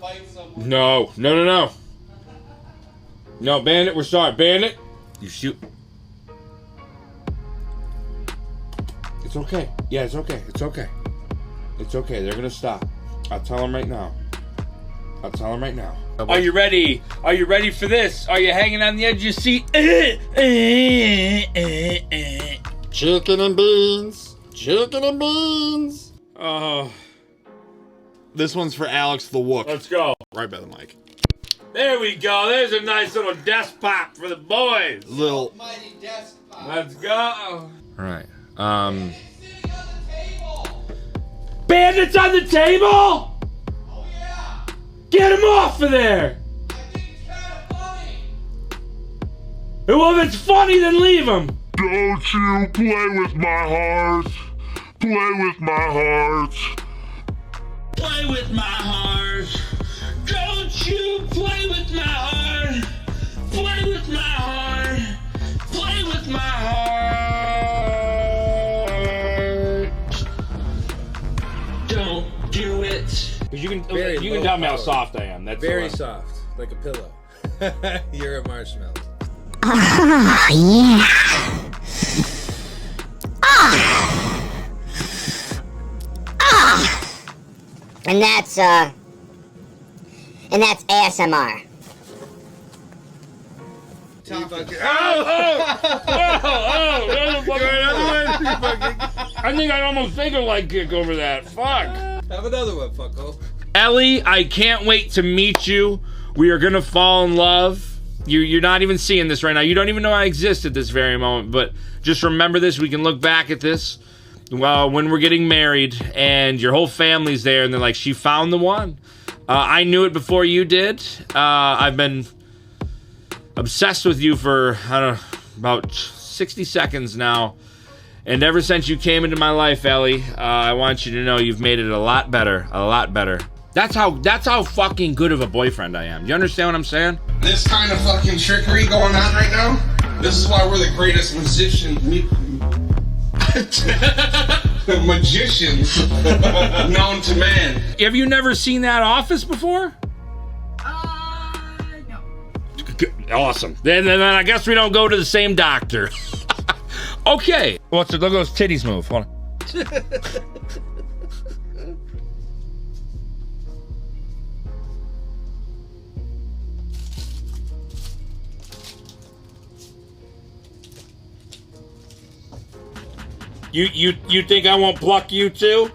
fight someone. No. No, Bandit, we're sorry. Bandit, you shoot. It's okay. Yeah, it's okay. It's okay. It's okay. They're gonna stop. I'll tell them right now. Are you ready? Are you ready for this? Are you hanging on the edge of your seat? Chicken and beans. Chicken and beans. Oh, This one's for Alex the Wook. let's go. Right by the mic. There we go. There's a nice little desk pop for the boys. Little. Mighty desk pop. Let's go. All right. It's sitting on the table. Bandits on the table? Oh yeah. Get him off of there. I think it's kind of funny. Well, if it's funny, then leave him. Don't you play with my heart. Play with my heart. Play with my heart. Don't you play with my heart. Play with my heart. Play with my heart. Don't do it. You can tell me how soft I am. That's Very soft, like a pillow. You're a marshmallow. Oh, yeah. And that's ASMR. I think I almost take a leg kick over that. Fuck. Have another one, fucko. Ellie, I can't wait to meet you. We are gonna fall in love. You're not even seeing this right now. You don't even know I exist at this very moment. But just remember this. We can look back at this when we're getting married and your whole family's there and they're like, she found the one. I knew it before you did. I've been obsessed with you for, I don't know, about 60 seconds now. And ever since you came into my life, Ellie, I want you to know you've made it a lot better. A lot better. That's how fucking good of a boyfriend I am. You understand what I'm saying? This kind of fucking trickery going on right now. This is why we're the greatest magicians known to man. Have you never seen that office before? No. Awesome. Then I guess we don't go to the same doctor. Okay. Look at those titties move. Hold on. You think I won't pluck you too?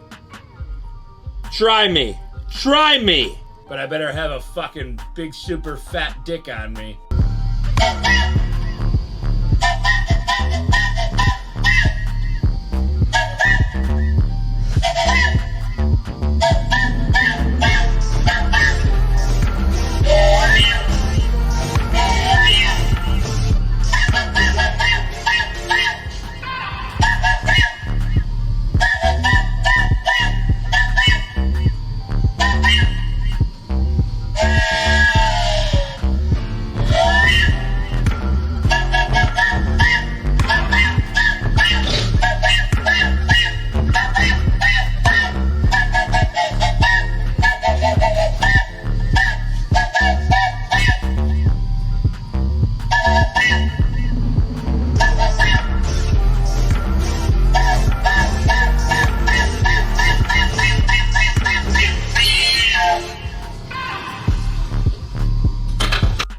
Try me. Try me. But I better have a fucking big super fat dick on me.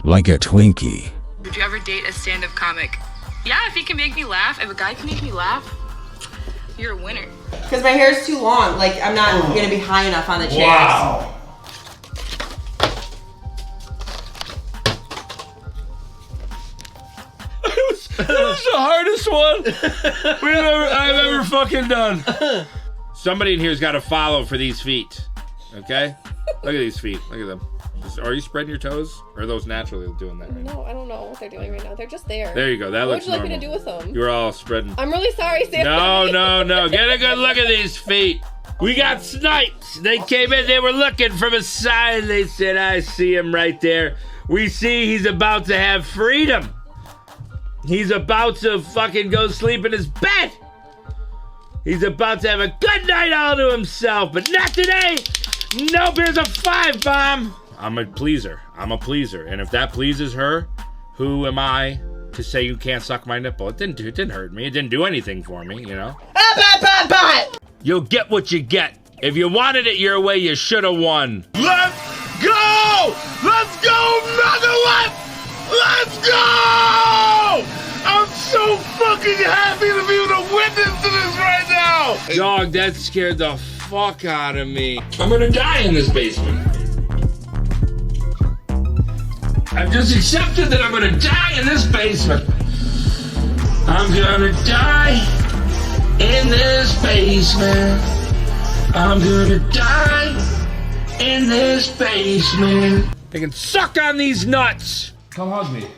Like a Twinkie. Would you ever date a stand-up comic? Yeah, if he can make me laugh. If a guy can make me laugh, you're a winner. Because my hair is too long. Like, I'm not going to be high enough on the chairs. Wow. It was the hardest one I've ever fucking done. Somebody in here's got to follow for these feet. Okay? Look at these feet. Look at them. Are you spreading your toes? Or are those naturally doing that right now? No, I don't know what they're doing right now. They're just there. There you go. That what looks would you like normal. me to do with them? You're all spreading. I'm really sorry, Sam. No. Get a good look at these feet. We got snipes. They came in. They were looking from a side. They said, I see him right there. We see he's about to have freedom. He's about to fucking go sleep in his bed. He's about to have a good night all to himself. But not today. Nope, here's a 5 bomb. I'm a pleaser. I'm a pleaser. And if that pleases her, who am I to say you can't suck my nipple? It didn't hurt me. It didn't do anything for me, you know? You'll get what you get. If you wanted it your way, you should have won. Let's go! Let's go, Motherland! Let's go! I'm so fucking happy to be the witness to this right now! Dog, that scared the fuck out of me. I'm gonna die in this basement. I've just accepted that I'm gonna die in this basement. I'm gonna die in this basement. I'm gonna die in this basement. They can suck on these nuts. Come hug me.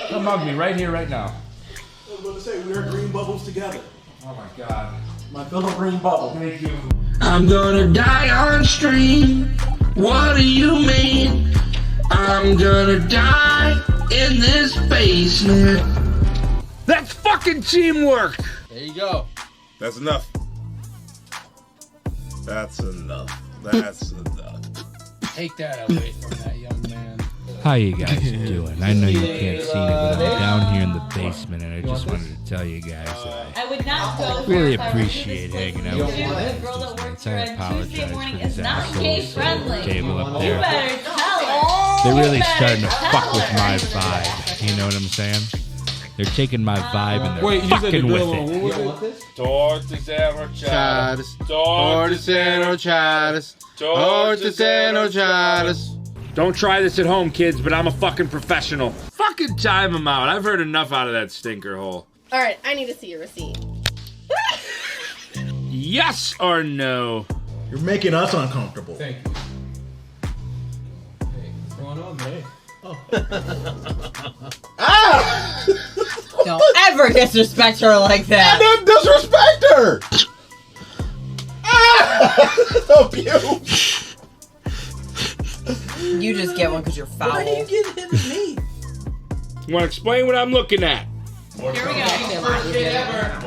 Come hug me right here, right now. I was going to say, we are green bubbles together. Oh my God. My fellow green bubble. Thank you. I'm gonna die on stream. What do you mean? I'm gonna die in this basement. That's fucking teamwork. There you go. That's enough. That's enough. That's enough. Take that away from that young man. How you guys doing? I know you can't see me, but I'm down here in the basement, and I just wanted to tell you guys that I would not go. I really appreciate hanging out with you guys. I apologize for this assholes at the table up there. They're really starting to fuck with my vibe. You know what I'm saying? They're taking my vibe and they're fucking with it. Tortas Chadas. Tortas and horchatas. Don't try this at home, kids, but I'm a fucking professional. Fucking time them out. I've heard enough out of that stinker hole. All right, I need to see your receipt. Yes or no? You're making us uncomfortable. Thank you. Hey, what's going on, man? Don't ever disrespect her like that. I didn't disrespect her! Abuse! You just get one because you're foul. Why do you get hit at me? You want to explain what I'm looking at? Here we go. First shit ever.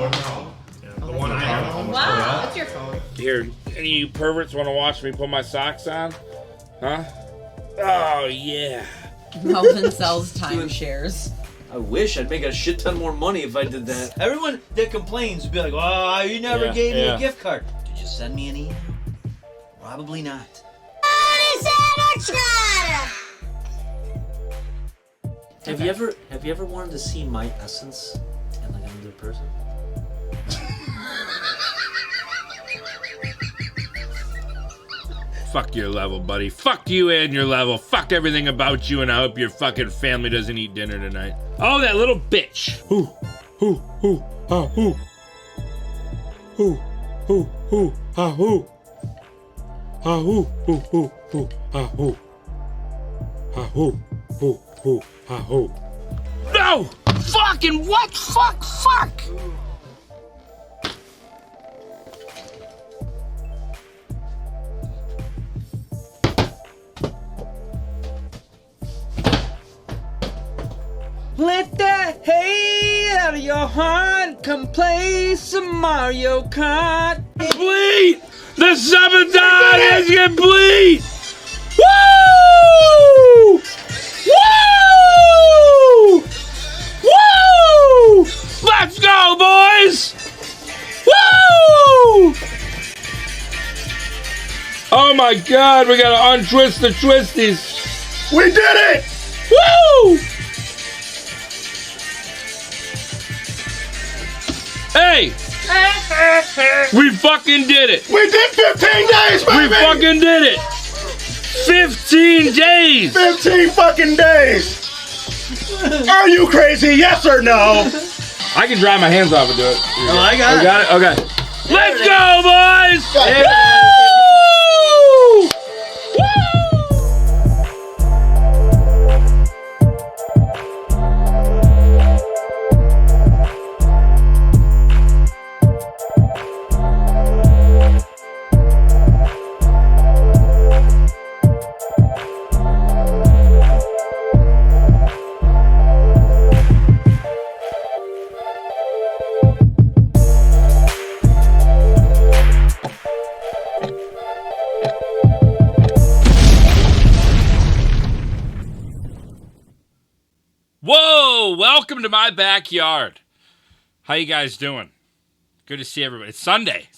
The one I have. Wow, that's your phone. Here, any of you perverts want to watch me put my socks on? Huh? Oh, yeah. Melvin sells timeshares. I wish I'd make a shit ton more money if I did that. Everyone that complains would be like, oh, you never gave me a gift card. Did you send me an email? Probably not. Have you ever wanted to see my essence in like another person? Fuck your level, buddy. Fuck you and your level. Fuck everything about you, and I hope your fucking family doesn't eat dinner tonight. Oh, that little bitch. Ooh, ooh, ooh, ah, ooh. Ooh, ooh, ooh, ah, ooh. Ah, ooh, ooh, ooh, ooh, ah, ooh. Ah, ooh, ooh, ooh, ah, ooh. No! Fucking what? Fuck! Let that hate out of your heart. Come play some Mario Kart. Complete! The sabotage is complete! Woo! Woo! Woo! Let's go, boys! Woo! Oh my God, we gotta untwist the twisties. We did it! Woo! Hey! We fucking did it! We did 15 days, baby! We fucking did it! 15 days! 15 fucking days! Are you crazy, yes or no? I can dry my hands off and do it. Oh, I got it. Got it? Okay. Let's go, boys! Yeah. welcome to my backyard. How you guys doing? Good to see everybody. It's Sunday.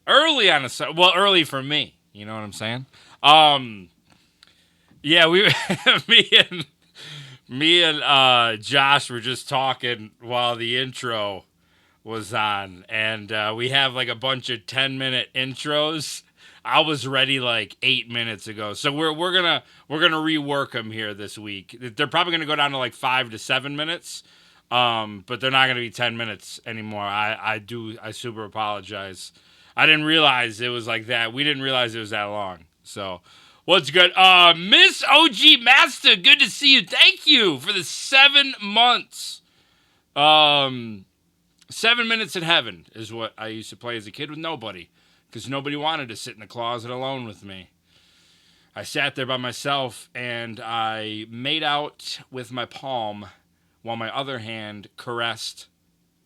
Early on a Sunday. Well, early for me. You know what I'm saying? Yeah, me and Josh were just talking while the intro was on, and we have like a bunch of 10-minute intros. I was ready like 8 minutes ago, so we're gonna rework them here this week. They're probably gonna go down to like 5 to 7 minutes, but they're not gonna be 10 minutes anymore. I super apologize. I didn't realize it was like that. We didn't realize it was that long. So, what's good? Miss OG Master, good to see you. Thank you for the 7 months. 7 Minutes in Heaven is what I used to play as a kid with nobody. Because nobody wanted to sit in the closet alone with me. I sat there by myself, and I made out with my palm while my other hand caressed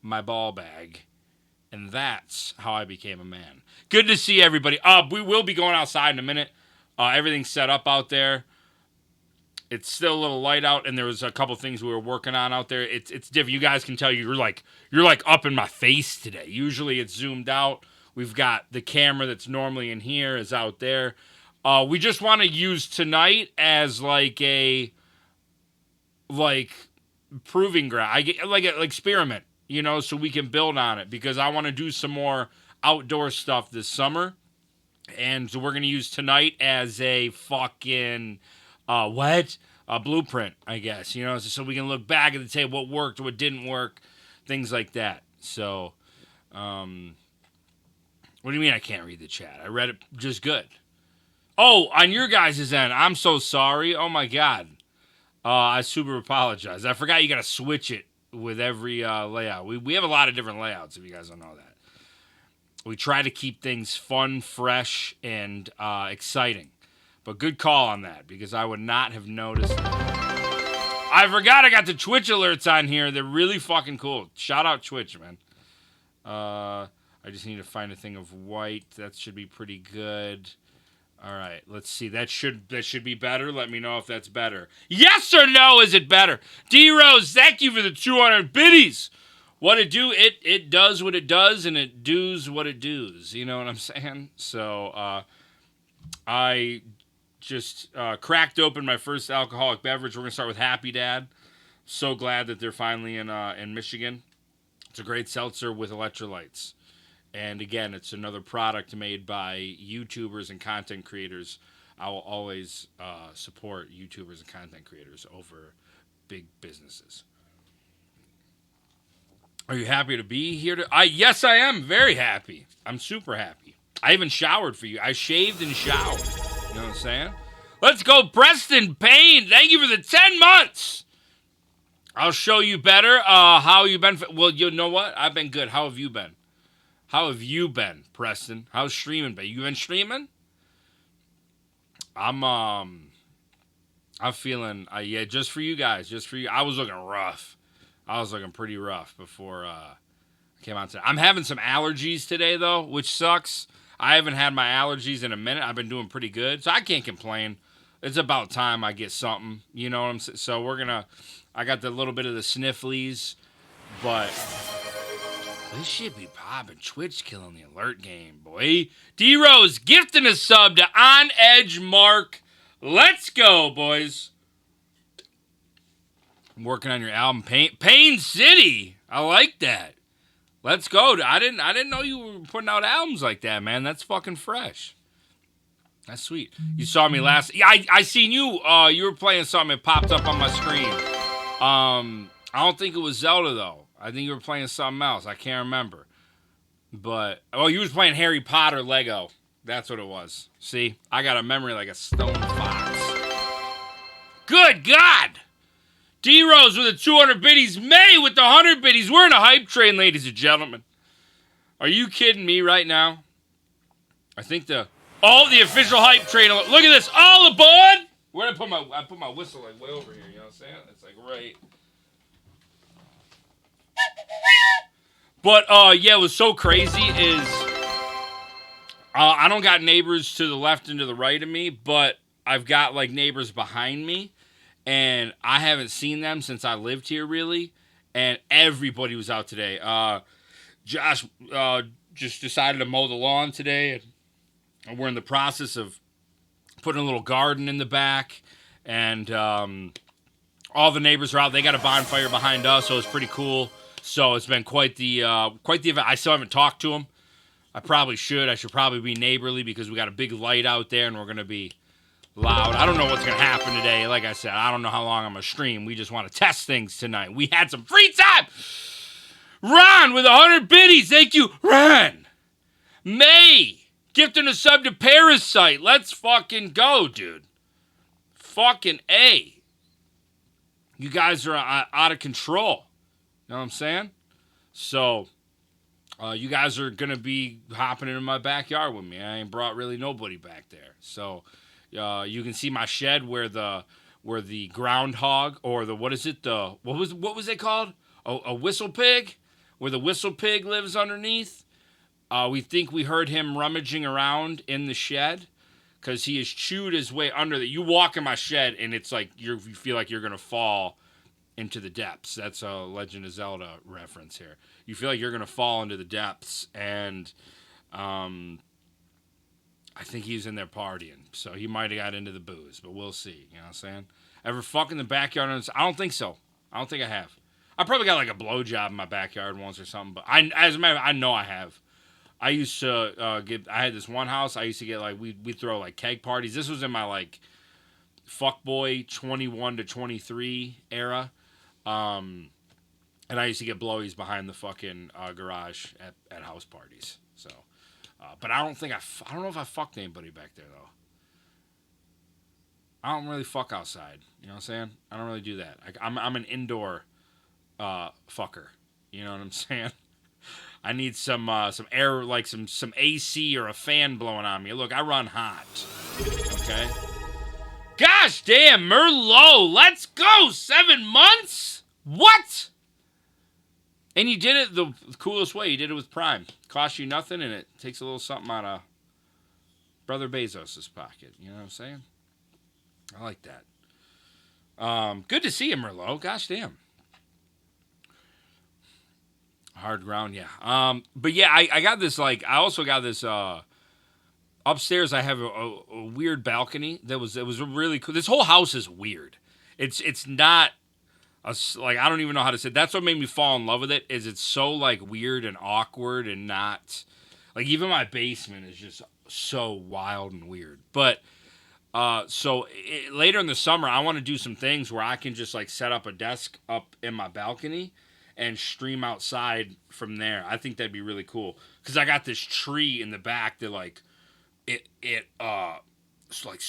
my ball bag. And that's how I became a man. Good to see everybody. We will be going outside in a minute. Everything's set up out there. It's still a little light out, and there was a couple things we were working on out there. It's different. You guys can tell you're like up in my face today. Usually it's zoomed out. We've got the camera that's normally in here is out there. We just want to use tonight as like a proving ground. I get like an experiment, you know, so we can build on it because I want to do some more outdoor stuff this summer. And so we're going to use tonight as a fucking a blueprint, I guess, you know, so we can look back at the table, what worked, what didn't work, things like that. So, what do you mean I can't read the chat? I read it just good. Oh, on your guys' end, I'm so sorry. Oh, my God. I super apologize. I forgot you got to switch it with every layout. We have a lot of different layouts, if you guys don't know that. We try to keep things fun, fresh, and exciting. But good call on that, because I would not have noticed it. I forgot I got the Twitch alerts on here. They're really fucking cool. Shout out Twitch, man. I just need to find a thing of white. That should be pretty good. All right, let's see. That should be better. Let me know if that's better. Yes or no, is it better? D-Rose, thank you for the 200 biddies. What it do, it does what it does, and it does what it does. You know what I'm saying? So, I just cracked open my first alcoholic beverage. We're going to start with Happy Dad. So glad that they're finally in Michigan. It's a great seltzer with electrolytes. And again, it's another product made by YouTubers and content creators. I will always support YouTubers and content creators over big businesses. Are you happy to be here? Yes, I am very happy. I'm super happy. I even showered for you. I shaved and showered. You know what I'm saying? Let's go, Preston Payne. Thank you for the 10 months. I'll show you better. How you been? Well, you know what? I've been good. How have you been? How have you been, Preston? How's streaming been? You been streaming? I'm feeling, yeah, just for you guys, just for you. I was looking rough. I was looking pretty rough before I came out today. I'm having some allergies today, though, which sucks. I haven't had my allergies in a minute. I've been doing pretty good, so I can't complain. It's about time I get something, you know what I'm saying? So I got the little bit of the snifflies, but this shit be popping. Twitch killing the alert game, boy. D-Rose gifting a sub to On Edge Mark. Let's go, boys. I'm working on your album, Pain City. I like that. Let's go. I didn't know you were putting out albums like that, man. That's fucking fresh. That's sweet. You saw me last. Yeah, I seen you. You were playing something. It popped up on my screen. I don't think it was Zelda though. I think you were playing something else. I can't remember. But you was playing Harry Potter Lego. That's what it was. See, I got a memory like a stone fox. Good God. D-Rose with the 200 biddies. May with the 100 biddies. We're in a hype train, ladies and gentlemen. Are you kidding me right now? I think the official hype train. Look at this. All aboard. Where did I put my whistle like way over here. You know what I'm saying? It's like right. But yeah, what's so crazy is I don't got neighbors to the left and to the right of me, but I've got like neighbors behind me. and I haven't seen them since I lived here, really. And everybody was out today. Josh just decided to mow the lawn today, and we're in the process of putting a little garden in the back, and all the neighbors are out. They got a bonfire behind us, so it's pretty cool. So it's been quite the event. I still haven't talked to them. I probably should. I should probably be neighborly because we got a big light out there, and we're going to be loud. I don't know what's going to happen today. Like I said, I don't know how long I'm going to stream. We just want to test things tonight. We had some free time. Ron with 100 biddies. Thank you, Ron. May gifting a sub to Parasite. Let's fucking go, dude. Fucking A. You guys are out of control. You know what I'm saying? So, you guys are going to be hopping into my backyard with me. I ain't brought really nobody back there. So, you can see my shed where the groundhog, or the, what is it? What was it called? A whistle pig? Where the whistle pig lives underneath. We think we heard him rummaging around in the shed because he has chewed his way under the. You walk in my shed and it's like you feel like you're going to fall into the depths. That's a Legend of Zelda reference here. You feel like you're going to fall into the depths, and I think he's in there partying. So he might have got into the booze, but we'll see. You know what I'm saying? Ever fuck in the backyard? I don't think so. I don't think I have. I probably got like a blowjob in my backyard once or something, but as a matter of fact, I know I have. I used to I had this one house, I used to get like, we'd throw like keg parties. This was in my like fuckboy 21 to 23 era. And I used to get blowies behind the fucking garage at house parties. So, but I don't know if I fucked anybody back there though. I don't really fuck outside. You know what I'm saying? I don't really do that. I'm an indoor fucker. You know what I'm saying? I need some air, like some AC or a fan blowing on me. Look, I run hot. Okay? Gosh damn, Merlot, let's go! 7 months? What? And you did it the coolest way. You did it with Prime. Cost you nothing, and it takes a little something out of Brother Bezos' pocket. You know what I'm saying? I like that. Good to see you, Merlot. Gosh damn. Hard ground, yeah. But yeah, I got this, like, I also got this, upstairs I have a weird balcony it was really cool. This whole house is weird. It's not, like, I don't even know how to say it. That's what made me fall in love with it, is it's so, like, weird and awkward and not, like, even my basement is just so wild and weird. But, later in the summer, I want to do some things where I can just, like, set up a desk up in my balcony and stream outside from there. I think that'd be really cool. Because I got this tree in the back that, like, it's like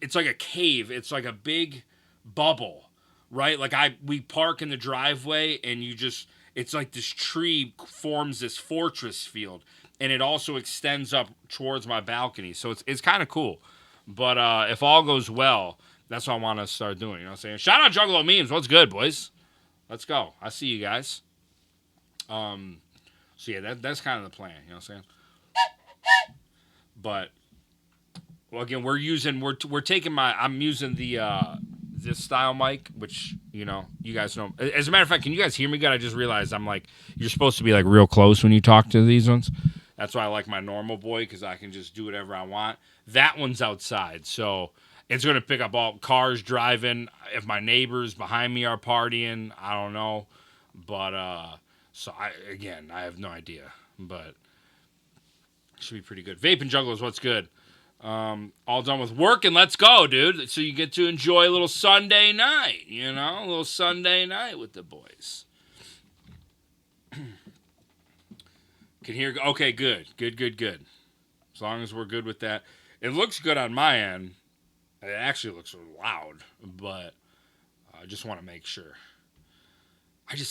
it's like a cave. It's like a big bubble, right? Like we park in the driveway, and it's like this tree forms this fortress field, and it also extends up towards my balcony. So it's kind of cool. But if all goes well, that's what I want to start doing. You know what I'm saying? Shout out Juggalo Memes. What's good, boys? Let's go. I see you guys. So yeah, that's kind of the plan. You know what I'm saying? But well, again, I'm using the this style mic, which, you know, you guys know. As a matter of fact, can you guys hear me good? I just realized I'm like, you're supposed to be like real close when you talk to these ones. That's why I like my normal boy, because I can just do whatever I want. That one's outside, so it's going to pick up all cars driving. If my neighbors behind me are partying, I don't know. But, so I have no idea. But it should be pretty good. Vaping Jugglers, what's good? All done with work, and let's go, dude. So you get to enjoy a little Sunday night, you know? A little Sunday night with the boys. Can hear... Okay, good. Good. As long as we're good with that. It looks good on my end. It actually looks loud, but I just want to make sure.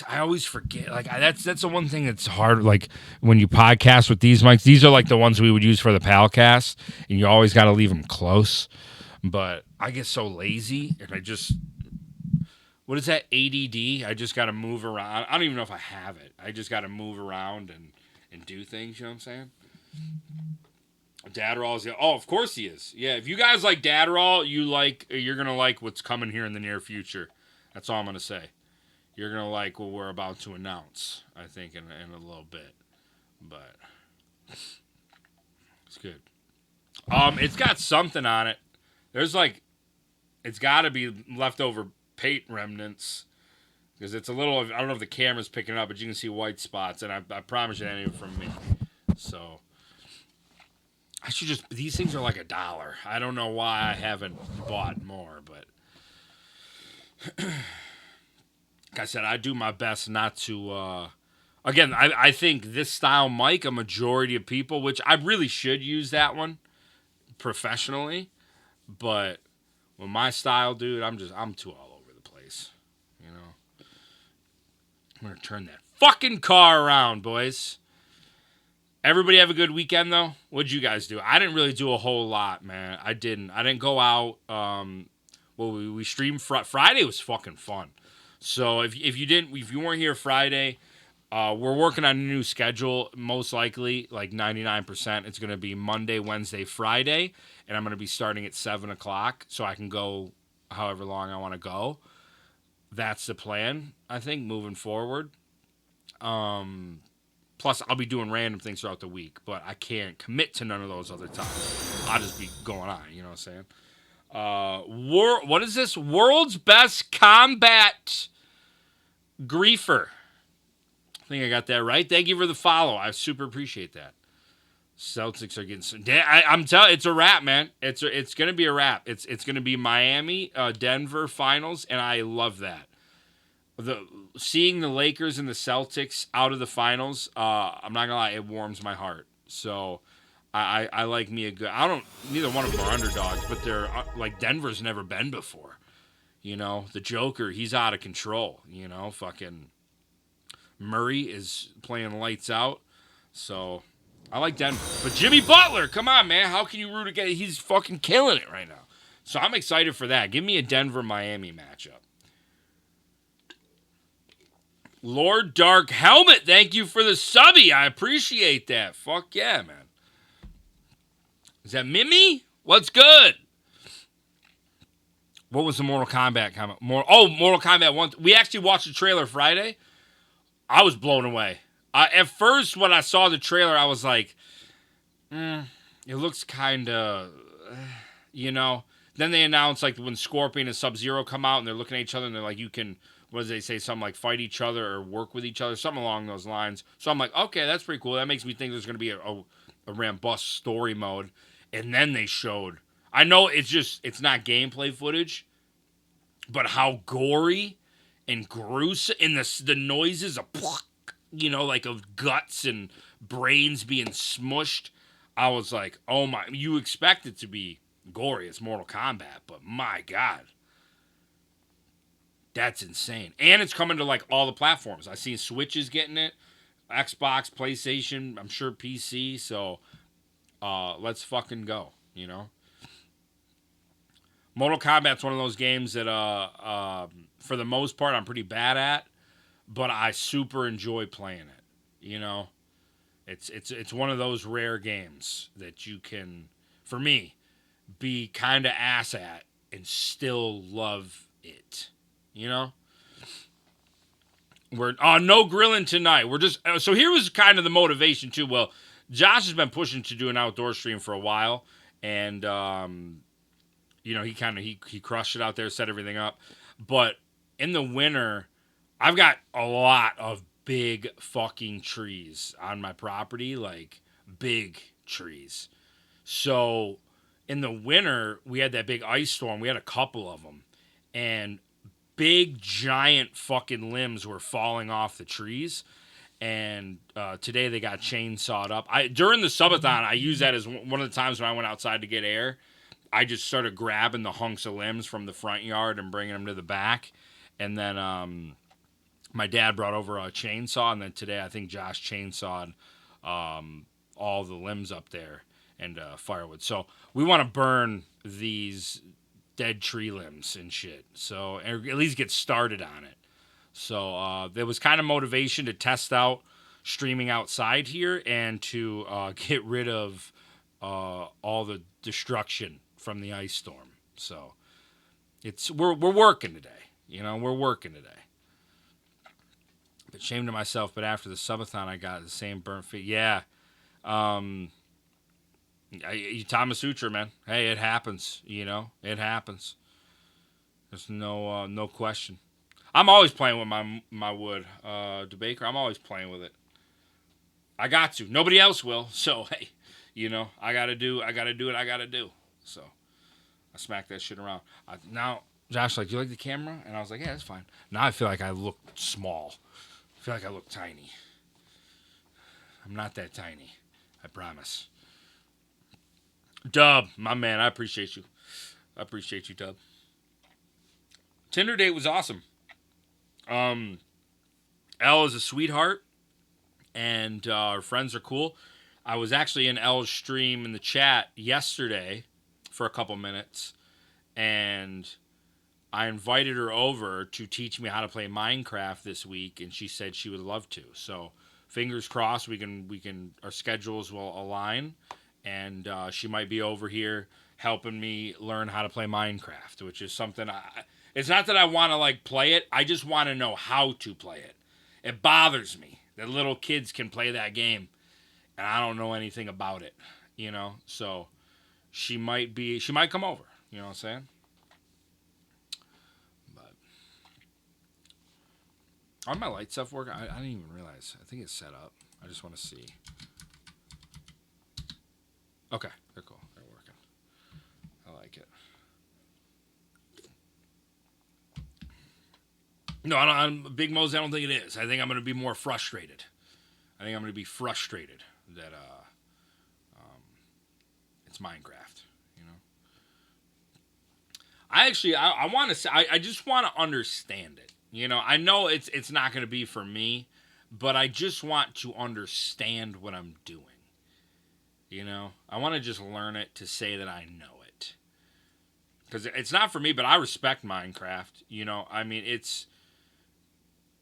I always forget. Like, that's the one thing that's hard. Like, when you podcast with these mics, these are like the ones we would use for the Palcast, and you always got to leave them close. But I get so lazy, and I just... What is that, ADD? I just got to move around. I don't even know if I have it. I just got to move around and do things, you know what I'm saying? Dadderall is. Oh, of course he is. Yeah, if you guys like Dadderall, you're gonna like what's coming here in the near future. That's all I'm gonna say. You're gonna like what we're about to announce. I think in a little bit, but it's good. It's got something on it. There's like, it's got to be leftover paint remnants because it's a little. I don't know if the camera's picking it up, but you can see white spots, and I promise you that ain't from me. So. I should just. These things are like $1. I don't know why I haven't bought more, but like I said, I do my best not to. Again, I think this style mic, a majority of people, which I really should use that one professionally, but with my style, dude, I'm too all over the place. You know, I'm gonna turn that fucking car around, boys. Everybody have a good weekend, though? What'd you guys do? I didn't really do a whole lot, man. I didn't go out. We streamed Friday was fucking fun. So if you weren't here Friday, we're working on a new schedule. Most likely, like 99%, it's gonna be Monday, Wednesday, Friday, and I'm gonna be starting at 7:00, so I can go however long I want to go. That's the plan, I think, moving forward. Plus, I'll be doing random things throughout the week, but I can't commit to none of those other times. I'll just be going on, you know what I'm saying? What is this? World's Best Combat Griefer. I think I got that right. Thank you for the follow. I super appreciate that. Celtics are getting some. I'm telling, it's a wrap, man. It's gonna be a wrap. It's gonna be Miami, Denver finals, and I love that. Seeing the Lakers and the Celtics out of the finals, I'm not gonna lie, it warms my heart. So I like me a good. Neither one of them are underdogs, but they're like Denver's never been before. You know, the Joker, he's out of control. You know, fucking Murray is playing lights out. So I like Denver, but Jimmy Butler, come on, man, how can you root against? He's fucking killing it right now. So I'm excited for that. Give me a Denver-Miami matchup. Lord Dark Helmet, thank you for the subby. I appreciate that. Fuck yeah, man. Is that Mimi? What's good? What was the Mortal Kombat comment? Mortal Kombat 1. We actually watched the trailer Friday. I was blown away. At first, when I saw the trailer, I was like, it looks kind of, you know. Then they announced, like, when Scorpion and Sub-Zero come out, and they're looking at each other, and they're like, you can... What does they say? Something like fight each other or work with each other, something along those lines. So I'm like, okay, that's pretty cool. That makes me think there's going to be a robust story mode. And then they showed. I know it's not gameplay footage, but how gory and gruesome, and the noises of, you know, like of guts and brains being smushed. I was like, oh my! You expect it to be gory. It's Mortal Kombat, but my God. That's insane. And it's coming to, like, all the platforms. I seen Switch is getting it. Xbox, PlayStation, I'm sure PC. So, let's fucking go, you know? Mortal Kombat's one of those games that, for the most part, I'm pretty bad at. But I super enjoy playing it, you know? It's one of those rare games that you can, for me, be kind of ass at and still love it. You know, we're no grilling tonight. We're just so here was kind of the motivation too. Well, Josh has been pushing to do an outdoor stream for a while, and you know, he crushed it out there, set everything up. But in the winter, I've got a lot of big fucking trees on my property, like big trees. So in the winter, we had that big ice storm. We had a couple of them, and big, giant fucking limbs were falling off the trees. And today they got chainsawed up. During the subathon, I used that as one of the times when I went outside to get air. I just started grabbing the hunks of limbs from the front yard and bringing them to the back. And then my dad brought over a chainsaw. And then today I think Josh chainsawed all the limbs up there and firewood. So we want to burn these dead tree limbs and shit, so at least get started on it. So there was kind of motivation to test out streaming outside here and to get rid of all the destruction from the ice storm. So we're working today. We're working today. But shame to myself. But after the subathon, I got the same burnt feet. Yeah. Thomas Sutra, man. Hey, it happens. It happens. There's no question. I'm always playing with my wood, DeBaker. I'm always playing with it. I got to. Nobody else will. So hey, I gotta do what I gotta do. So I smacked that shit around. Now Josh like, do you like the camera? And I was like, yeah, that's fine. Now I feel like I look small. I feel like I look tiny. I'm not that tiny. I promise. Dub, my man, I appreciate you. I appreciate you, Dub. Tinder date was awesome. Elle is a sweetheart, and her friends are cool. I was actually in Elle's stream in the chat yesterday for a couple minutes, and I invited her over to teach me how to play Minecraft this week, and she said she would love to. So fingers crossed, we can our schedules will align, and she might be over here helping me learn how to play Minecraft, which is something it's not that I want to like play it. I just want to know how to play it. It bothers me that little kids can play that game, and I don't know anything about it. So she might come over. You know what I'm saying? Are my light stuff working? I didn't even realize. I think it's set up. I just want to see. Okay, they're cool. They're working. I like it. No, I'm Big Mose. I don't think it is. I think I'm going to be more frustrated. I think I'm going to be frustrated that it's Minecraft. I want to say. I just want to understand it. I know it's not going to be for me, but I just want to understand what I'm doing. I want to just learn it to say that I know it. Because it's not for me, but I respect Minecraft. I mean, it's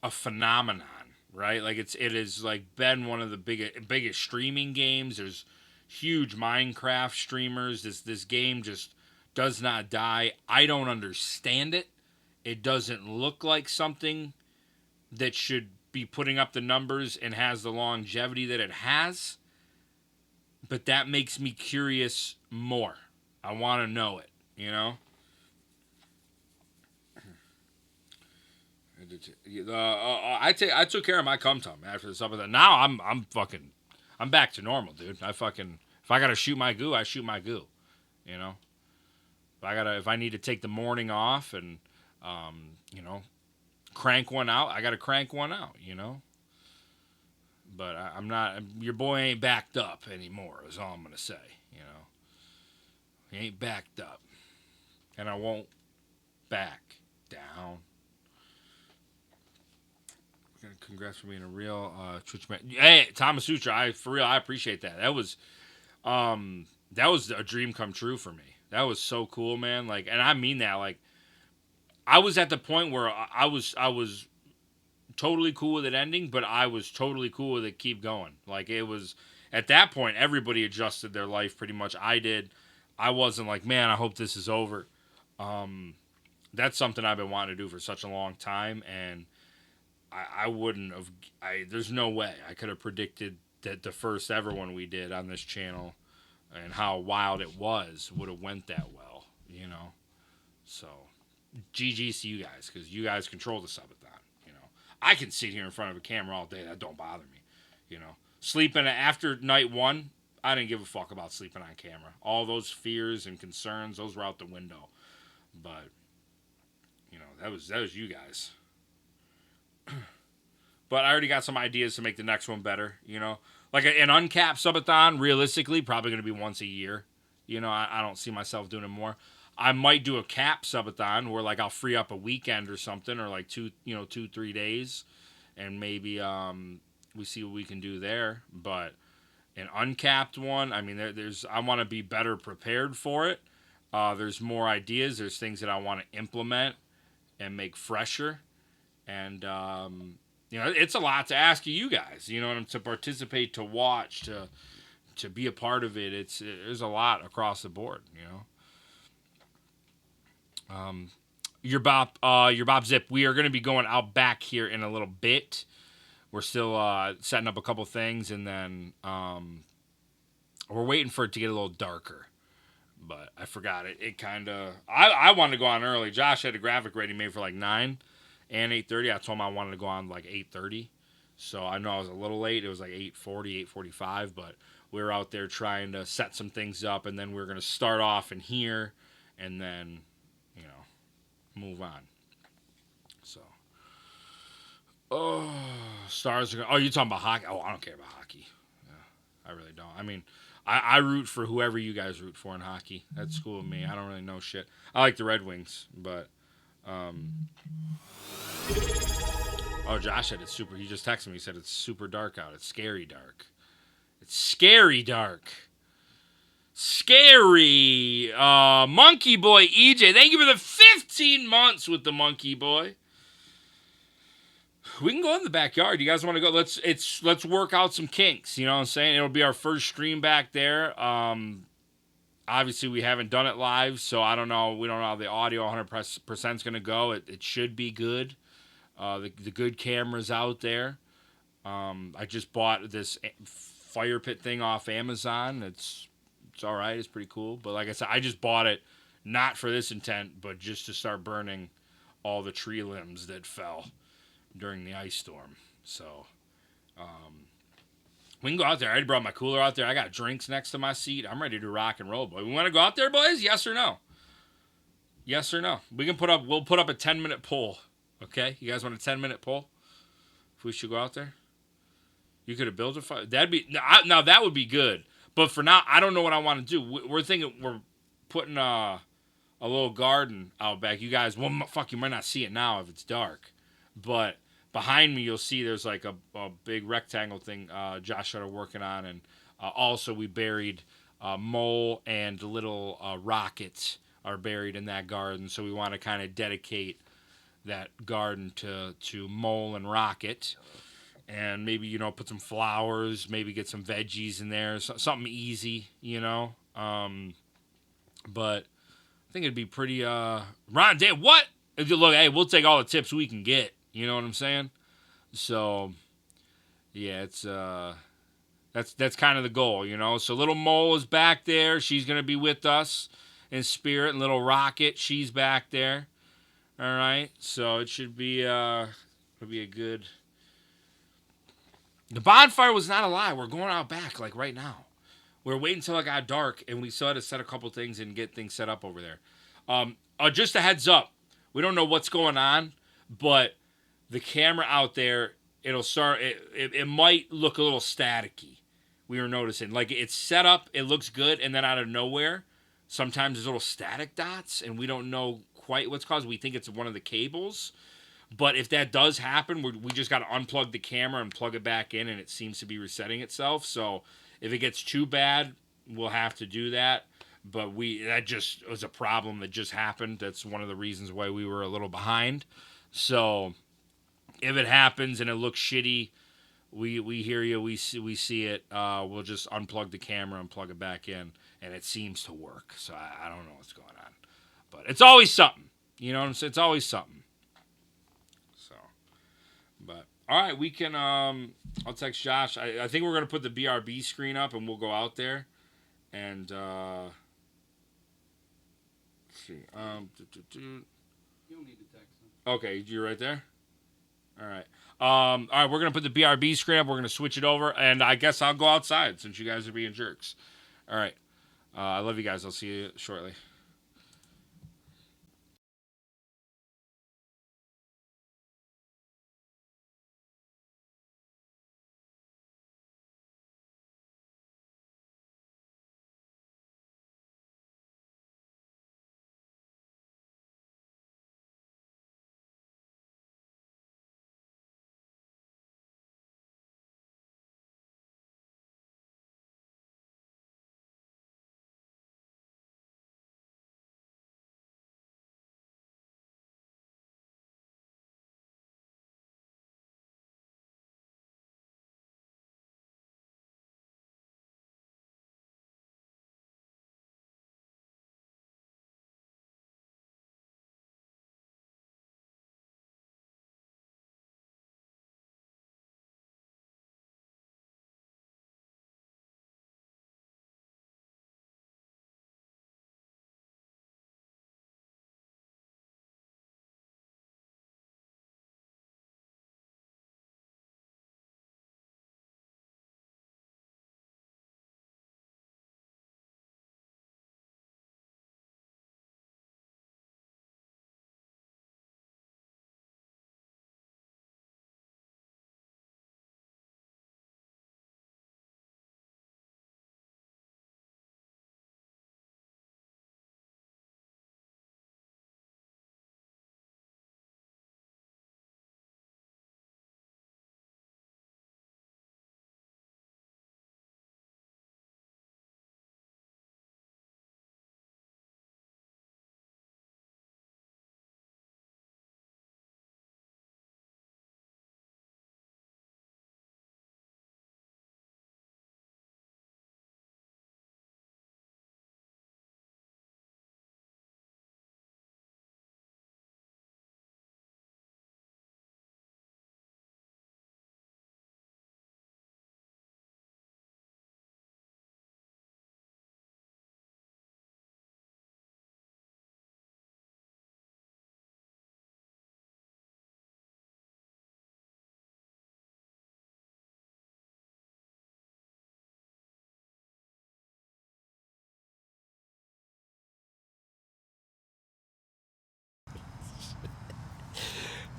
a phenomenon, right? Like it is like been one of the biggest streaming games. There's huge Minecraft streamers. This game just does not die. I don't understand it. It doesn't look like something that should be putting up the numbers and has the longevity that it has. But that makes me curious more. I want to know it, I took care of my cum tum after some of that. Now I'm back to normal, dude. If I gotta shoot my goo, I shoot my goo. If I need to take the morning off and crank one out, I got to crank one out, But I'm not, your boy ain't backed up anymore, is all I'm going to say, He ain't backed up. And I won't back down. Congrats for being a real Twitch man. Hey, Thomas Sutra, I appreciate that. That was a dream come true for me. That was so cool, man. Like, and I mean that, like, I was at the point where I was totally cool with it ending, but I was totally cool with it keep going. Like, it was, at that point, everybody adjusted their life pretty much. I did. I wasn't like, man, I hope this is over. That's something I've been wanting to do for such a long time, and I wouldn't have, there's no way I could have predicted that the first ever one we did on this channel and how wild it was would have went that well, So, GG's to you guys, because you guys control the subathon, I can sit here in front of a camera all day. That don't bother me, Sleeping after night one, I didn't give a fuck about sleeping on camera. All those fears and concerns, those were out the window. But, that was you guys. But I already got some ideas to make the next one better, Like an uncapped subathon, realistically, probably going to be once a year. I don't see myself doing it more. I might do a cap subathon where, like, I'll free up a weekend or something, or like 2-3 days, and maybe we see what we can do there. But an uncapped one, I mean, I want to be better prepared for it. There's more ideas. There's things that I want to implement and make fresher, and it's a lot to ask you guys. To participate, to watch, to be a part of it, there's a lot across the board, you know. Your Bob Zip. We are going to be going out back here in a little bit. We're still setting up a couple things, and then we're waiting for it to get a little darker. But I forgot it. It kind of... I wanted to go on early. Josh had a graphic ready made for like 9 and 8:30. I told him I wanted to go on like 8:30. So I know I was a little late. It was like 8:40, 8:45. But we were out there trying to set some things up. And then we are going to start off in here. And then, you know, move on. So... Oh, Stars are going... Oh, you're talking about hockey? Oh, I don't care about hockey. Yeah, I really don't. I mean... I root for whoever you guys root for in hockey. That's cool with me. I don't really know shit. I like the Red Wings, but... Oh, Josh said it's super... He just texted me. He said it's super dark out. It's scary dark. It's scary dark. Scary! Monkey Boy EJ. Thank you for the 15 months with the Monkey Boy. We can go in the backyard. You guys want to go? Let's work out some kinks. You know what I'm saying? It'll be our first stream back there. Obviously, we haven't done it live, so I don't know. We don't know how the audio 100% is going to go. It should be good. The good cameras out there. I just bought this fire pit thing off Amazon. It's all right. It's pretty cool. But like I said, I just bought it not for this intent, but just to start burning all the tree limbs that fell during the ice storm. So we can go out there. I already brought my cooler out there. I got drinks next to my seat. I'm ready to rock and roll, boy. We want to go out there, boys? Yes or no? Yes or no? We'll put up a 10-minute poll. Okay? You guys want a 10-minute poll? If we should go out there? You could have built a fire. Now that would be good. But for now, I don't know what I want to do. We're thinking we're putting a little garden out back. You guys, well, fuck, you might not see it now if it's dark. But behind me, you'll see there's like a big rectangle thing Josh started working on. And also we buried Mole and little rockets are buried in that garden. So we want to kind of dedicate that garden to Mole and Rocket. And maybe, you know, put some flowers, maybe get some veggies in there. Something easy, you know. But I think it'd be pretty... Ron, Dave, what? Look, hey, we'll take all the tips we can get. You know what I'm saying? So, yeah, it's that's kind of the goal, you know. So little Mole is back there. She's gonna be with us in spirit. And little Rocket, she's back there. All right. So it should be it'll be a good. The bonfire was not a lie. We're going out back like right now. We're waiting until it got dark, and we still had to set a couple things and get things set up over there. Just a heads up. We don't know what's going on, but the camera out there, it'll start. It might look a little staticky. We were noticing, like it's set up, it looks good, and then out of nowhere, sometimes there's little static dots, and we don't know quite what's caused. We think it's one of the cables, but if that does happen, we just got to unplug the camera and plug it back in, and it seems to be resetting itself. So if it gets too bad, we'll have to do that. But that just was a problem that just happened. That's one of the reasons why we were a little behind. So if it happens and it looks shitty, we hear you, we see it. We'll just unplug the camera and plug it back in, and it seems to work. So I don't know what's going on, but it's always something. You know what I'm saying? It's always something. So, but all right, we can. I'll text Josh. I think we're gonna put the BRB screen up, and we'll go out there, and let's see. You don't need to text him. Okay, you're right there. All right. All right, we're going to put the BRB screen up. We're going to switch it over, and I guess I'll go outside since you guys are being jerks. All right. I love you guys. I'll see you shortly.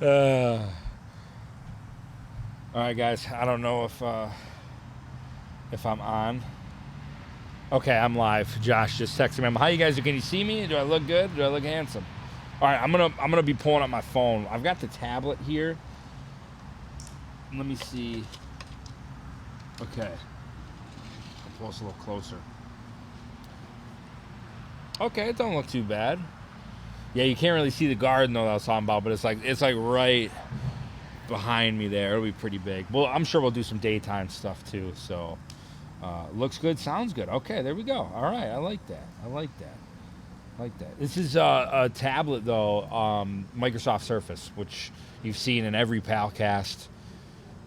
All right, guys. I don't know if I'm on. Okay, I'm live. Josh just texted me. How you guys? Can you see me? Do I look good? Do I look handsome? All right, I'm gonna be pulling up my phone. I've got the tablet here. Let me see. Okay, I'll pull us a little closer. Okay, it don't look too bad. Yeah, you can't really see the garden though that I was talking about, but it's like right behind me there. It'll be pretty big. Well, I'm sure we'll do some daytime stuff too. So, looks good, sounds good. Okay, there we go. All right, I like that. This is a tablet though, Microsoft Surface, which you've seen in every Palcast.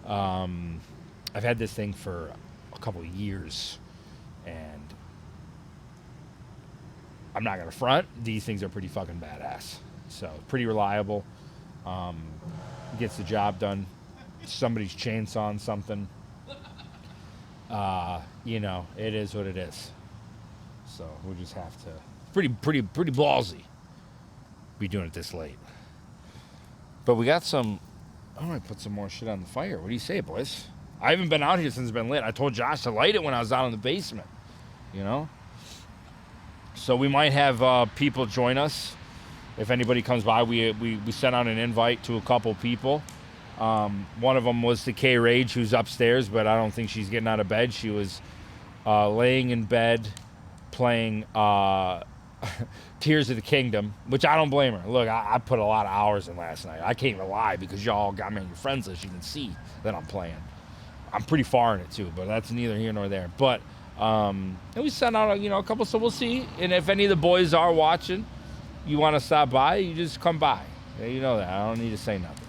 I've had this thing for a couple of years, and I'm not gonna front. These things are pretty fucking badass. So pretty reliable. Gets the job done. Somebody's chainsawing something. It is what it is. So we'll just have to. Pretty ballsy. Be doing it this late. But we got some. I might put some more shit on the fire. What do you say, boys? I haven't been out here since it's been lit. I told Josh to light it when I was out in the basement. So we might have people join us. If anybody comes by, we sent out an invite to a couple people. One of them was the K Rage, who's upstairs, but I don't think she's getting out of bed. She was laying in bed playing Tears of the Kingdom, which I don't blame her. Look, I put a lot of hours in last night. I can't even lie because y'all got me on your friends list. You can see that I'm playing. I'm pretty far in it too, but that's neither here nor there. But and we sent out a couple, so we'll see. And if any of the boys are watching, you want to stop by, you just come by. Yeah, you know that. I don't need to say nothing.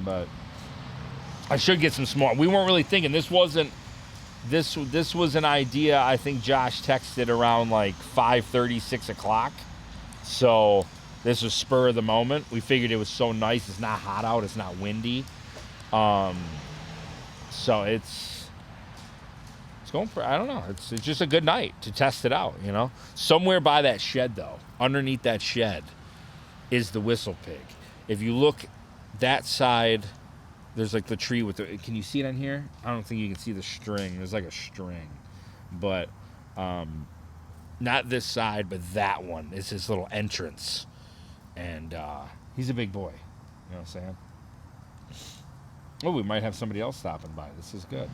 But I should get some small. We weren't really thinking. This was an idea I think Josh texted around like 5:30, 6 o'clock. So this was spur of the moment. We figured it was so nice. It's not hot out. It's not windy. So it's going for, I don't know. It's just a good night to test it out, Somewhere by that shed, though, underneath that shed, is the whistle pig. If you look that side, there's like the tree with the, can you see it on here? I don't think you can see the string. There's like a string. But not this side, but that one is his little entrance. And he's a big boy. You know what I'm saying? Oh, we might have somebody else stopping by. This is good.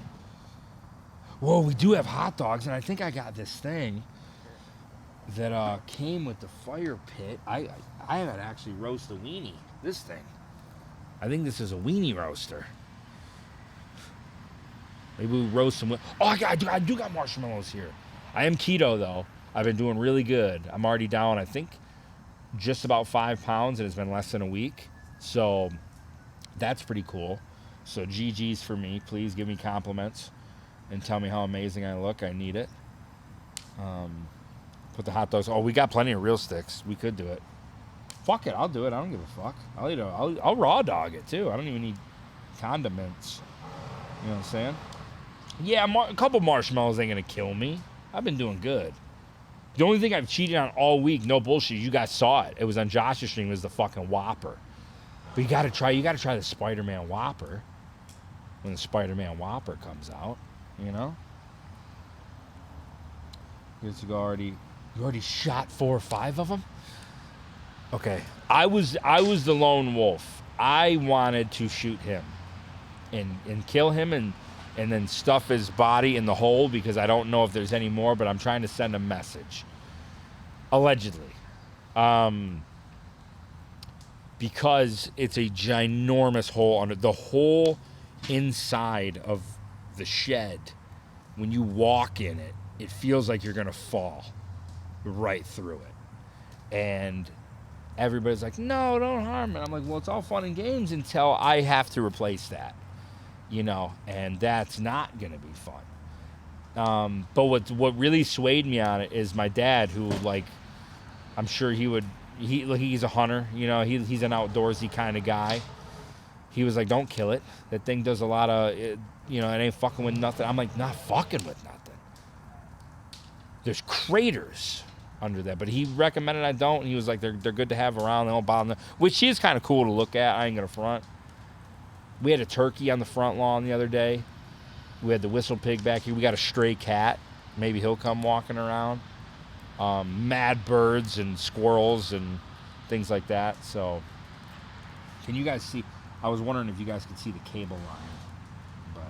Whoa, we do have hot dogs, and I think I got this thing that came with the fire pit. I haven't actually roast a weenie. This thing. I think this is a weenie roaster. Maybe we roast some. Oh, I do got marshmallows here. I am keto though. I've been doing really good. I'm already down, I think, just about 5 pounds, and it's been less than a week. So that's pretty cool. So GG's for me. Please give me compliments and tell me how amazing I look. I need it. Put the hot dogs. Oh, we got plenty of real sticks. We could do it. Fuck it, I'll do it. I don't give a fuck. I'll raw dog it too. I don't even need condiments. You know what I'm saying? Yeah, a couple marshmallows ain't gonna kill me. I've been doing good. The only thing I've cheated on all week, no bullshit, you guys saw it. It was on Josh's stream, was the fucking Whopper. But you gotta try the Spider-Man Whopper when the Spider-Man Whopper comes out, You already shot 4 or 5 of them? Okay. I was the lone wolf. I wanted to shoot him and kill him and then stuff his body in the hole because I don't know if there's any more, but I'm trying to send a message. Allegedly. Because it's a ginormous hole under the whole inside of the shed. When you walk in it, it feels like you're going to fall right through it. And everybody's like, no, don't harm it. I'm like, well, it's all fun and games until I have to replace that, and that's not going to be fun. But what really swayed me on it is my dad, who, like, I'm sure he's a hunter, he's an outdoorsy kind of guy. He was like, don't kill it. That thing does a lot of, it ain't fucking with nothing. I'm like, not fucking with nothing. There's craters. under that. But he recommended I don't. And he was like, they're good to have around. They don't bother them. Which is kind of cool to look at. I ain't gonna front. We had a turkey on the front lawn the other day. We had the whistle pig back here. We got a stray cat. Maybe he'll come walking around. Mad birds and squirrels and things like that. So, can you guys see? I was wondering if you guys could see the cable line, but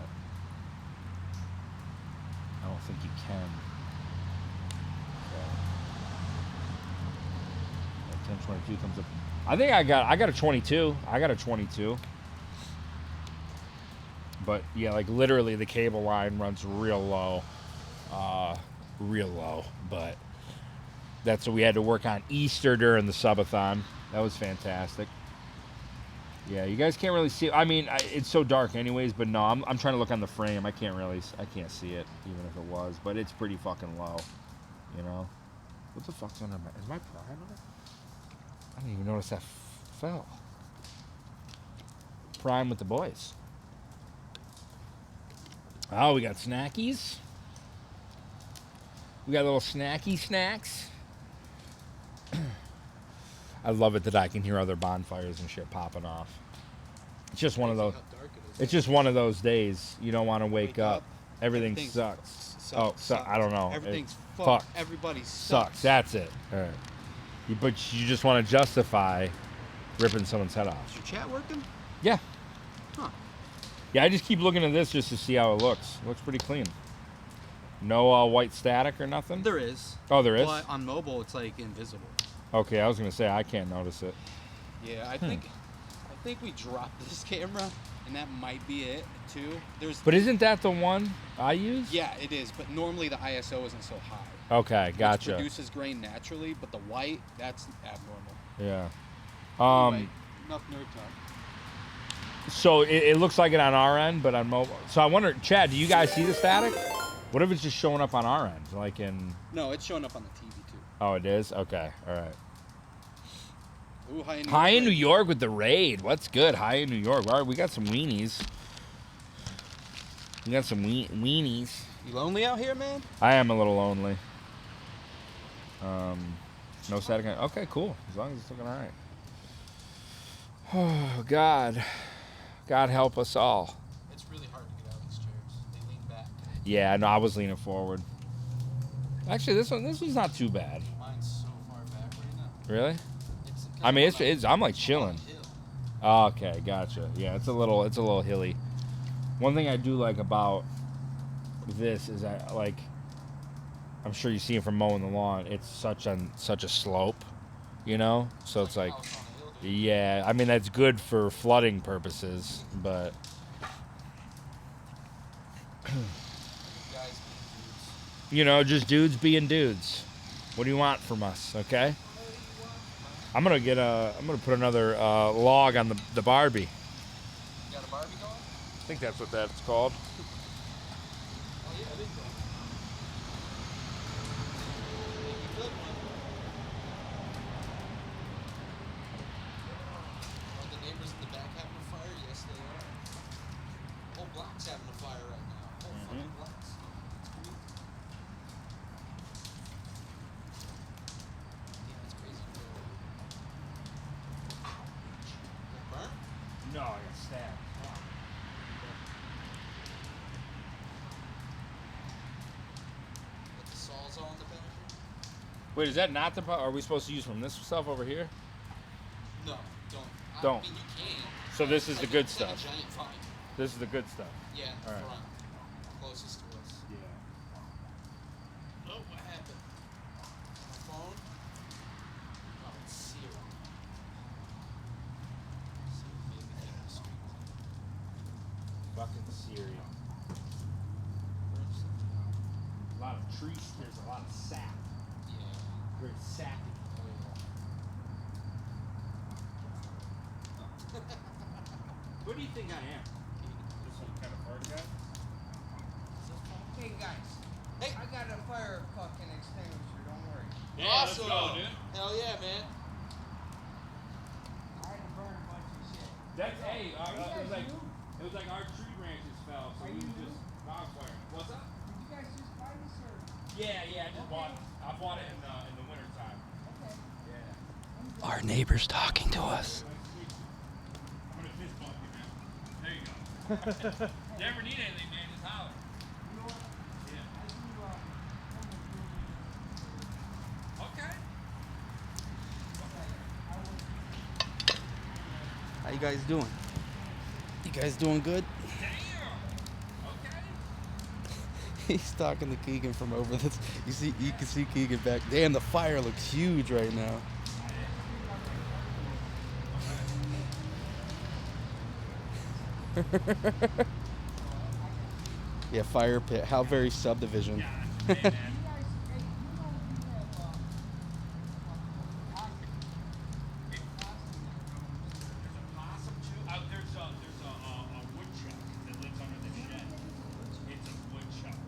I don't think you can. So, 1022 comes up. I think I got a 22. I got a 22. But yeah, like literally the cable line runs real low. But that's what we had to work on Easter during the subathon. That was fantastic. Yeah, you guys can't really see. I mean, it's so dark anyways, but no, I'm trying to look on the frame. I can't see it, even if it was, but it's pretty fucking low, you know? What the fuck's under my, is my prime on it? I didn't even notice that fell. Prime with the boys. Oh, we got snackies. We got little snacky snacks. I love it that I can hear other bonfires and shit popping off. It's just one of those. It's just one of those days you don't want to wake up. Everything sucks. Oh, I don't know. Everything's fucked. Everybody sucks. That's it. All right. But you just want to justify ripping someone's head off. Is your chat working? Yeah. Huh. Yeah, I just keep looking at this just to see how it looks. It looks pretty clean. No white static or nothing? There is. Oh, there is? But on mobile, it's like invisible. Okay, I was going to say, I can't notice it. Yeah, I think we dropped this camera, and that might be it, too. But isn't that the one I use? Yeah, it is, but normally the ISO isn't so high. Okay, gotcha. It produces grain naturally, but the white, that's abnormal. Yeah. Anyway, enough nerd talk. So it looks like it on our end, but on mobile. So I wonder, Chad, do you guys see the static? What if it's just showing up on our end, like in? No, it's showing up on the TV too. Oh, it is. Okay, all right. Ooh, High in New York with the raid. What's good? High in New York. All right, we got some weenies. We got some weenies. You lonely out here, man? I am a little lonely. No static. Okay, cool. As long as it's looking all right. Oh God. God help us all. It's really hard to get out of these chairs. They lean back. Yeah, no, I was leaning forward. Actually, this one's not too bad. Mine's so far back right now. Really? I mean, it's I'm like chilling. Oh, okay, gotcha. Yeah, it's a little hilly. One thing I do like about this is I'm sure you see it from mowing the lawn. It's such a slope, you know. So it's like. Yeah, I mean, that's good for flooding purposes, but... you know, just dudes being dudes. What do you want from us, okay? I'm gonna put another log on the Barbie. You got a Barbie going? I think that's what that's called. Oh yeah, it is going. Block's having a fire right now. Whole fucking blocks. Yeah, it's crazy. Got burnt? No, I got stabbed. Got the saws all in the back? Wait, is that not the part? Are we supposed to use from this stuff over here? No, don't. Don't. I mean, you can. So this is the good It's like stuff. a giant vine. This is the good stuff. Yeah, in the All right. front. Closest to us. Yeah. Oh, what happened? My phone? Oh, it's zero. Fucking Siri. A lot of trees. There's a lot of sap. Yeah. Very sappy. Who do you think I am? Just some kind of hard guy? Hey guys, hey, I got a fire fucking extinguisher, don't worry. Yeah, Awesome. let's go, dude. Hell yeah, man. I had to burn a bunch of shit. That's it was like our tree branches fell, so we just bonfire. What's up? Did you guys just buy this or? Yeah, I bought it in the winter Our neighbor's talking to us. There you go. If you ever need anything, man, just holler. Okay. How you guys doing? You guys doing good? He's talking to Kegan from over this. You can see Kegan back. Damn, the fire looks huge right now. Yeah, fire pit. How very subdivision.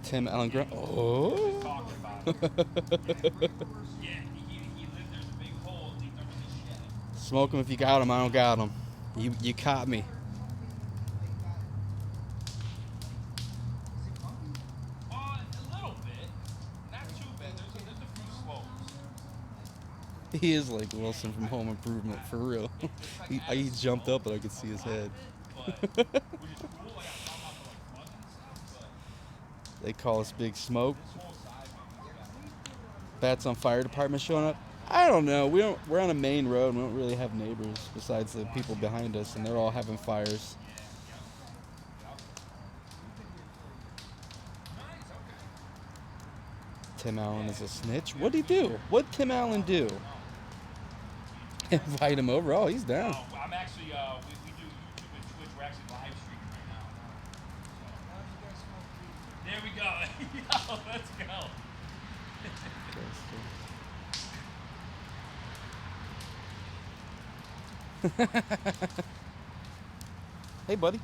Tim Allen Grant. Oh. Smoke him if you got him. I don't got him. You caught me. He is like Wilson from Home Improvement, for real. he jumped up and I could see his head. They call us Big Smoke. Bats on Fire Department showing up. I don't know. We're on a main road. We don't really have neighbors besides the people behind us, and they're all having fires. Tim Allen is a snitch. What'd he do? What'd Tim Allen do? Invite him over. Oh, he's down. I'm actually, we do YouTube and Twitch. We're actually live streaming right now. There we go. Yo, let's go. Hey, buddy.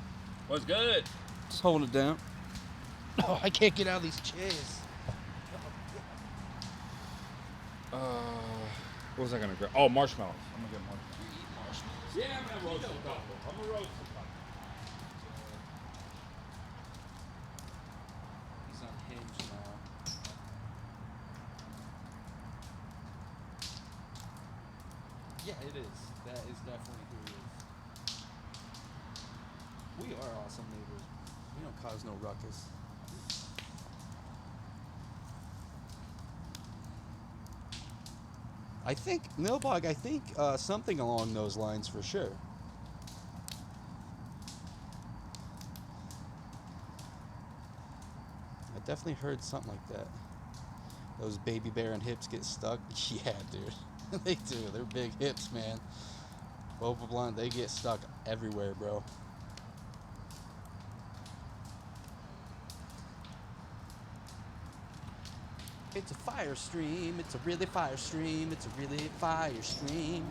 What's good? Just holding it down. Oh, I can't get out of these chairs. What was I gonna grab? Oh, marshmallows. I'm gonna get marshmallows. Yeah, I'm gonna roast a couple. I'm gonna roast a couple. He's unhinged now. Yeah, it is. That is definitely who he is. We are awesome neighbors. We don't cause no ruckus. I think, Millbog, something along those lines for sure. I definitely heard something like that. Those baby bear and hips get stuck. Yeah, dude. They do. They're big hips, man. Boba Blunt, they get stuck everywhere, bro. It's a fire stream. It's a really fire stream. It's a really fire stream.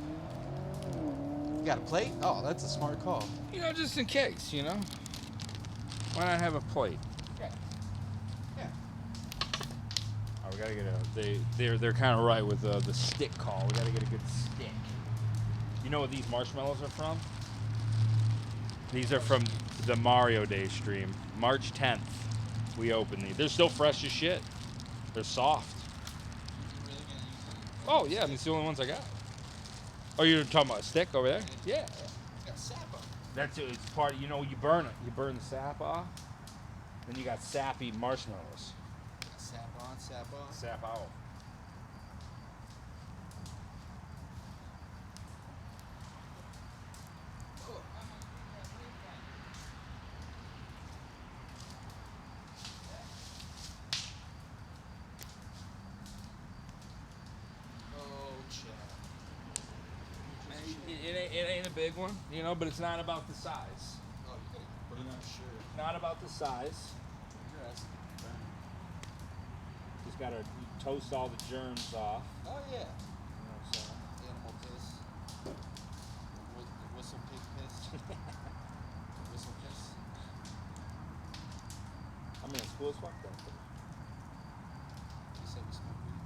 You got a plate? Oh, that's a smart call. You know, just in case, you know. Why not have a plate? Yeah. Yeah. Oh, we gotta get they're kind of right with the stick call. We gotta get a good stick. You know what these marshmallows are from? These are from the Mario Day stream. March 10th, we opened these. They're still fresh as shit. They're soft. Oh yeah, I mean, it's the only ones I got. Oh, you're talking about a stick over there? Yeah. It's got sap on it. That's it. It's part of, you know, you burn it. You burn the sap off. Then you got sappy marshmallows. Sap on, sap off. Sap out. It ain't a big one, you know, but it's not about the size. Oh, you gotta put it on sure. Not about the size. Just gotta toast all the germs off. Oh yeah. You know what I'm saying? Animal piss. Whistle pig piss. Whistle piss. I mean, it's cool as fuck though. You said we smoke weed?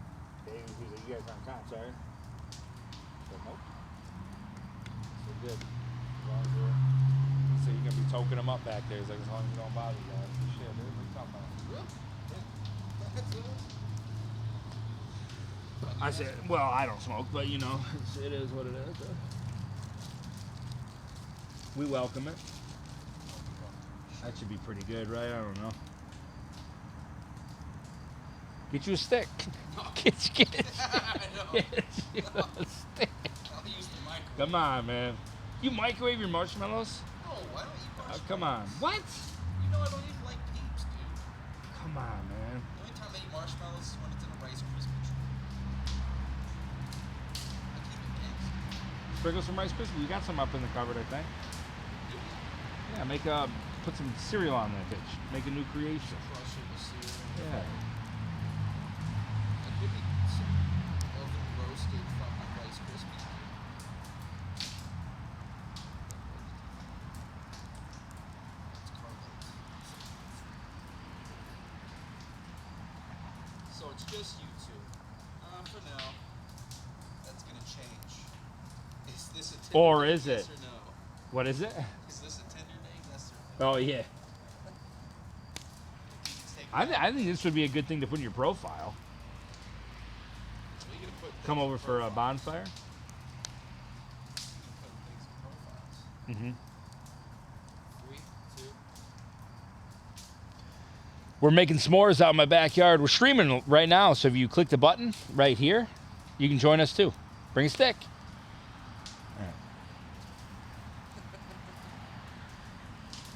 Dave, he's like, you guys aren't cops, are you? I said, nope. So good. As long as so you're gonna be toking them up back there. He's like, as long as you don't bother you guys. Shit, dude, what are you talking about? Really? Yeah. I said, well, I don't smoke, but you know, it is what it is. We welcome it. That should be pretty good, right? I don't know. Get you a stick. Get you a stick. I'll use the microwave. Come on, man. You microwave your marshmallows? No, I don't eat marshmallows. Come on. What? You know I don't even like peeps, dude. Come on, man. The only time I eat marshmallows is when it's in a Rice Krispie treat. I keep it mixed. Sprinkles from Rice Krispies. We got some up in the cupboard, I think. Yeah, put some cereal on that bitch. Make a new creation. Crush it with cereal. Yeah. I could eat some oven roasted fucking Rice Krispies, dude. It's carbs. So it's just you two. For now. That's gonna change. Is this a Tinder Or date, is yes it? or no? What is it? Is this a Tinder date? Yes or no? Oh, yeah. I think this would be a good thing to put in your profile. Come over for a bonfire. Mm-hmm. 3, 2. We're making s'mores out in my backyard. We're streaming right now, so if you click the button right here, you can join us too. Bring a stick. All right.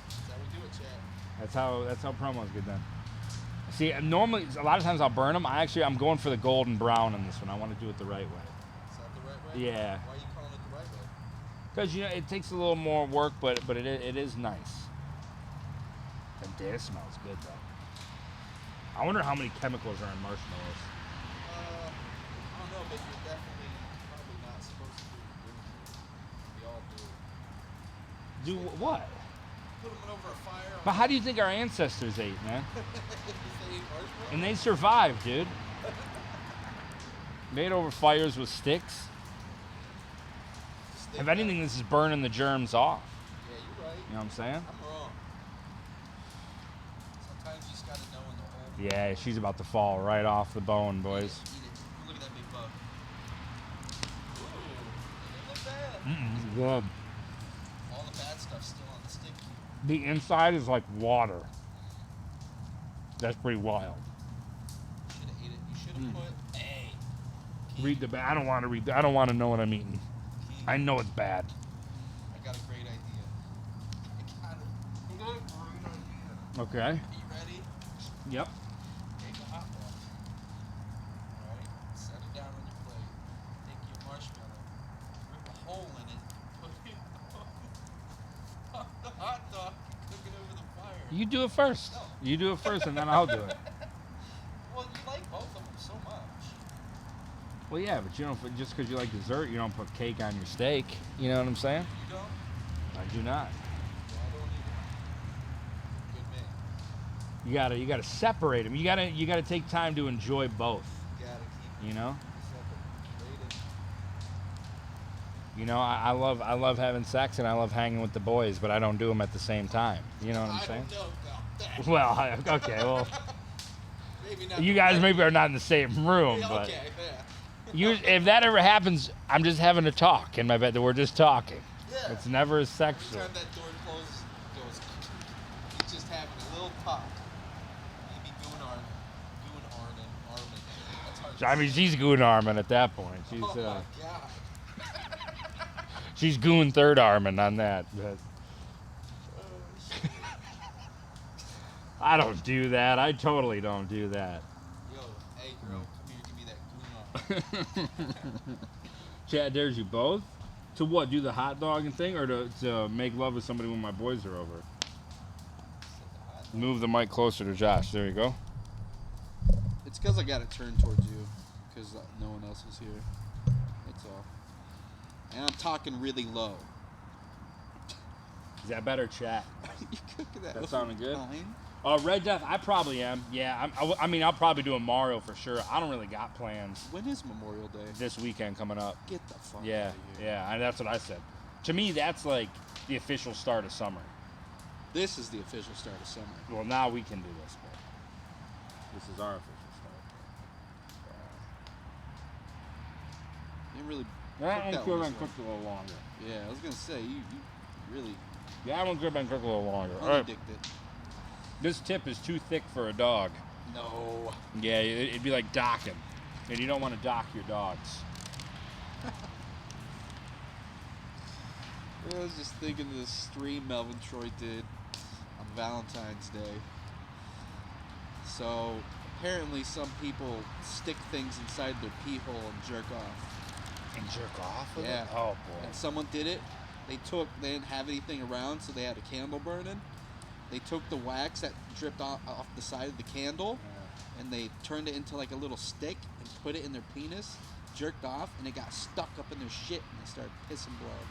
That's how we do it, chat. That's how promos get done. See, normally a lot of times I'll burn them. I'm going for the golden brown in this one. I want to do it the right way. Is that the right way? Yeah. Why are you calling it the right way? Because you know it takes a little more work, but it is nice. And this smells good though. I wonder how many chemicals are in marshmallows. I don't know, but you're definitely probably not supposed to do it. We all do. Do what? Put them over a fire. But how do you think our ancestors ate, man? They ate marshmallows? And they survived, dude. Made over fires with sticks. If anything, this is burning the germs off. Yeah, you're right. You know what I'm saying? I'm wrong. Sometimes you just gotta know in the hole. Yeah, she's about to fall right off the bone, boys. Eat it. Look at that big bug. Ooh, look at that. Mm-mm, good. All the bad stuff's still on the stick. The inside is like water. That's pretty wild. You should have ate it. You should have put A. Read the back. I don't want to read. I don't want to know what I'm eating. I know it's bad. I got a great idea. I got a great idea. Okay. Are you ready? Yep. Take a hot dog. Alright? Set it down on your plate. Take your marshmallow. Rip a hole in it. Put it on the hot dog. Cook it over the fire. You do it first. No. You do it first, and then I'll do it. Well, you like both of them so much. Well, yeah, but you don't. Just because you like dessert, you don't put cake on your steak. You know what I'm saying? You don't? I do not. Well, I don't either. Good man. You gotta separate them. You gotta take time to enjoy both. You gotta keep You know. separated. You know, I love having sex and I love hanging with the boys, but I don't do them at the same time. You know what I'm saying? I don't know about that. Well, okay, well, Maybe not. you guys maybe are not in the same room, Yeah, but okay, yeah. if that ever happens, I'm just having a talk in my bed. We're just talking. Yeah. It's never Every sexual. time that door closes, it goes. He's just having a little talk. Maybe Armin. That's hard. I mean, she's goon arming at that point. She's Oh my god. she's goon third arming on that. But I don't do that. I totally don't do that. Yo, hey girl, come here, give me that goon arm. Chad dares you both? To what? Do the hot dog and thing, or to make love with somebody when my boys are over? Move the mic closer to Josh. There you go. It's because I got it turned towards you, because no one else is here. That's all. And I'm talking really low. Is that better, chat? You cooking that? That sounded good. Fine. Red Death, I probably am. Yeah, I mean, I'll probably do a Mario for sure. I don't really got plans. When is Memorial Day? This weekend coming up. Get the fuck Yeah, out of here. yeah, and that's what I said. To me, that's like the official start of summer. This is the official start of summer. Well, now we can do this, but this is our official start. didn't really. That cook one could have one been cooked a little longer. Yeah, I was gonna say you really. Yeah, that one could have been cooked a little longer. All right. Addicted. This tip is too thick for a dog. No. Yeah, it'd be like docking, and you don't want to dock your dogs. I was just thinking of this stream Melvin Troy did on Valentine's Day. So apparently some people stick things inside their pee hole and jerk off. And jerk off with Yeah. it? Oh, boy. And someone did it. They didn't have anything around, so they had a candle burning. They took the wax that dripped off the side of the candle, and they turned it into like a little stick and put it in their penis, jerked off, and it got stuck up in their shit, and they started pissing blood.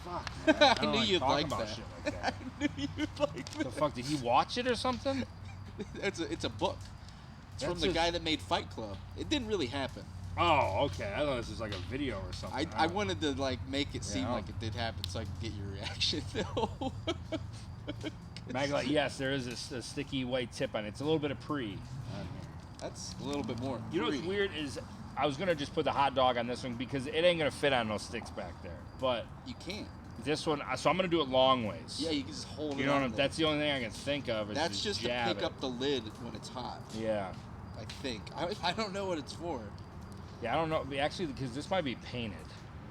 Fuck, man. I knew like you'd talking like about that. shit like that. I knew you'd like that. The fuck, did he watch it or something? It's a book. It's That's from the just- guy that made Fight Club. It didn't really happen. Oh, okay. I thought this was like a video or something. I wanted to like make it seem Yeah. like it did happen so I could get your reaction though. Mag, like, yes, there is a sticky white tip on it. It's a little bit of pre on here. That's a little bit more. You know what's pre. weird is I was gonna just put the hot dog on this one because it ain't gonna fit on those sticks back there. But you can't. This one, so I'm gonna do it long ways. Yeah, you can just hold it. You know what on I'm, there. that's the only thing I can think of. Is That's just to jab pick it. up the lid when it's hot. Yeah. I think. I don't know what it's for. Yeah, I don't know. Actually, because this might be painted.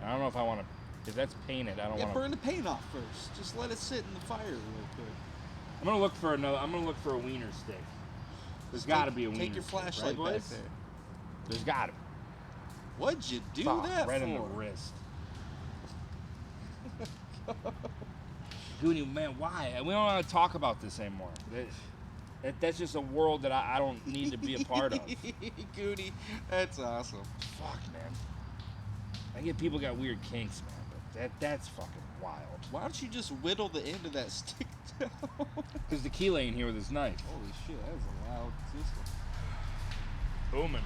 I don't know if I want to. If that's painted, I don't Yeah, want to. burn the paint off first. Just let it sit in the fire real quick. I'm gonna look for another. I'm gonna look for a wiener stick. There's got to be a wiener. Take your stick, flashlight right, back boys? there. There's got to be. What'd you do Fuck, that right for? in the wrist. Goody, man, why? We don't want to talk about this anymore. That's just a world that I don't need to be a part of. Goody, that's awesome. Fuck, man. I get people got weird kinks, man, but that's fucking wild. Why don't you just whittle the end of that stick down? Because the key lay in here with his knife. Holy shit, that was a loud system. Booming.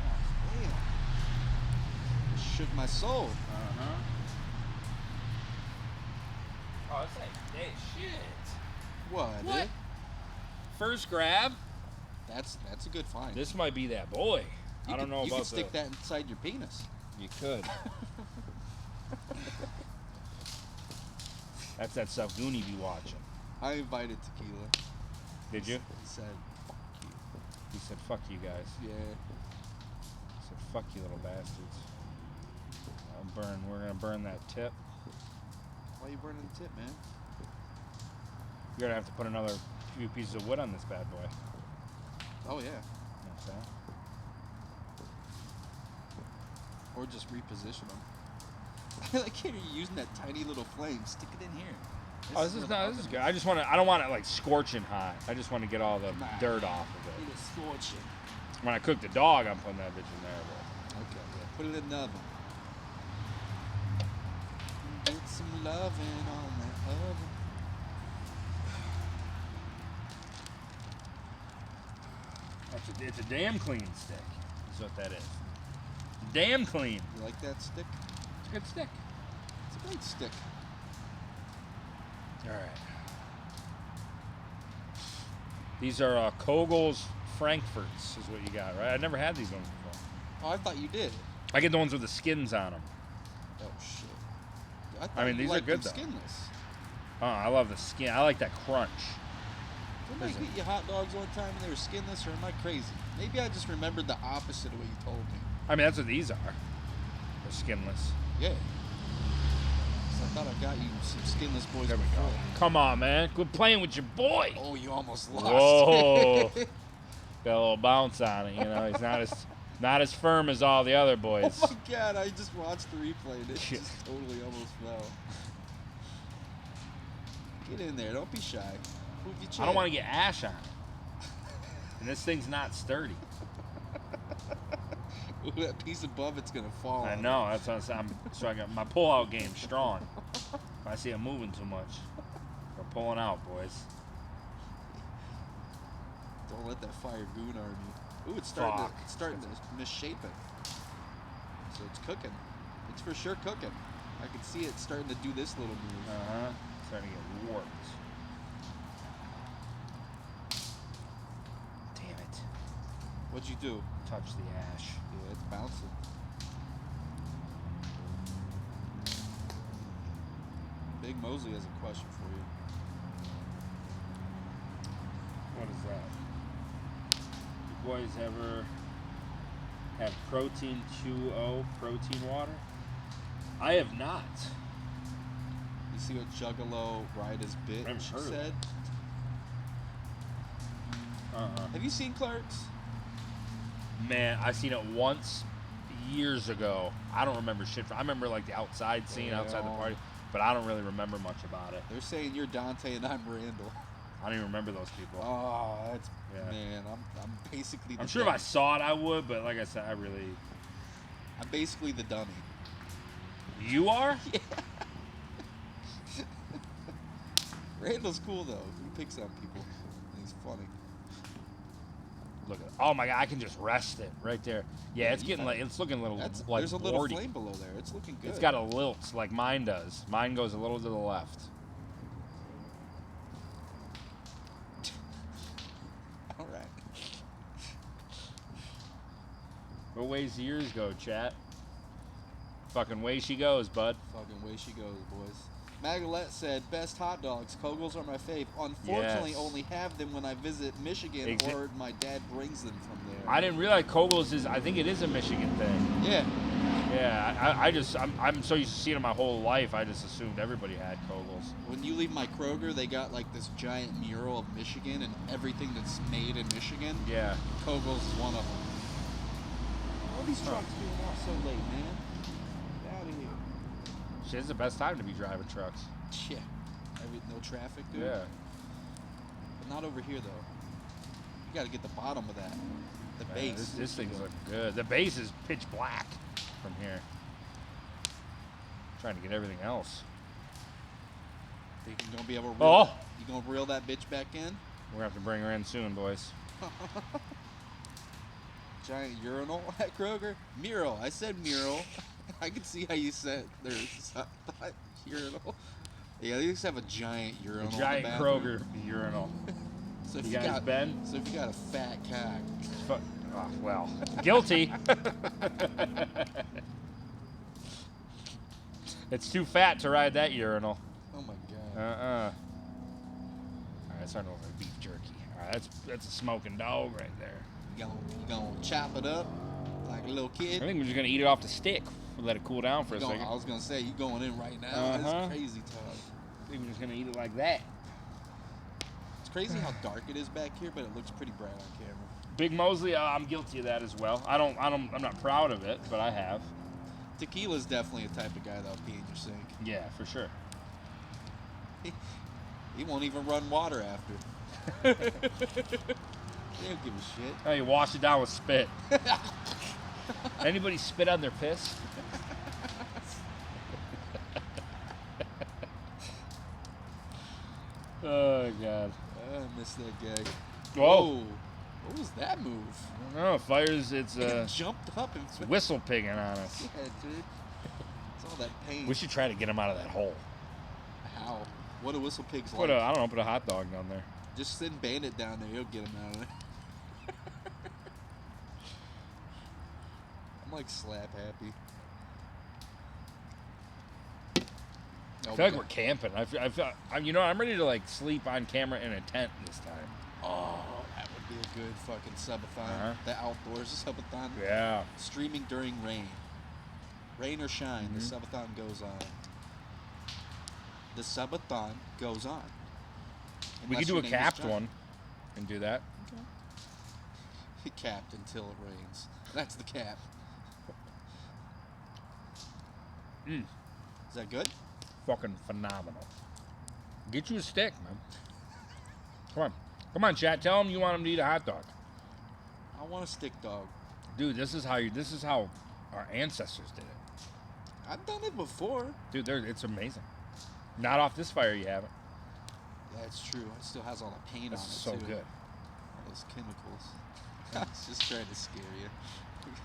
Oh, damn. It shook my soul. Uh-huh. Oh, it's like, hey, shit. What? What? Dude? First grab. That's a good find. This might be that boy. I don't know you about could stick that inside your penis. You could. That's that stuff Goonie be watching. I invited Tequila. Did you? He said, "Fuck you." He said, "Fuck you guys." Yeah. He said, "Fuck you, little bastards." We're gonna burn that tip. Why you burning the tip, man? You're gonna have to put another few pieces of wood on this bad boy. Oh yeah. That's that. Or just reposition them. I like how you're using that tiny little flame. Stick it in here. This is good. I don't want it like scorching hot. I just want to get all the dirt off of Let it. it scorch it. When I cook the dog, I'm putting that bitch in there. Okay, yeah. Put it in the oven. Get some loving on that oven. It's a damn clean stick. Is what that is. Damn clean. You like that stick? It's a good stick. It's a great stick. All right. These are Kogel's Frankfurts, is what you got, right? I never had these ones before. Oh, I thought you did. I get the ones with the skins on them. Oh shit. I mean, these are good though. Skinless. Oh, I love the skin. I like that crunch. Didn't I get you hot dogs one time and they were skinless, or am I crazy? Maybe I just remembered the opposite of what you told me. I mean, that's what these are. They're skinless. Yeah. So I thought I got you some skinless boys There we before. go. Come on, man. Quit playing with your boy. Oh, you almost lost. Whoa. Got a little bounce on it, you know. He's not as firm as all the other boys. Oh my god, I just watched the replay and it just totally almost fell. Get in there, don't be shy. Move your chin. I don't want to get ash on it. And this thing's not sturdy. Ooh, that piece above it's gonna fall. I on know. it. That's what so I got my pull-out game strong. If I see it moving too much, we're pulling out, boys. Don't let that fire goon arm you. Ooh, it's starting to misshape it. So it's cooking. It's for sure cooking. I can see it starting to do this little move. Uh-huh. Starting to get warped. Damn it. What'd you do? Touch the ash. Yeah, it's bouncing. Big Mosley has a question for you. What is that? You boys ever have protein 2O protein water? I have not. You see what Juggalo ride his bit? I've She heard of said. Have you seen Clerks? Man, I seen it once years ago. I don't remember shit. I remember like the outside scene, outside the party, but I don't really remember much about it. They're saying you're Dante and I'm Randall. I don't even remember those people. Oh, that's man. I'm basically. The I'm sure if I saw it, I would, but like I said, I'm basically the dummy. You are? Yeah. Randall's cool though. He picks on people. And he's funny. Look at. Oh my god, I can just rest it right there. Yeah, it's getting like it's looking a little like there's a little boardy. flame below there. It's looking good. It's got a lilt like mine does. Mine goes a little to the left. All right. What ways do yours go, chat? Fucking way she goes, bud. Fucking way she goes, boys. Magalette said, best hot dogs. Kogels are my fave. Unfortunately, Yes. only have them when I visit Michigan or my dad brings them from there. I didn't realize Kogel's is. I think it is a Michigan thing. Yeah. Yeah. I'm so used to seeing it my whole life. I just assumed everybody had Kogel's. When you leave my Kroger, they got like this giant mural of Michigan and everything that's made in Michigan. Yeah. Kogel's is one of them. All these trucks being out so late, man. Get out of here. Shit, it's the best time to be driving trucks. Yeah. No traffic, dude. Yeah. But not over here, though. You got to get the bottom of that. The Man, base. This thing's looking good. The base is pitch black from here. Trying to get everything else. Think you're gonna be able to Oh! reel, you gonna reel that bitch back in? We're gonna have to bring her in soon, boys. Giant urinal at Kroger? Mural. I said mural. I can see how you said there's a urinal. Yeah, they used to have a giant urinal. A giant in the bathroom. Kroger urinal. So if You you guys got been? So if you got a fat cock. Oh, well, guilty. It's too fat to ride that urinal. Oh my god. All right, it's starting over beef jerky. All right, that's a smoking dog right there. You gonna chop it up like a little kid? I think we're just gonna eat it off the stick. We'll let it cool down for a second. I was gonna say you going in right now. Uh-huh. That's crazy talk. I think we're just gonna eat it like that. It's crazy how dark it is back here, but it looks pretty bright on camera. Big Mosley, I'm guilty of that as well. I'm not proud of it, but I have. Tequila's definitely a type of guy that'll pee in your sink. Yeah, for sure. He won't even run water after. He don't give a shit. Oh, you wash it down with spit. Anybody spit on their piss? Oh god. I missed that gag. Whoa. What was that move? I don't know. Fires. It's It jumped up and it's whistle pigging on us. Yeah, dude. It's all that pain. We should try to get him out of that hole. How? What do whistle pigs Put like? I don't know. Put a hot dog down there. Just send Bandit down there. He'll get him out of there. I'm like slap happy. I feel like we're camping. I feel I'm ready to like sleep on camera in a tent this time. Oh, that would be a good fucking subathon. The outdoors subathon. Yeah. Streaming during rain. Rain or shine, the subathon goes on. The subathon goes on. We could do a capped one and do that. Okay. Capped until it rains. That's the cap. Is that good? Fucking phenomenal. Get you a stick, man. Come on, chat. Tell them you want them to eat a hot dog. I want a stick dog. Dude, this is how our ancestors did it. I've done it before. Dude, it's amazing. Not off this fire, you haven't. Yeah, it's true. It still has all the paint on it, So too. good. All those chemicals. I was just trying to scare you.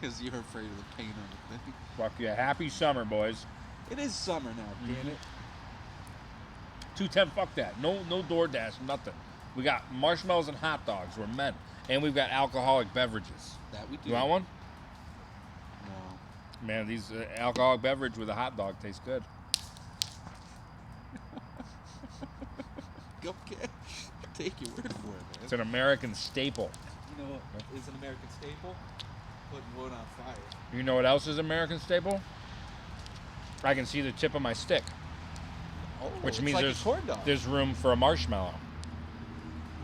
Because you're afraid of the paint on the thing. Fuck yeah. Happy summer, boys. It is summer now, damn it. 210, fuck that. No DoorDash, nothing. We got marshmallows and hot dogs. We're men. and we've got alcoholic beverages. That we do. You want one? No. Man, these alcoholic beverage with a hot dog tastes good. Go get. Take your word for it, man. It's an American staple. You know what is an American staple? Putting wood on fire. You know what else is American staple? I can see the tip of my stick. Oh, which it's means like a corn dog. there's room for a marshmallow.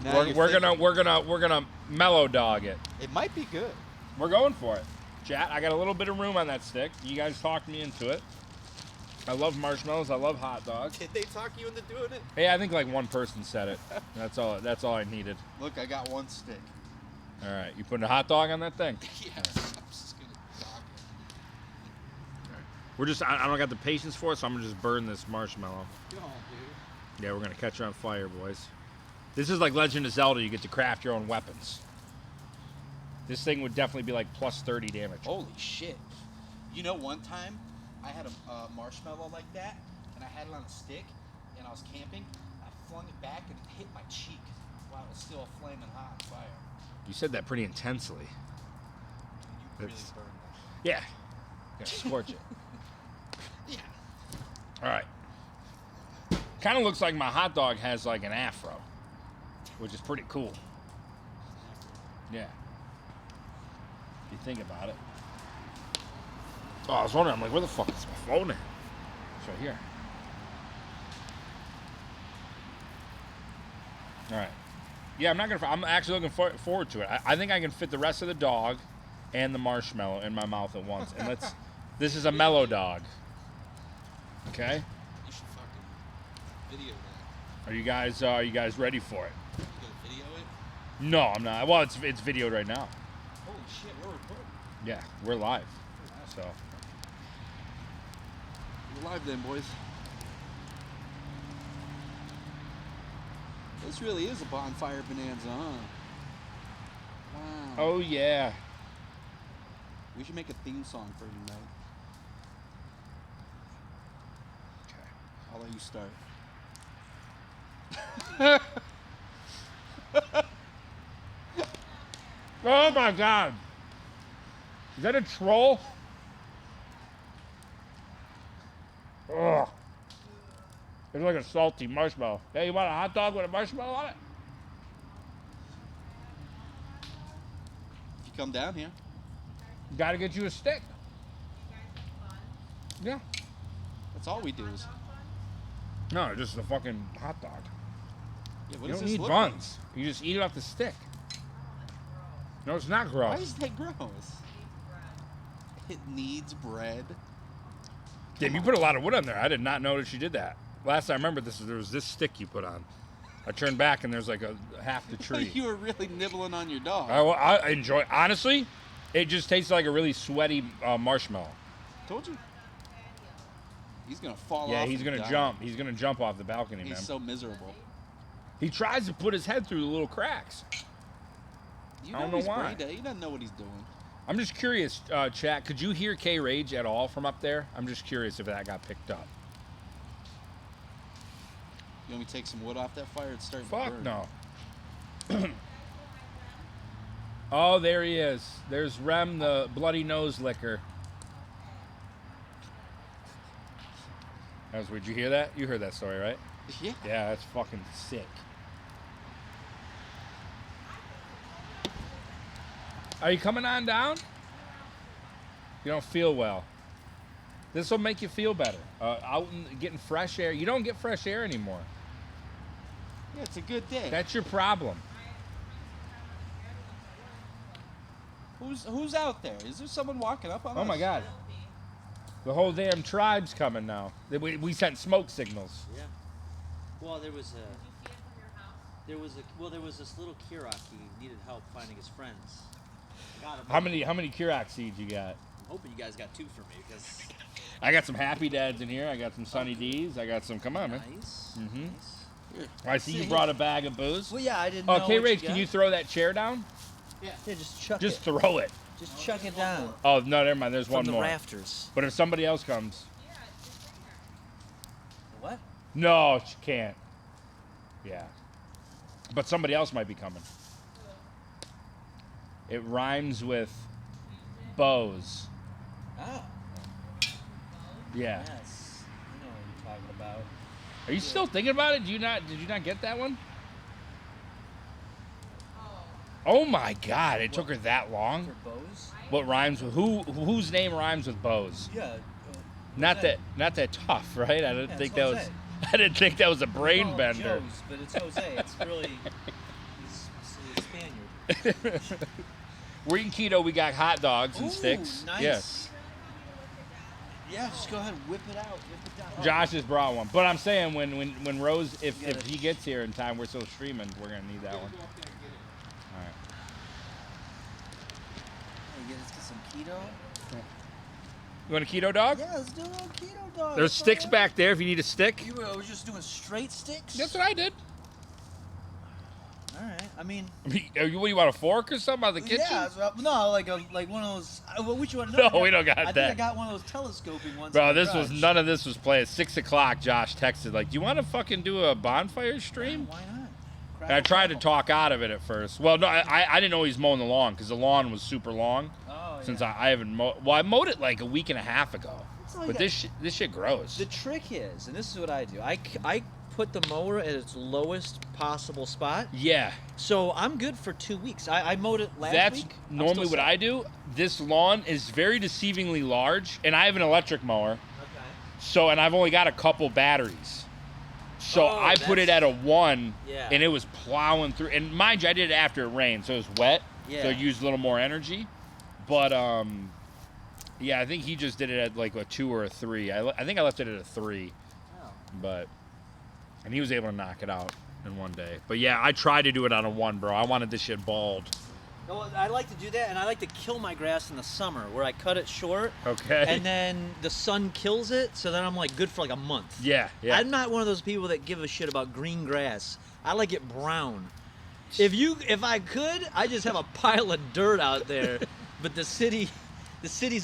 Now We're gonna mellow dog it. It might be good. We're going for it. Chat, I got a little bit of room on that stick. You guys talked me into it. I love marshmallows. I love hot dogs. Did they talk you into doing it? Hey, I think like one person said it. That's all I needed. Look, I got one stick. All right, you putting a hot dog on that thing? Yes. I'm just gonna dog it. I don't got the patience for it, so I'm gonna just burn this marshmallow. Go on, dude. Yeah, we're gonna catch her on fire, boys. This is like Legend of Zelda. You get to craft your own weapons. This thing would definitely be like plus 30 damage. Holy shit. You know, one time I had a marshmallow like that, and I had it on a stick, and I was camping. I flung it back, and it hit my cheek while it was still flaming hot on fire. You said that pretty intensely. You really burned that. Yeah. Gotta scorch it. Yeah. All right. Kind of looks like my hot dog has like an afro, which is pretty cool. Yeah. If you think about it. Oh, I was wondering, I'm like, where the fuck is my phone at? It's right here. All right. Yeah, I'm actually looking forward to it. I think I can fit the rest of the dog and the marshmallow in my mouth at once. And this is a mellow dog. Okay? You should fucking video that. Are you guys ready for it? You gonna video it? No, I'm not. Well, it's videoed right now. Holy shit, we're recording. Yeah, we're live. So. We're live then, boys. This really is a bonfire bonanza, huh? Wow. Oh, yeah. We should make a theme song for you, Meg. Okay. I'll let you start. Oh, my God. Is that a troll? Ugh. It's like a salty marshmallow. Hey, you want a hot dog with a marshmallow on it? If you come down here. Gotta get you a stick. Yeah. That's all we do is. No, just a fucking hot dog. Yeah, what You does don't this need look buns. You just eat it off the stick. No, it's not gross. Why is that gross? It needs bread. Damn, you put a lot of wood on there. I did not notice you did that. Last I remember, there was this stick you put on. I turned back and there's like half the tree. You were really nibbling on your dog. I enjoy. Honestly, it just tastes like a really sweaty marshmallow. Told you. He's gonna fall off. Yeah, he's and gonna die. jump. He's gonna jump off the balcony, He's man. so miserable. He tries to put his head through the little cracks. You I don't know he's why. brain dead. He doesn't know what he's doing. I'm just curious, chat. Could you hear K Rage at all from up there? I'm just curious if that got picked up. You want me to take some wood off that fire? It's starting Fuck to burn. no. Oh, there he is. There's Rem, the bloody nose licker. That was weird. Did you hear that? You heard that story, right? Yeah. Yeah, that's fucking sick. Are you coming on down? You don't feel well. This will make you feel better. Out and getting fresh air. You don't get fresh air anymore. Yeah, it's a good day. That's your problem. Who's out there? Is there someone walking up on us? Oh my God. The whole damn tribe's coming now. We sent smoke signals. Yeah. Well, there was this little Kirok. He needed help finding his friends. I got him. How many Kirok seeds you got? I'm hoping you guys got 2 for me because I got some Happy Dads in here. I got some Sunny D's. I got some. Come on, man. Nice. Mm-hmm. Nice. I see you brought a bag of booze. Well, yeah, I didn't know. Okay, what Rage, you can got. you throw that chair down? Yeah, just chuck Just it. throw it. Just chuck it down. Oh no, never mind. There's From one the more. rafters. But if somebody else comes, What? no, she can't. Yeah. But somebody else might be coming. It rhymes with bows. Oh. Yeah. Yes. I know what you're talking about. Are you still thinking about it? Did you not get that one? Oh my God! It took her that long. For bows? What rhymes with whose name rhymes with bows? Yeah. Not that tough, right? I didn't think that was. Jose. I didn't think that was a brain bender. Joe's, but it's Jose. It's really he's a Spaniard. We're eating keto. We got hot dogs and Ooh, sticks. Nice. Yes. Yeah, just go ahead and whip it out. Whip it down. Josh just brought one, but I'm saying when Rose, if he gets here in time, we're still streaming. We're gonna need that one. All right. Hey, let's get some keto. You want a keto dog? Yeah, let's do a little keto dog. There's sticks back there if you need a stick. You were just doing straight sticks? That's what I did. All right. I mean, What do you want, a fork or something out of the kitchen? yeah. No, like one of those. Which one? No, No, we don't got I that. think I got one of those telescoping ones. Bro, in my this was garage. none of this was played. At 6 o'clock, Josh texted like, "Do you want to fucking do a bonfire stream?" Why not? And I tried to talk out of it at first. Well, no, I didn't know he's mowing the lawn because the lawn was super long. Oh, Since yeah. I haven't mowed. Well, I mowed it like a week and a half ago. all you But got. this shit grows. The trick is, and this is what I do. I put the mower at its lowest possible spot. Yeah. So I'm good for 2 weeks. I mowed it last That's week. normally what I do. This lawn is very deceivingly large, and I have an electric mower. Okay. So, and I've only got a couple batteries. So Oh, I put it at a 1, Yeah. and it was plowing through. And mind you, I did it after it rained, so it was wet. Yeah. So it used a little more energy. But yeah, I think he just did it at like a 2 or a 3. I think I left it at a 3. Oh. But and he was able to knock it out in one day. But yeah, I tried to do it on a 1, bro. I wanted this shit bald. Well, I like to do that, and I like to kill my grass in the summer, where I cut it short. Okay. And then the sun kills it, so then I'm like good for like a month. Yeah, yeah. I'm not one of those people that give a shit about green grass. I like it brown. If I could, I just have a pile of dirt out there, but the city's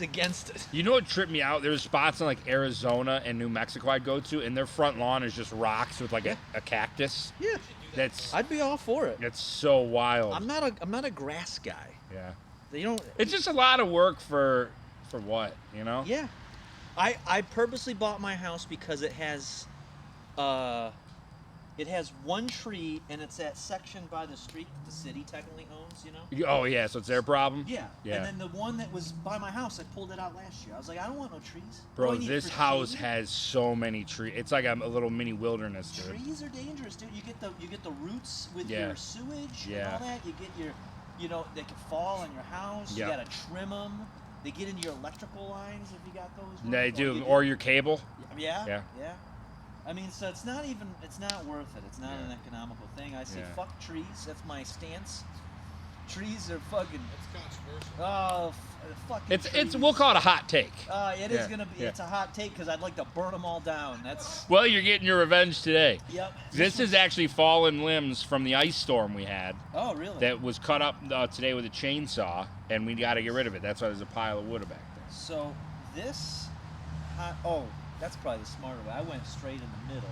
against it. You know what tripped me out? There's spots in like Arizona and New Mexico I'd go to, and their front lawn is just rocks with like a cactus. Yeah. I'd be all for it. That's so wild. I'm not a grass guy. Yeah. You don't. It's just a lot of work for what, you know? Yeah. I purposely bought my house because it has one tree, and it's that section by the street that the city technically owns, you know? Oh yeah, so it's their problem? Yeah. Yeah. And then the one that was by my house, I pulled it out last year. I was like, I don't want no trees. Bro, What do I need this for house shade? has so many trees. It's like a little mini wilderness, dude. Trees are dangerous, dude. You get the roots with Yeah. your sewage Yeah. and all that. You get they can fall on your house. Yep. You gotta trim them. They get into your electrical lines if you got those. They ones, do, you or your cable. Yeah. Yeah. Yeah. I mean, so it's not worth it. It's not an economical thing. I say Yeah. fuck trees. That's my stance. Trees are fucking. It's controversial. Oh, fucking. It's trees. we'll call it a hot take. It Yeah, is gonna be. yeah. It's a hot take because I'd like to burn them all down. That's. Well, you're getting your revenge today. Yep. This is actually fallen limbs from the ice storm we had. Oh, really? That was cut up today with a chainsaw, and we got to get rid of it. That's why there's a pile of wood back there. So this. That's probably the smarter way. I went straight in the middle.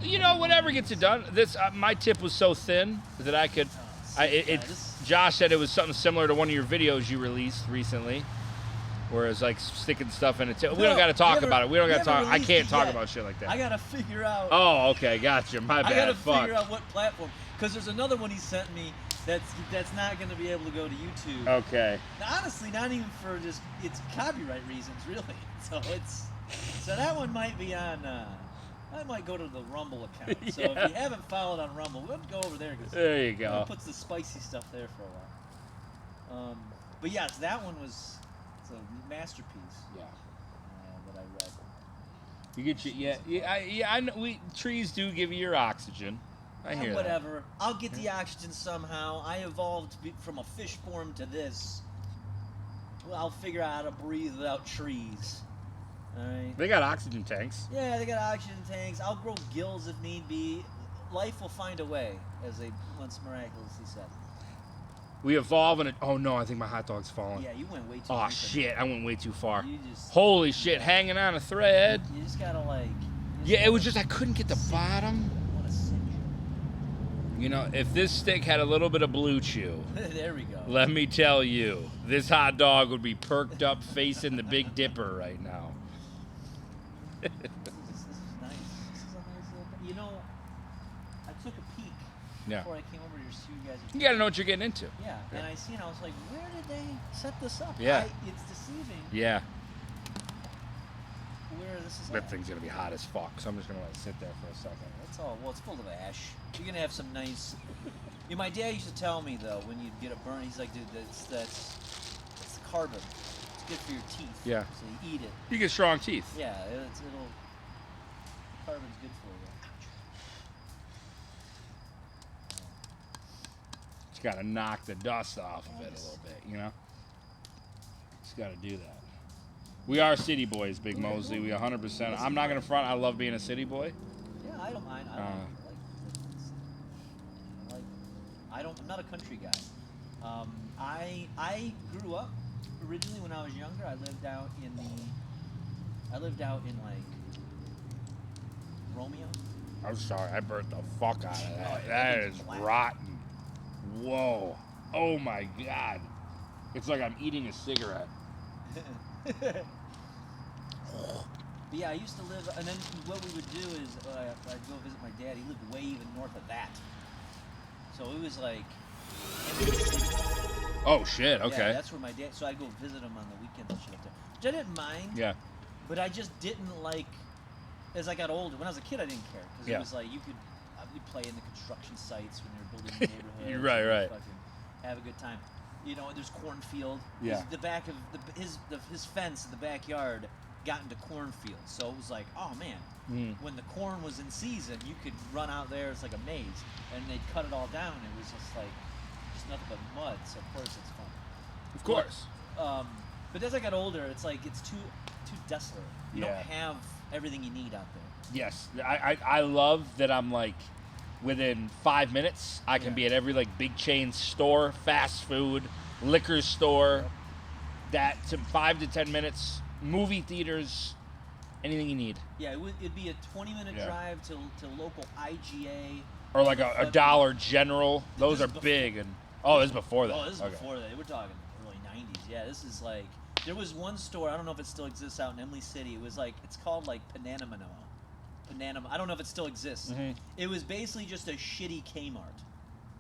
You know, whatever gets it done. This my tip was so thin that I could. Josh said it was something similar to one of your videos you released recently, where it's like sticking stuff in it. We don't got to talk about it. We don't got to talk. I can't talk about shit like that. I gotta figure out. Oh, okay, gotcha. My bad. I gotta Fuck. figure out what platform, because there's another one he sent me that's not gonna be able to go to YouTube. Okay. Now, honestly, not even for just it's copyright reasons, really. So that one might be on. I might go to the Rumble account. So Yeah. if you haven't followed on Rumble, we'll go over there. There you go. It puts the spicy stuff there for a while. But yes, that one was a masterpiece. Yeah. That I read. You get your I know trees do give you your oxygen. I hear that. Whatever. I'll get the oxygen somehow. I evolved from a fish form to this. Well, I'll figure out how to breathe without trees. All right. They got oxygen tanks. Yeah, they got oxygen tanks. I'll grow gills if need be. Life will find a way, as they once miraculously said. We evolve and oh no, I think my hot dog's falling. Yeah, you went way too. Oh deep. shit, I went way too far. You just- Holy shit, hanging on a thread. You just gotta like. Yeah, it was just I couldn't get the bottom. What a cinch. You know, if this stick had a little bit of blue chew, There we go. let me tell you, this hot dog would be perked up facing the Big Dipper right now. This is nice. This is a nice little thing. You know, I took a peek Yeah. before I came over here to see you guys. You gotta know what you're getting into. Yeah, and I seen. I was like, where did they set this up? Yeah. It's deceiving. Yeah. Where this is That at. thing's gonna be hot as fuck, so I'm just gonna let it sit there for a second. That's all. Well, it's full of ash. You're gonna have some nice. Yeah, my dad used to tell me though, when you get a burn, he's like, dude, that's carbon. It's good for your teeth. Yeah. So you eat it. You get strong teeth. Yeah, it'll. Carbon's good for you. Just gotta knock the dust off of it a little bit, you know? Just gotta do that. We are city boys, Big Mosley. We 100%. I'm not gonna front. I love being a city boy. Yeah, I don't mind. I'm not a country guy. I grew up originally when I was younger. I lived out in like Romeo. I'm sorry, I burnt the fuck out of that. That is rotten. Whoa. Oh my god. It's like I'm eating a cigarette. But yeah, I used to live, and then what we would do is I'd go visit my dad. He lived way even north of that. So it was like. Oh shit, okay. Yeah, that's where my dad. So I'd go visit him on the weekends and shit up there, which I didn't mind. Yeah. But I just didn't like. As I got older, when I was a kid, I didn't care because it was like you'd play in the construction sites when they were building the neighborhood. You're right. Fucking have a good time. You know, there's cornfield. Yeah. The back of his fence in the backyard got into cornfields, so it was like, oh man, when the corn was in season, you could run out there. It's like a maze, and they'd cut it all down. It was just like nothing but mud. So of course it's fun. Of course. But as I got older, it's like it's too desolate. You Yeah. don't have everything you need out there. Yes. I love that I'm like within 5 minutes I can be at every like big chain store, fast food, liquor store. That to 5 to 10 minutes, movie theaters, anything you need. Yeah, it'd be a 20-minute drive to local IGA. Or like a Dollar General. Those are big. And this is before that. Oh, this is before that. We're talking early 90s. Yeah, this is like... There was one store, I don't know if it still exists out in Emily City. It was like, it's called like Pananamano. I don't know if it still exists. Mhm. It was basically just a shitty Kmart.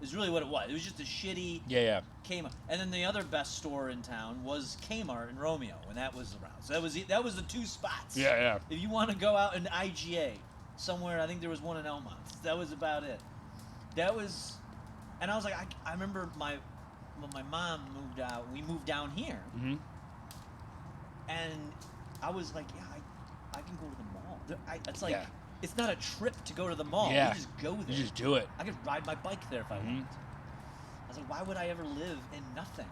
Is really what it was. It was just a shitty Kmart. And then the other best store in town was Kmart in Romeo when that was around. So that was the two spots. Yeah. If you want to go out in IGA somewhere, I think there was one in Elmont. That was about it. That was, and I was like, I remember when my mom moved out. We moved down here, and I was like, yeah, I can go to the mall. It's like. Yeah. It's not a trip to go to the mall. Yeah. You just go there. You just do it. I could ride my bike there if I wanted. I was like, why would I ever live in nothing?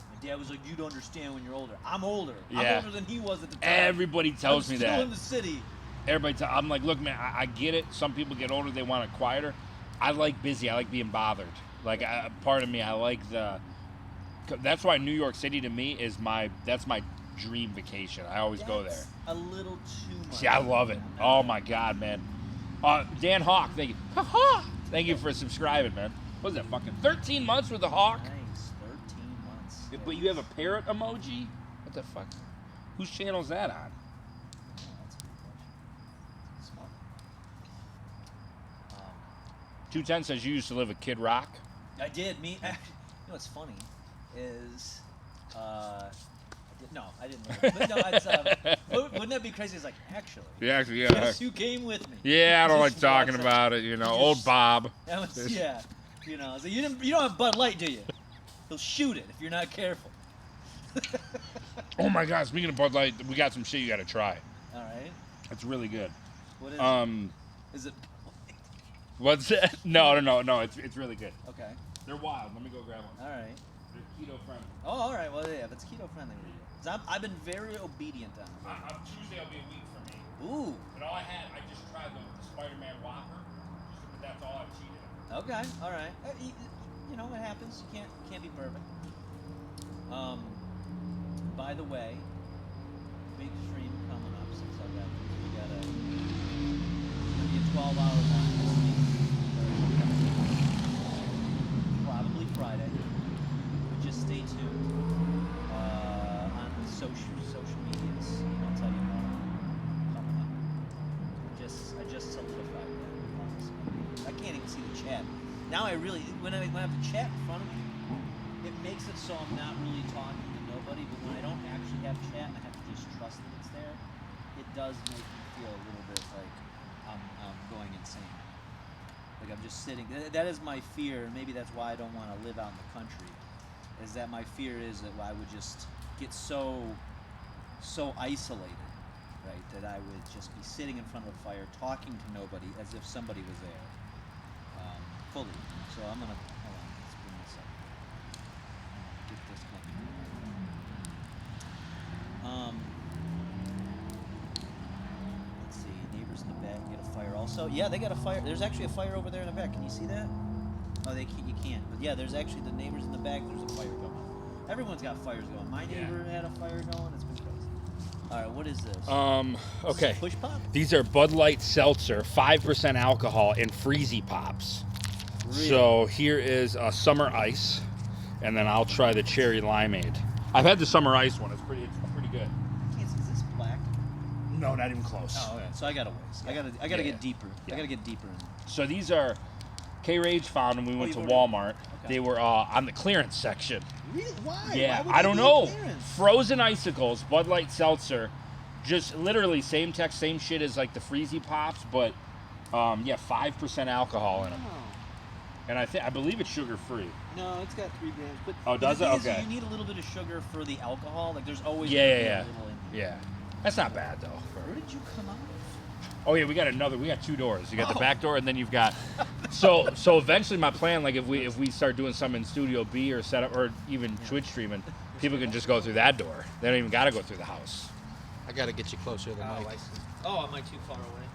My dad was like, you don't understand when you're older. I'm older. Yeah. I'm older than he was at the time. Everybody tells me that. I'm still in the city. I'm like, look, man, I get it. Some people get older, they want it quieter. I like busy. I like being bothered. Like, part of me, I like the... That's why New York City, to me, that's my dream vacation. I always go there. A little too much. See, I love it. Oh, my God, man. Dan Hawk, thank you. Thank you for subscribing, man. What is that, fucking 13 months with the Hawk? Nice, 13 months. But you have a parrot emoji? What the fuck? Whose channel is that on? That's a good question. Smart. 210 says you used to live at Kid Rock. I did. You know what's funny is... I didn't live. But no, wouldn't that be crazy? It's like, actually. Yeah, Yes, you came with me. Yeah, I don't like Just talking walks about it, old Bob. That was, yeah. You know, so you don't have Bud Light, do you? He'll shoot it if you're not careful. Oh my God, speaking of Bud Light, we got some shit you gotta try. All right. It's really good. What is it? Is it What's that? No, it's really good. Okay. They're wild. Let me go grab one. All right. They're keto friendly. Oh, all right. Well, yeah, if it's keto friendly, I've been very obedient on it. Tuesday will be a week for me. Ooh. But I just tried the Spider-Man Whopper, but that's all I've cheated on. Okay. All right. You know, it happens. You can't be perfect. By the way, big stream coming up since I got this. It's gonna be a 12-hour long stream. now I really, when I have the chat in front of me, it makes it so I'm not really talking to nobody. But when I don't actually have chat and I have to just trust that it's there, it does make me feel a little bit like I'm going insane. Like I'm just sitting. That is my fear, and maybe that's why I don't want to live out in the country. Is that my fear is that I would just get so isolated, right? That I would just be sitting in front of a fire, talking to nobody, as if somebody was there, fully. So I'm gonna hold on. Let's bring this up. Get this going. Let's see. Neighbors in the back get a fire also. Yeah, they got a fire. There's actually a fire over there in the back. Can you see that? Oh, you can't. But yeah, there's actually the neighbors in the back. There's a fire going. Everyone's got fires going. My neighbor had a fire going. It's been crazy. All right, what is this? Okay. Is this push pop? These are Bud Light Seltzer, 5% alcohol, and Freezy Pops. Really? So here is a Summer Ice, and then I'll try the Cherry Limeade. I've had the Summer Ice one. It's pretty good. Is this black? No, not even close. Oh, okay. So I gotta waste. I gotta get deeper. I gotta get deeper in. So these are K-Rage found them. We went to Walmart. Okay. They were on the clearance section. Really? Why? Yeah, Why would I they don't do know. clearance? Frozen icicles, Bud Light Seltzer, just literally same text, same shit as like the Freezy Pops, but yeah, 5% alcohol in them. Oh. And I believe it's sugar free. No, it's got 3 grams. But Oh, does the it? thing is, Okay. you need a little bit of sugar for the alcohol. Like there's always Yeah. a little in here. Yeah. That's not bad though. Where did you come out of? Oh yeah, we got 2 doors. You got the back door, and then you've got. So eventually, my plan, like if we start doing something in Studio B or set up or even Twitch streaming, people can just go through that door. They don't even got to go through the house. I gotta get you closer to the mic. I see. Oh, am I too far away?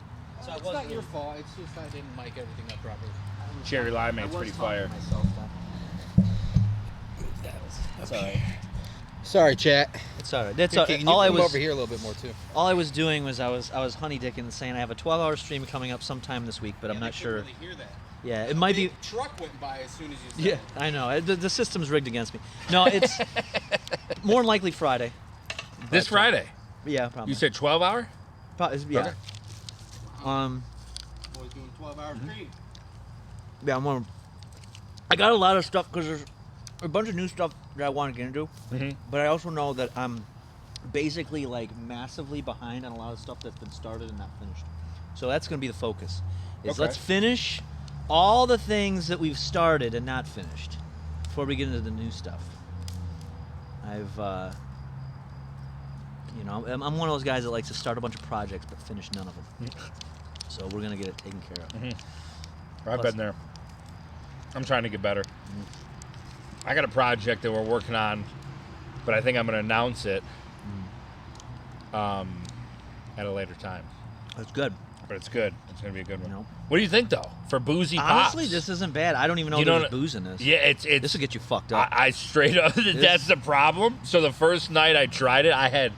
So It's not your fault. It's just I didn't mic everything up properly. Cherry Limeade's pretty fire. That's all right. Sorry, chat. It's all right. That's Here, all. Kegan, you All I come was over here a little bit more too. All I was doing was I was honey dicking and saying I have a 12-hour stream coming up sometime this week, but I'm not sure. Really hear that. Yeah, it might be. Truck went by as soon as you said Yeah, it. I know. The system's rigged against me. No, it's more than likely Friday. This Friday. Yeah, probably. You said 12-hour? Yeah. Okay. Boys doing 12-hour stream. Yeah, I got a lot of stuff because there's a bunch of new stuff that I want to get into, but I also know that I'm basically like massively behind on a lot of stuff that's been started and not finished. So that's going to be the focus. Is Okay. let's finish all the things that we've started and not finished before we get into the new stuff. I'm one of those guys that likes to start a bunch of projects but finish none of them. So we're going to get it taken care of. I've been there. I'm trying to get better. I got a project that we're working on, but I think I'm going to announce it at a later time. That's good. But it's good. It's going to be a good one. You know? What do you think, though, for Boozy Honestly, Pops? this isn't bad. I don't even know there's booze in this. Yeah, it's this will get you fucked up. I straight up, that's the problem. So the first night I tried it, I had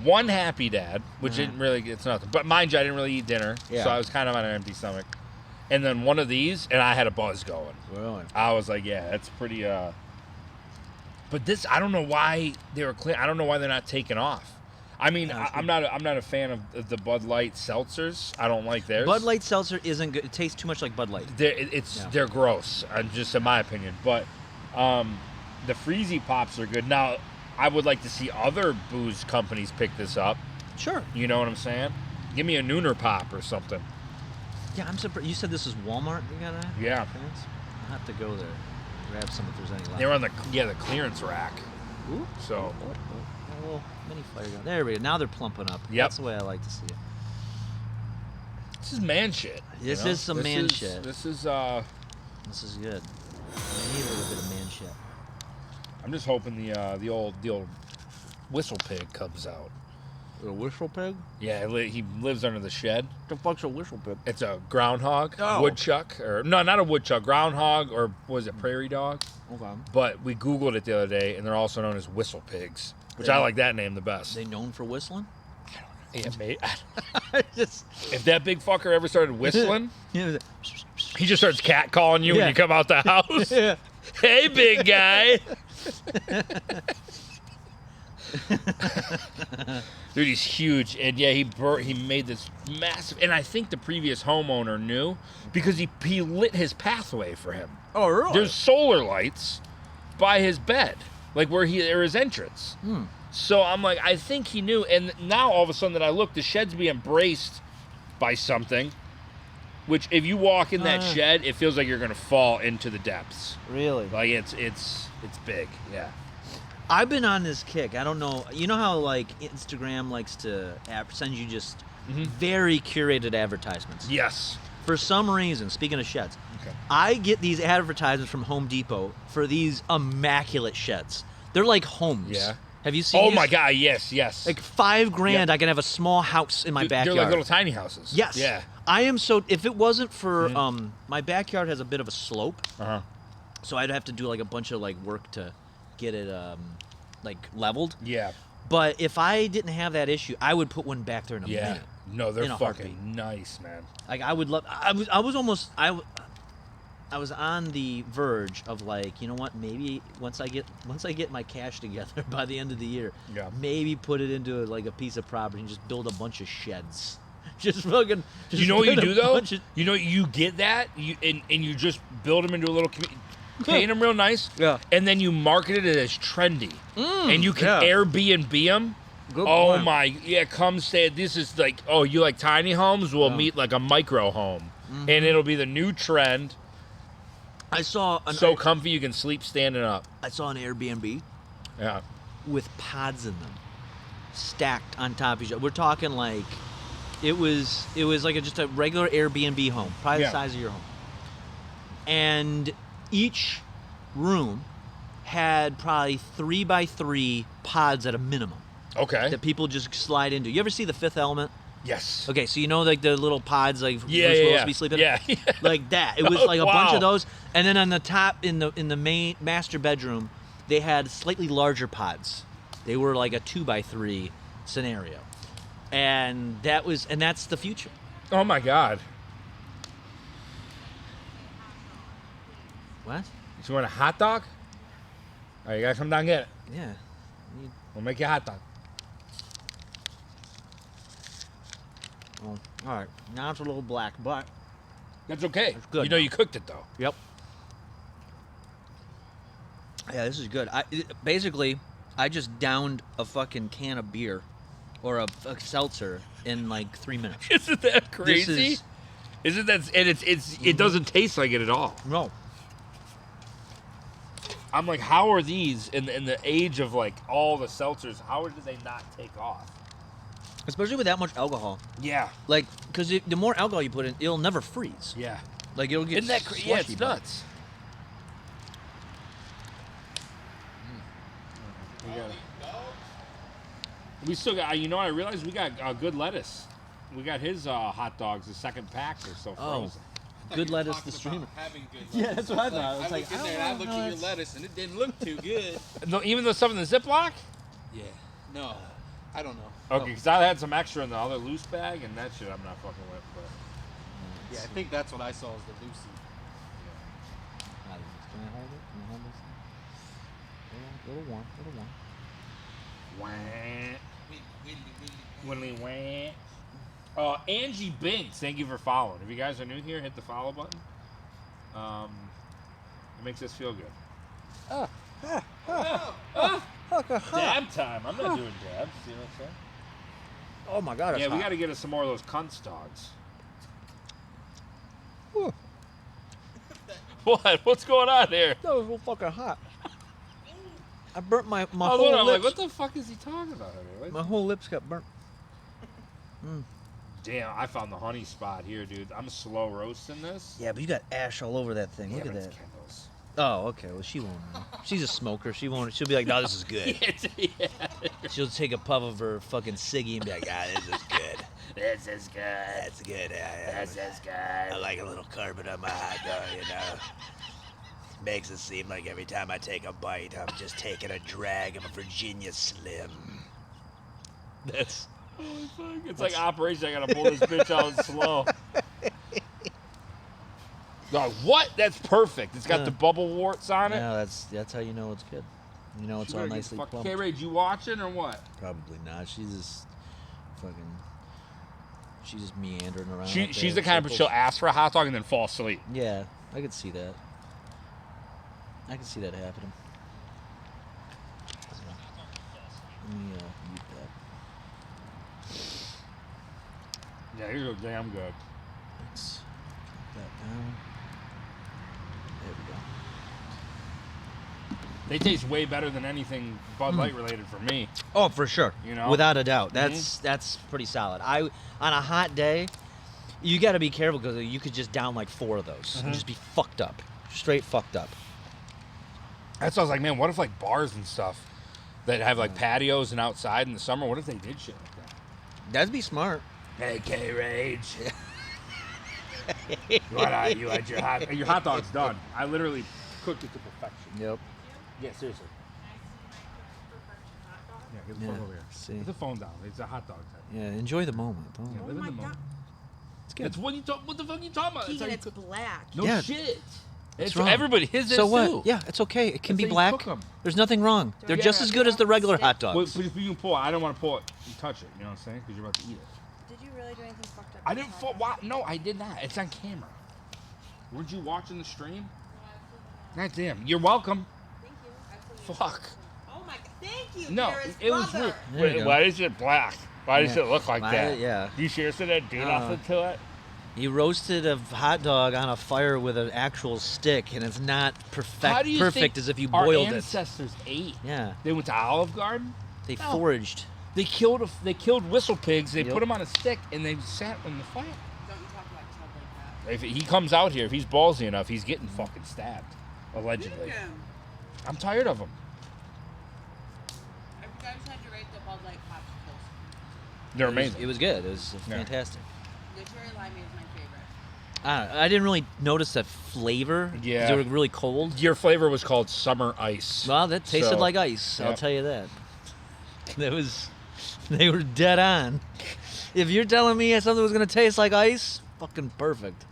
one Happy Dad, which didn't really, it's nothing. But mind you, I didn't really eat dinner, so I was kind of on an empty stomach. And then one of these, and I had a buzz going. Really? I was like, yeah, that's pretty, But this, I don't know why they were clean. I don't know why they're not taking off. I mean, I'm not a fan of the Bud Light seltzers. I don't like theirs. Bud Light seltzer isn't good. It tastes too much like Bud Light. They're gross, just in my opinion. But the Freezy Pops are good. Now, I would like to see other booze companies pick this up. Sure. You know what I'm saying? Give me a Nooner Pop or something. Yeah, I'm surprised. You said this is Walmart you got at? Yeah. I'll have to go there. Grab some if there's any left. They're on the clearance rack. Ooh. So. A little mini fire gun. There we go. Now they're plumping up. Yep. That's the way I like to see it. This is man shit. This is some man shit. This is This is good. I need a little bit of man shit. I'm just hoping the old whistle pig comes out. A whistle pig? Yeah, he lives under the shed. What the fuck's a whistle pig? It's a groundhog, Oh. woodchuck, or no, not a woodchuck, groundhog, or was it prairie dog? Okay. But we Googled it the other day, and they're also known as whistle pigs, which I like that name the best. They known for whistling? Yeah, mate. If that big fucker ever started whistling, he just starts catcalling you when you come out the house. Yeah. Hey, big guy. Dude, he's huge, and yeah, he made this massive. And I think the previous homeowner knew because he lit his pathway for him. Oh, really? There's solar lights by his bed, like where his entrance. So I'm like, I think he knew. And now all of a sudden that I look, the shed's being braced by something. Which, if you walk in that shed, it feels like you're gonna fall into the depths. Really? Like it's big. Yeah. I've been on this kick. I don't know. You know how like Instagram likes to send you just very curated advertisements. Yes. For some reason, speaking of sheds, okay. I get these advertisements from Home Depot for these immaculate sheds. They're like homes. Yeah. Have you seen? Oh these? my God! Yes. Like $5,000, Yep. I can have a small house in my backyard. They're like little tiny houses. Yes. Yeah. I am so. If it wasn't for my backyard has a bit of a slope, so I'd have to do like a bunch of like work to get it like leveled. Yeah. But if I didn't have that issue, I would put one back there in a minute. No, they're in a fucking heartbeat. nice, man. Like I would love. I was on the verge of like, you know what? Maybe once I get my cash together by the end of the year, maybe put it into like a piece of property and just build a bunch of sheds. Just fucking. Just You know what you build do a though? bunch of- You know you get that and you just build them into a little community. Paint them real nice, and then you market it as trendy, and you can Airbnb them. Good oh point. my, yeah, come stay. This is like, oh, you like tiny homes? We'll meet like a micro home, and it'll be the new trend. I saw so comfy you can sleep standing up. I saw an Airbnb. Yeah. With pods in them, stacked on top of each other. We're talking like, it was like just a regular Airbnb home, probably the size of your home. And each room had probably 3x3 pods at a minimum. Okay. That people just slide into. You ever see The Fifth Element? Yes. Okay, so you know like the little pods like Yeah, we're supposed yeah, to be sleeping yeah. in? Like that. It was like a bunch Wow. of those. And then on the top in the main master bedroom, they had slightly larger pods. They were like a 2x3 scenario. And that's the future. Oh my God. What? You want a hot dog? All right, you guys come down and get it. Yeah. We'll make you a hot dog. Oh, all right. Now it's a little black, but that's okay. It's good. You know you cooked it though. Yep. Yeah, this is good. Basically, I just downed a fucking can of beer or a seltzer in like 3 minutes. Isn't that crazy? Isn't that? And it doesn't taste like it at all. No. I'm like, how are these in the age of like all the seltzers? How did they not take off? Especially with that much alcohol. Yeah. Like, because the more alcohol you put in, it'll never freeze. Yeah. Like, it'll get Isn't that crazy? Yeah, it's slushy, but- nuts. We still got, you know what I realized? We got good lettuce. We got his hot dogs, the second pack. They're so frozen. Good lettuce, the streamer. Having good lettuce. Yeah, that's what I thought. I was I like, looked in there and I looked at your lettuce and it didn't look too good. No, even the stuff in the Ziploc? Yeah. No, I don't know. Okay, because I had some extra in the other loose bag, and that shit I'm not fucking with. But Yeah, I think that's what I saw as the Lucy. Can I hold it? Can I hold this? Little warm. Widdly wah. Angie Binks, thank you for following. If you guys are new here, hit the follow button. It makes us feel good. Dab time. I'm not doing dabs. See what I'm saying? Oh my God, Yeah, we got to get us some more of those cunts dogs. What? What's going on here? That was real fucking hot. I burnt my I whole was wondering, I'm like, lips. what the fuck is he talking about? My whole lips got burnt. Damn, I found the honey spot here, dude. I'm slow roasting this. Yeah, but you got ash all over that thing. Yeah, Look at but it's that. Kendall's. Oh, okay. Well, she won't know. She's a smoker. She won't. She'll be like, "No, this is good." Yeah. She'll take a puff of her fucking ciggy and be like, "Ah, this is good. This is good. That's good. This is good. I like a little carbon on my hot dog, you know. Makes it seem like every time I take a bite, I'm just taking a drag of a Virginia Slim." That's. Holy fuck. It's like Operation. I gotta pull this bitch out slow. No, what? That's perfect. It's got the bubble warts on it. Yeah, that's how you know it's good. You know, it's all nicely plumbed. K-Ray, you watching or what? Probably not. She's just fucking. She's just meandering around. She's the kind of she'll ask for a hot dog and then fall asleep. Yeah, I could see that. I can see that happening. Let me mute that. Yeah, you're damn good. Let's put that down. There we go. They taste way better than anything Bud Light related for me. Oh, for sure. You know, without a doubt. That's pretty solid. On a hot day, you got to be careful because you could just down like 4 of those and just be fucked up, straight fucked up. That's what I was like, man. What if like bars and stuff that have like patios and outside in the summer? What if they did shit like that? That'd be smart. Hey, K-Rage. You had your hot dog's done. I literally cooked it to perfection. Yep. Yeah, seriously. Yeah, get the phone over here. See. Get the phone down. It's a hot dog time. Yeah, enjoy the moment. Yeah, live in the moment. It's good. It's what the fuck are you talking about? Kegan, it's black. No Yeah. shit. It's It's wrong. everybody. His So is what? too. Yeah, it's okay. It can That's be how you black. cook 'em. There's nothing wrong. They're just as good as the regular hot dogs. But if you can pull it, I don't want to pull it and touch it. You know what I'm saying? Because you're about to eat it. Did you really do anything fucked up? I didn't fall. Why? No, I did not. It's on camera. Weren't you watching the stream? God damn. You're welcome. Thank you. Fuck. Oh my god. Thank you. No, dearest it was brother. rude. There you Wait, go. why is it black? Why does Yeah. it look like that? Yeah. Do you seriously that dude off into it? You roasted a hot dog on a fire with an actual stick, and it's not How do you perfect think as if you our boiled it. ancestors ate? Yeah. They went to Olive Garden. They No. foraged. They killed whistle pigs. They Yep. put them on a stick and they sat in the fire. Don't you talk about Tub like that. If he comes out here, if he's ballsy enough, he's getting fucking stabbed, allegedly. Kegan. I'm tired of him. If you guys had to rate the Bud Light popsicles, They're amazing. It was good. It was Yeah. fantastic. the cherry limeade is my favorite. I didn't really notice that flavor. 'Cause Yeah. they were really cold. Your flavor was called Summer Ice. Well, that tasted So, like ice. I'll yeah. tell you that. They were dead on. If you're telling me something was gonna taste like ice, fucking perfect.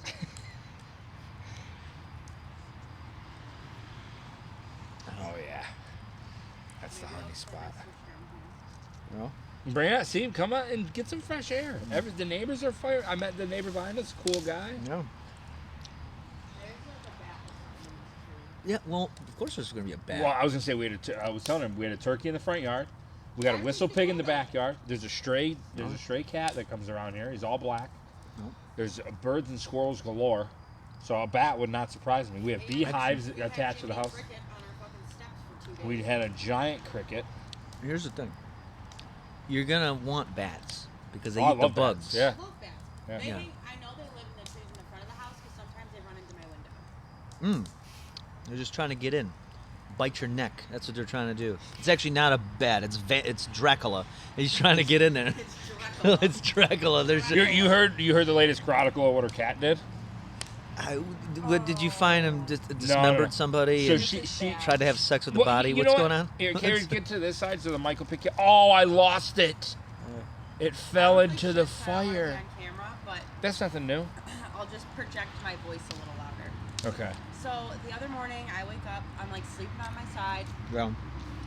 Oh yeah, that's the honey spot. Well, Bring it. See, come out and get some fresh air. The neighbors are fire. I met the neighbor behind us. Cool guy. no. Yeah, well, of course there's gonna be a bat. Well, I was gonna say I was telling him we had a turkey in the front yard. We got a whistle pig in the backyard. There's a stray cat that comes around here. He's all black. Nope. There's birds and squirrels galore. So a bat would not surprise me. We have beehives attached to the house. We had a giant cricket. Here's the thing. You're gonna want bats because they Oh, I eat the love bats. bugs. Yeah. I love bats. Yeah. Maybe Yeah. I know they live in the trees in the front of the house because sometimes they run into my window. They're just trying to get in, bite your neck. That's what they're trying to do. It's actually not a bat. It's Dracula. He's trying to get in there. It's Dracula. There's. You heard the latest chronicle of what her cat did? What did you find him dismembered somebody? So and she tried to have sex with the Well, body. you What's know going on? Here, Carrie, get to this side so the mic will pick you. Oh, I lost it. It fell into the fire. On camera, but That's nothing new. I'll just project my voice a little louder. Okay. So the other morning, I wake up. I'm like sleeping on my side, Well,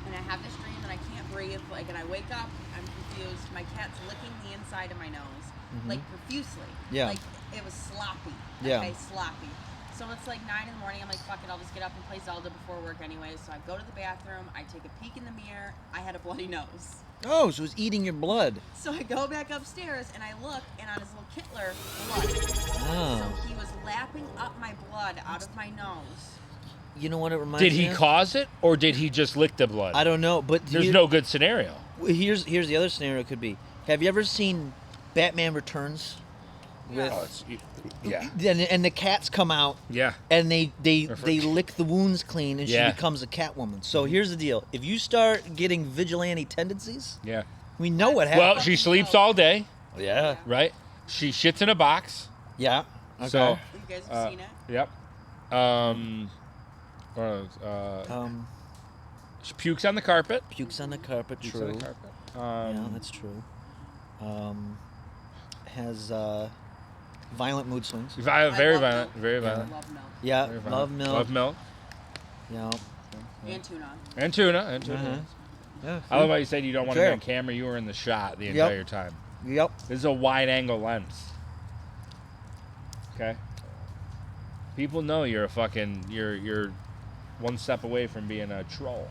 and I have this dream and I can't breathe. Like, and I wake up, I'm confused. My cat's licking the inside of my nose, like profusely. Yeah. Like it was sloppy. Yeah. Okay, sloppy. So it's like 9 in the morning. I'm like, fuck it, I'll just get up and play Zelda before work anyway. So I go to the bathroom. I take a peek in the mirror. I had a bloody nose. oh, so it's eating your blood. So I go back upstairs and I look, and on his little kittler, blood. Oh. So he was lapping up my blood out of my nose. You know what it reminds Did me he of? cause it or did he just lick the blood? I don't know, but There's no good scenario. Here's the other scenario. It could be. Have you ever seen Batman Returns? With, Yeah. and the cats come out. Yeah. And they lick the wounds clean, and Yeah. she becomes a Catwoman. So here's the deal: if you start getting vigilante tendencies, Yeah. we know what happens. Well, she sleeps all day. Yeah. Right? She shits in a box. Yeah. Okay. So, You guys have seen it? Yep. She pukes on the carpet. Pukes on the carpet. Pukes True. on the carpet. Yeah, that's true. Has violent mood swings. Very violent. Very violent. Love milk. Yeah, Very love violent. milk. Love milk. Yeah. And tuna. And tuna. And tuna. Uh-huh. Yeah, I love how you said you don't want to Sure. be on camera. You were in the shot the Yep. entire time. Yep. This is a wide angle lens. Okay. People know you're a fucking you're one step away from being a troll.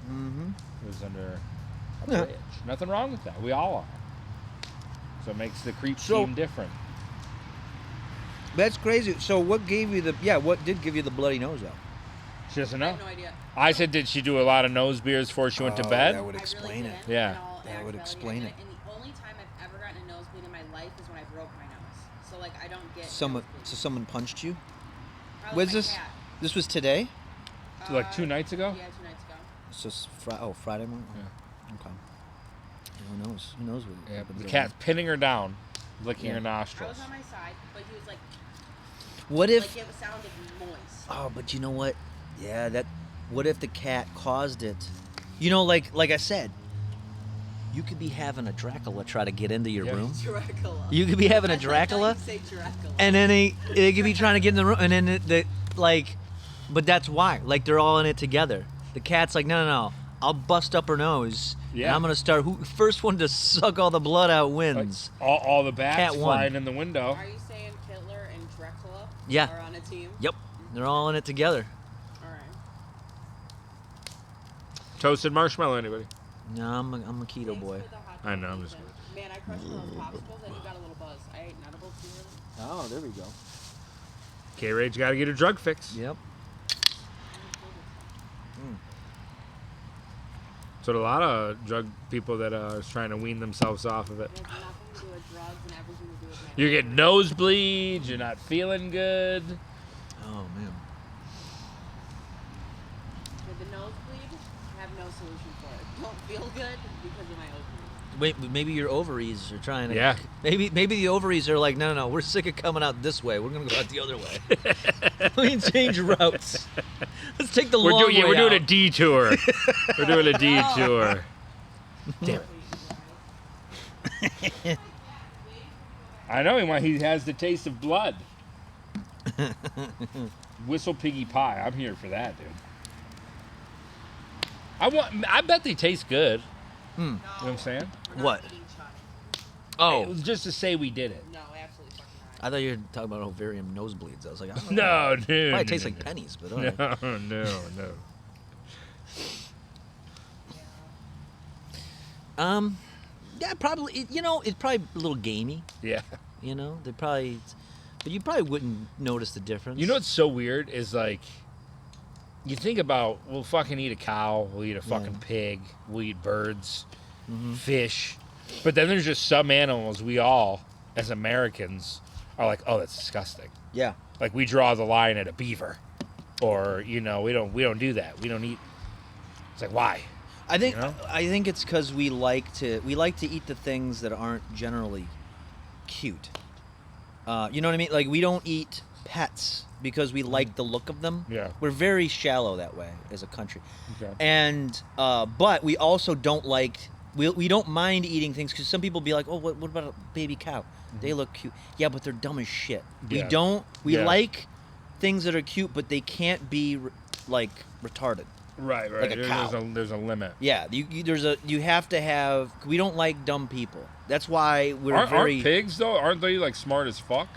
Mm-hmm. Who's under a Yeah. bridge. Nothing wrong with that. We all are. So it makes the creep seem different. That's crazy. So what gave you the what did give you the bloody nose though? She doesn't know. I have no idea. I said, did she do a lot of nose beers before she went to bed? That would explain it. Yeah. That would explain it. And the only time I've ever gotten a nosebleed in my life is when I broke my nose. So like I don't get. Someone punched you? Probably Was my this? cat. This was today? Like 2 nights ago? Yeah, 2 nights ago. It's just Friday morning. Yeah. Okay. Who knows? Who knows what? Yeah, happens the around. cat's pinning her down, licking her I nostrils. was on my side, but he was like. What if? Like it sounded moist. Oh, but you know what? Yeah, that. What if the cat caused it? You know, like I said, you could be having a Dracula try to get into your room. Dracula. You could be having a I thought Dracula, you'd say Dracula. and then they could be trying to get in the room, and then but that's why. Like they're all in it together. The cat's like, no, I'll bust up her nose. Yeah. And I'm gonna start. Who first one to suck all the blood out wins. All the bats Cat won. flying in the window. Are you saying Hitler and Dracula Yeah. are on a team? Yep. They're all in it together. All right. Toasted marshmallow, anybody? No, I'm a keto boy. I know. I'm just. Man, I crushed those popsicles and you got a little buzz. I ate an edible too. Oh, there we go. K-Rage got to get a drug fix. Yep. So a lot of drug people that are trying to wean themselves off of it. It has nothing to do with drugs and everything to do with You're getting nosebleeds. You're not feeling good. Oh man. With the nosebleed, I have no solution for it. Don't feel good because of my ovaries. Wait, maybe your ovaries are trying to. Yeah. Maybe the ovaries are like, no, we're sick of coming out this way. We're gonna go out the other way. We can change routes. Let's take the long way We're doing a out. detour. We're doing a detour. Damn it. I know he has the taste of blood. Whistle piggy pie. I'm here for that, dude. I bet they taste good. You know what I'm saying? What? Oh, It was just to say we did it. No, absolutely fucking not. I thought you were talking about ovarian nosebleeds. I was like, I don't No, know. dude. Probably tastes like pennies, but all right. No. Yeah, probably. It's probably a little gamey. Yeah. They probably, but you probably wouldn't notice the difference. You know what's so weird is like, you think about, we'll fucking eat a cow, we'll eat a fucking pig, we'll eat birds, fish, but then there's just some animals we all, as Americans, are like, oh, that's disgusting. Yeah. Like we draw the line at a beaver, or we don't do that. We don't eat. It's like, why? I think it's because we like to eat the things that aren't generally cute. You know what I mean? Like we don't eat pets because we like the look of them. Yeah. We're very shallow that way as a country. Okay. And but we also don't like we don't mind eating things because some people be like, oh, what about a baby cow? They look cute. Yeah, but they're dumb as shit. Yeah. We like things that are cute, but they can't be like retarded. Right. Like a cow. There's a limit. Yeah, you have to have. We don't like dumb people. That's why we're Aren't very. pigs though? Aren't they like smart as fuck?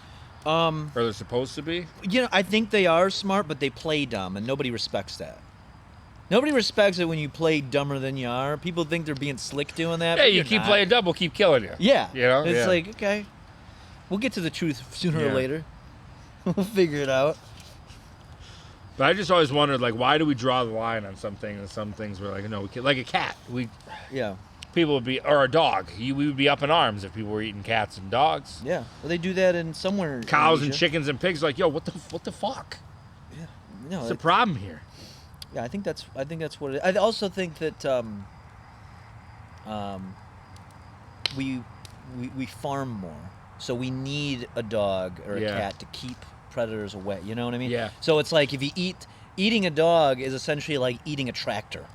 Or they're supposed to be? I think they are smart, but they play dumb, and nobody respects that. Nobody respects it when you play dumber than you are. People think they're being slick doing that. Yeah, but you you're keep not. playing dumb, we'll keep killing you. Yeah, it's Yeah. like okay, we'll get to the truth sooner Yeah. or later. We'll figure it out. But I just always wondered, like, why do we draw the line on some things, and some things we're like, no, we can't. Like a cat, people would be, or a dog, we would be up in arms if people were eating cats and dogs. Yeah, well, they do that in somewhere. Cows in and Asia. chickens and pigs, like, yo, what the fuck? Yeah, no, What's the problem here? Yeah, I think that's what it is. I also think that we farm more, so we need a dog or a cat to keep predators away. You know what I mean? Yeah. So it's like if you eating a dog is essentially like eating a tractor.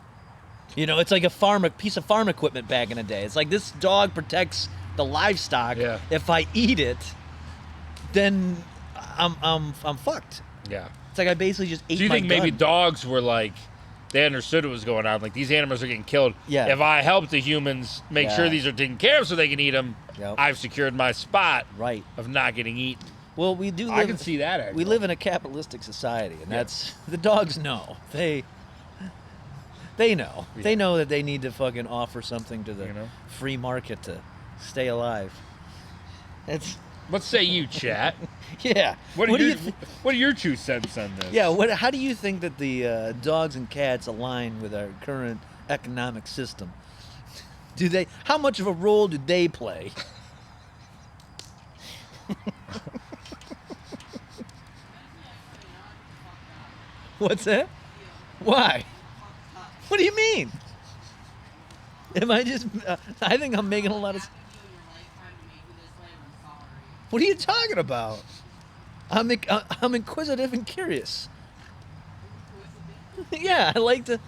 It's like a piece of farm equipment back in the day. It's like this dog protects the livestock. Yeah. If I eat it, then I'm fucked. Yeah. It's like I basically just ate. Do you my think maybe gun. dogs were like they understood what was going on. Like, these animals are getting killed. Yeah. If I help the humans make sure Yeah. these are taken care of so they can eat them, Yep. I've secured my spot Right. of not getting eaten. Well, we do. I can see that, actually. We live in a capitalistic society, and that's the dogs know. They know. Yeah. They know that they need to fucking offer something to the You know? free market to stay alive. It's What say you, chat? yeah. What do are you? your What are your 2 cents on this? Yeah. What? How do you think that the dogs and cats align with our current economic system? Do they? How much of a role do they play? What's that? Why? What do you mean? Am I just? I think I'm making a lot of. What are you talking about? I'm inquisitive and curious. Yeah, I like to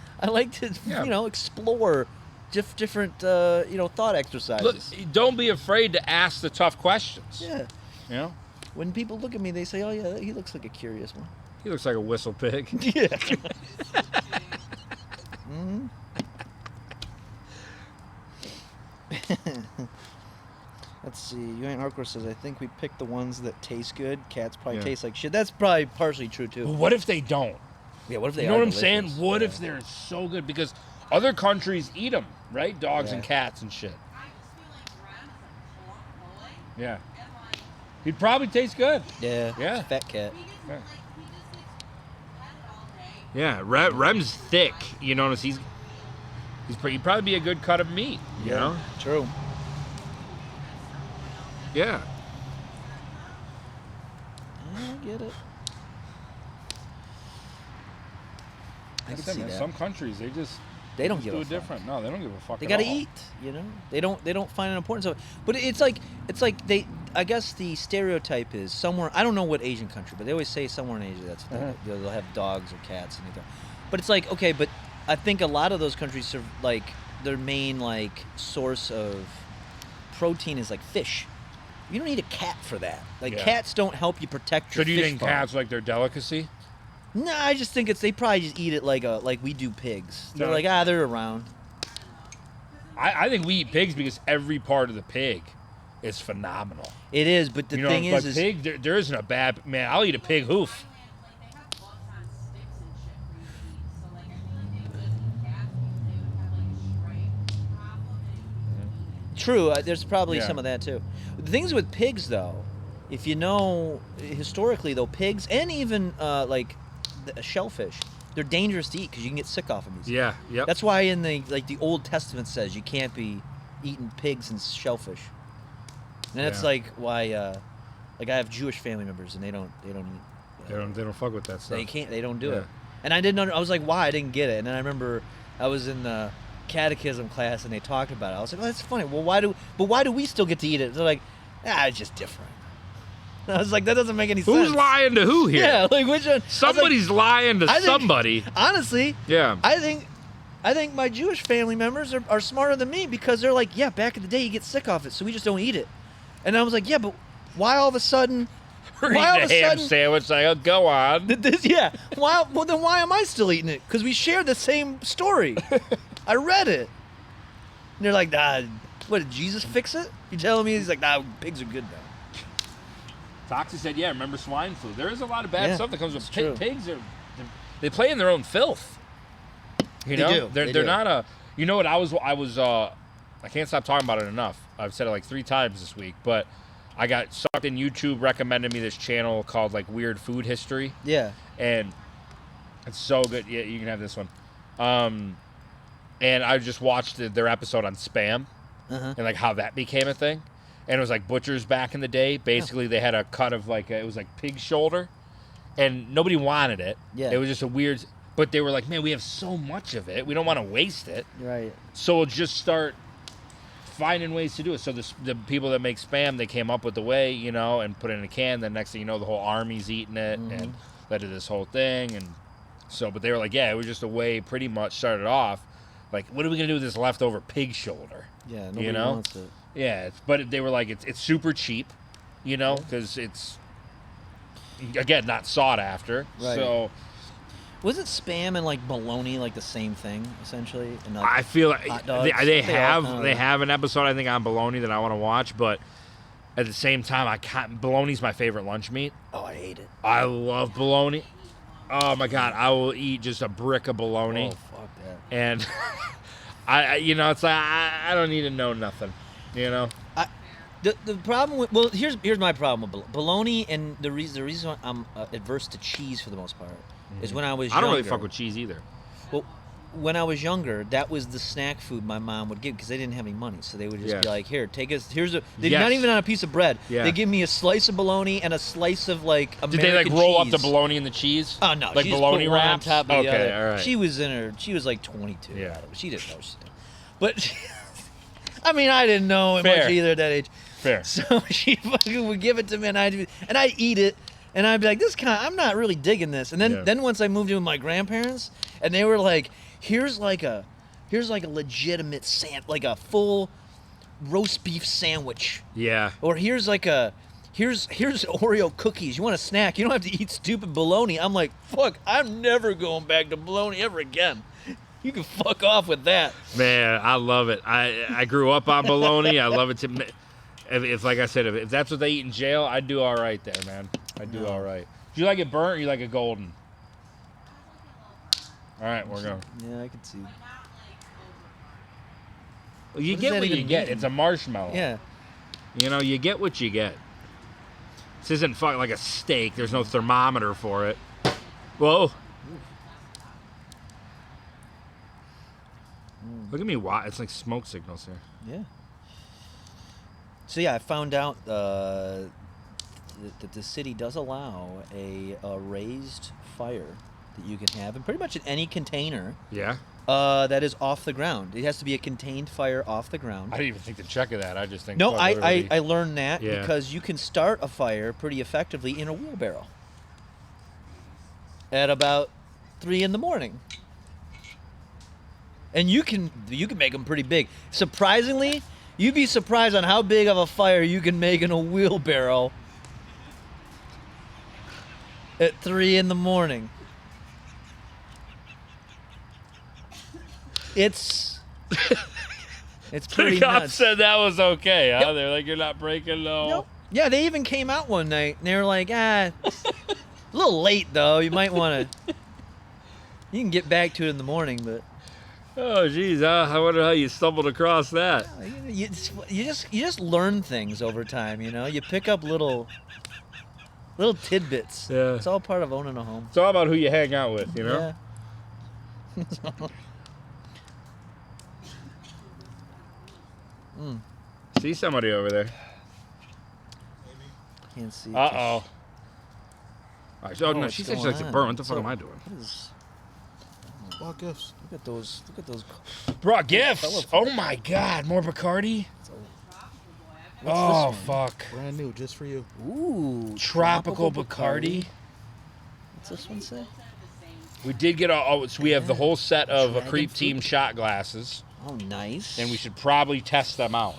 explore different thought exercises. Look, don't be afraid to ask the tough questions. Yeah. You know? When people look at me, they say, "Oh yeah, he looks like a curious one." He looks like a whistle pig. Yeah. Mhm. Let's see. You ain't hardcore says, I think we picked the ones that taste good. Cats probably Yeah. taste like shit. That's probably partially true too. But what if they don't? Yeah, what if they You know are what I'm saying? delicious? What Yeah. if they're so good? Because other countries eat them, right? Dogs Yeah. and cats and shit. Yeah. He'd probably taste good. Yeah. Yeah. It's a fat cat. Yeah. Rem's thick. You notice he'd probably be a good cut of meat. You know? True. Yeah. I get it. I can That's it, see man. that. Some countries They don't just give do a it fuck. different. No, they don't give a fuck. They at gotta all. eat, you know. They don't find an importance of it. But it's like they. I guess the stereotype is somewhere. I don't know what Asian country, but they always say somewhere in Asia that's they'll have dogs or cats and anything. But it's like okay, but I think a lot of those countries are like their main like source of protein is like fish. You don't need a cat for that. Like Yeah. cats don't help you protect your So do you fish think farm. cats like their delicacy? No, I just think they probably just eat it like we do pigs. They're No. like they're around. I think we eat pigs because every part of the pig is phenomenal. It is, but the thing but is pig, there isn't a bad man. I'll eat a pig hoof. True, there's probably Yeah. some of that too. The things with pigs, though, if you know historically, though, pigs and even like the shellfish, they're dangerous to eat because you can get sick off them. easily. Yeah, yep. That's why in the Old Testament says you can't be eating pigs and shellfish. And that's Yeah. like why, like I have Jewish family members and they don't eat. They don't fuck with that stuff. They don't do Yeah. it. And I didn't know. I was like, why? I didn't get it. And then I remember I was in the catechism class and they talked about it. I was like, oh, that's funny. Well, why do we still get to eat it? They're like, it's just different. And I was like, that doesn't make any sense. Who's lying to who here? Yeah, like which one? Somebody's lying to I think- somebody. Honestly, Yeah. I think my Jewish family members are smarter than me because they're like, yeah, back in the day you get sick off it, so we just don't eat it. And I was like, yeah, but why all of a sudden? We're Why all of eating a a ham sudden? sandwich. Like, oh, go on. Yeah. Why? Well, then why am I still eating it? Because we share the same story. I read it. And they're like, what did Jesus fix it? You telling me he's like, pigs are good now. Toxic said, yeah, remember swine flu. There is a lot of bad Yeah, stuff that comes with it's true. pigs. They play in their own filth. You They know? do, They're they do. not a. You know what? I can't stop talking about it enough. I've said it like 3 times this week, but I got sucked in. YouTube recommended me this channel called like Weird Food History. Yeah. And it's so good. Yeah, you can have this one. And I just watched their episode on spam and like how that became a thing. And it was like butchers back in the day. Basically, they had a cut of like it was like pig shoulder, and nobody wanted it. Yeah. It was just a weird. But they were like, man, we have so much of it. We don't want to waste it. Right. So we'll just start finding ways to do it. So the people that make spam, they came up with the way, you know, and put it in a can. Then next thing you know, the whole army's eating it and led to this whole thing. And so, but they were like, yeah, it was just a way pretty much started off. Like, what are we going to do with this leftover pig shoulder? Yeah, nobody you know? wants it. Yeah, but they were like, it's super cheap, you know, because it's, again, not sought after. Right. So, Wasn't Spam and like bologna like the same thing essentially? And, like, I feel like hot dogs? they all kinda- have an episode I think on bologna that I want to watch, but at the same time I can't. Bologna's my favorite lunch meat. Oh, I hate it. I love bologna. Oh my god, I will eat just a brick of bologna. Oh, fuck that. And it's like I don't need to know nothing. You know. The problem with here's my problem with bologna, and the reason why I'm adverse to cheese for the most part is when I was younger. I don't really fuck with cheese either. Well, when I was younger, that was the snack food my mom would give because they didn't have any money, so they would just be like, "Here, take us. Here's a." They're not even on a piece of bread. Yeah. They give me a slice of bologna and a slice of like American Did they like roll up cheese. the bologna and the cheese? Oh no, like she just bologna put one on wraps. top of the other. All right. She was she was like 22. Yeah. She didn't know shit. But I mean, I didn't know Fair. much either at that age. Fair. So she fucking would give it to me, and I'd eat it, and I'd be like, I'm not really digging this. And then once I moved in with my grandparents, and they were like, here's like a legitimate like a full roast beef sandwich. Yeah. Or here's Oreo cookies. You want a snack? You don't have to eat stupid bologna. I'm like, fuck, I'm never going back to bologna ever again. You can fuck off with that. Man, I love it. I grew up on bologna. I love it. If like I said, if that's what they eat in jail, I'd do all right there, man. I'd do all right. Do you like it burnt or you like it golden? All right, we're going. Yeah, I can see. Well, you What does get that what you even get. mean? It's a marshmallow. Yeah. You know, you get what you get. This isn't like a steak. There's no thermometer for it. Whoa. Look at me. It's like smoke signals here. Yeah. So yeah, I found out that the city does allow a raised fire that you can have in pretty much in any container. Yeah. That is off the ground. It has to be a contained fire off the ground. I didn't even think to check of that. I just think. No, fuck, I learned that Yeah. because you can start a fire pretty effectively in a wheelbarrow at about 3 a.m. And you can make them pretty big. Surprisingly, you'd be surprised on how big of a fire you can make in a wheelbarrow at 3 a.m. It's pretty The cop nuts. said that was okay, huh? They're like, you're not breaking no. Nope. Yeah, they even came out one night and they were like, a little late though. You might want to. You can get back to it in the morning, but. Oh, geez, I wonder how you stumbled across that. You just learn things over time, you know. You pick up little tidbits. Yeah. It's all part of owning a home. It's all about who you hang out with, you know. Yeah. See somebody over there. Can't see. Uh oh. Oh no, what's she said she going likes to on? burn. What the What's fuck up? am I doing? What is? Well, gifts. Look at those. Brought gifts. Oh my God, more Bacardi. Oh fuck. Brand new, just for you. Ooh. Tropical Bacardi. What's this one say? We did get so we have the whole set of a Dragon Creep fruit. Team shot glasses, Oh, nice. and we should probably test them out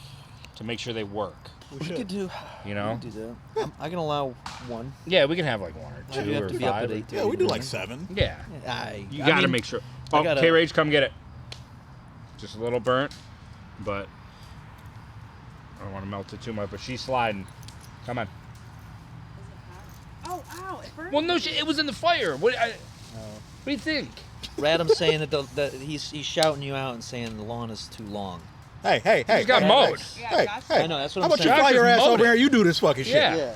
to make sure they work. We could do. You know? We could do that. I can allow one. Yeah, we can have like one or You two have or to be up five. at 8:30 Yeah, we do like in the 7. Yeah. morning. You I got to mean, make sure. I Oh, gotta- K-Rage, come get it. Just a little burnt, but I don't want to melt it too much. But she's sliding. Come on. Oh, ow, it burned. Well, no, it was in the fire. What do you think? Radham's saying that he's shouting you out and saying the lawn is too long. Hey. You got mowed. Hey. I know, that's what How I'm about you saying. fly your ass Mowed over it. here? You do this fucking shit. Yeah.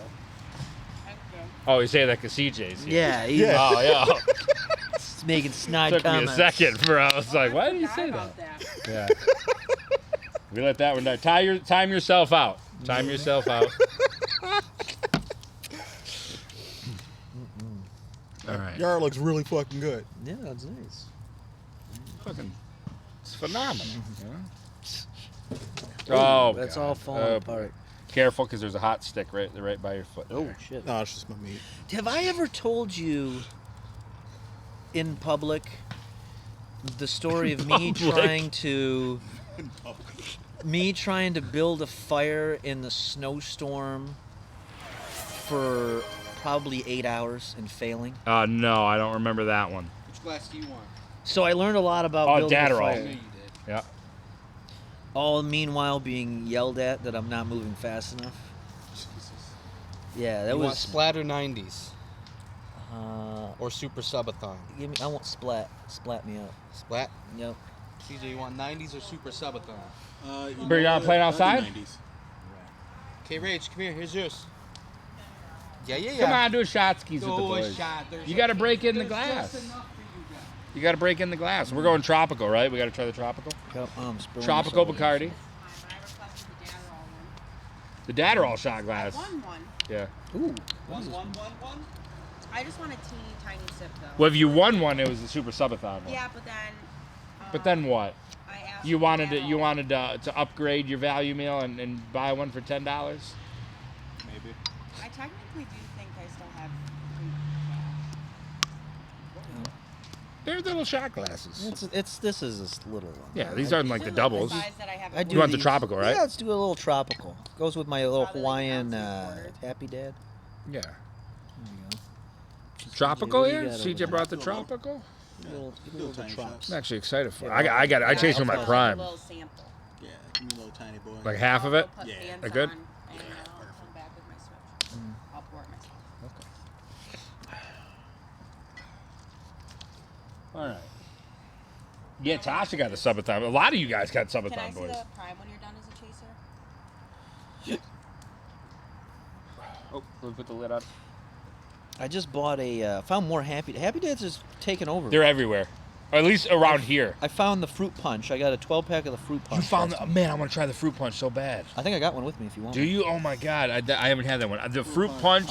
Oh, you say that because CJ's here. Yeah. Oh, yeah. He's making snide Took comments. me a second, bro. I was like, why did you say that? Yeah. We let that one die. Time yourself out. Time yourself out. All right. Yard looks really fucking good. Yeah, that's nice. Fucking, it's phenomenal. You know? Oh, That's God. all falling apart. Careful, because there's a hot stick right by your foot. Oh, there. shit. No, it's just my meat. Have I ever told you in public the story of me trying to build a fire in the snowstorm for probably 8 hours and failing? No, I don't remember that one. glass do you want? So I learned a lot about building a Adderall. fire. Yeah, you did. Yeah. All meanwhile being yelled at that I'm not moving fast enough. Yeah, that You want was. Splatter 90s Uh, or Super Subathon? give me. I want splat. Splat me up. Splat? Yep. CJ, you want 90s or Super Subathon? Bring you on playing outside? Okay, Rage, come here. Here's yours. Yeah. Come on, do a shot skis with the Do a boys. shot. You got to break in the glass. You got to break in the glass. We're going tropical, right? We got to try the tropical. Tropical Bacardi. The Adderall shot glass. One. Yeah. Ooh. One. I just want a teeny tiny sip though. Well, if you won one, it was the Super Subathon one. Yeah, but then. But then what? I asked You for wanted Adderall. to upgrade your value meal and buy one for $10? Maybe. I technically do think I still have. They're little shot glasses. This is this little one. Yeah, these aren't like the doubles. I do You want the these- tropical, right? Yeah, let's do a little tropical. Goes with my little Hawaiian Happy Dad. Yeah. There you go. Tropical what do you here? got CJ over brought there? the tropical? Little drops. I'm actually excited for it. I chased with my prime. Little sample. Yeah, give me a little tiny boy. Like half of it? Put Yeah. fans Are good? on, and I'll come back with my switch. I'll pour it myself. All right. Yeah, Tasha got the subathon. A lot of you guys got Can I subathon, see boys. the prime when you're done as a chaser? Oh, let me put the lid on. I just bought found more Happy Dads is taken over. They're everywhere. Or at least around here. I found the fruit punch. I got a 12-pack of the fruit punch. You found man, I want to try the fruit punch so bad. I think I got one with me if you want. Do you? Oh my god, I haven't had that one. The fruit punch,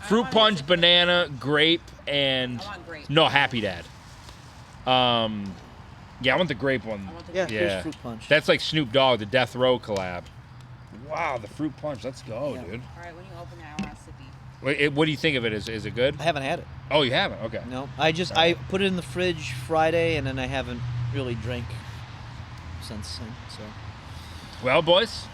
Sorry? banana, grape, and I want grape. no Happy Dad. Yeah, I want the grape one. Yeah, here's fruit punch. That's like Snoop Dogg, the Death Row collab. Wow, the fruit punch. Let's go, dude. All right, when you open it, I want a sippy. Wait, what do you think of it? Is it good? I haven't had it. Oh, you haven't? Okay. No, I put it in the fridge Friday, and then I haven't really drank since then. So. Well, boys,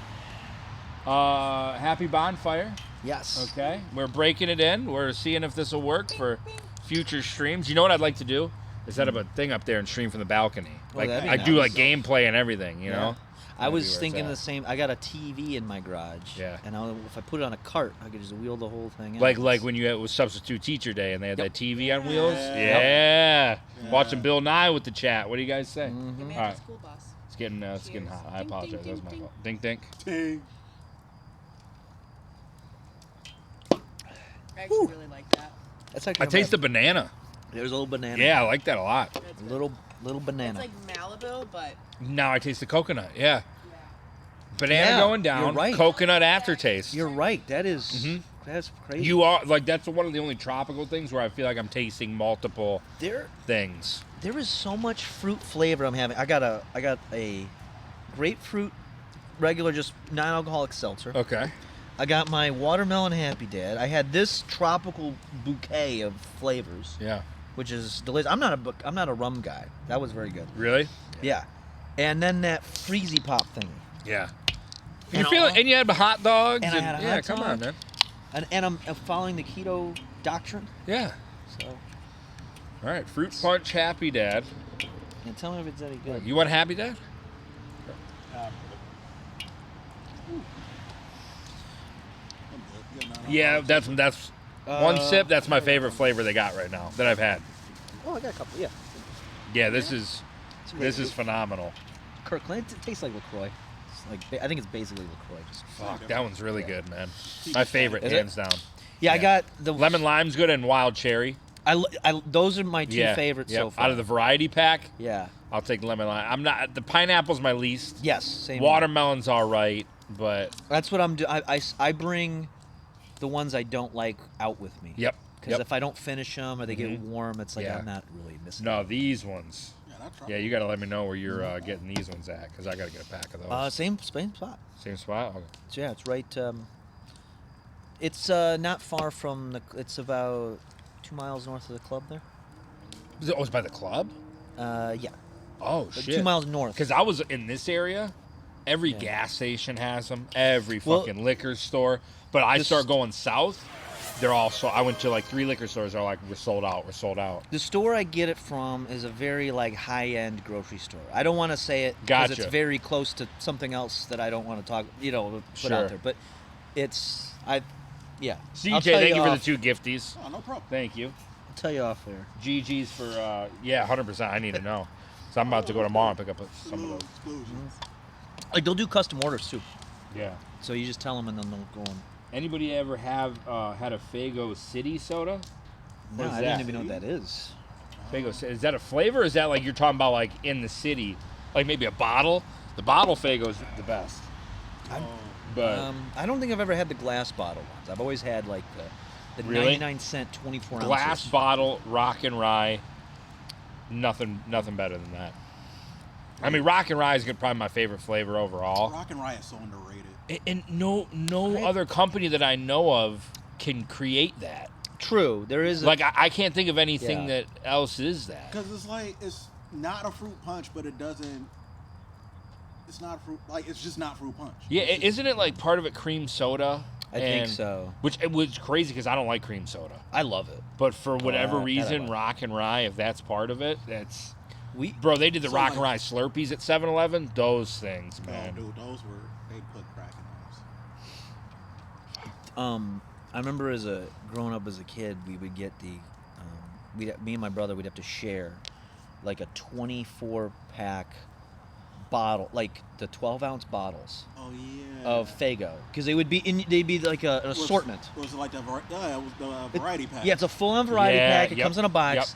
happy Bonfire. Yes. Okay, we're breaking it in. We're seeing if this will work for future streams. You know what I'd like to do? Is set up a thing up there and stream from the balcony. Like that'd be I do like nice. gameplay and everything, you know? I That'd be was where it's thinking at. the same. I got a TV in my garage. Yeah. And if I put it on a cart, I could just wheel the whole thing out. Like when you had, it was substitute teacher day and they had that TV on wheels. Yeah. Yeah. Watching Bill Nye with the chat. What do you guys say? Mm-hmm. All right. It's getting hot. I apologize. That was my fault. Dink dink. Ding. I actually really like that. That's like I taste the banana. There's a little banana. Yeah, I like that a lot. Little banana. It's like Malibu, but Now I taste the coconut. Yeah. Banana Yeah, going down. you're right. Coconut aftertaste. You're right. That is that's crazy. You are like that's one of the only tropical things where I feel like I'm tasting multiple things. There is so much fruit flavor I'm having. I got a grapefruit regular just non-alcoholic seltzer. Okay. I got my watermelon Happy Dad. I had this tropical bouquet of flavors. Yeah. Which is delicious. I'm not a rum guy. That was very good. Really? Yeah. And then that freezy pop thing. Yeah. And You feel it, and you had hot dogs. And I had a yeah, hot come on, dog. man. And I'm following the keto doctrine. Yeah. So. All right, fruit punch, Happy Dad. And tell me if it's any good. You want Happy Dad? Yeah, that's one sip. That's my favorite flavor they got right now that I've had. Oh, I got a couple. Yeah. Yeah, this is great. phenomenal. Kirkland. It tastes like LaCroix. It's like I think it's basically LaCroix. Fuck, that one's really good, man. My favorite, Is hands it? down. Yeah, I got the Lemon lime's good and wild cherry. Those are my two favorites so far. Out of the variety pack, Yeah. I'll take lemon lime. The pineapple's my least. Yes. Same. Watermelon's all right, but That's what I'm doing. I bring the ones I don't like out with me. Yep. Because if I don't finish them or they get warm, it's like Yeah. I'm not really missing. no, these ones. Yeah, you got to let me know where you're getting these ones at, because I got to get a pack of those. Same spot. Same spot? Okay. So yeah, it's right. It's not far from the. It's about 2 miles north of the club there. It's by the club? Yeah. Oh, Like shit. 2 miles north. Because I was in this area. Every gas station has them. Every Well, fucking liquor store. But I start going south. they're all sold. I went to like 3 liquor stores. They're like, we're sold out. We're sold out. The store I get it from is a very like high-end grocery store. I don't want to say it because it's very close to something else that I don't want to talk, put out there. But it's yeah. CJ, thank you for the 2 gifties. Oh, no problem. Thank you. I'll tell you off there. GG's for 100%. I need to know. So I'm about to go tomorrow and pick up some of those. Like they'll do custom orders too. Yeah. So you just tell them and then they'll go on. Anybody ever have had a Faygo City soda? No, I didn't even know what that is. Faygo City. Is that a flavor? Or is that like you're talking about like in the city, like maybe a bottle? The bottle Faygo's the best. But I don't think I've ever had the glass bottle ones. I've always had like the Really? 99-cent 24 glass ounces. bottle Rock and Rye. Nothing better than that. I mean, Rock and Rye is probably my favorite flavor overall. Rock and Rye is so underrated. And no other company that I know of can create that. True, there is. Like I can't think of anything that else is that. Because it's like it's not a fruit punch, but it doesn't. It's not fruit. Like it's just not fruit punch. Yeah, isn't it like part of it cream soda? I think so. Which it was crazy because I don't like cream soda. I love it. But for whatever that I reason, like. Rock and Rye, if that's part of it, that's. Bro, they did the Rock and Rye Slurpees at 7-Eleven. Those things, man. Oh, dude, those were they put crack in those. I remember growing up as a kid, we would get me and my brother would have to share like a 24-pack bottle, like the 12-ounce bottles. Oh yeah. Of Faygo, because they'd be like an assortment. Was it like the it was the variety pack? Yeah, it's a full-on variety pack. It comes in a box. Yep.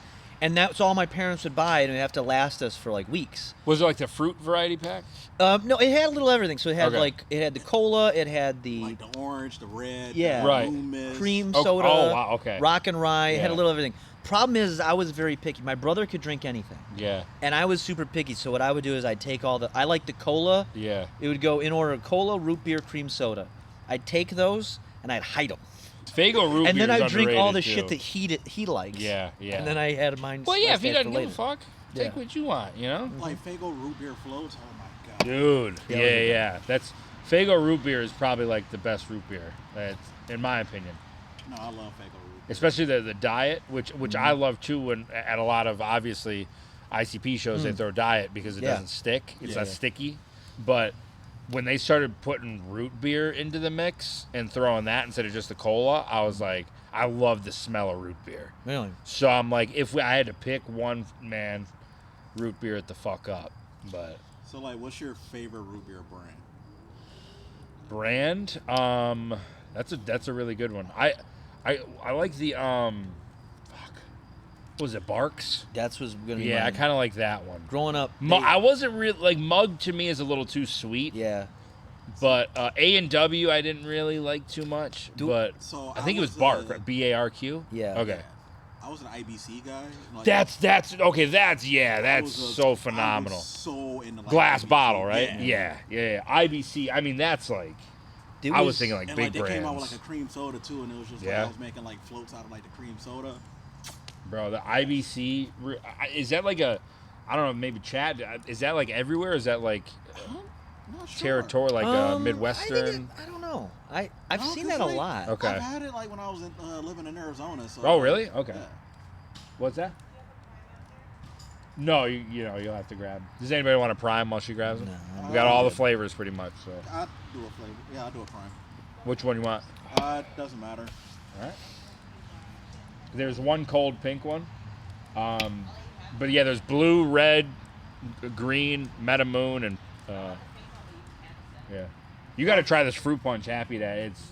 And that's all my parents would buy, and it'd have to last us for like weeks. Was it like the fruit variety pack? No, it had a little everything. So it had it had the cola, it had the like the orange, the red, right, cream soda, wow, okay, Rock and Rye. It had a little everything. Problem is, I was very picky. My brother could drink anything. Yeah. And I was super picky. So what I would do is I'd take I like the cola. Yeah. It would go in order: cola, root beer, cream soda. I'd take those and I'd hide them. Faygo root and beer then is I'd drink all the underrated, shit that he likes. Yeah. And then I had mine. Well, yeah, if he doesn't give a later. fuck, take what you want, you know? Like Faygo root beer floats. Oh my god. Dude. Yeah. That's Faygo root beer is probably like the best root beer. That's in my opinion. No, I love Faygo root beer. Especially the diet, which I love too. When at a lot of obviously ICP shows they throw diet because it doesn't stick. It's not sticky, but. When they started putting root beer into the mix and throwing that instead of just the cola, I was like, I love the smell of root beer. Really? So I'm like, I had to pick one, man, root beer it the fuck up. But so like, what's your favorite root beer brand? That's a really good one. I like the what was it, Barks? That's what's gonna be. Yeah, I kind of like that one. Growing up, I wasn't really like Mug to me is a little too sweet. Yeah. But A&W I didn't really like too much. But I think it was Bark, right? BARQ. Yeah. Okay. I was an IBC guy. Like, that's okay. That's so phenomenal. I was so into like glass IBC. bottle, right? Yeah. IBC. I mean, that's like. I was thinking like and big like, they brands. came out with like a cream soda too, and it was just like I was making like floats out of like the cream soda. Bro, the IBC is that like a, I don't know, maybe Chad. Is that like everywhere? Is that like territory, like Midwestern? I don't know. I've seen that a lot. Okay. I've had it like when I was living in Arizona. So oh, really? Okay. Yeah. What's that? No, you know you'll have to grab. Does anybody want a prime while she grabs them? No. We got all the flavors pretty much. So. I do a flavor. Yeah, I do a prime. Which one you want? It doesn't matter. All right. There's one cold pink one. But yeah, there's blue, red, green, Meta Moon, and yeah. You got to try this fruit punch Happy Day. It's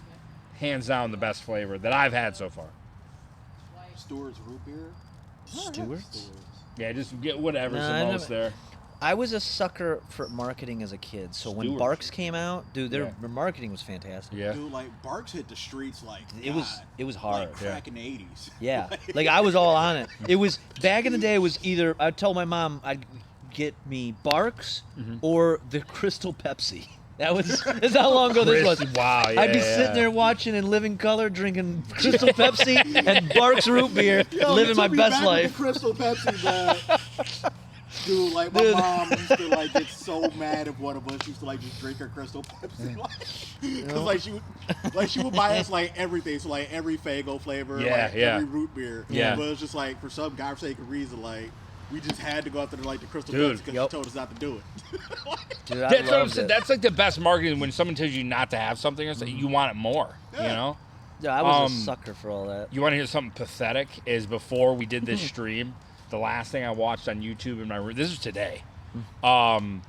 hands down the best flavor that I've had so far. Stewart's root beer. Stewart's? Yeah, just get whatever's the most there. I was a sucker for marketing as a kid, so when Barks came out, dude, their marketing was fantastic. Yeah. Dude, like Barks hit the streets like it was hard. Like crack in the 80s. Yeah, like I was all on it. It was back in the day. It was either I'd tell my mom I'd get me Barks or the Crystal Pepsi. That's how long ago this was. Wow, yeah, I'd be sitting there watching in living color, drinking Crystal Pepsi and Barks root beer, living my best life. Crystal Pepsi, man. Dude, like my mom used to like get so mad if one of us used to like just drink her Crystal Pepsi, because she would buy us like everything, so like every Faygo flavor, every root beer. Yeah. But it's just like for some godforsaken reason, like we just had to go after like the Crystal Dude. Pepsi because she told us not to do it. Dude, That's what I'm saying. That's like the best marketing when someone tells you not to have something or something, you want it more. Yeah. You know. Yeah, I was a sucker for all that. You want to hear something pathetic? Is before we did this stream, the last thing I watched on YouTube in my room. This was today. And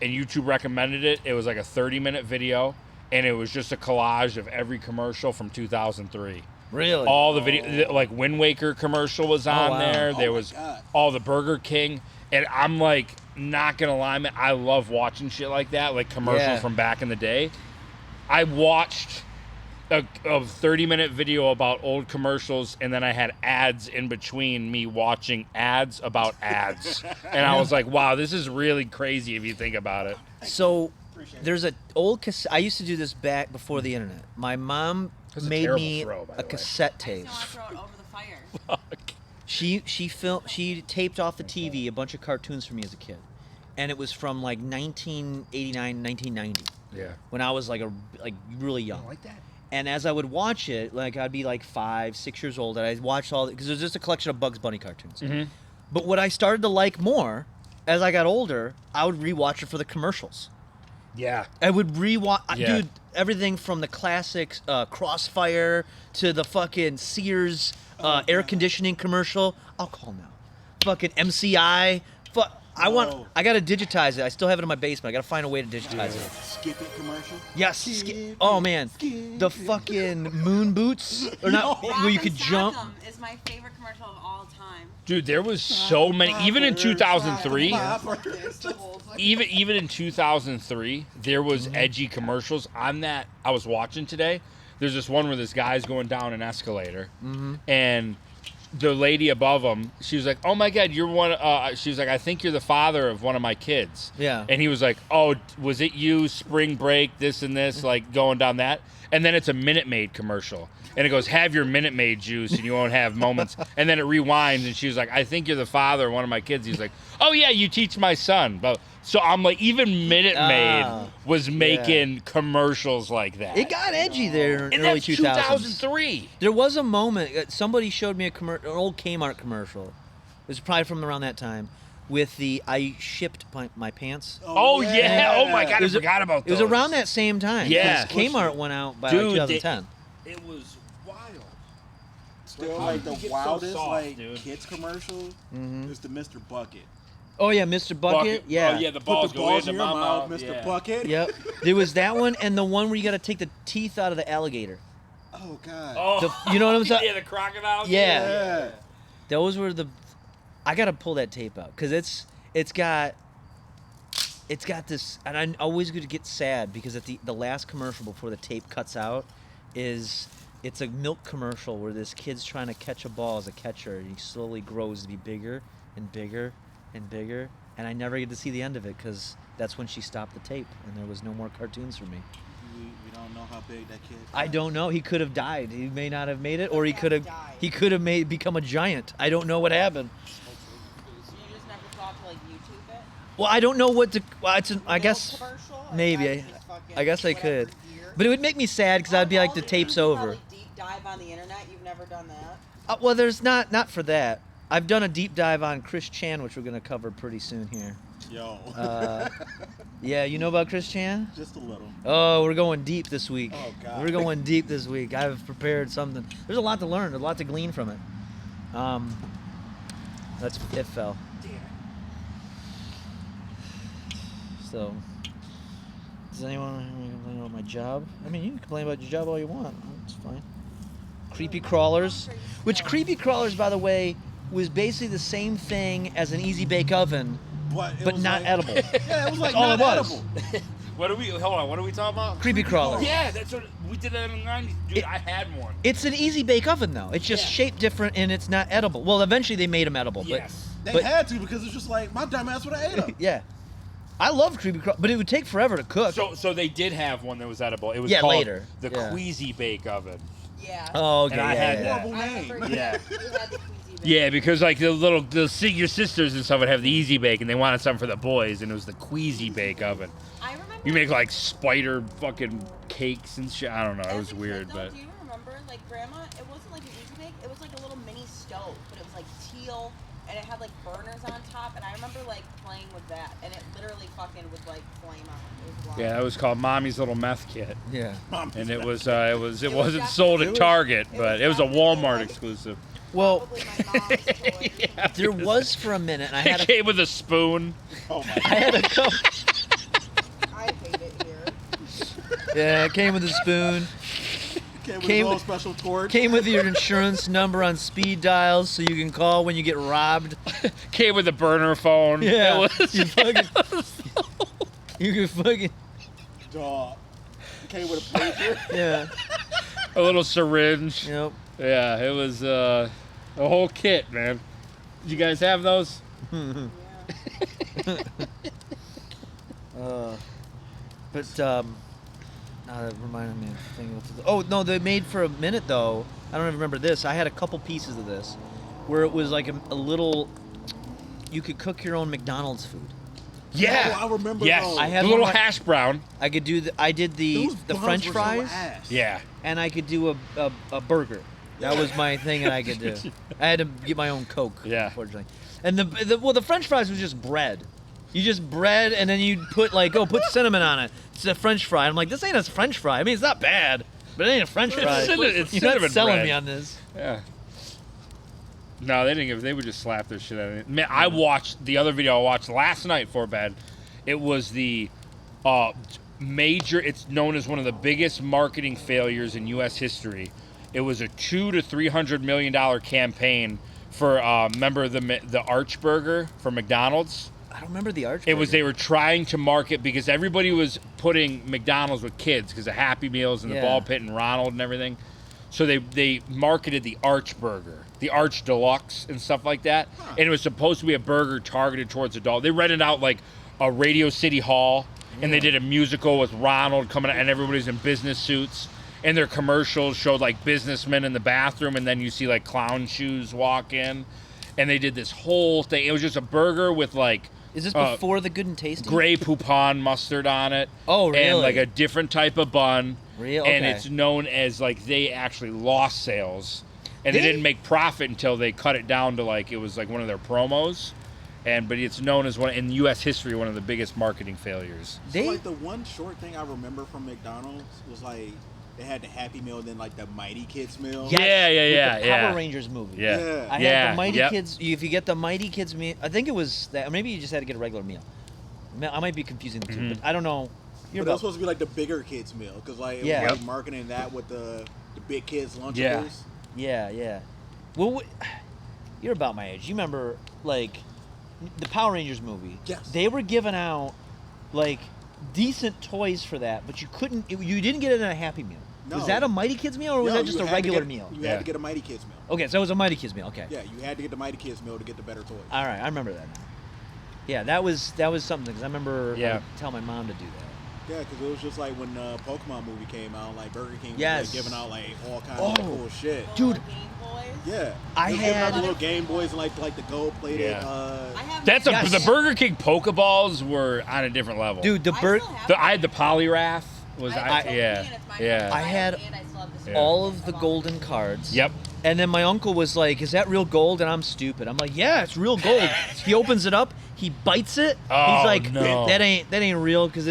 YouTube recommended it. It was like a 30-minute video, and it was just a collage of every commercial from 2003. Really? All the video, like Wind Waker commercial was on there. There was all the Burger King, and I'm like, not gonna lie, man, I love watching shit like that, like commercials from back in the day. I watched a 30-minute video about old commercials, and then I had ads in between me watching ads about ads. And I was like, wow, this is really crazy if you think about it. So there's an old cassette. I used to do this back before the internet. My mom made me a cassette tape. She taped off the TV a bunch of cartoons for me as a kid. And it was from like 1989, 1990. Yeah. When I was like really young. I like that. And as I would watch it, like I'd be like 5, 6 years old, and I'd watch all because it was just a collection of Bugs Bunny cartoons. Mm-hmm. But what I started to like more as I got older, I would rewatch it for the commercials. Yeah. I would rewatch, Yeah. dude, everything from the classics, Crossfire to the fucking Sears air conditioning commercial. I'll call now. Fucking MCI. I gotta digitize it. I still have it in my basement. I gotta find a way to digitize it. Skip it commercial. Yes. Oh man, the fucking moon boots or not? Where you could jump. Is my favorite commercial of all time. Dude, there was so many. Even in 2003, even in 2003, there was edgy commercials. On that, I was watching today. There's this one where this guy's going down an escalator, and the lady above him, she was like, "Oh my God, you're one." She was like, "I think you're the father of one of my kids." Yeah. And he was like, "Oh, was it you? Spring break, this and this, like going down that." And then it's a Minute Maid commercial, and it goes, "Have your Minute Maid juice, and you won't have moments." And then it rewinds, and she was like, "I think you're the father of one of my kids." He's like, "Oh yeah, you teach my son." But so I'm like, even Minute Maid was making commercials like that. It got edgy there in And early that's 2000s. 2003. There was a moment, somebody showed me an old Kmart commercial. It was probably from around that time, with the I shipped my pants. Oh yeah! Oh my God, I forgot about It was those. around that same time. Yeah. 'cause Kmart went out by Dude, like 2010. It was wild. Still How like did you the get so wildest soft, like dude? kids commercial is the Mr. Bucket. Oh yeah, Mr. Bucket. Yeah. Oh yeah, the Put balls the go balls into in your my mouth, mouth. Mr. Yeah. Bucket. Yep. There was that one, and the one where you got to take the teeth out of the alligator. Oh God. Oh, You know what I'm saying? Yeah, the crocodile. Yeah. Those were the. I gotta pull that tape out because it's got this, and I'm always going to get sad because at the last commercial before the tape cuts out it's a milk commercial where this kid's trying to catch a ball as a catcher, and he slowly grows to be bigger and bigger and bigger, and I never get to see the end of it because that's when she stopped the tape and there was no more cartoons for me. We don't know how big that kid. I don't know. He could have died. He may not have made it, or he could have become a giant. I don't know what happened. So you just never thought to like YouTube it? Well, I don't know what to. Well, I guess maybe. I guess I could, but it would make me sad because I'd be like, the tape's over. Deep dive on the internet. You've never done that. Well, there's not for that. I've done a deep dive on Chris Chan, which we're gonna cover pretty soon here. Yo. Yeah, you know about Chris Chan? Just a little. Oh, we're going deep this week. Oh, God. We're going deep this week. I've prepared something. There's a lot to learn, a lot to glean from it. It fell. So, does anyone complain about my job? I mean, you can complain about your job all you want. It's fine. Creepy crawlers, which creepy crawlers, by the way, was basically the same thing as an easy bake oven, but not edible. Yeah, it was like all it not was. edible. What are we talking about? Creepy crawler. Yeah, that's what we did that in the 90s. Dude, I had one. It's an easy bake oven though. It's just shaped different and it's not edible. Well, eventually they made them edible. Yes. They had to because it's just like my dumb ass would have ate them. Yeah. I love creepy crawler, but it would take forever to cook. So they did have one that was edible. It was Yeah, called later. the Yeah. Queasy Bake Oven. Yeah. Oh, okay. And I yeah, had yeah. that. Horrible name. Yeah. We had the Queasy Yeah, because like the senior sisters and stuff would have the Easy Bake, and they wanted something for the boys, and it was the Queasy Bake oven. I remember. You make like spider fucking cakes and shit. I don't know. It was weird, Though, but. do you remember, like, Grandma? It wasn't like an Easy Bake. It was like a little mini stove, but it was like teal, and it had like burners on top. And I remember like playing with that, and it literally fucking would like flame out. It was wild. Yeah, that was called Mommy's Little Meth Kit. Yeah. And it wasn't sold at Target, but it was a Walmart exclusive. Well, there was for a minute, and I had It came with a spoon. Oh my I had a cup. I hate it here. Yeah, it came with a spoon. Came with a little special torch. Came with your insurance number on speed dials so you can call when you get robbed. Came with a burner phone. Yeah. It was, You fucking. You can fucking. Dog. Came with a pager. Yeah. a little syringe. Yep. Yeah, it was a whole kit, man. Did you guys have those? But that reminded me of a thing. Oh no, they made for a minute though. I don't even remember this. I had a couple pieces of this, where it was like a little. You could cook your own McDonald's food. Yeah, I remember yes. those. I had the little one- hash brown. I could do. I did the Those French buns were so fries. ass. Yeah. And I could do a burger. That was my thing that I could do. I had to get my own Coke. Yeah. Unfortunately. And the French fries was just bread. You just bread, and then you'd put put cinnamon on it. It's a French fry. I'm like, this ain't a French fry. I mean, it's not bad, but it ain't a French fry. It's You're not cinnamon selling bread. me on this. Yeah. No, they didn't give. They would just slap their shit out of it. Man, I watched the other video I watched last night for bed. It was the major. It's known as one of the biggest marketing failures in U.S. history. It was a $200 to $300 million campaign for remember the Arch Burger from McDonald's. I don't remember the Arch. It was they were trying to market because everybody was putting McDonald's with kids because of Happy Meals and the Yeah. Ball Pit and Ronald and everything. So they marketed the Arch Burger, the Arch Deluxe and stuff like that. And it was supposed to be a burger targeted towards adults. They rented out like a Radio City Hall and they did a musical with Ronald coming out and everybody's in business suits. And their commercials showed like businessmen in the bathroom and then you see like clown shoes walk in. And they did this whole thing. It was just a burger with like Is this before the Good and Tasty? Grey Poupon mustard on it. Oh, really? And like a different type of bun. Real? And Okay. it's known as like they actually lost sales. And they Did didn't make profit until they cut it down to like it was like one of their promos. But it's known as one in U.S. history one of the biggest marketing failures. So, like the one short thing I remember from McDonald's was like they had the Happy Meal, then like the Mighty Kids meal. Yeah, With the Power Rangers movie. Yeah. I had the Mighty Kids. If you get the Mighty Kids meal, I think it was that. Maybe you just had to get a regular meal. I might be confusing the two, but I don't know. But that was supposed to be like the bigger kids meal because like it Yeah. was like marketing that with the big kids lunchables. Yeah. Yeah. Well, you're about my age. You remember like the Power Rangers movie? Yes. They were giving out like decent toys for that, but you couldn't. You didn't get it in a Happy Meal. No. Was that a Mighty Kids meal or was No, that just you a had to regular get- meal? You had to get a Mighty Kids meal. Okay, so it was a Mighty Kids meal. Okay. Yeah, you had to get the Mighty Kids meal to get the better toys. All right, I remember that now. Yeah, that was something because I remember I would tell my mom to do that. Yeah, because it was just like when the Pokemon movie came out, like Burger King was Yes. like, giving out like all kinds of cool shit. Dude, Yeah, I They was giving out had- the little Game Boys and like the gold plated. That's the Burger King Pokeballs were on a different level. Dude, the I had the Polyrath. I had all of the golden cards. Yep. And then my uncle was like, "Is that real gold?" And I'm stupid. I'm like, "Yeah, it's real gold." He opens it up, he bites it. Oh, He's like, no. "That ain't real because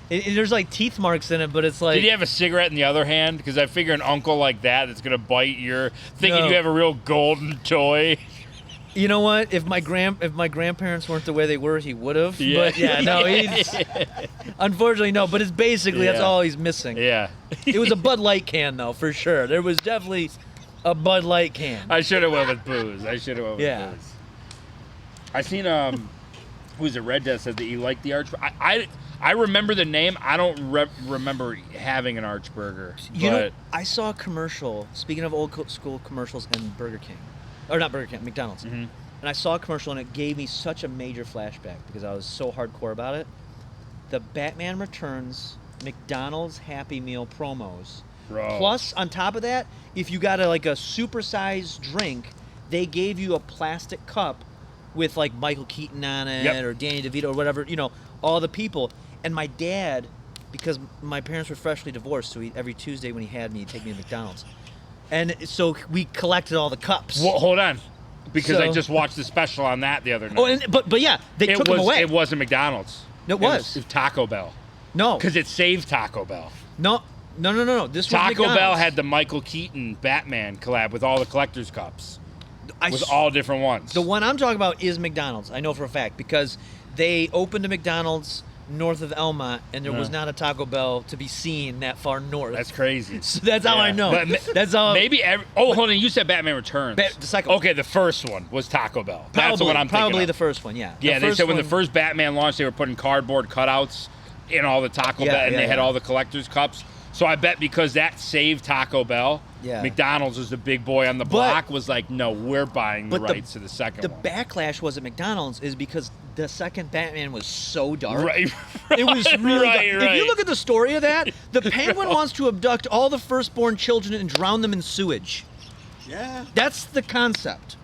there's like teeth marks in it, but it's like." Did you have a cigarette in the other hand? Because I figure an uncle like that's gonna bite your thinking No. you have a real golden toy. You know what? If my grandparents weren't the way they were, he would have. Yeah. But yeah, no, he's unfortunately no. But it's basically that's Yeah. all he's missing. Yeah. It was a Bud Light can though, for sure. There was definitely a Bud Light can. I should have went with booze. Yeah. Booze. I seen who's it? Red Death said that you liked the Arch. I remember the name. I don't remember having an Arch Burger. You know, but I saw a commercial. Speaking of old school commercials and Burger King, or not Burger King, McDonald's. Mm-hmm. And I saw a commercial and it gave me such a major flashback because I was so hardcore about it. The Batman Returns McDonald's Happy Meal promos. Bro. Plus, on top of that, if you got a supersized drink, they gave you a plastic cup with like Michael Keaton on it Yep. or Danny DeVito or whatever, all the people. And my dad, because my parents were freshly divorced, so every Tuesday when he had me, he'd take me to McDonald's. And so we collected all the cups. Well, hold on. Because I So- just watched the special on that the other night. Oh, but yeah, they took them away. It wasn't McDonald's. It was Taco Bell. No. Because it saved Taco Bell. No. This was Taco McDonald's. Bell had the Michael Keaton Batman collab with all the collector's cups. With s- all different ones. The one I'm talking about is McDonald's. I know for a fact because they opened a McDonald's north of Elma, and there was Yeah. not a Taco Bell to be seen that far north. That's crazy. So that's how I know. But That's how. maybe hold on. You said Batman Returns. The second Okay, the first one was Taco Bell. That's the one I'm thinking Probably of. the first one, yeah. Yeah, The they first said when one- the first Batman launched, they were putting cardboard cutouts in all the Taco Yeah, Bell, and yeah, they had yeah. all the collector's cups. So I bet because that saved Taco Bell, Yeah. McDonald's was the big boy on the block, was like, no, we're buying the But rights to the second The one. backlash was at McDonald's is because the second Batman was so dark. Right, It was really dark. If right. you look at the story of that, the Penguin wants to abduct all the firstborn children and drown them in sewage. Yeah. That's the concept.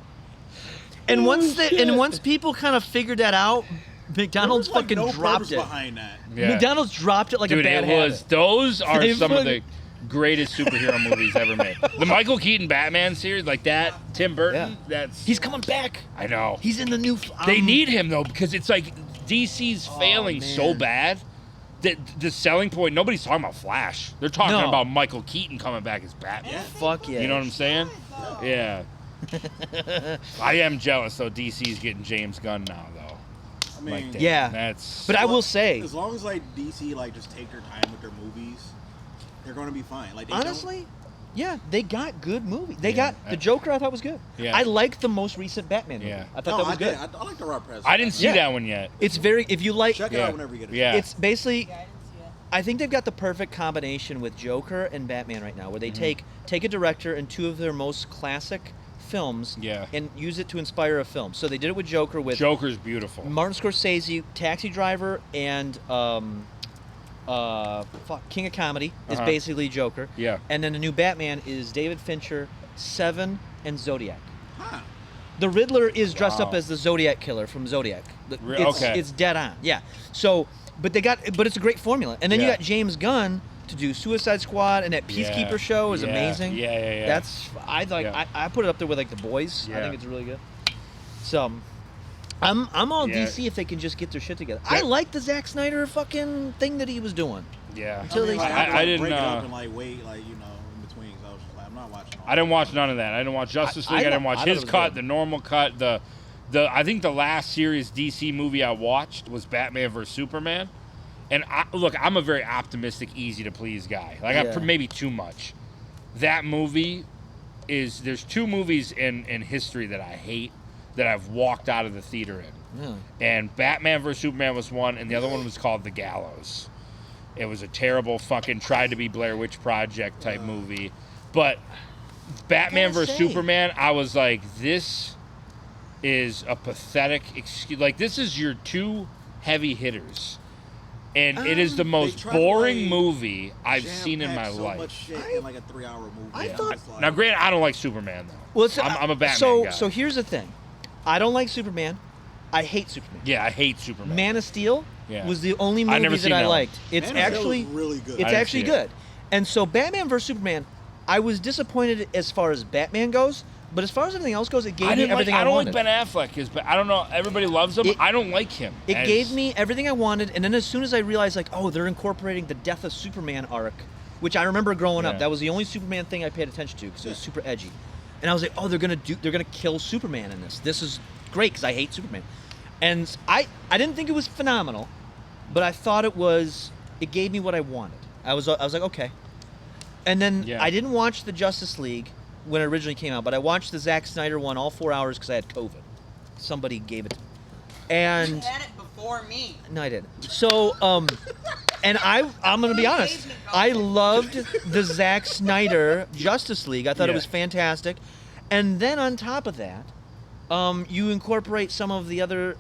And once people kind of figured that out, McDonald's There was, like, fucking no dropped purpose it. behind that. Yeah. McDonald's dropped it like Dude, a bad it habit. was. Those are They some of the fucking- greatest superhero movies ever made. The Michael Keaton Batman series, like that, Tim Burton, that's. He's coming back. I know. He's in the new. They need him though because it's like DC's failing so man. bad that the selling point. Nobody's talking about Flash. They're talking No. about Michael Keaton coming back as Batman. Fuck yeah. You know what I'm saying? Yeah. I am jealous though. DC's getting James Gunn now though. I mean, Like, damn, Yeah. that's. But I will say, as long as like DC like just take their time with their movies, they're gonna be fine. Like they honestly, yeah, they got good movies. They Yeah. got the Joker. I thought was good. Yeah. I liked the most recent Batman movie. Yeah. I thought that was good. I like the Rob Preston. I didn't see that one yet. It's very. If you like, Check it out whenever you get it. Yeah. It's basically. I think they've got the perfect combination with Joker and Batman right now, where they take a director and two of their most classic films and use it to inspire a film. So they did it with Joker with Joker's beautiful. Martin Scorsese, Taxi Driver, and King of Comedy is Uh-huh. basically Joker. Yeah. And then the new Batman is David Fincher, Seven, and Zodiac. Huh. The Riddler is dressed Wow. up as the Zodiac killer from Zodiac. Okay. It's dead on. Yeah. So, but it's a great formula. And then you Yeah. got James Gunn to do Suicide Squad, and that Peacekeeper Yeah. show is Yeah. amazing. Yeah. That's I like. Yeah. I put it up there with like The Boys. I Yeah. think it's really good. So, I'm all Yeah. DC if they can just get their shit together. Yeah. I like the Zack Snyder fucking thing that he was doing. Yeah. Until they. like, I didn't. break it up and like wait, like in between. So I was just like, I'm not watching. All I didn't watch none of that. I didn't watch Justice League. I didn't watch I thought his it was cut, good. the normal cut, the. I think the last serious DC movie I watched was Batman vs Superman, and look, I'm a very optimistic, easy to please guy. Like Yeah. maybe too much. That movie is. There's two movies in history that I hate that I've walked out of the theater in, Yeah. and Batman vs Superman was one, and the other one was called The Gallows. It was a terrible fucking tried to be Blair Witch Project type movie, but Batman gotta vs say. Superman, I was like, this is a pathetic excuse. Like, this is your two heavy hitters, and it is the most tried to, boring like, movie I've seen in my so life. much shit in like a 3-hour movie. I Yeah. thought- It's like- Now, granted, I don't like Superman though. Well, it's, I'm a Batman guy. So here's the thing. I don't like Superman. I hate Superman. Yeah, I hate Superman. Man of Steel Yeah. was the only I movie never that seen I that one. liked. It's Man of Steel actually was really good. It's I didn't actually see it. good. And so Batman vs Superman, I was disappointed as far as Batman goes, but as far as everything else goes, it gave I me didn't like. everything I don't wanted. like Ben Affleck. I don't know. Everybody loves him. It- I don't like him. It as- gave me everything I wanted, and then as soon as I realized, like, oh, they're incorporating the Death of Superman arc, which I remember growing up. Yeah. That was the only Superman thing I paid attention to because it was super edgy. And I was like, oh, they're gonna kill Superman in this. This is great because I hate Superman. And I didn't think it was phenomenal, but I thought it gave me what I wanted. I was like, okay. And then Yeah. I didn't watch the Justice League when it originally came out, but I watched the Zack Snyder one all 4 hours because I had COVID. Somebody gave it to me. And You had it before me. no, I didn't. So, and I'm gonna be honest. I loved the Zack Snyder Justice League. I thought it Yeah. was fantastic. And then on top of that, you incorporate some of the other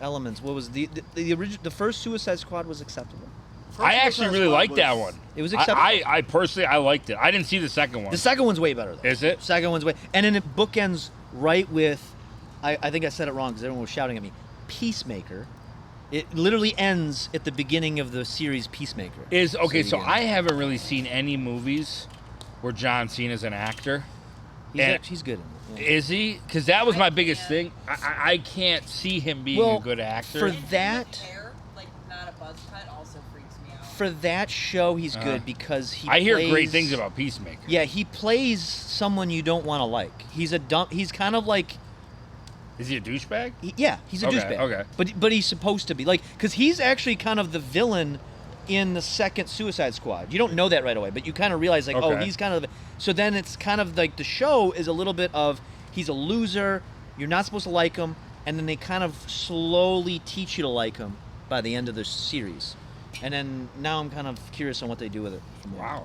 elements. What was the original? The first Suicide Squad was acceptable. I actually really liked that one. It was acceptable. I personally, I liked it. I didn't see the second one. The second one's way better, though. Is it? Second one's way... And then it bookends right with... I think I said it wrong because everyone was shouting at me. Peacemaker. It literally ends at the beginning of the series Peacemaker. So I haven't really seen any movies where John Cena's an actor. He's good in it. Yeah. Is he? Because that was my biggest thing. I can't see him being a good actor. For that... Hair, like not a buzz cut, also freaks me out. For that show, he's good because he I hear plays, great things about Peacemaker. Yeah, he plays someone you don't want to like. He's kind of like... Is he a douchebag? He's a douchebag. Okay. But he's supposed to be. Like, because he's actually kind of the villain in the second Suicide Squad. You don't know that right away, but you kind of realize, like, oh, he's kind of... So then it's kind of like the show is a little bit of he's a loser, you're not supposed to like him, and then they kind of slowly teach you to like him by the end of the series. And then now I'm kind of curious on what they do with it. Wow.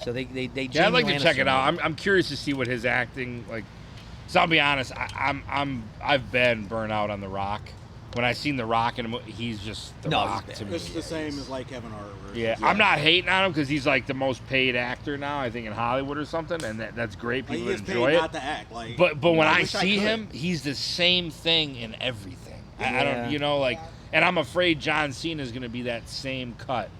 So they I'd like to check it out. I'm curious to see what his acting like. So I'll be honest, I've been burnt out on The Rock. When I seen The Rock in a movie, he's just The Rock to me. It's the same as like Kevin Hart. Yeah, I'm not hating on him because he's like the most paid actor now, I think, in Hollywood or something, and that's great. People enjoy it. Not to act. Like, but when I see him, he's the same thing in everything. I don't, and I'm afraid John Cena is going to be that same cut.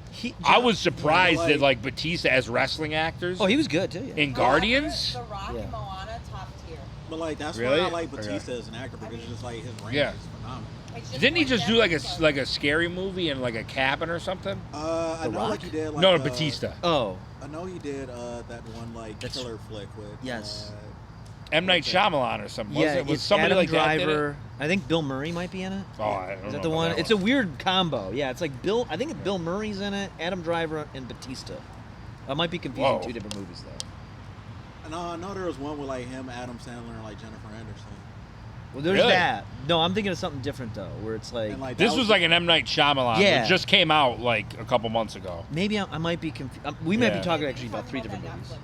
I was surprised that like Batista as wrestling actors. Oh, he was good too. Yeah. In Guardians. The Rock and Moana, top tier. But like that's Really? why I like Batista as an actor because it's just like his range is phenomenal. Didn't he just do like a scary movie in like a cabin or something? I know like he did. Like, no, Batista. Oh. I know he did that one like killer flick with. Yes. M. Night Shyamalan or something. Yeah, was it's somebody Adam like Driver. that? I think Bill Murray might be in it. Oh, I don't know. Is that the one? It's a weird combo. Yeah, it's like I think Bill Murray's in it, Adam Driver, and Batista. I might be confusing two different movies though. No, I know there was one with like him, Adam Sandler, and like Jennifer Anderson. Well, there's that. No, I'm thinking of something different though, where it's like this was like an M. Night Shyamalan. Yeah. It just came out like a couple months ago. Maybe I might be confused. We might be talking actually about three different movies.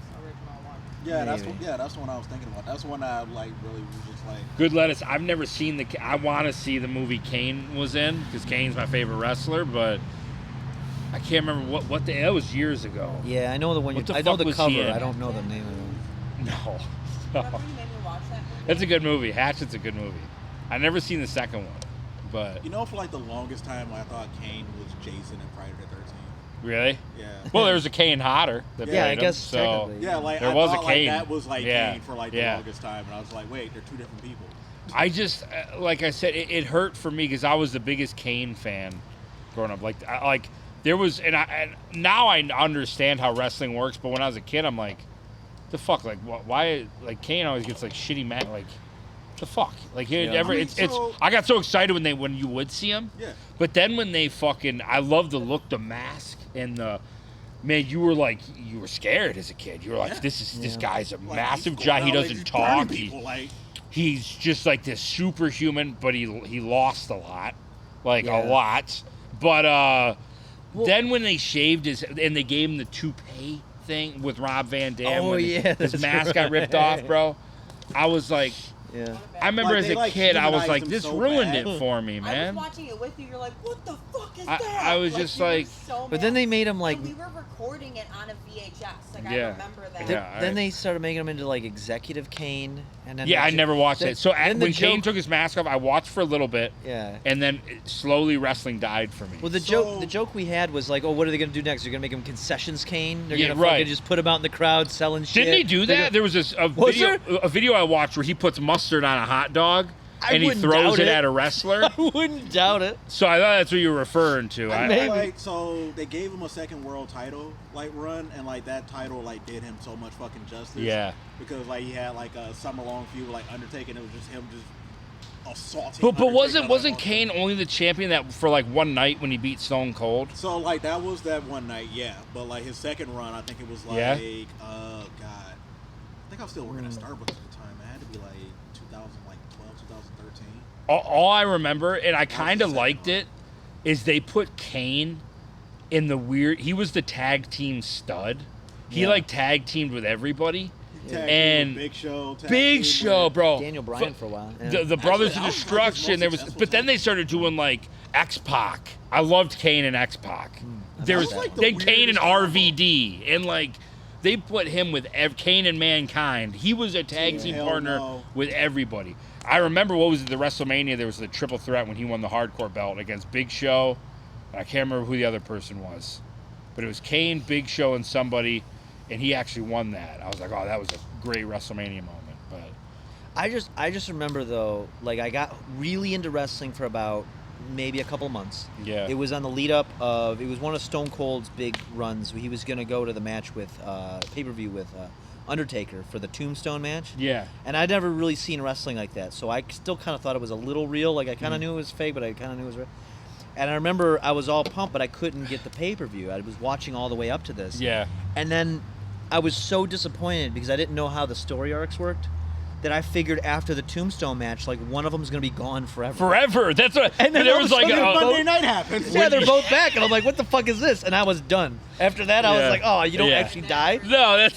Yeah, that's the one I was thinking about. That's the one I like really was just like. Good Lettuce. I've never seen I want to see the movie Kane was in because Kane's my favorite wrestler, but I can't remember what that was years ago. Yeah, I know the one. I know the cover. I don't know the name of it. No. That's a good movie. Hatchet's a good movie. I've never seen the second one, but you know, for like the longest time, I thought Kane was Jason in Friday the 13th. Really? Yeah. Well, there was a Kane Hodder that played I guess him, so technically. Yeah, like there I was thought, a Kane. Like, that was like Kane for like the longest time, and I was like, wait, they're two different people. I just, like I said, it hurt for me because I was the biggest Kane fan growing up. Like there was, and now I understand how wrestling works. But when I was a kid, I'm like, the fuck, like why? Like Kane always gets like shitty match, like. The fuck, like I got so excited when you would see him, but then when they I love the look, the mask, and the man. You were scared as a kid. You were like, this guy's a massive giant. He doesn't talk. He's just like this superhuman, but he lost a lot, a lot. But then when they shaved his and they gave him the toupee thing with Rob Van Dam, his mask got ripped off, bro. I was like. Yeah. I remember as a kid, I was like, this ruined it for me, man. I was watching it with you. You're like, what the fuck is that? I was just like, but then they made him like. And we were recording it on a VHS. Like I remember that. Then they started making him into like Executive Kane, and then I never watched it. So when Kane took his mask off, I watched for a little bit. Yeah. And then slowly wrestling died for me. Well, the joke we had was like, oh, what are they gonna do next? They're gonna make him concessions Kane. They're gonna fucking just put him out in the crowd selling shit. Didn't he do that? There was a video I watched where he puts mustard on a hot dog. And he throws it at a wrestler. I wouldn't doubt it. So I thought that's what you were referring to. So they gave him a second world title run, and like that title did him so much fucking justice. Yeah. Because he had a summer long feud with Undertaker, and it was just him assaulting. But wasn't Kane only the champion that for one night when he beat Stone Cold? So that was that one night, yeah. But his second run, I think it was God. I think I was still working at Starbucks at the time. It had to be 2012, 2013. All I remember, and I kind of liked it, is they put Kane in the weird. He was the tag team stud. He tag teamed with everybody. and Big Show, Big Show, bro. Daniel Bryan for a while. Yeah. The Brothers of Actually, Destruction. There was, but then they started doing like X-Pac. I loved Kane and X-Pac. There was then Kane and RVD, and like they put him with Kane and Mankind. He was a tag team partner with everybody. I remember what was it, the WrestleMania? There was the triple threat when he won the hardcore belt against Big Show. I can't remember who the other person was, but it was Kane, Big Show, and somebody, and he actually won that. I was like, oh, that was a great WrestleMania moment. But I just remember though, like I got really into wrestling for about maybe a couple months. Yeah. It was on the lead up of, it was one of Stone Cold's big runs. He was gonna go to the match with pay-per-view with Undertaker for the Tombstone match. Yeah. And I'd never really seen wrestling like that, so I still kind of thought it was a little real. Like I kind of knew it was fake, but I kind of knew it was real. And I remember I was all pumped, but I couldn't get the pay-per-view. I was watching all the way up to this. Yeah. And then I was so disappointed because I didn't know how the story arcs worked, that I figured after the Tombstone match, like one of them's gonna be gone forever. Forever. That's what. And then there was like a Monday night happens. Yeah, they're both back, and I'm like, what the fuck is this? And I was done. After that, I was like, oh, you don't actually die? No,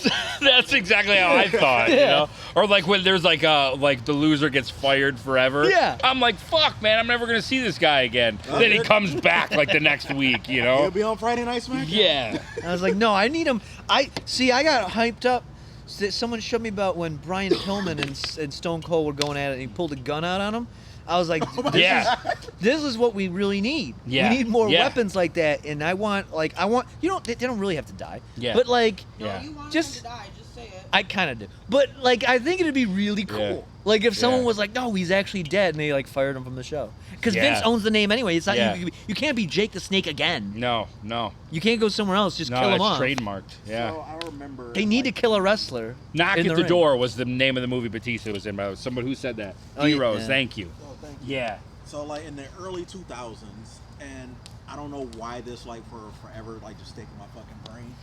that's exactly how I thought. You know, or like when there's like the loser gets fired forever. Yeah. I'm like, fuck, man, I'm never gonna see this guy again. Then he comes back like the next week. You know. He'll be on Friday Night SmackDown. Yeah. I was like, no, I need him. I got hyped up. Someone showed me about when Brian Pillman and Stone Cold were going at it and he pulled a gun out on him. I was like, this is what we really need. Yeah. We need more weapons like that. And I want, they don't really have to die. Yeah. But like, No, you want just, him to die, just say it. I kind of do. But like, I think it'd be really cool. Yeah. Like if someone was like, no, he's actually dead, and they like fired him from the show. Because Vince owns the name anyway. It's not you can't be Jake the Snake again. No. You can't go somewhere else. Just No, kill him that's off. trademarked. Yeah. So I remember They need to kill a wrestler. Knock in at the ring. Door was the name of the movie Batista was in. By someone who said that. Oh, Heroes. yeah. Thank you. Oh, thank you. Yeah. So like in the early 2000s, and I don't know why this like for forever like just sticking in my fucking brain.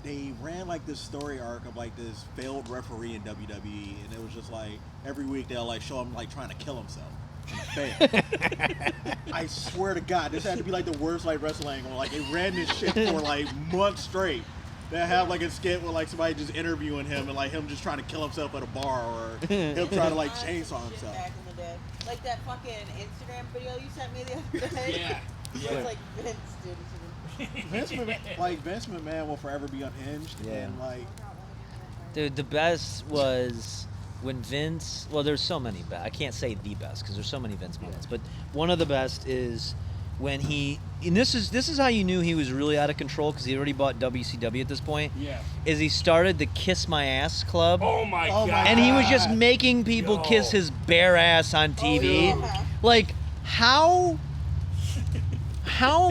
They ran like this story arc of like this failed referee in WWE, and it was just like every week they'll like show him like trying to kill himself. And fail. I swear to God, this had to be like the worst like wrestling angle. Like they ran this shit for like months straight. They have like a skit with like somebody just interviewing him and like him just trying to kill himself at a bar or him trying to like chainsaw himself. Back in the day. Like that fucking Instagram video you sent me the other day. Yeah. It's like Vince, dude. Vince McMahon will forever be unhinged. Yeah. And like, Dude, the best was when Vince. Well, there's so many. I can't say the best because there's so many Vince moments. But one of the best is when he. And this is how you knew he was really out of control because he already bought WCW at this point. Yeah. Is he started the Kiss My Ass Club? Oh my God. And he was just making people kiss his bare ass on TV. Like how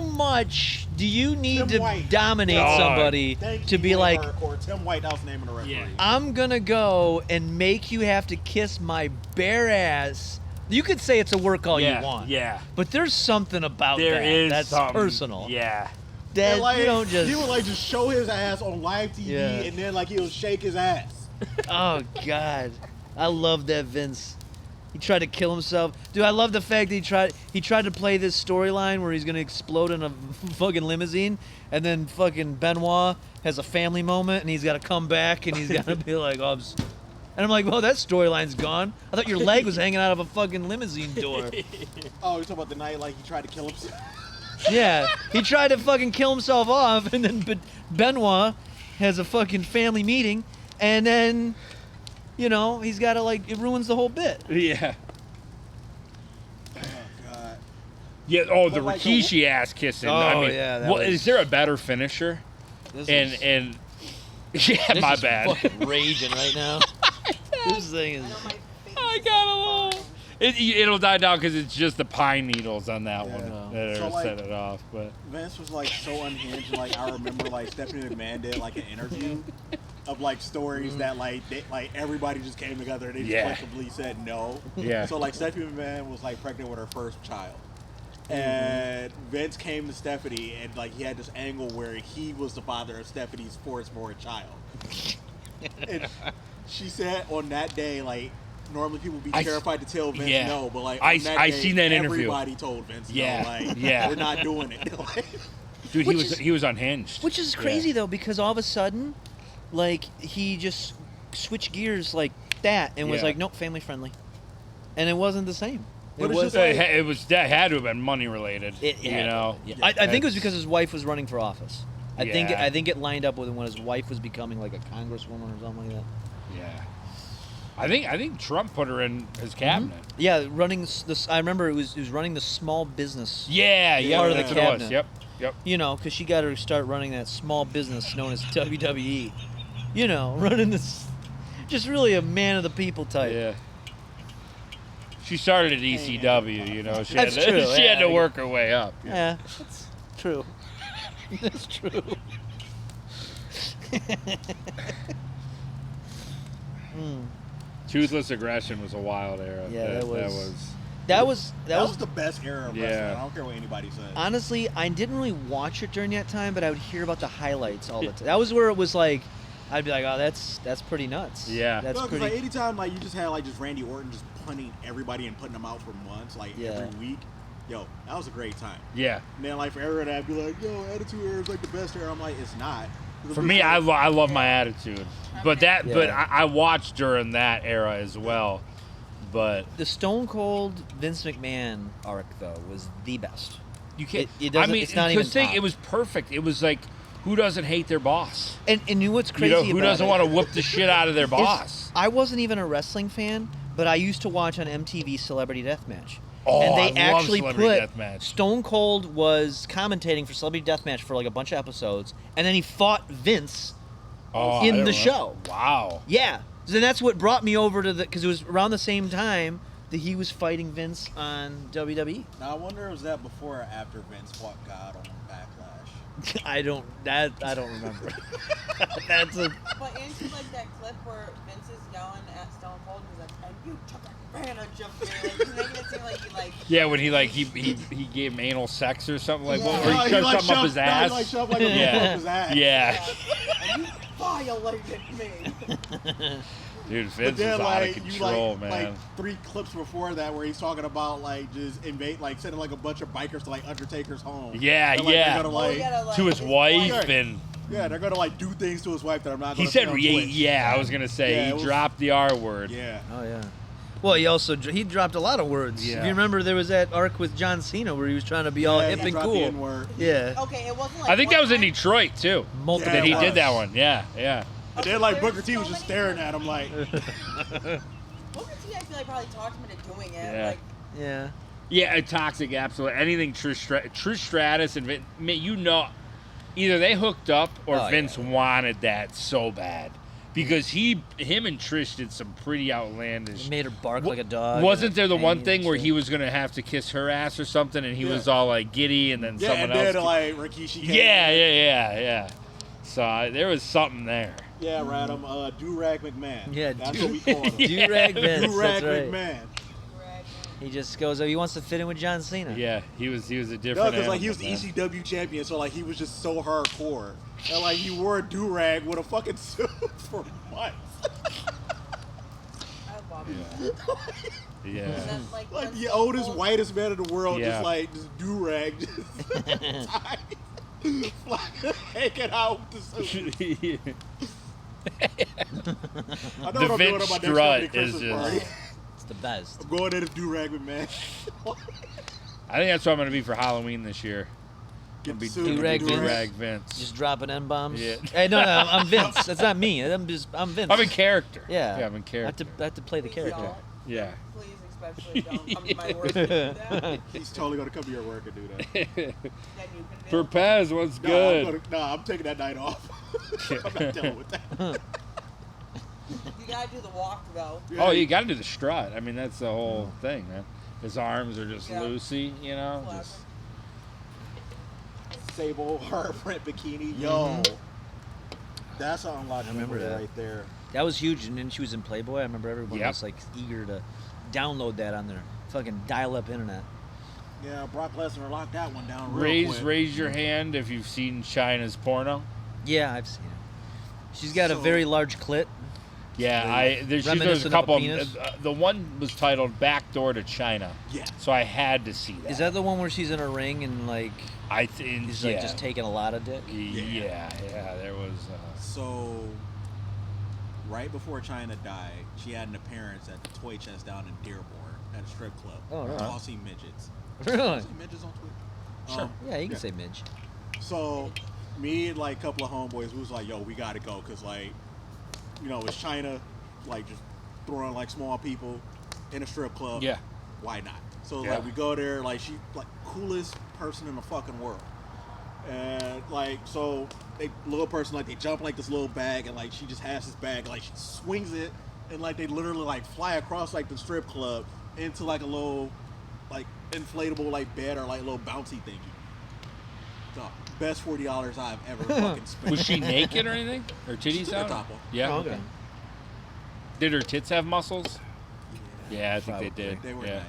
much do you need to dominate somebody to be like, Tim White, that was the name of the referee. I'm gonna go and make you have to kiss my bare ass? You could say it's a work all you want. Yeah. But there's something about There that is that's something. personal. Yeah. That And, like, you don't just. he would like just show his ass on live TV, Yeah. and then like he'll shake his ass. Oh God, I love that Vince. He tried to kill himself. Dude, I love the fact that he tried to play this storyline where he's gonna explode in a fucking limousine, and then fucking Benoit has a family moment, and he's got to come back, and he's got to be like, oh, and I'm like, well, that storyline's gone. I thought your leg was hanging out of a fucking limousine door. Oh, you're talking about the night like he tried to kill himself. Yeah, he tried to fucking kill himself off, and then Benoit has a fucking family meeting, and then, you know, he's got to like, it ruins the whole bit. Yeah. Oh God. Yeah. Oh, the But, like, Rikishi ass kissing. Oh, I mean, yeah, that well, was- is there a better finisher? This And yeah, this my is bad. fucking raging right now. This thing is. I got a little. It'll die down because it's just the pine needles on that one that So, are like, set it off. But Vince was like so unhinged. And, like I remember, like Stephanie McMahon did like an interview of like stories that like everybody just came together and they just like completely said no. Yeah. So like Stephanie McMahon was like pregnant with her first child, and Vince came to Stephanie and like he had this angle where he was the father of Stephanie's firstborn child. And she said on that day, like normally people would be terrified to tell Vince no, but like on that I day, seen that interview. everybody told Vince no. Like, yeah. we're not doing it. Dude, Which he was unhinged. Which is crazy though, because all of a sudden, like he just switch gears like that and was Yeah. like, nope, family friendly, and it wasn't the same. It was. That had to have been money related. It you had know. to. Yeah. I think it was because his wife was running for office. I Yeah. think it lined up with when his wife was becoming like a congresswoman or something like that. Yeah. I think Trump put her in his cabinet. Yeah, running this. I remember it was running the small business. Yeah, yeah, part of the that's what it was. cabinet. Yep. You know, because she got to start running that small business known as WWE. You know, running this, just really a man of the people type. Yeah. She started at ECW. You know, she That's had to, true, she had to yeah. work her way up. Yeah, that's true. That's true. Toothless Aggression was a wild era. Yeah, that was the best era of wrestling. I don't care what anybody says. Honestly, I didn't really watch it during that time, but I would hear about the highlights all the time. That was where it was like, I'd be like, oh, that's pretty nuts. Yeah. That's No, 'cause, pretty. like anytime like you just had like just Randy Orton just punting everybody and putting them out for months, like every week. Yo, that was a great time. Yeah. And then like for everyone to be like, yo, Attitude Era is like the best era. I'm like, it's not. For me, I love my Attitude, but I watched during that era as well. But the Stone Cold Vince McMahon arc though was the best. You can't. It's not even. It was perfect. It was like, who doesn't hate their boss? And you know what's crazy? You know, who about doesn't it want to whoop the shit out of their boss? I wasn't even a wrestling fan, but I used to watch on MTV Celebrity Deathmatch. Oh, and they I love actually Celebrity put Deathmatch. Stone Cold was commentating for Celebrity Deathmatch for like a bunch of episodes, and then he fought Vince in the show. Wow. Yeah. So that's what brought me over to because it was around the same time that he was fighting Vince on WWE. Now I wonder was that before or after Vince fought God on Backlash? I don't remember. That's a. But into like that clip where Vince is yelling at Stone Cold and he's like, "And you took advantage of me," like he's making it seem like he like. Yeah, when he gave him anal sex or something like, Yeah. or he shoved like something up his ass. he like shoved like a ball up his ass. Yeah. And you violated me. Dude, But Vince then, was out of like, control, you, man. like 3 clips before that where he's talking about like just invade, like sending like a bunch of bikers to like Undertaker's home. Yeah, And, like, yeah. they're gonna, like, To his wife and. Yeah, they're gonna like do things to his wife that I'm not. He Gonna said, say on Twitch. yeah, I was gonna say Yeah, he it was- dropped the R word. Yeah. Oh yeah. Well, he dropped a lot of words. Yeah. If you remember, there was that arc with John Cena where he was trying to be all Yeah, hip he and dropped the cool. N-word. Yeah. Okay, it wasn't like. I think that was in Detroit too. Multiple that he times. did that one. Yeah, yeah. And then like Booker T was just staring at him like. Booker T, I feel like probably talked him into doing it. Yeah. Like, Yeah. Yeah, a toxic, absolutely. Anything Trish Stratus and Vince, you know, either they hooked up or Oh, Vince wanted that so bad. Because him and Trish did some pretty outlandish. He made her bark like a dog. Wasn't there the one and thing where shit. he was gonna have to kiss her ass or something, and he Yeah. was all like giddy, and then Yeah, someone and else? then like Rikishi. Came Yeah. So there was something there. Yeah, Radam, Durag McMahon. Yeah, That's what we call him. Durag Vince. Durag That's right. McMahon. He just goes, oh, he wants to fit in with John Cena. Yeah, he was a No, different. because like he was the animal, man. ECW champion, so like he was just so hardcore, and like he wore a durag with a fucking suit for months. I love Yeah. it. Yeah. And then, like Like when the Stone oldest, Cold- whitest man in the world, Yeah. just like just durag, just tied, like, hanging out with the suit. I know The what I'm doing Vince on my next strut company is Christmas just- party. It's the best. I'm going in as durag McMahon. I think that's what I'm gonna be for Halloween this year. Get Be the suit, Durag get the Durag Vince. Just dropping N-bombs. Yeah. Hey, no, I'm Vince. That's not me. I'm Vince. I'm in character. Yeah. Yeah, I'm in character. I have to play the character. Y'all, Yeah. Please, especially don't come to my work and do that. He's totally gonna come to your work and do that. Then you can For Pez, what's No, good? I'm taking that night off. I'm not dealing with that. You gotta do the walk though. Oh, you got to do the strut. I mean, that's the whole thing, man. His arms are just Yeah. loosey, you know. Classic. Just, Sable hard print bikini, yo. That's an unlocked remember memory that. right there. That was huge. And then she was in Playboy. I remember everyone Yep. was like eager to download that on their fucking dial-up internet. Yeah, Brock Lesnar locked that one down real quick. raise your hand if you've seen China's porno. Yeah, I've seen it. She's got a So- very large clit. Yeah, there's a Reminiscent of couple. a penis? The one was titled "Backdoor to China." Yeah. So I had to see that. Is that the one where she's in a ring and like I think he's yeah. like just taking a lot of dick? Yeah, there was. So, right before China died, she had an appearance at the Toy Chest down in Dearborn at a strip club. Oh, no. All see midgets. Really? Can I say midgets on Twitter? Sure. Yeah, you can say midge. So, me and like a couple of homeboys, we was like, yo, we gotta go, cause like, you know, it's China, like just throwing like small people in a strip club. Yeah. Why not? So Yeah. like we go there, like she like coolest person in the fucking world. And like so they little person like they jump like this little bag and like she just has this bag, like she swings it and like they literally like fly across like the strip club into like a little like inflatable like bed or like little bouncy thingy. So best $40 I've ever fucking spent. Was she naked or anything? Her She titties took her out? top off. Yeah. Oh, okay. Did her tits have muscles? Yeah, I think they did. They were yeah.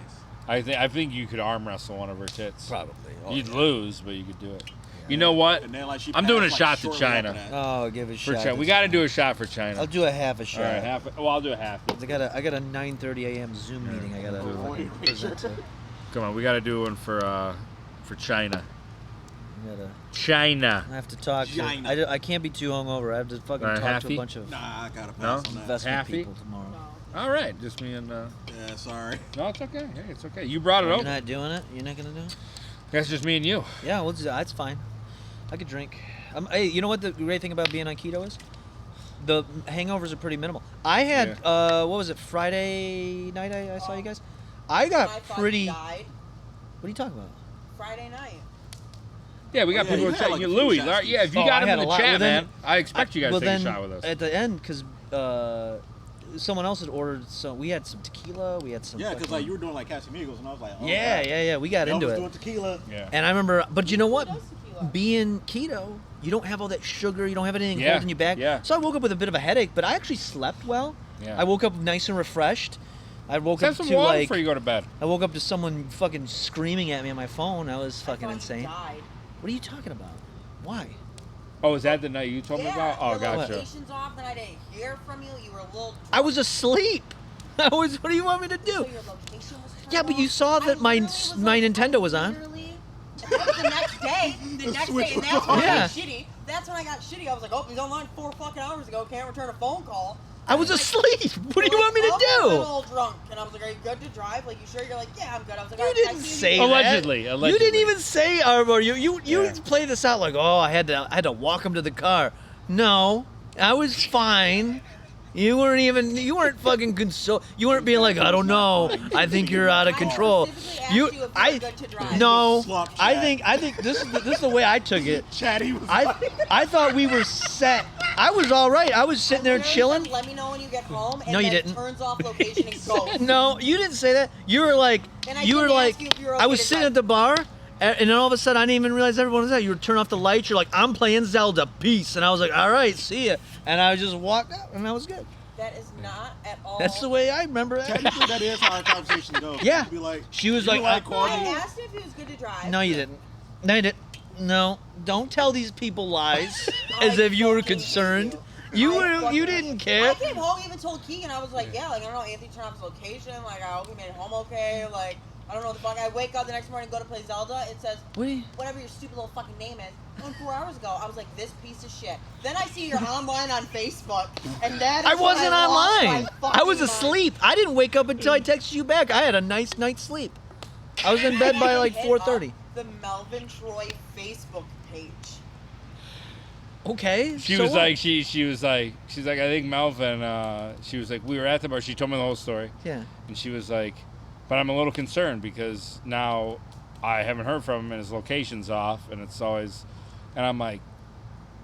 nice. I think you could arm wrestle one of her tits. Probably. You'd lose, but you could do it. You know what? And then, like, she I'm doing a passed, like, shot to shortly China. after that. Oh, give a For shot. China. We got to do a shot for China. I'll do a half a shot. All right, half. Well, I'll do a half. I got a 9:30 a.m. Zoom meeting. I gotta present to. Come on, we got to do one for China. I gotta. China. I have to talk. China. I can't be too hungover. I have to fucking All right, talk to halfie? a bunch of Nah, I gotta pass No? on that. investment Halfie? people tomorrow. All right, just me and. Yeah, sorry. No, it's okay. Hey, it's okay. You brought it You're over. not doing it. You're not gonna do it. That's just me and you. Yeah, we'll do that. It's fine. I could drink. Hey, you know what the great thing about being on keto is? The hangovers are pretty minimal. I had what was it, Friday night? I saw you guys. I got I thought pretty. you died What are you talking about? Friday night. Yeah, we got yeah, people you in had chat. like You, a few Louis, shots. yeah, if you Oh, got I him had in a the lot. chat, Well, then- man, I expect you guys to take a shot with us. At the end, because someone else had ordered some. We had some tequila. We had some. Yeah, because fucking- like you were doing like Casamigos, and I was like, oh, Yeah, God. yeah. We got Y'all into was it. doing tequila. Yeah. And I remember, but you know what? Who does tequila? Being keto, you don't have all that sugar. You don't have anything Yeah, holding you back. yeah. So I woke up with a bit of a headache, but I actually slept well. Yeah. I woke up nice and refreshed. I woke Have up some to water like. before you go to bed. I woke up to someone fucking screaming at me on my phone. That was I fucking thought you insane. died. What are you talking about? Why? Oh, is that the night you told me about? Oh, your gotcha. location's off, then I didn't hear from you. You were a little. I was asleep. What do you want me to do? So your location was turned Yeah, but you off? saw I that my literally was my like, Nintendo was on. literally- That was the next day. The next switch day, and was that's when on. I Yeah. got shitty. That's when I got shitty. I was like, oh, he's online 4 fucking hours ago. Can't return a phone call. I was asleep. What do you want me to I'm a do? little drunk, and I was like, "Are you good to drive? Like, you sure?" You're like, "Yeah, I'm good." I was like, You "All right, didn't I see say you." that. Allegedly. You didn't even say or you Yeah. play this out like, oh, I had to walk him to the car. No, I was fine. You weren't fucking console. You weren't being like, I don't know. I think you're out of control. specifically asked you if you were good to drive. No. Slop I chat. think this is the way I took it. Chatty was I thought we were set. I was all right. I was sitting there Literally chilling. said, "Let me know when you get home." And No, you then didn't. Turns off location and goes. No, you didn't say that. You were like, And I you were didn't like, ask you if you were I okay was to sitting drive. at the bar, and then all of a sudden I didn't even realize everyone was there. You were turning off the lights. You're like, I'm playing Zelda, peace. And I was like, all right, see ya. And I just walked out, and that was good. That is not at all. That's the way I remember it. Technically, that is how our conversation goes. Yeah. Be like, She was you like, like I Courtney? asked if he was good to drive. No, you didn't. No, you didn't. No, don't tell these people lies as if you were concerned. You didn't care. I came home, even told Kegan, I was like, yeah, like, I don't know, Anthony turned off his location, like, I hope he made it home okay, like, I don't know what the fuck. I wake up the next morning, go to play Zelda, it says, whatever your stupid little fucking name is. And 4 hours ago, I was like, this piece of shit. Then I see you're online on Facebook, and that is I wasn't when I lost my online. fucking I was mind. asleep. I didn't wake up until I texted you back. I had a nice night's sleep. I was in bed by like Hit 4:30. up the Melvin Troy Facebook page. Okay. She so was what? like, she's like, I think Melvin. She was like, we were at the bar. She told me the whole story. Yeah. And she was like, but I'm a little concerned because now I haven't heard from him and his location's off, and it's always, and I'm like,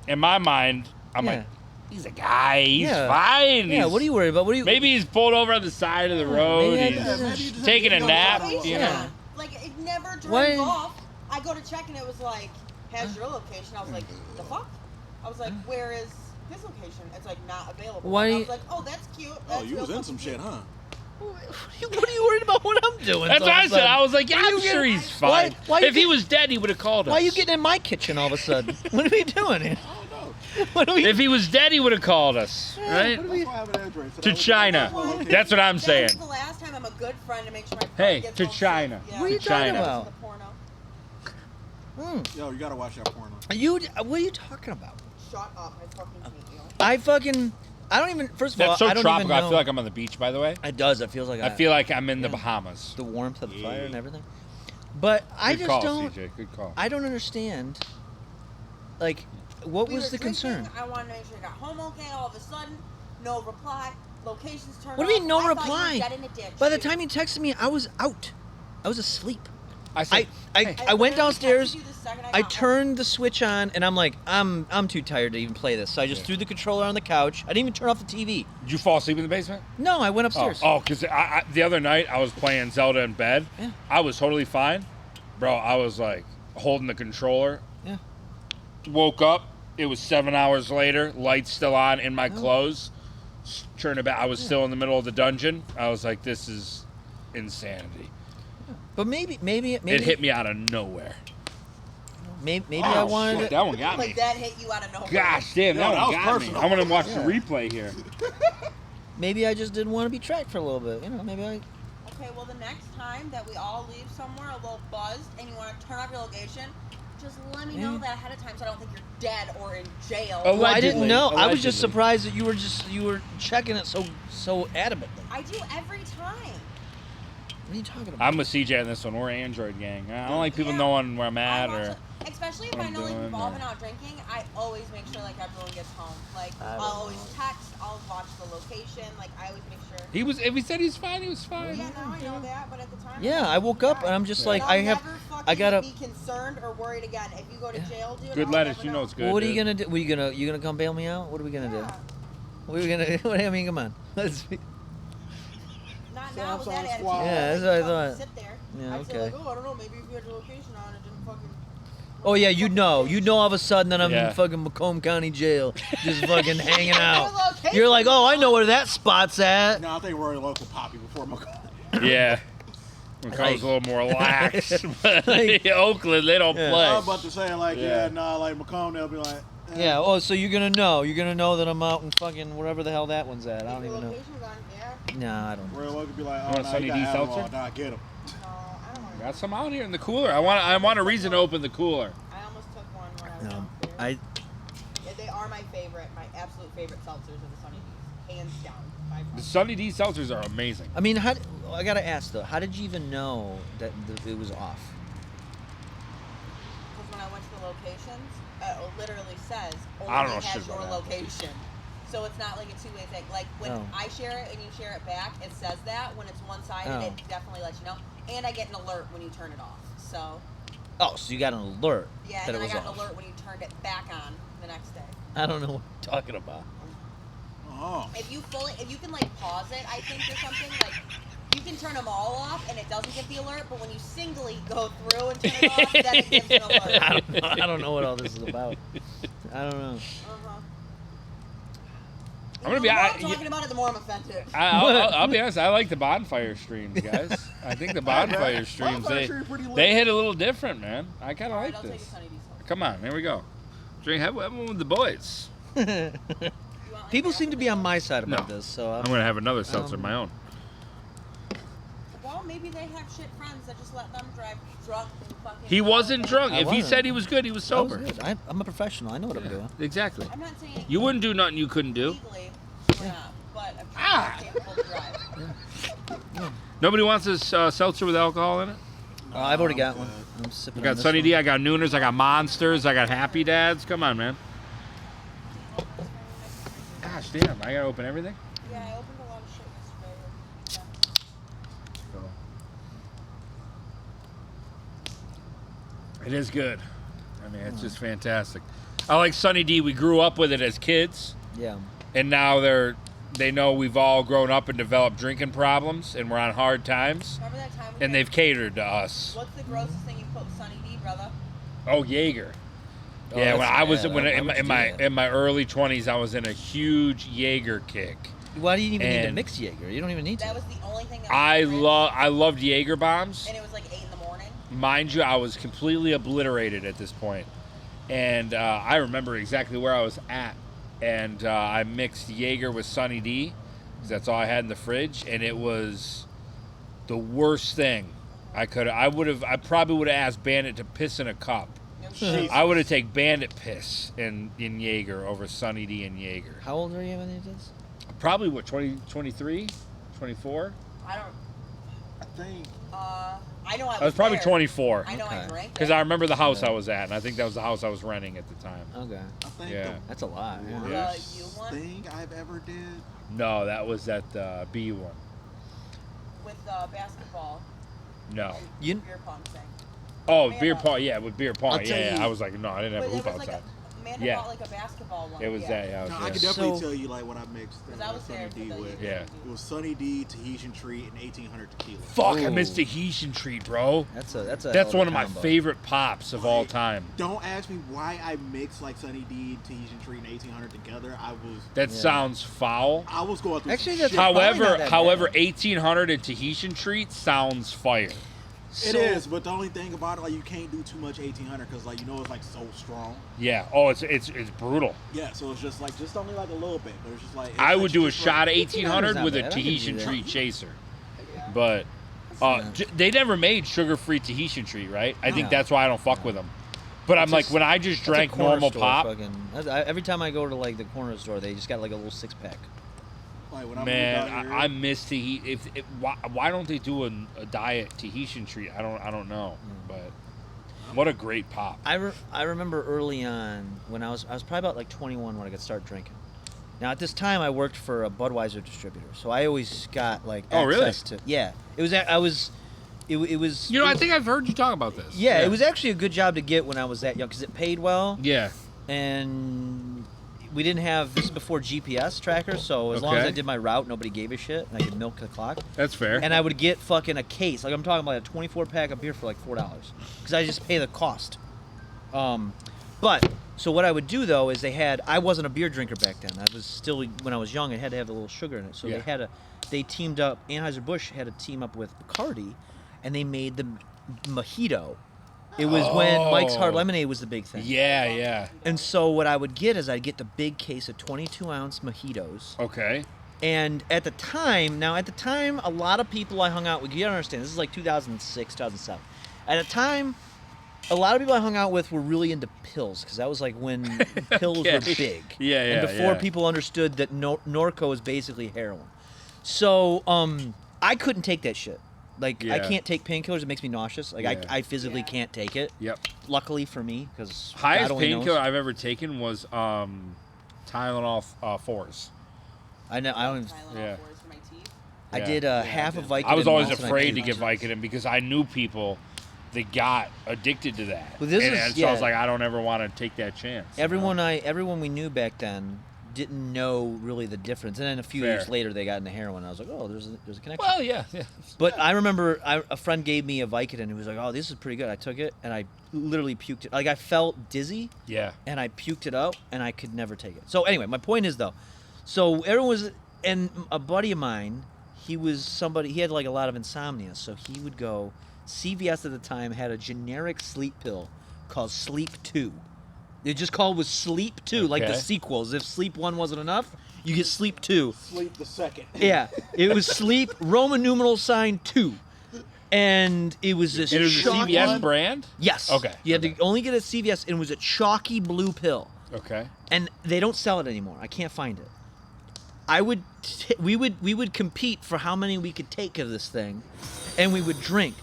in my mind, I'm like, he's a guy. He's fine. Yeah. He's, What are you worried about? What are you? Maybe he's pulled over on the side of the road. maybe He's taking a nap. You know. Yeah. Like, it never turns Why- off. I go to check, and it was like, has your location? I was like, the fuck? I was like, where is his location? It's like, not available. Why- And I was like, oh, that's cute. Oh, That's you real was in fucking some cute. shit, huh? What are you worried about? What I'm doing? That's what I said. I was like, yeah, I'm sure he's fine. Why you if he was dead, he would have called us. Why are you getting in my kitchen all of a sudden? What are we doing here? What are we? If he was dead, he would have called us, right? That's why I have an address. To China. That's what I'm saying. That was the last time I'm a good friend to make sure my friend Hey, gets to home China. safe. Yeah. What are you To talking China. about? The porno. Yo, you gotta watch that porno. What are you talking about? Shut up. I fucking hate you. I fucking I don't even. First of all, That's so I don't tropical. even know. I feel like I'm on the beach. By the way, It does. It feels like I feel like I'm in the Bahamas. The warmth of the fire and everything. But I Good just call, don't. CJ. Good call. I don't understand. Like, what We was were the concern? drinking, I wanted to make sure you got home okay. All of a sudden, no reply. Locations turned What do you mean, no off. I thought you reply? were dead in a ditch, By the dude. time you texted me, I was out. I was asleep. I said, I went downstairs. You the second I got turned the switch on, and I'm like, I'm too tired to even play this. So I just threw the controller on the couch. I didn't even turn off the TV. Did you fall asleep in the basement? No, I went upstairs. Oh, because the other night I was playing Zelda in bed. Yeah. I was totally fine. Bro, I was like holding the controller. Yeah. Woke up. It was 7 hours later. Lights still on in my Oh. clothes. Turned it back. I was still in the middle of the dungeon. I was like, this is insanity. But maybe It hit me out of nowhere. Maybe I wanted shit, it. that one got me. Like that hit you out of nowhere. Gosh damn, that one got me. I want to watch the Yeah. replay here. Maybe I just didn't want to be tracked for a little bit. You know, maybe I. Okay, well the next time that we all leave somewhere a little buzzed and you want to turn off your location, just let me know Yeah. that ahead of time so I don't think you're dead or in jail. Well, I didn't know. I was just Allegedly. surprised that you were checking it so adamantly. I do every time. What are you talking about? I'm with CJ on this one. We're Android gang. I don't like people knowing where I'm at or. Especially if what I I'm know like doing, we've all or- been out drinking, I always make sure like everyone gets home. Like I I'll don't always text, I'll watch the location. Like I always make sure. He was. If he said he's fine, he was fine. Yeah, now I know that, but at the time. Yeah, I woke up and I'm just like, I'll I have, never I fucking gotta. be concerned or worried again. If you go to jail, dude. Good I'll lettuce, never you know it's good. What are you dude. gonna do? You gonna come bail me out? What are we gonna do? What are we gonna? What I mean, come on. Let's. Not Set now up with some that attitude. squad. Yeah, that's Like, what I you fucking thought. Sit there. Yeah, I'd say okay. like, oh, I don't know, maybe if you had your location on, it didn't fucking. Oh yeah, you'd know all of a sudden that I'm Yeah. in fucking Macomb County Jail, just fucking hanging out. location. You're like, oh, I know where that spot's at. No, I think we're a local poppy before Macomb. Yeah. McComb's a little more relaxed, but Like- Oakland they don't Yeah. play. I was about to say like, Yeah. yeah, nah, like Macomb, they'll be like, eh. Yeah. Oh, so you're gonna know that I'm out in fucking wherever the hell that one's at. I don't Your even know. location's on, yeah. Nah, I don't. We're local, be like, You oh, want nah, Sunny you D got Adderall. seltzer? Nah, get him. No, I don't want to. Got some out here in the cooler. I want a reason to open the cooler. I almost took one when I was No, downstairs. I. Yeah, they are my favorite, my absolute favorite seltzers are the Sunny D's, hands down. By The far. Sunny D seltzers are amazing. I mean, I gotta ask though, how did you even know that it was off? Because when I went to the locations, it literally says I don't only know has shit your about that. location. So it's not like a two-way thing. Like when Oh. I share it and you share it back, it says that. When it's one-sided, Oh. it definitely lets you know. And I get an alert when you turn it off. So Oh, so you got an alert yeah, that and it then was I got off. an alert when you turned it back on the next day. I don't know what you're talking about. Oh. If you can like pause it, I think or something like. You can turn them all off and it doesn't give the alert, but when you singly go through and turn it off, then it gives an alert. I don't know what all this is about. I don't know. I'm gonna be. The more I, I'm talking about it, the more I'm offended. I'll be honest. I like the bonfire streams, guys. I think the bonfire streams they hit a little different, man. I kind of Alright, like I'll take this. a Sunny D seltzer. Come on, here we go. Drink. Have one with the boys. People seem to be on my side about No. this, so I'm gonna have another seltzer of my own. Well, maybe they have shit friends that just let them drive drunk and fucking. He wasn't drunk. I If he wasn't. said he was good, he was I was sober. good. I'm a professional. I know what I'm doing. Exactly. I'm not saying You wouldn't do nothing you couldn't do. legally, we're not, but I'm capable to drive. Nobody wants this seltzer with alcohol in it. I've already got one. I'm sipping I got on this Sunny one. D, I got Nooners, I got Monsters, I got Happy Dads. Come on, man. Gosh damn, I gotta open everything. Yeah, I opened a lot of shit yesterday. It is good. I mean, it's just fantastic. I like Sunny D. We grew up with it as kids, Yeah. and now they know we've all grown up and developed drinking problems, and we're on hard times, Remember that time we and had- they've catered to us. What's the grossest thing you put Sunny D, brother? Oh, Jaeger. Oh, Yeah, when that's I was bad. when Why in, would you in do my that? in my early 20s, I was in a huge Jaeger kick. Why do you even need to And mix Jaeger? You don't even need to. That was the only thing that I loved Jaeger bombs. and it was like 8 in the morning. Mind you, I was completely obliterated at this point. And I remember exactly where I was at. And I mixed Jaeger with Sunny D, because that's all I had in the fridge. And it was the worst thing I could. I probably would have asked Bandit to piss in a cup. Jesus. I would have taken Bandit piss in Jaeger over Sunny D and Jaeger. How old are you when you did this? Probably what, 23, 24? I don't. I think. I know I was probably there. 24. I know I drank. Because I remember the house I was at, and I think that was the house I was renting at the time. Okay. I think Yeah. That's a lot. Yeah. worst thing I've ever did. No, that was that B one. With basketball. No. Beer pong thing. Oh, beer pong. Yeah, with beer pong. I'll tell Yeah, you- I was like, no, I didn't have a But it hoop was like outside. Amanda Yeah. bought like a basketball one. It was that. Yeah, No, yeah. I could definitely tell you like what I mixed. Because I was Sunny there D for the with. Yeah. It was Sunny D, Tahitian Treat, and 1800 tequila. Fuck, I missed Tahitian Treat, bro. That's That's one of my favorite pops of all time. Don't ask me why I mixed like Sunny D, Tahitian Treat, and 1800 together. I was. That sounds foul. I was going through. Actually, some that's shit. However, 1800 and Tahitian Treat sounds fire. It is, but the only thing about it, like, you can't do too much 1800 because, like, you know, it's like so strong. Yeah. Oh, it's brutal. Yeah, so it's just only like a little bit, but it's just like. I would do a just shot of right. 1800 with a bad. I can do Tahitian that. Treat chaser, but they never made sugar-free Tahitian Treat, right? I think No. that's why I don't fuck with them. But I'm like, when I just That's a drank corner normal store pop, every time I go to like the corner store, they just got like a little 6-pack. Like, when I man, moved out here, I miss Tahitian. Why don't they do a diet Tahitian Treat? I don't know, but what a great pop. I remember early on when I was probably about like 21 when I got started drinking. Now at this time I worked for a Budweiser distributor, so I always got like Oh, really? access to it was it was You know, I think I've heard you talk about this. yeah, it was actually a good job to get when I was that young because it paid well. Yeah. And we didn't have this is before GPS trackers, so as long as Okay. I did my route, nobody gave a shit, and I could milk the clock. That's fair. And I would get fucking a case, like I'm talking about a 24-pack of beer for like $4, because I just pay the cost. But so what I would do though is I wasn't a beer drinker back then. I was still when I was young, it had to have a little sugar in it. So Yeah. they teamed up. Anheuser-Busch had a team up with Bacardi, and they made the mojito. It was when Mike's Hard Lemonade was the big thing. Yeah, yeah. And so what I would get is I'd get the big case of 22-ounce mojitos. Okay. And at the time, a lot of people I hung out with, you gotta understand, this is like 2006, 2007. At the time, a lot of people I hung out with were really into pills, because that was like when pills Okay. were big. Yeah, And before yeah. people understood that Norco was basically heroin. So I couldn't take that shit. Like, I Yeah. can't take painkillers. It makes me nauseous. Like, Yeah. I physically can't take it. Yep. Luckily for me, because Highest painkiller I've ever taken was Tylenol 4s. I know. I don't. Yeah. I Yeah. did half a Vicodin. I was always once and I afraid did to get Vicodin because I knew people that got addicted to that. Well, this and is- so I was yeah. like, I don't ever want to take that chance. Everyone we knew back then didn't know really the difference, and then a few Fair. years later they got into heroin. I was like, oh, there's a connection. Well, yeah. But I remember a friend gave me a Vicodin and he was like, oh, this is pretty good. I took it and I literally puked it. Like, I felt dizzy. Yeah. And I puked it out and I could never take it. So anyway, my point is though, so everyone was, and a buddy of mine, he had like a lot of insomnia, so he would go. CVS at the time had a generic sleep pill called Sleep 2. It just called was Sleep 2, like the Okay. sequels. If Sleep 1 wasn't enough, you get Sleep 2. Sleep the second. Yeah, it was Sleep Roman numeral sign 2, and it was this. It was a chalky- CVS brand? Yes. Okay. You had to only get a CVS, and it was a chalky blue pill. Okay. And they don't sell it anymore. I can't find it. We would compete for how many we could take of this thing, and we would drink.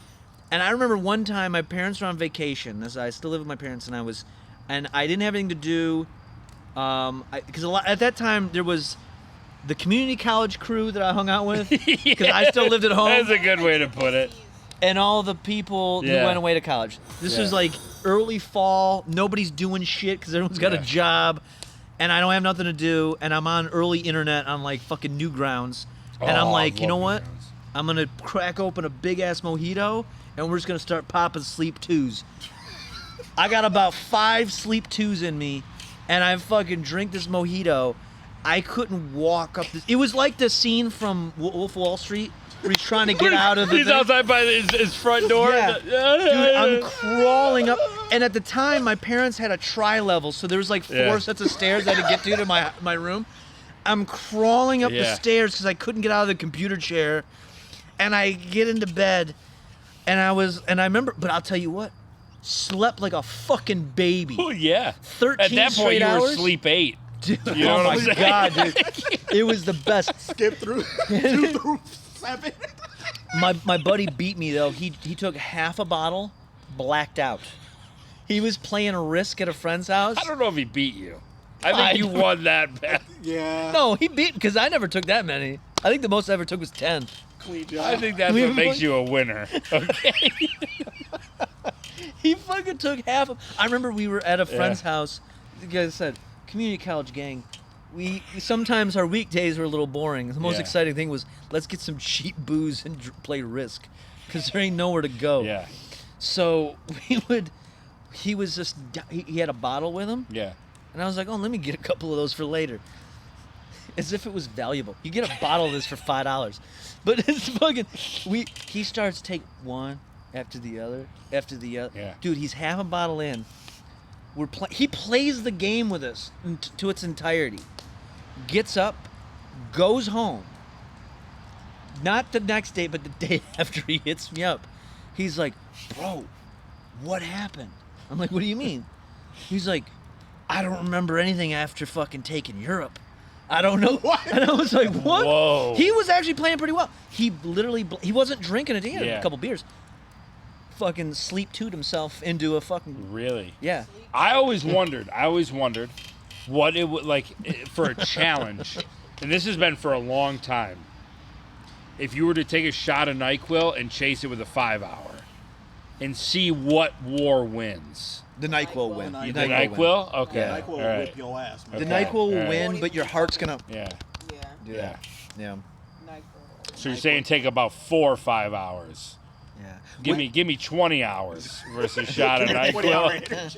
And I remember one time my parents were on vacation. I still live with my parents, and I didn't have anything to do, because at that time there was the community college crew that I hung out with, because I still lived at home. That's a good way to put it. And all the people who Yeah. went away to college. This Yeah. was like early fall. Nobody's doing shit because everyone's got a Yeah. job, and I don't have nothing to do. And I'm on early internet on like fucking Newgrounds, and I'm Oh, like, I you know love what? I'm gonna crack open a big ass mojito, and we're just gonna start popping Sleep 2s. I got about 5 Sleep 2s in me, and I fucking drink this mojito. I couldn't walk up this. It was like the scene from Wolf of Wall Street where he's trying to get out of the He's thing. outside by his front door. Yeah. Dude, I'm crawling up. And at the time, my parents had a tri-level, so there was like 4 Yeah. sets of stairs I had to get to my room. I'm crawling up the Yeah. stairs because I couldn't get out of the computer chair. And I get into bed, and I remember, but I'll tell you what, slept like a fucking baby. Oh, yeah. 13 At that point, straight you were hours. sleep 8. Dude, You know oh what I'm my saying? god, dude. It was the best. Skip through 2 through 7. My buddy beat me though. He took half a bottle, blacked out. He was playing a Risk at a friend's house. I don't know if he beat you. I think you won that bet. Yeah. No, he beat because I never took that many. I think the most I ever took was 10. Clean job. I think that's what makes you a winner. Okay. He fucking took half of. I remember we were at a friend's house. The guy said, "Community college gang. We sometimes our weekdays were a little boring. The most exciting thing was let's get some cheap booze and play Risk, because there ain't nowhere to go." Yeah. So we would. He was just. He had a bottle with him. Yeah. And I was like, "Oh, let me get a couple of those for later." As if it was valuable. You get a bottle of this for $5, but it's fucking. He starts take one after the other. Yeah. Dude, he's half a bottle in. He plays the game with us to its entirety. Gets up, goes home. Not the next day, but the day after he hits me up. He's like, "Bro, what happened?" I'm like, "What do you mean?" He's like, "I don't remember anything after fucking taking Europe. I don't know." What? And I was like, "What?" Whoa. He was actually playing pretty well. He literally, he wasn't drinking it. He had a couple beers. Fucking sleep toot himself into a fucking. Really? Yeah. I always wondered what it would like for a challenge, and this has been for a long time. If you were to take a shot of NyQuil and chase it with a 5-hour, and see what war wins. The NyQuil will win. The NyQuil? Okay. Yeah. NyQuil will All right. whip your ass, man. The NyQuil will win, but your heart's gonna. Yeah. Yeah. Yeah. So you're saying take about 4 or 5 hours. Yeah. Give me 20 hours versus a shot of NyQuil. I don't even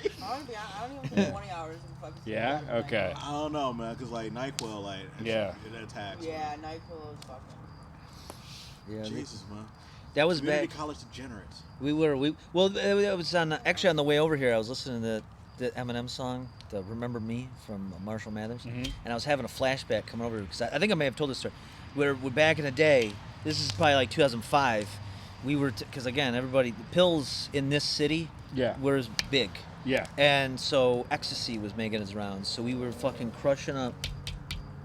think 20 hours. Yeah. Okay. I don't know, man, because like NyQuil, like it attacks. Yeah, NyQuil is fucking. Yeah. Jesus, man. That was Community bad. college degenerates. Well, it was actually on the way over here. I was listening to the Eminem song, the "Remember Me" from Marshall Mathers, and I was having a flashback coming over because I think I may have told this story. We're back in the day. This is probably like 2005. We were because again, everybody the pills in this city were big. Yeah. And so ecstasy was making its rounds. So we were fucking crushing up,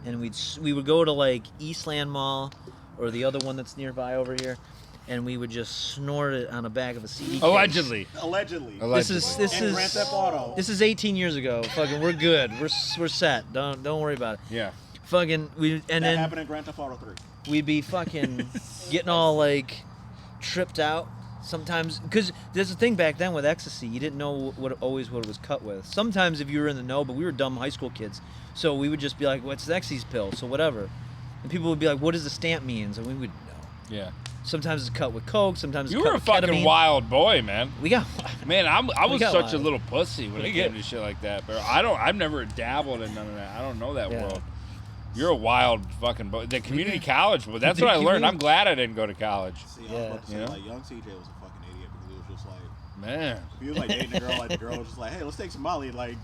and we would go to like Eastland Mall, or the other one that's nearby over here. And we would just snort it on the back of a CD case. Allegedly. This is And Grand Theft Auto. This is 18 years ago. Fucking, we're good. We're set. Don't worry about it. Yeah. Fucking That happened in Grand Theft Auto 3. We'd be fucking getting all like tripped out sometimes because there's a thing back then with ecstasy. You didn't know what it was cut with. Sometimes if you were in the know, but we were dumb high school kids, so we would just be like, "What's the ecstasy pill?" So whatever, and people would be like, "What does the stamp mean?" And we would know. Yeah. Sometimes it's cut with coke. Sometimes it's you cut were a with fucking ketamine. wild boy, man. We got. Man, I was such a wild. little pussy when it came to shit like that. But I've never dabbled in none of that. I don't know that world. You're a wild fucking boy. The community college, but that's what I learned. I'm glad I didn't go to college. See, I was about to say, like, young CJ was a fucking idiot because it was just like, man. If he was like dating a girl, like the girl was just like, "Hey, let's take some Molly." Like,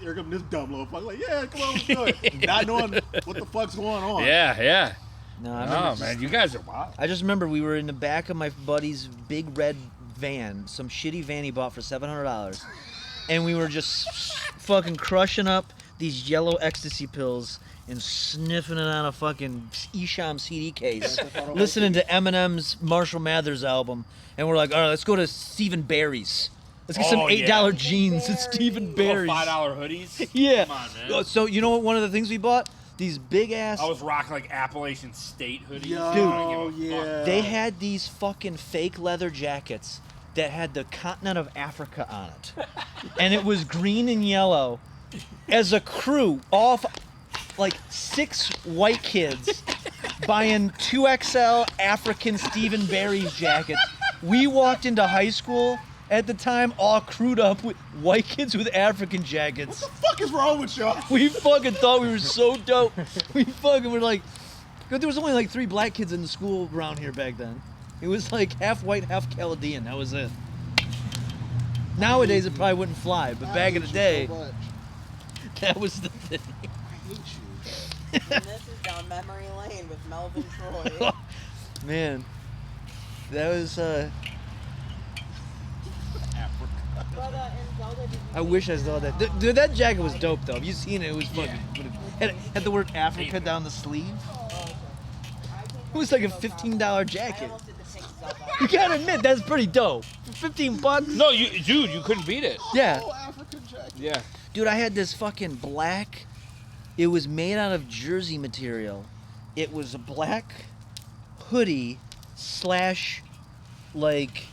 here comes this dumb little fuck. Like, yeah, come on, let's do it. Not knowing what the fuck's going on. Yeah. No, I remember man, you guys are wild. I just remember we were in the back of my buddy's big red van, some shitty van he bought for $700, and we were just fucking crushing up these yellow ecstasy pills and sniffing it on a fucking Esham CD case, listening to Eminem's Marshall Mathers album, and we're like, all right, let's go to Stephen Barry's. Let's get some $8 jeans at Stephen Barry's. $5 hoodies. Yeah. Come on, man. So you know what? One of the things we bought. These big ass. I was rocking like Appalachian State hoodies. Dude, they had these fucking fake leather jackets that had the continent of Africa on it, and it was green and yellow. As a crew, like 6 white kids buying 2XL African Stephen Barry's jackets. We walked into high school at the time, all crewed up with white kids with African jackets. What the fuck is wrong with y'all? We fucking thought we were so dope. We fucking were like, there was only like 3 black kids in the school around here back then. It was like half white, half Chaldean. That was it. Nowadays it probably wouldn't fly, but back in the day, that was the thing. And this is down memory lane with Melvin Troy. Man, that was I wish I saw that. Dude, that jacket was dope though. Have you seen it? It was fucking. Had the word Africa down the sleeve. It was like a $15 jacket. You gotta admit that's pretty dope. For $15. No, dude, you couldn't beat it. Yeah. African jacket. Yeah. Dude, I had this fucking black. It was made out of jersey material. It was a black hoodie / like,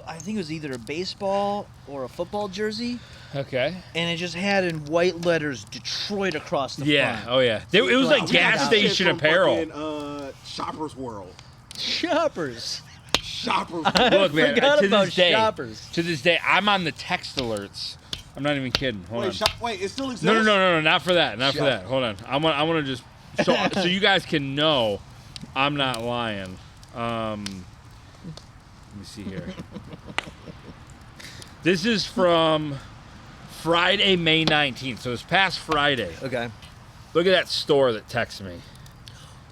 I think it was either a baseball or a football jersey. Okay. And it just had in white letters Detroit across the front. Oh yeah. It was like gas station apparel. Fucking, Shoppers World. Shoppers. Shoppers. Look, man. forgot To about this day, Shoppers. to this day, I'm on the text alerts. I'm not even kidding. Hold on. Wait, it still exists? No, not for that. Not for that. Hold on. I want to just so you guys can know I'm not lying. Let me see here. This is from Friday, May 19th. So it's past Friday. Okay. Look at that store that texts me.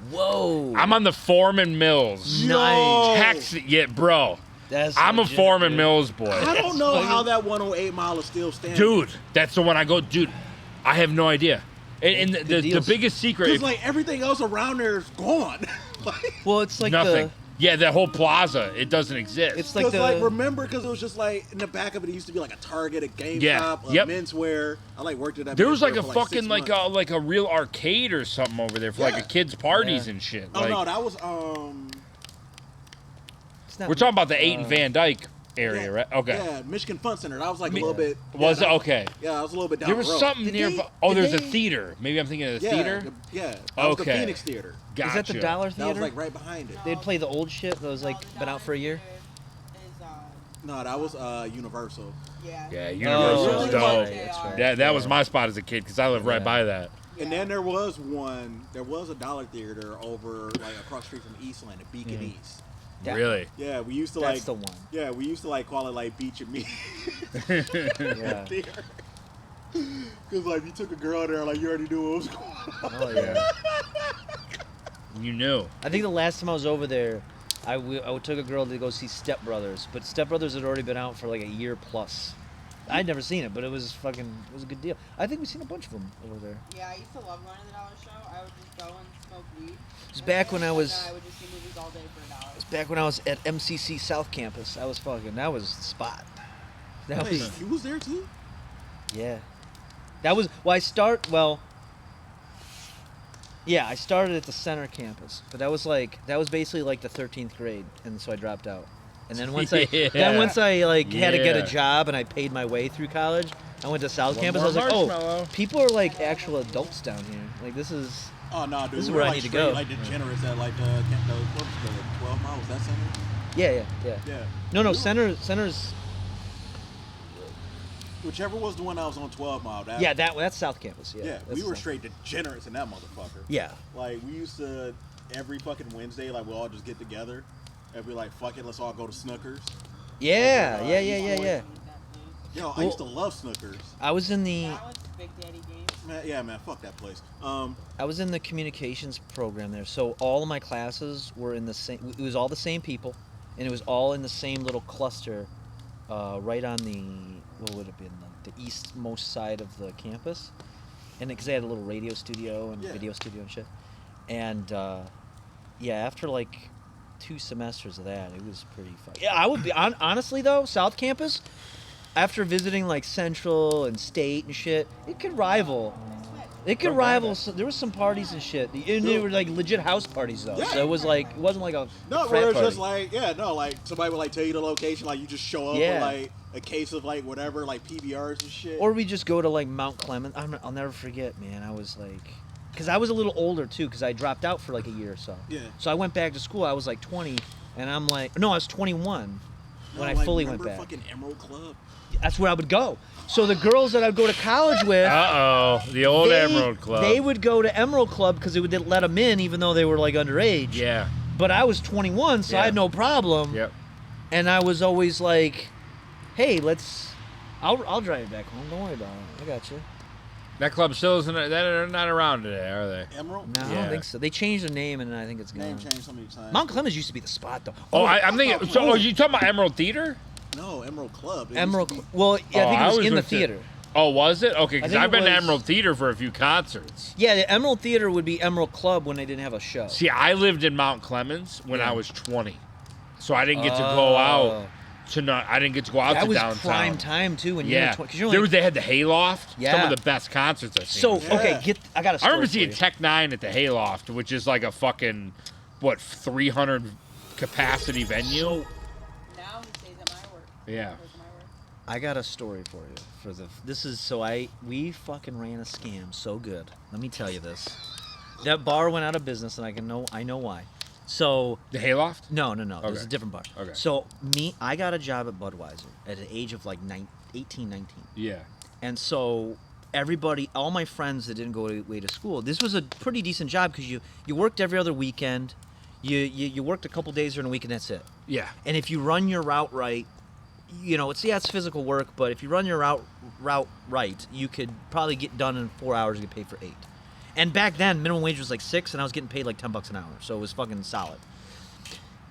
Whoa. I'm on the Foreman Mills. Nice. Text it, bro. I'm legit, a Foreman dude. Mills boy. I don't know how that 108 mile is still standing. Dude, that's the one I go, dude, I have no idea. And the biggest secret. Because like everything else around there is gone. Well, it's like nothing. Yeah, that whole plaza, it doesn't exist. It's like remember, because it was just like in the back of it, it used to be like a Target, a GameStop, a menswear. I like worked at that. There was like menswear a for, fucking 6 like months. a real arcade or something over there for like a kids parties and shit. Oh like, no, that was we're talking about the 8 and Van Dyke area, right? Okay. Yeah, Michigan Fun Center. That was like a little bit. Was it okay? Yeah, I was a little bit down There was the road. something near. There's a theater. Maybe I'm thinking of the theater. Yeah. That was the Okay. Phoenix Theater. Gotcha. Is that the Dollar That Theater? was like right behind it. They'd play the old shit that was like been out for a year. No, that was Universal. Yeah, Universal's dope. That's right. That was my spot as a kid because I lived right by that. And then there was a Dollar Theater over like across the street from Eastland, at Beacon East. Really? Yeah, we used to That's like. the one. Yeah, we used to like call it like Beach and Me. Yeah. Because like you took a girl there, like you already knew what was going on. Oh yeah. You knew. I think the last time I was over there, I took a girl to go see Step Brothers, but Step Brothers had already been out for like a year plus. I'd never seen it, but it was a good deal. I think we've seen a bunch of them over there. Yeah, I used to love going to the Dollar Show. I would just go and smoke weed. It was back when I was. I would just see movies all day for $1. It was back when I was at MCC South Campus. That was the spot. Wait, you was there too? Yeah. That was yeah, I started at the center campus, but that was basically like the 13th grade, and so I dropped out. And then once I had to get a job and I paid my way through college, I went to South Campus. I was like, oh, people are like actual adults down here. Like this is. Oh no, dude. This is where I need to go. Like degenerates at like what was the 12 mile? Was that center? Yeah. No, center's. Whichever was the one I was on 12 mile. That's South Campus. Yeah. We were straight degenerates in that motherfucker. Yeah. Like we used to every fucking Wednesday, like we'll all just get together and be like, fuck it, let's all go to Snookers. Yeah. Yo, I used to love Snookers. I was in the. That was Big Daddy Games. Man, fuck that place. I was in the communications program there, so all of my classes were in the same. It was all the same people, and it was all in the same little cluster, right on the what would it have been the eastmost side of the campus, and because they had a little radio studio and video studio and shit, and after like 2 semesters of that, it was pretty fun. Yeah, I would be honestly though, South Campus. After visiting like Central and State and shit, it could rival. There was some parties and shit, and they were like legit house parties though. So it was like it wasn't like a no, frat where it's party. just like somebody would like tell you the location, like you just show up with like a case of like whatever, like PBRs and shit. Or we just go to like Mount Clemens. I'll never forget, man. I was like, because I was a little older too, because I dropped out for like a year or so. Yeah. So I went back to school. I was like 20, and I'm like, no, I was 21 when I fully went back. Fucking Emerald Club. That's where I would go. So the girls that I'd go to college with, the old Emerald Club. They would go to Emerald Club because they would let them in, even though they were like underage. Yeah. But I was 21, so I had no problem. Yep. And I was always like, "Hey, I'll drive you back home. Don't worry about it. I got you." That club still isn't. They're not around today, are they? Emerald? No, I don't think so. They changed the name, and I think it's gone. Name changed so many times. Mount Clemens used to be the spot, though. I'm thinking. So, are you talking about Emerald Theater? No, Emerald Club. It Emerald. used to be- Well, yeah, I think it was in the went to- theater. Oh, was it? Okay, because think I've it been to was- Emerald Theater for a few concerts. Yeah, the Emerald Theater would be Emerald Club when they didn't have a show. See, I lived in Mount Clemens when Yeah. I was 20, so I didn't get to go out to not. I didn't get to go out That to was downtown. prime time too when you Yeah, were 20. 'Cause you're like, they had the Hayloft. Yeah. Some of the best concerts I've seen. So okay, I got a I story remember for seeing you. Tech 9 at the Hayloft, which is like a fucking 300 capacity venue. Now he stays at my work. Yeah. I got a story for you. We fucking ran a scam so good. Let me tell you this. That bar went out of business, and I know why. So the Hayloft? No. It was Okay. a different bar. Okay. So I got a job at Budweiser at the age of like 18, 19. Yeah. And so everybody, all my friends that didn't go away to school, this was a pretty decent job because you worked every other weekend. You worked a couple days during the week, and that's it. Yeah. And if you run your route right, it's physical work, but if you run your route right, you could probably get done in 4 hours and get paid for 8. And back then, minimum wage was like $6, and I was getting paid like $10 an hour, so it was fucking solid.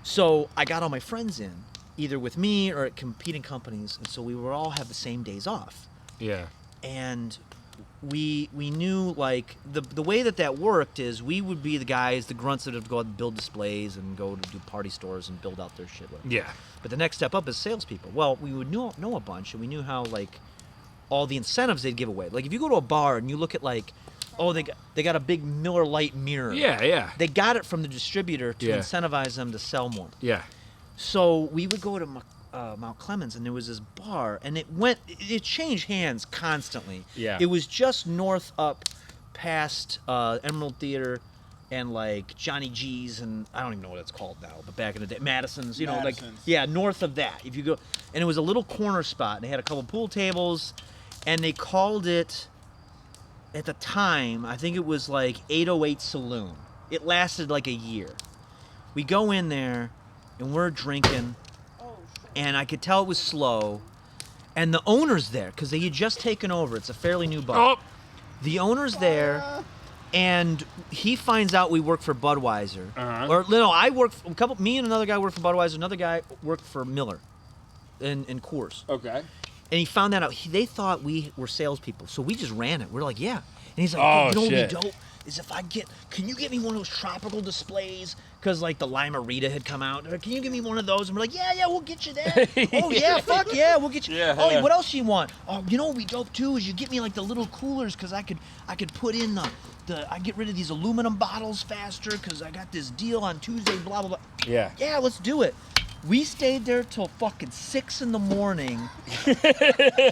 So I got all my friends in, either with me or at competing companies, and so we would all have the same days off. Yeah. And we knew like the way that worked is we would be the guys, the grunts that would go out and build displays and go to do party stores and build out their shit. Yeah. But the next step up is salespeople. Well, we would know a bunch, and we knew how like all the incentives they'd give away. Like if you go to a bar and you look at like, oh, they got a big Miller Lite mirror. Yeah. They got it from the distributor to Yeah. incentivize them to sell more. Yeah. So we would go to Mount Clemens, and there was this bar, and it changed hands constantly. Yeah. It was just north up past Emerald Theater and like Johnny G's, and I don't even know what it's called now, but back in the day, Madison's, Madison's. north of that. If you go, and it was a little corner spot, and they had a couple pool tables, and they called it, at the time, I think it was like 808 Saloon. It lasted like a year. We go in there, and we're drinking, and I could tell it was slow, and the owner's there, because they had just taken over. It's a fairly new bar. Oh. The owner's there, and he finds out we work for Budweiser. Or no, I work for me and another guy worked for Budweiser. Another guy worked for Miller, in Coors. Okay. And he found that out. They thought we were salespeople, so we just ran it. We're like, yeah. And he's like, Oh, you know what shit. would be dope is if can you get me one of those tropical displays? Because like the Lima Rita had come out. Can you give me one of those? And we're like, yeah, we'll get you that. Oh yeah, fuck yeah, we'll get you. Yeah. Oh, what else you want? Oh, you know what would be dope too is you get me like the little coolers because I could put in I get rid of these aluminum bottles faster because I got this deal on Tuesday. Blah blah blah. Yeah. Yeah, let's do it. We stayed there till fucking 6 in the morning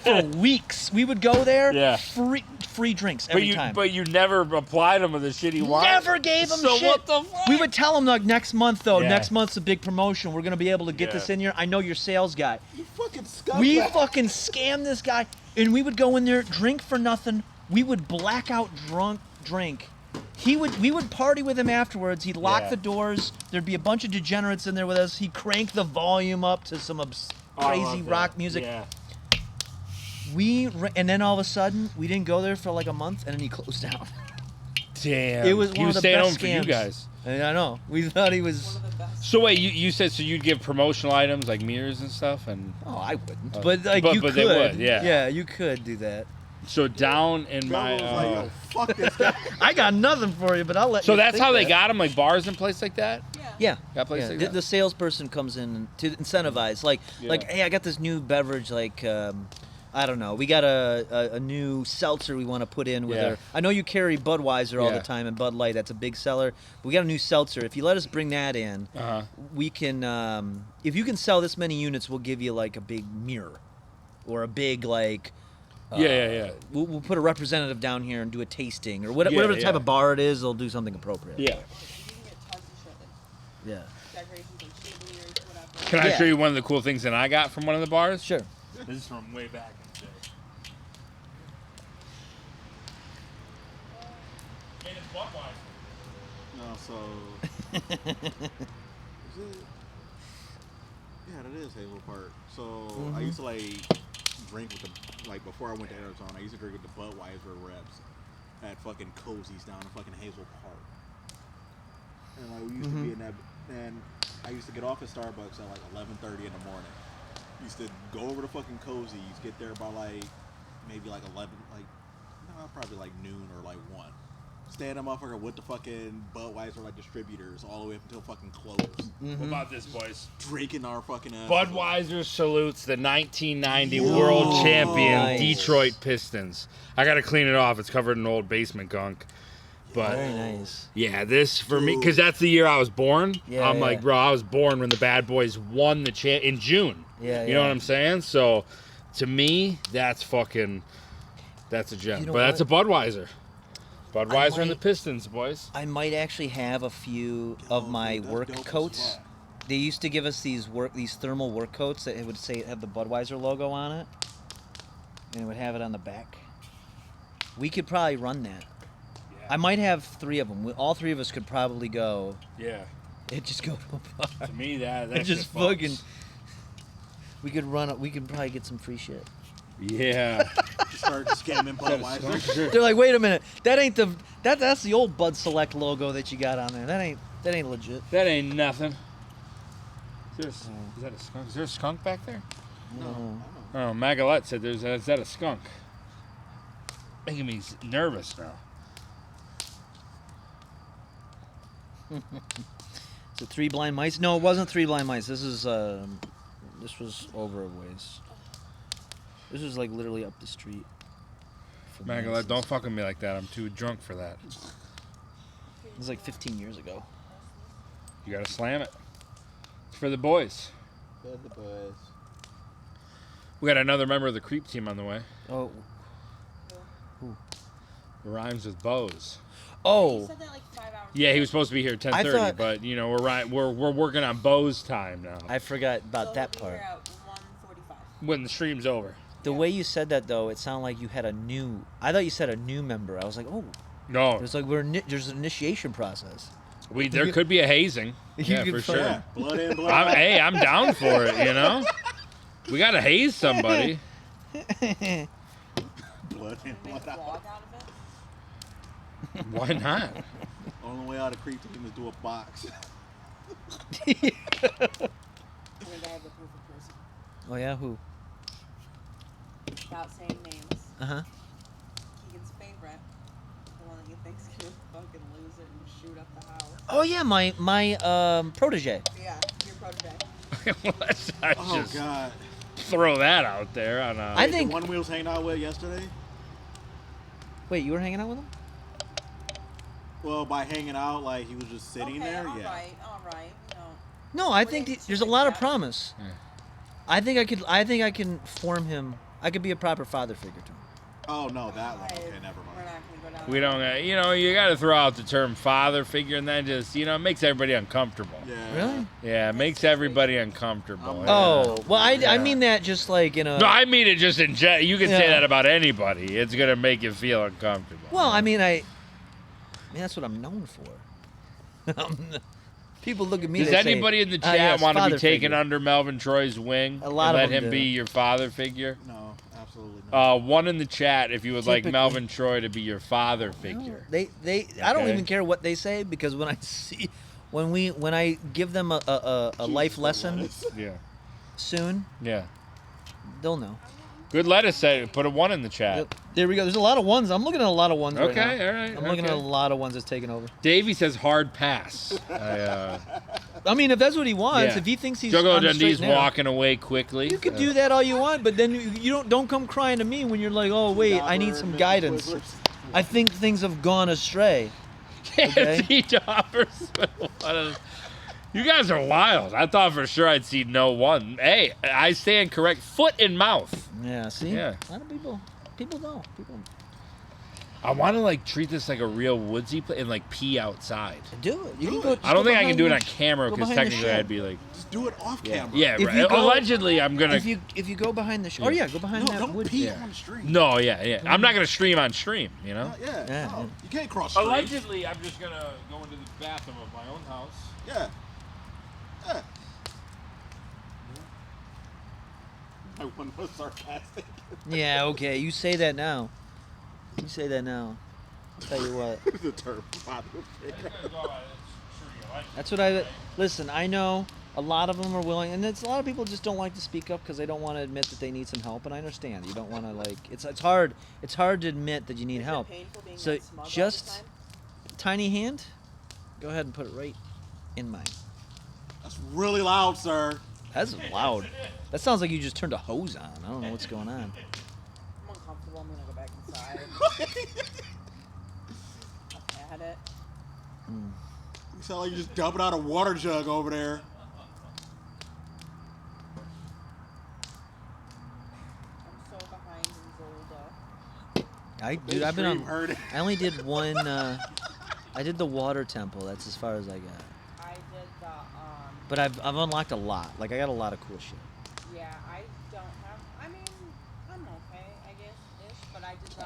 for weeks. We would go there, Yeah. free drinks every time. But you never applied them with the shitty wine. Never gave them so shit. what the fuck? We would tell them like next month though. Yeah. Next month's a big promotion. We're gonna be able to get Yeah. this in here. I know your sales guy. You fucking scumbag. We fucking scammed this guy, and we would go in there, drink for nothing. We would blackout drink. We would party with him afterwards. He'd lock Yeah. the doors. There'd be a bunch of degenerates in there with us. He'd crank the volume up to some crazy rock music. Yeah. And then all of a sudden, we didn't go there for like a month, and then he closed down. Damn. It was He one was of the staying best home scams. for you guys. I know. We thought he was. So wait, you said so you'd give promotional items like mirrors and stuff, and Oh, I wouldn't. But like you but could. they would, yeah. Yeah, you could do that. So down in my. Bella was like, yo, fuck this guy. I got nothing for you, but I'll let So you that's think how they that. got them, like bars and places like that. Yeah. Got places like the, that? the salesperson comes in to incentivize, like, hey, I got this new beverage, like, I don't know, we got a new seltzer we want to put in with Yeah. our. I know you carry Budweiser all Yeah. the time and Bud Light, that's a big seller. But we got a new seltzer. If you let us bring that in, we can. If you can sell this many units, we'll give you like a big mirror, or a big like. Yeah. We'll put a representative down here and do a tasting, or whatever the type of bar it is. They'll do something appropriate. Yeah. Yeah. Can I show you one of the cool things that I got from one of the bars? Sure. This is from way back in the day. And it's Budweiser. No, so. Is it? Yeah, that is Hazel Park. So I used to like drink with the before I went to Arizona. I used to drink with the Budweiser reps at fucking Cozy's down in fucking Hazel Park. And like we used to be in that, and I used to get off at Starbucks at like 11:30 in the morning. Used to go over to fucking Cozy's, get there by like maybe like 11, like no, probably like noon or like 1. Stay at a motherfucker with the fucking Budweiser like distributors all the way up until fucking close. What about this, boys? Drinking our fucking ass. Budweiser salutes the 1990 world champion Nice. Detroit Pistons. I gotta clean it off. It's covered in old basement gunk. But Very nice. yeah, this for me, because that's the year I was born. Yeah, I'm yeah. like, bro, I was born when the Bad Boys won the in June. Yeah, you know what I'm saying? So to me, that's a gem. You know But that's a Budweiser. Budweiser and the might- Pistons, boys. I might actually have a few of my work coats. They used to give us these thermal work coats that it would have the Budweiser logo on it, and it would have it on the back. We could probably run that. I might have 3 of them. All 3 of us could probably go. Yeah. It just go to a bar. To me, that And just shit fucks. fucking. We could run it. We could probably get some free shit. Yeah. Start scamming Budweiser. They're like, wait a minute, that ain't that's the old Bud Select logo that you got on there. That ain't legit. That ain't nothing. Is that a skunk? Is there a skunk back there? No. Oh, Magalette said is that a skunk? Making me nervous now. Is it 3 Blind Mice? No, it wasn't 3 Blind Mice. This was over a ways. This was like literally up the street. from Magalette, Mason's. don't fuck with me like that. I'm too drunk for that. It was like 15 years ago. You gotta slam it. It's for the boys. For the boys. We got another member of the creep team on the way. Oh. Who? Rhymes with Bows. Oh. said that like 5 hours Yeah, he was supposed to be here at 10:30, thought- but you know we're working on Bows time now. I forgot about that part. When the stream's over. The way you said that though, it sounded like you had a new. I thought you said a new member. I was like, oh. No. There's like there's an initiation process. There could be a hazing. You Yeah, could for fuck- sure. Yeah, blood in, blood out. Hey, I'm down for it. You know, we gotta haze somebody. Blood in, blood out. Why not? Only way out of creep team is do a box. Oh yeah, who? Without saying names. Uh-huh. Kegan's favorite. The one that you think's gonna fucking lose it and shoot up the house. Oh yeah, my protege. Yeah, your protege. Let's not Oh just God. throw that out there on a. I think- the one we was hanging out with yesterday. Wait, you were hanging out with him? Well, by hanging out, like he was just sitting there. All Yeah. right. No, I think there's a lot of promise. Yeah. I think I can form him. I could be a proper father figure to him. Oh no, that one. Okay, never mind. We're not gonna go down. We don't, you got to throw out the term father figure, and then just, it makes everybody uncomfortable. Yeah. Really? Yeah, it makes everybody uncomfortable. Oh, well, I Yeah. mean that just like in a. No, I mean it just in general. You can say Yeah. that about anybody. It's gonna make you feel uncomfortable. Well, I mean that's what I'm known for. People look at me. Does they say, anybody in the "Ah, chat yes, want to be father taken figure." under Melvin Troy's wing? A lot and of let them him do. be your father figure? No, absolutely not. One in the chat if you would like Typically- Melvin Troy to be your father figure. They I don't Okay. even care what they say because when I give them a life lesson Yeah. soon, Yeah. they'll know. Good lettuce said put a 1 in the chat. There we go. There's a lot of ones. I'm looking at a lot of ones right Okay, now. all right, I'm looking at okay. a lot of ones that's taken over. Davey says hard pass. I mean, if that's what he wants, Yeah. if he thinks he's Juggo on the straight Dundee's and narrow, walking away quickly. you could do that all you want, but then you don't come crying to me when you're like, oh wait, I need some guidance. I think things have gone astray. Okay? You guys are wild. I thought for sure I'd see no one. Hey, I stand correct. Foot in mouth. Yeah. See. Yeah. A lot of people know. I want to treat this like a real woodsy place and pee outside. Do it. You can go. I don't think I can do it on behind camera go because behind the technically shed. I'd be like. Just do it off camera. Yeah, If right. you go- Allegedly, I'm gonna. If you go behind the or go behind No, that don't wood. pee Yeah. on the stream. No, yeah. I'm not gonna stream on stream. You know. Yeah. Yeah, No, yeah. you can't cross streams. Allegedly, I'm just gonna go into the bathroom of my own house. Yeah. Yeah. My one was sarcastic. Yeah. Okay. You say that now. Tell you what. The term father figure. That's what I listen. I know A lot of them are willing, and it's a lot of people just don't like to speak up because they don't want to admit that they need some help. And I understand you don't want to like. It's hard. It's hard to admit that you need help. So just tiny hand. Go ahead and put it right in mine. That's really loud, sir. That's loud. That sounds like you just turned a hose on. I don't know what's going on. I'm uncomfortable. I'm gonna go back inside. I've had it. You sound like you're just dumping out a water jug over there. I'm so behind in Zelda. Dude, I've been on. I only did one. I did the water temple. That's as far as I got. I did the But I've unlocked a lot. Like I got a lot of cool shit. Yeah, I don't have. I mean, I'm okay, I guess, ish. But I did the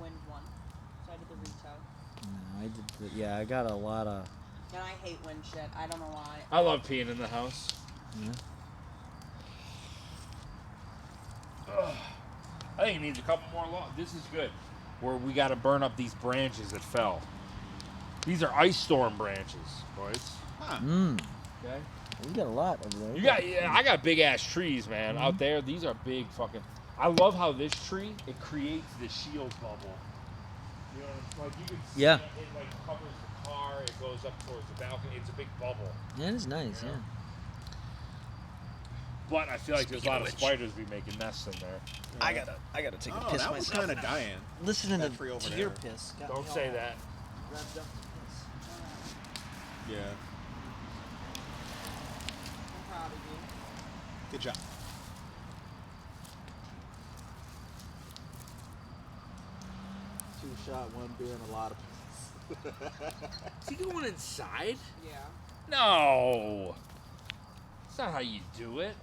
wind one, so I did the retail. No, I did. Yeah, I got a lot of. And I hate wind shit. I don't know why. I love peeing in the house. Yeah. Ugh. I think it needs a couple more logs. This is good. Where we got to burn up these branches that fell. These are ice storm branches, boys. Huh. Okay. We got a lot over there. You got, I got big ass trees, man, out there. These are big fucking. I love how this tree it creates the shield bubble. You know, like you can see Yeah. it like covers the car. It goes up towards the balcony. It's a big bubble. Yeah, it is nice. You know? Yeah. But I feel like there's a lot of spiders be making nests in there. I gotta take a piss that was myself. kind of dying. Listening That tree over to your there. piss. got Don't me say all that. revved up to piss. Yeah. I'm proud of you. Good job. Two shot, one beer, and a lot of piss. Is he going inside? Yeah. No. That's not how you do it.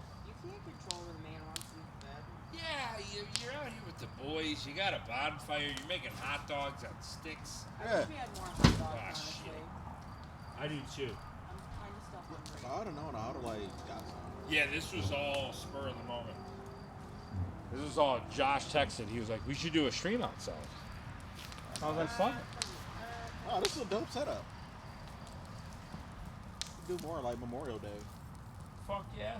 You can't control when the man wants to eat bed. Yeah, you're out here with the boys. You got a bonfire. You're making hot dogs on sticks. I wish we had more hot dogs, honestly. Shit. I do too. I'm kind of still hungry. I don't know. I would have like got some. Yeah, this was all spur of the moment. This was all Josh texted. He was like, "We should do a stream outside." I was like, "Fun." Oh, this is a dope setup. Do more like Memorial Day. Fuck yeah.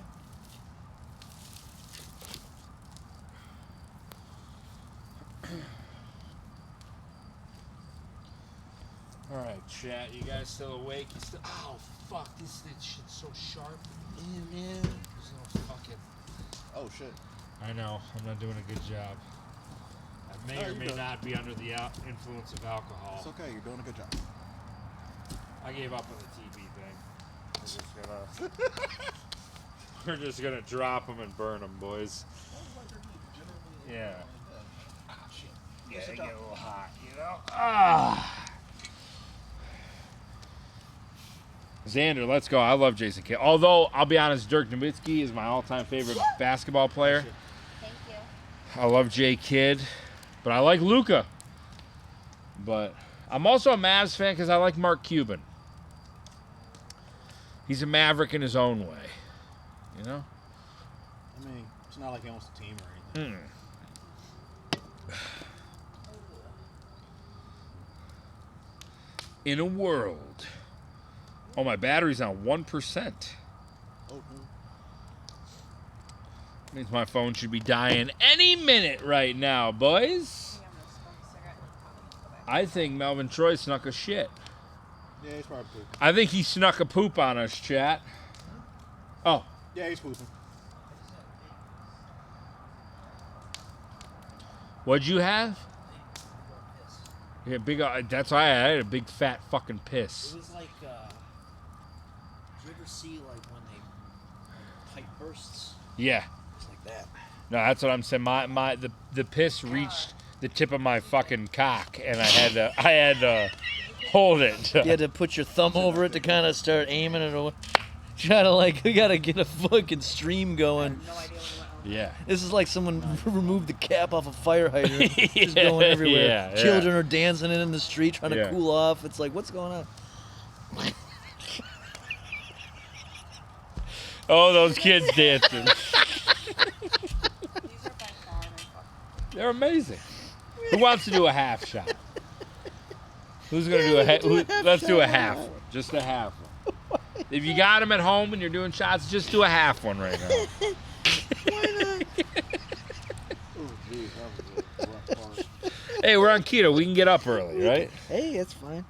All right, chat. You guys still awake? You still? Oh fuck! This shit's so sharp. Yeah, man. There's no fucking. Oh shit. I know. I'm not doing a good job. I may or may not be under the influence of alcohol. It's okay. You're doing a good job. I gave up on the TV thing. We're just gonna drop them and burn them, boys. Yeah. Ah, shit. Yeah, they get a little hot, you know? Ah. Xander, let's go. I love Jason Kidd. Although, I'll be honest, Dirk Nowitzki is my all-time favorite basketball player. Thank you. I love J. Kidd, but I like Luka. But I'm also a Mavs fan because I like Mark Cuban. He's a maverick in his own way, you know? I mean, it's not like he owns the team or anything. In a world. Oh, my battery's on 1%. Oh, Means my phone should be dying any minute right now, boys. I think Melvin Troy snuck a shit. Yeah, he's probably pooping. I think he snuck a poop on us, chat. Oh. Yeah, he's pooping. What'd you have? Yeah, big. That's why I had a big fat fucking piss. It was like, do you ever see like when they pipe bursts? Yeah. It's like that. No, that's what I'm saying. The piss reached the tip of my fucking cock, and I had to hold it. You had to put your thumb over it to kind of start aiming it away. Try to we gotta get a fucking stream going. Yeah. This is like someone removed the cap off a fire hydrant. Just going everywhere. Yeah, Children are dancing in the street trying to Yeah. cool off. It's like, what's going on? Oh, those kids dancing. They're amazing. Who wants to do a half shot? Who's gonna do a half? Let's do a half one. Just a half one. If you got them at home and you're doing shots, just do a half one right now. Hey, we're on keto. We can get up early, right? Hey, it's fine.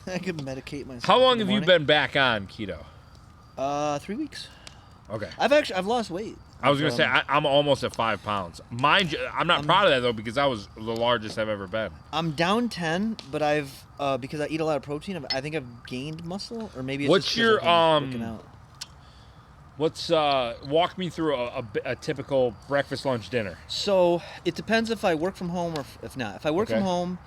I can medicate myself. How long in the have you morning. been back on keto? 3 weeks. Okay. I've lost weight. I was gonna say I'm almost at 5 pounds. Mind you, I'm not proud of that though because I was the largest I've ever been. I'm down 10, but I've because I eat a lot of protein. I think I've gained muscle, or maybe it's What's just your 'cause I've been working out. What's walk me through a typical breakfast, lunch, dinner? So it depends if I work from home or if not. If I work Okay. from home,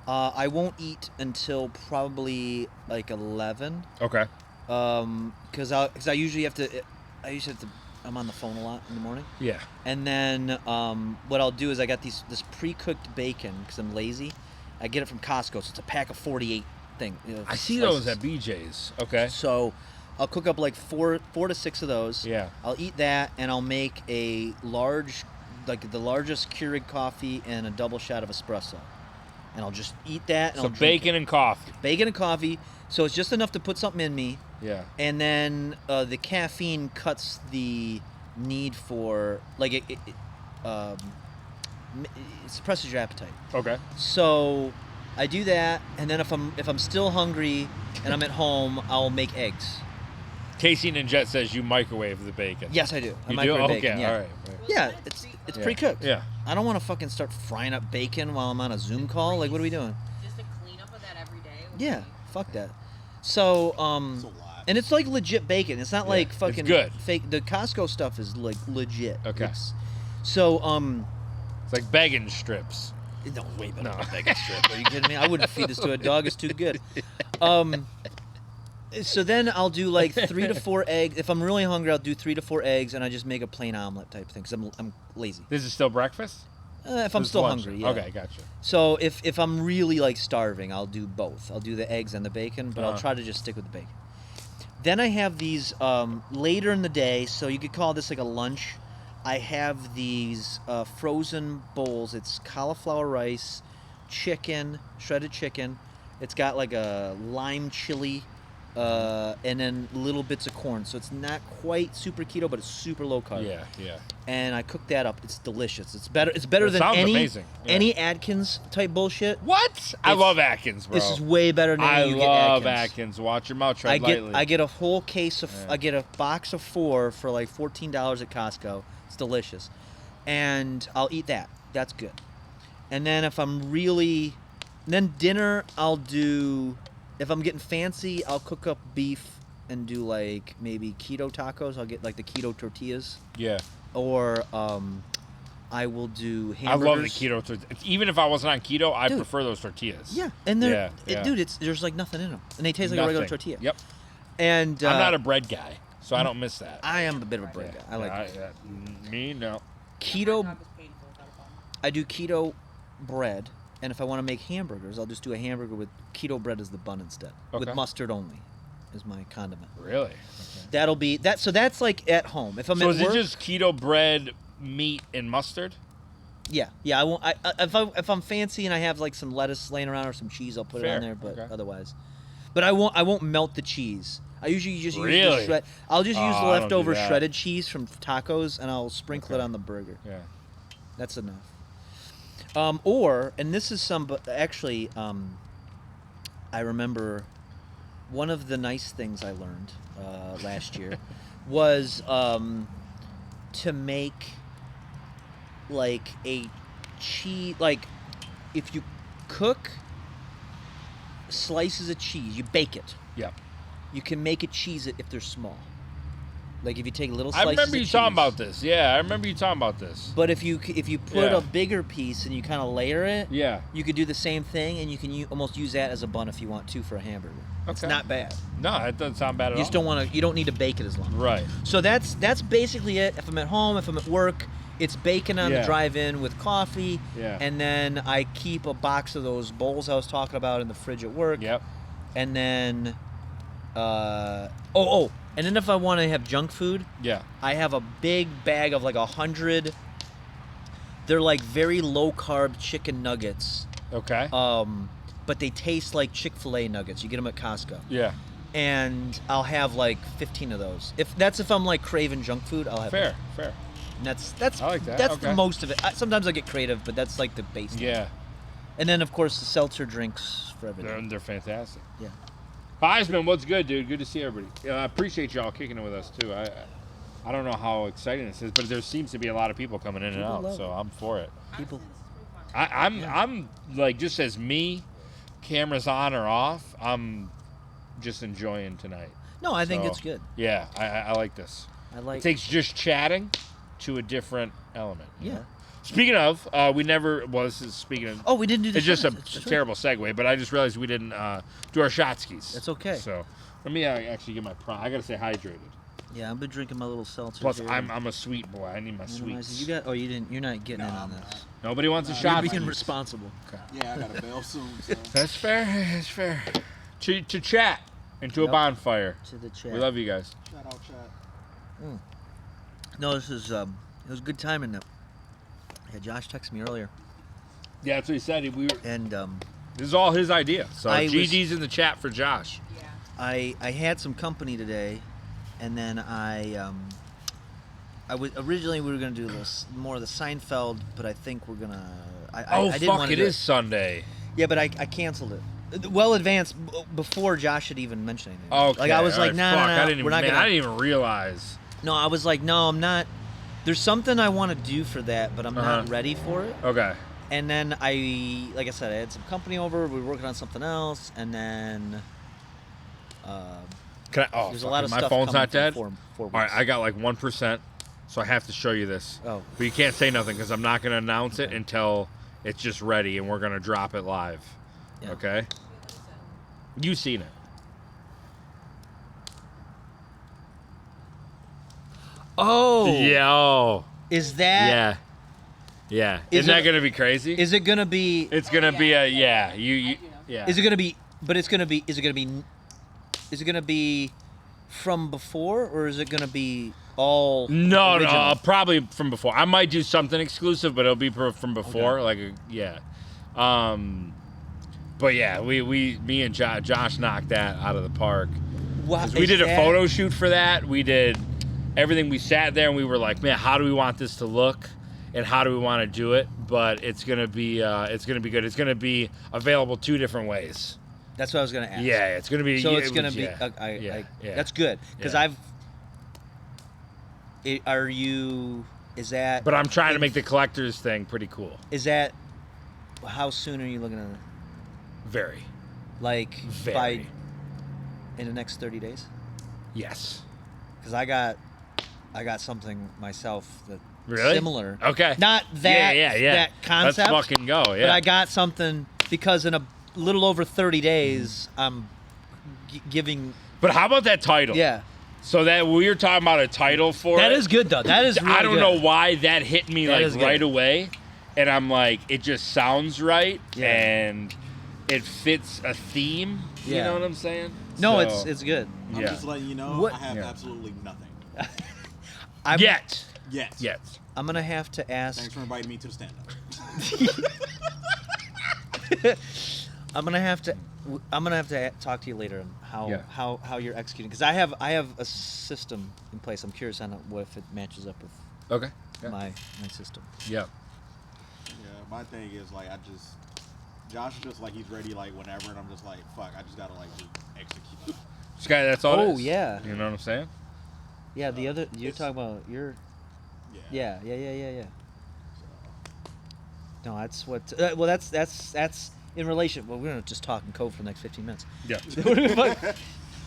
I won't eat until probably like 11. Okay. Because I usually have to. I'm on the phone a lot in the morning. Yeah. And then what I'll do is I got this pre-cooked bacon because I'm lazy. I get it from Costco, so it's a pack of 48 thing. I see slices. those at BJ's. Okay. So I'll cook up like four to six of those. Yeah. I'll eat that, and I'll make a large, like the largest Keurig coffee and a double shot of espresso. And I'll just eat that. And So I'll drink bacon and coffee. Bacon and coffee. So it's just enough to put something in me. Yeah. And then the caffeine cuts the need for it suppresses your appetite. Okay. So I do that, and then if I'm still hungry and I'm at home, I'll make eggs. Casey Ninjet says you microwave the bacon. Yes, I do. I You do? microwave Okay. bacon, yeah. All right. Yeah, it's Yeah. pre-cooked. Yeah. I don't want to fucking start frying up bacon while I'm on a Zoom call. Like, what are we doing? Just a cleanup of that every day. Yeah, fuck that. So, and it's like legit bacon. It's not Yeah, like it's fucking good. fake. The Costco stuff is like legit. Okay. So, it's like bacon strips. No, way better than a bacon strip. Are you kidding me? I wouldn't feed this to a dog. It's too good. So then I'll do like 3 to 4 eggs. If I'm really hungry, I'll do 3 to 4 eggs, and I just make a plain omelet type thing because I'm lazy. This is still breakfast? If I'm This is still lunch. hungry, yeah. Okay, gotcha. So if I'm really like starving, I'll do both. I'll do the eggs and the bacon, but I'll Uh-huh. try to just stick with the bacon. Then I have these later in the day, so you could call this like a lunch. I have these frozen bowls. It's cauliflower rice, chicken, shredded chicken. It's got like a lime chili, and then little bits of corn. So it's not quite super keto, but it's super low carb. Yeah, yeah. And I cook that up. It's delicious. It's better. It's better That than sounds any amazing. Yeah. any Atkins type bullshit. What? I love Atkins, bro. This is way better than I you get love Atkins. Atkins. Watch your mouth. Tread lightly. I get a whole case of. Yeah. I get a box of 4 for like $14 at Costco. It's delicious, and I'll eat that. That's good. And then if I'm really, then dinner I'll do. If I'm getting fancy, I'll cook up beef and do like maybe keto tacos. I'll get like the keto tortillas. Yeah. Or I will do hamburgers. I love the keto tortillas. Even if I wasn't on keto, I Dude. prefer those tortillas. Yeah, and they're yeah. dude, there's like nothing in them, and they taste like a regular Nothing. tortilla. Yep. And I'm not a bread guy, so I don't miss that. I am a bit of a bread guy. I like me no. keto. I do keto bread, and if I want to make hamburgers, I'll just do a hamburger with keto bread as the bun instead, Okay. with mustard only, is my condiment. Really? Okay. That'll be that. So that's like at home. If I'm So at is work, it just keto bread, meat, and mustard? yeah. I won't. If I'm fancy and I have like some lettuce laying around or some cheese, I'll put it Fair, on there. But okay. otherwise, but I won't melt the cheese. I usually just use Really? the I'll just use the Oh, I don't do leftover that. shredded cheese from tacos, and I'll sprinkle it on the burger. Yeah. That's enough. And this is actually, I remember one of the nice things I learned last year was to make like a cheese, like if you cook slices of cheese, you bake it. Yep. You can make it cheese it if they're small. Like if you take little I slices remember of you cheese. talking about this. Yeah, I remember you talking about this. But if you put Yeah. a bigger piece and you kind of layer it, Yeah. you could do the same thing, and you can almost use that as a bun if you want to for a hamburger. It's Okay. not bad. No, it doesn't sound bad at You all. just don't want to. You don't need to bake it as long. Right. So that's basically it. If I'm at home, if I'm at work, it's bacon on Yeah. the drive-in with coffee. Yeah. And then I keep a box of those bowls I was talking about in the fridge at work. Yep. And then, and then if I want to have junk food, Yeah. I have a big bag of like 100. They're like very low carb chicken nuggets. Okay. But they taste like Chick-fil-A nuggets. You get them at Costco. Yeah. and I'll have like 15 of those. If I'm like craving junk food, I'll have Fair. And that's I like that. That's Okay. the most of it. Sometimes I get creative, but that's like the base. Yeah. And then of course the seltzer drinks for everything. They're fantastic. Yeah. Heisman, what's good, dude? Good to see everybody. I appreciate y'all kicking it with us too. I don't know how exciting this is, but there seems to be a lot of people coming in and People out, love so it. I'm for it. People. I'm like, just as me, cameras on or off, I'm just enjoying tonight. No, I think So, it's good. Yeah, I like this. It takes just chatting to a different element. you Yeah. know? Speaking of, we never. Well, this is speaking of. Oh, we didn't do the It's just a shots. It's true. terrible segue, but I just realized we didn't do our shot skis. That's okay. So let me actually get my I gotta stay hydrated. Yeah, I've been drinking my little seltzer. Plus, I'm a sweet boy. I need my Minimize sweets. it. You got? Oh, you didn't. You're not getting in on this. Nobody wants a You're shot. being skis. responsible. Yeah, I got a bail soon. So. That's fair. That's fair. To chat into a Yep. bonfire. To the chat. We love you guys. Shout out, chat. No, this is it was good timing. Yeah, Josh texted me earlier. Yeah, that's what he said. We were, and this is all his idea. So GG's in the chat for Josh. I had some company today, and then originally we were gonna do a little more of the Seinfeld, but I think we're gonna. I didn't fuck! wanna It do is Sunday. Yeah, but I canceled it. Well advanced before Josh had even mentioned anything. Okay. Like I was like, alright, nah, fuck, nah, I didn't we're even, not gonna. I didn't even realize. No, I was like, no, I'm not. There's something I want to do for that, but I'm not ready for it. Okay. And then like I said, I had some company over. We were working on something else, and then Can I, there's a fuck, lot of my stuff phone's coming not dead. from four All right, weeks. I got like 1%, so I have to show you this. Oh. But you can't say nothing because I'm not going to announce it until it's just ready, and we're going to drop it live. Yeah. Okay. You seen it? Oh. Yo. Is that? Yeah. Yeah. Is Isn't that it- going to be crazy? Is it gonna be? It's going to be a yeah. You yeah. Is it gonna be? But it's gonna be. Is it gonna be? Is it gonna be from before, or is it gonna be all? No, original? no, probably from before. I might do something exclusive, but it'll be from before. Okay. Like, yeah. But yeah, me and Josh knocked that out of the park. 'Cause we Is did a that- photo shoot for that. We did everything. We sat there and we were like, man, how do we want this to look, and how do we want to do it? But it's gonna be good. It's gonna be available 2 different ways. That's what I was gonna ask. Yeah, it's gonna be. So yeah, it's gonna be. yeah. That's good because Yeah. Are you? Is that? But I'm trying to make the collector's thing pretty cool. Is that? How soon are you looking at it? Very. Like Very. by. In the next 30 days. Yes. Because I got something myself that Really? similar. Okay. Not that. Yeah. That concept. Let's fucking go. Yeah. But I got something because in a little over 30 days, I'm giving. But how about that title? Yeah. So that we were talking about a title for That it. is good though. That is. Really I don't good. know why that hit me That like is good. right away, and I'm like, it just sounds right, Yeah. and it fits a theme. You Yeah. know what I'm saying? No, So, it's good. I'm Yeah. just letting you know, What- I have Yeah. absolutely nothing. Yet. Yet. I'm gonna have to ask. Thanks for inviting me to the stand-up. I'm gonna have to talk to you later on how you're executing because I have a system in place. I'm curious on what if it matches up with Okay. Yeah. my system. Yeah. Yeah, my thing is like Josh is just like he's ready like whenever, and I'm just like fuck, I just gotta like just execute. That's all. Oh, it is. yeah. You know what I'm saying? Yeah, the other you're talking about your. Yeah. No, that's what. Well, that's in relation. Well, we're gonna just talk in code for the next 15 minutes. Yeah. But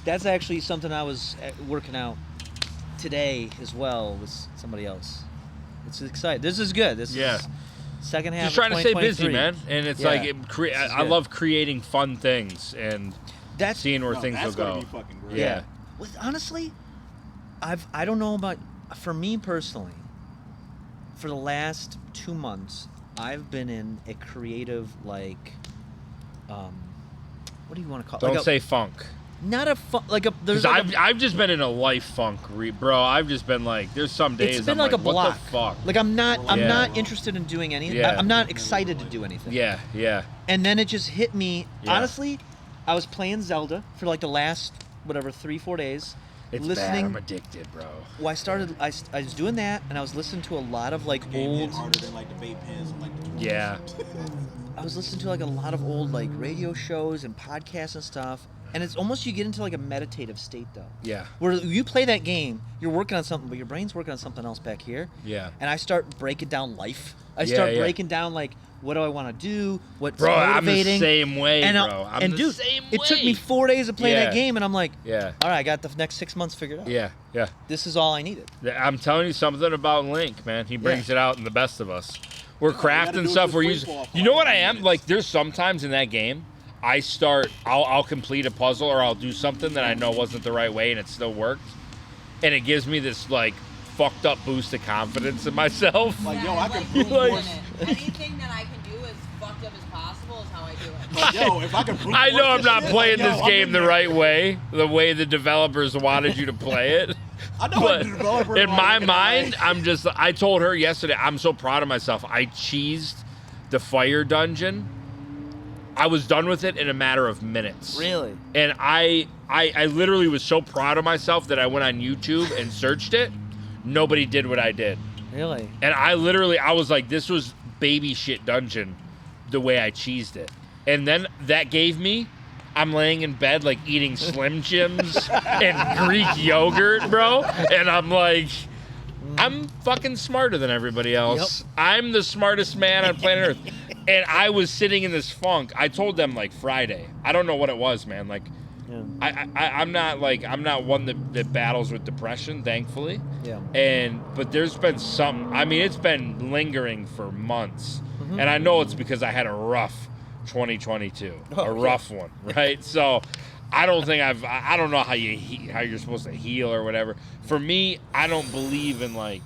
that's actually something I was working out today as well with somebody else. It's exciting. This is good. This is second half. Just trying of to stay busy, 2023. man. And it's Yeah. like I good. love creating fun things and seeing where things will that's gonna go. be fucking great. Yeah. Well, honestly, I don't know about for me personally. For the last 2 months, I've been in a creative what do you want to call it? Don't Like say funk. not a fun like a there's Because like I've just been in a life funk, bro. I've just been like, there's some days it's been I'm like a block. What the fuck? Like I'm not Yeah. interested in doing anything. Yeah. I'm not excited to do anything. Yeah. And then it just hit me. Yeah. Honestly, I was playing Zelda for like the last whatever 3-4 days. It's listening. bad. I'm addicted, bro. Well, I was doing that, and I was listening to a lot of like old. Harder than like the vape pens and like the Yeah. I was listening to like a lot of old like radio shows and podcasts and stuff, and it's almost you get into like a meditative state though. Yeah. Where you play that game, you're working on something, but your brain's working on something else back here. Yeah. And I start breaking down life. I Yeah, start yeah. breaking down like what do I want to do, what's Bro, I'm the motivating. same way, and bro. I'm and the dude, same it took way. me 4 days to play Yeah. that game, and I'm like, Yeah. all right, I got the next 6 months figured out. Yeah. Yeah. This is all I needed. I'm telling you something about Link, man. He brings it out in the best of us. We're crafting stuff. We're using. You know what I am? Like, there's sometimes in that game, I'll complete a puzzle or I'll do something that I know wasn't the right way and it still worked, and it gives me this like fucked up boost of confidence in myself. Like, yo, I can prove like, anything that I can do as fucked up as possible is how I do it. Like, yo, if I can prove I know I'm not shit, playing like, yo, this I'm game in the there. right way, the way the developers wanted you to play it. I know But the developer in my wanted it mind, that way. I told her yesterday, I'm so proud of myself. I cheesed the fire dungeon. I was done with it in a matter of minutes. Really? And I literally was so proud of myself that I went on YouTube and searched it. Nobody did what I did. Really? And I was like, this was baby shit dungeon the way I cheesed it. And then that gave me, I'm laying in bed like eating Slim Jims and Greek yogurt, bro. And I'm like, I'm fucking smarter than everybody else. I'm the smartest man on planet Earth. And I was sitting in this funk. I told them like Friday. I don't know what it was, man. Like, I'm not one that battles with depression, thankfully. Yeah. But there's been some. I mean, it's been lingering for months, Mhm. and I know it's because I had a rough 2022, Oh, a rough one, right? So, I don't think I don't know how you're supposed to heal or whatever. For me, I don't believe in like.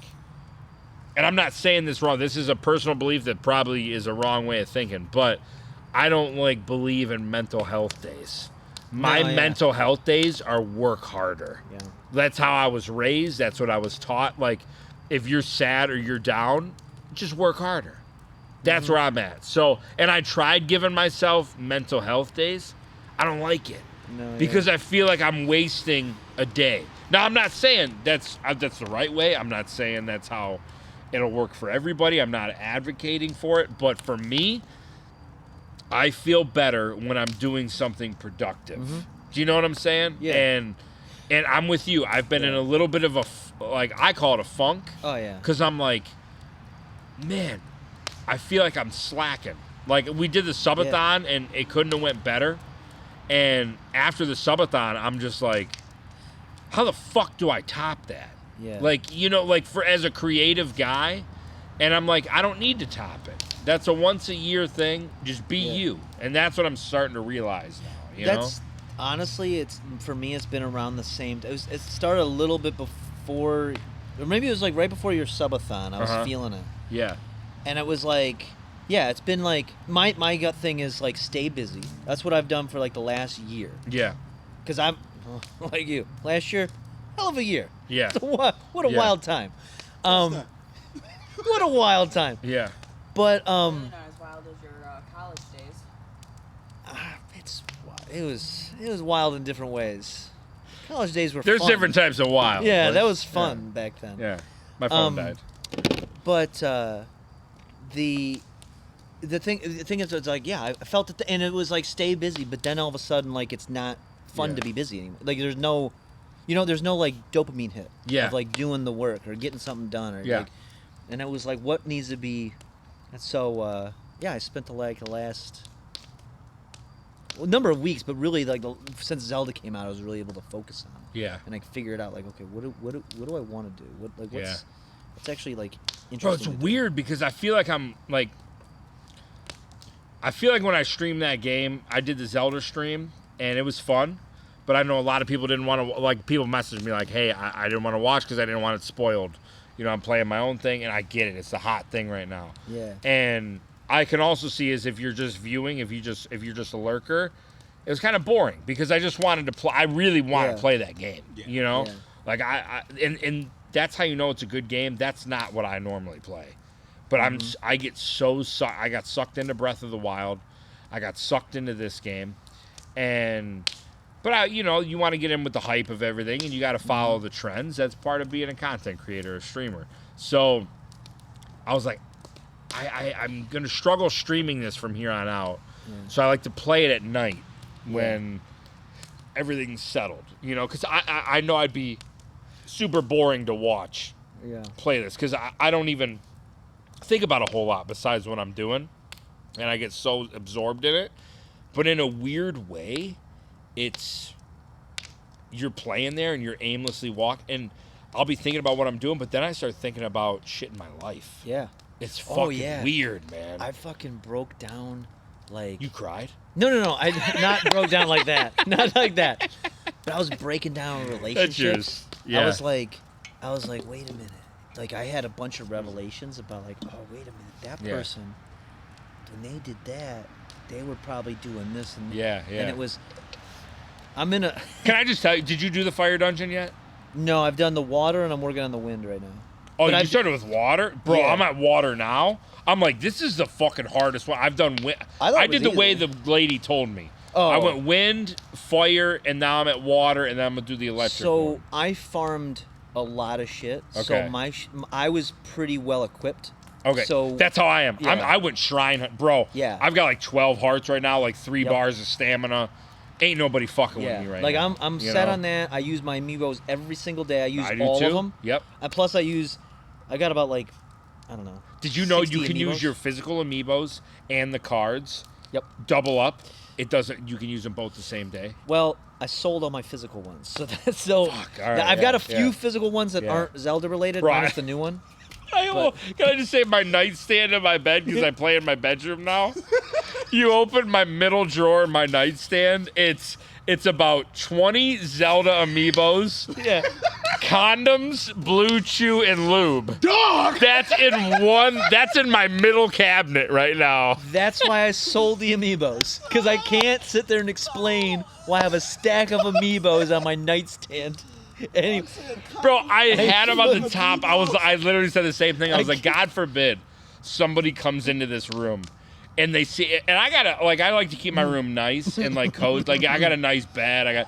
And I'm not saying this wrong. This is a personal belief that probably is a wrong way of thinking, but I don't like believe in mental health days. My No, yeah. mental health days are work harder. Yeah. That's how I was raised. That's what I was taught. Like, if you're sad or you're down, just work harder. That's where I'm at. So, and I tried giving myself mental health days. I don't like it because I feel like I'm wasting a day. Now, I'm not saying that's the right way. I'm not saying that's how it'll work for everybody. I'm not advocating for it. But for me, I feel better when I'm doing something productive. Do you know what I'm saying? Yeah. And I'm with you. I've been in a little bit of a, like, I call it a funk. Oh, yeah. Because I'm like, man, I feel like I'm slacking. Like, we did the subathon, and it couldn't have went better. And after the subathon, I'm just like, how the fuck do I top that? Yeah. Like, you know, like as a creative guy, and I'm like, I don't need to top it. That's a once a year thing. Just be you. And that's what I'm starting to realize now, you know? Honestly, it's for me, it's been around the same. It started a little bit before, or maybe it was like right before your subathon. I was feeling it. Yeah. And it was like, yeah, it's been like, my gut thing is like stay busy. That's what I've done for like the last year. Yeah. Because I'm, like you, last year, hell of a year. Yeah. What a wild time. What a wild time. Yeah. But, Not as wild as your college days. it was wild in different ways. College days were There's fun. different types of wild. Yeah, but- that was fun back then. Yeah. My phone died. But the thing is, it's like, yeah, I felt it, and it was like stay busy, but then all of a sudden, like, it's not fun to be busy anymore. Like, there's no, there's no like dopamine hit of like doing the work or getting something done or like, and it was like, what needs to be, and so yeah, I spent the last number of weeks, but really like since Zelda came out, I was really able to focus on it. Yeah. And I figured out like, okay, what do I want to do? What's actually like Bro, interesting. it's weird because I feel like when I streamed that game, I did the Zelda stream and it was fun, but I know a lot of people didn't want to, like, people messaged me like, hey, I didn't want to watch because I didn't want it spoiled. You know, I'm playing my own thing, and I get it. It's the hot thing right now. Yeah. And I can also see is if you're just viewing, if you're just a lurker, it was kind of boring because I just wanted to play. I really want to play that game. Yeah. You know, Yeah. like and that's how you know it's a good game. That's not what I normally play, but I get I got sucked into Breath of the Wild, I got sucked into this game, But you know, you want to get in with the hype of everything, and you got to follow the trends. That's part of being a content creator, a streamer. So I was like, I'm gonna struggle streaming this from here on out. So I like to play it at night when everything's settled. You know, because I know I'd be super boring to watch. Play this because I don't even think about a whole lot besides what I'm doing, and I get so absorbed in it. But in a weird way, you're playing there and you're aimlessly walking, and I'll be thinking about what I'm doing, but then I start thinking about shit in my life. Yeah. It's fucking weird, man. I fucking broke down, like... You cried? No. I not broke down like that. Not like that. But I was breaking down relationships. Yeah. I was like, wait a minute. Like, I had a bunch of revelations about, like, oh, wait a minute. That person, when they did that, they were probably doing this and Yeah. And it was... I'm in a... Can I just tell you, did you do the fire dungeon yet? No, I've done the water, and I'm working on the wind right now. Oh, you started with water? Bro, I'm at water now. I'm like, this is the fucking hardest one. I've done wind. I did the way the lady told me. Oh. I went wind, fire, and now I'm at water, and then I'm going to do the electric So one. I farmed a lot of shit. Okay. So I was pretty well equipped. Okay, So that's how I am. Yeah. I went shrine hunt. Bro, Yeah. I've got like 12 hearts right now, like 3 bars of stamina. Ain't nobody fucking with me right like now. I'm you set know? on that. I use my amiibos every single day. I use I do all too. of them. Yep. And plus I got about like, I don't know. Did you know 60 you can use amiibos. your physical amiibos and the cards? Yep. Double up. It doesn't. You can use them both the same day. Well, I sold all my physical ones, so that's so. All right, I've got a yeah, few yeah. physical ones that Yeah. aren't Zelda related. Right. Minus the new one. Can I just say my nightstand in my bed because I play in my bedroom now? You open my middle drawer in my nightstand. It's about 20 Zelda amiibos. Yeah. Condoms, Blue Chew, and lube. Dog! That's in my middle cabinet right now. That's why I sold the amiibos, because I can't sit there and explain why I have a stack of amiibos on my nightstand. Anyway, Bro, I had them on the top. I literally said the same thing. I was like, God forbid somebody comes into this room and they see it. And I like to keep my room nice and like cozy. Like I got a nice bed.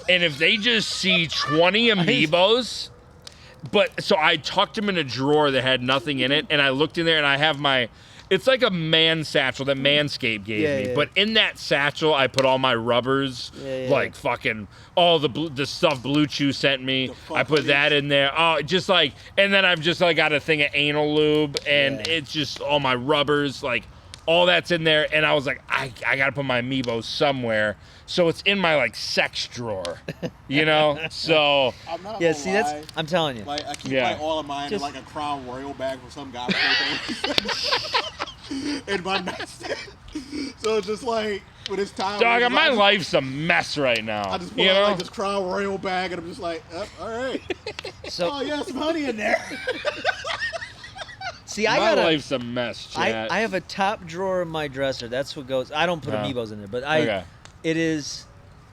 And if they just see 20 amiibos, so I tucked them in a drawer that had nothing in it, and I looked in there and I have it's like a man satchel that Manscaped gave me. Yeah. But in that satchel, I put all my rubbers, like fucking all the stuff Blue Chew sent me. I put that in there. Oh, just like, and then I've just like got a thing of anal lube, and it's just all my rubbers, like all that's in there. And I was like, I gotta put my amiibos somewhere. So it's in my like sex drawer, you know. So I'm not yeah, gonna see, lie. I'm telling you. Like I keep Yeah. like all of mine in like a Crown Royal bag from some guy in my nightstand. So it's just like when it's time. Dog, my life's a mess right now. I just put out like this Crown Royal bag, and I'm just like, all right. So oh yeah, some honey in there. See, my life's a mess, chat. I have a top drawer in my dresser. That's what goes. I don't put amiibos in there, but it is.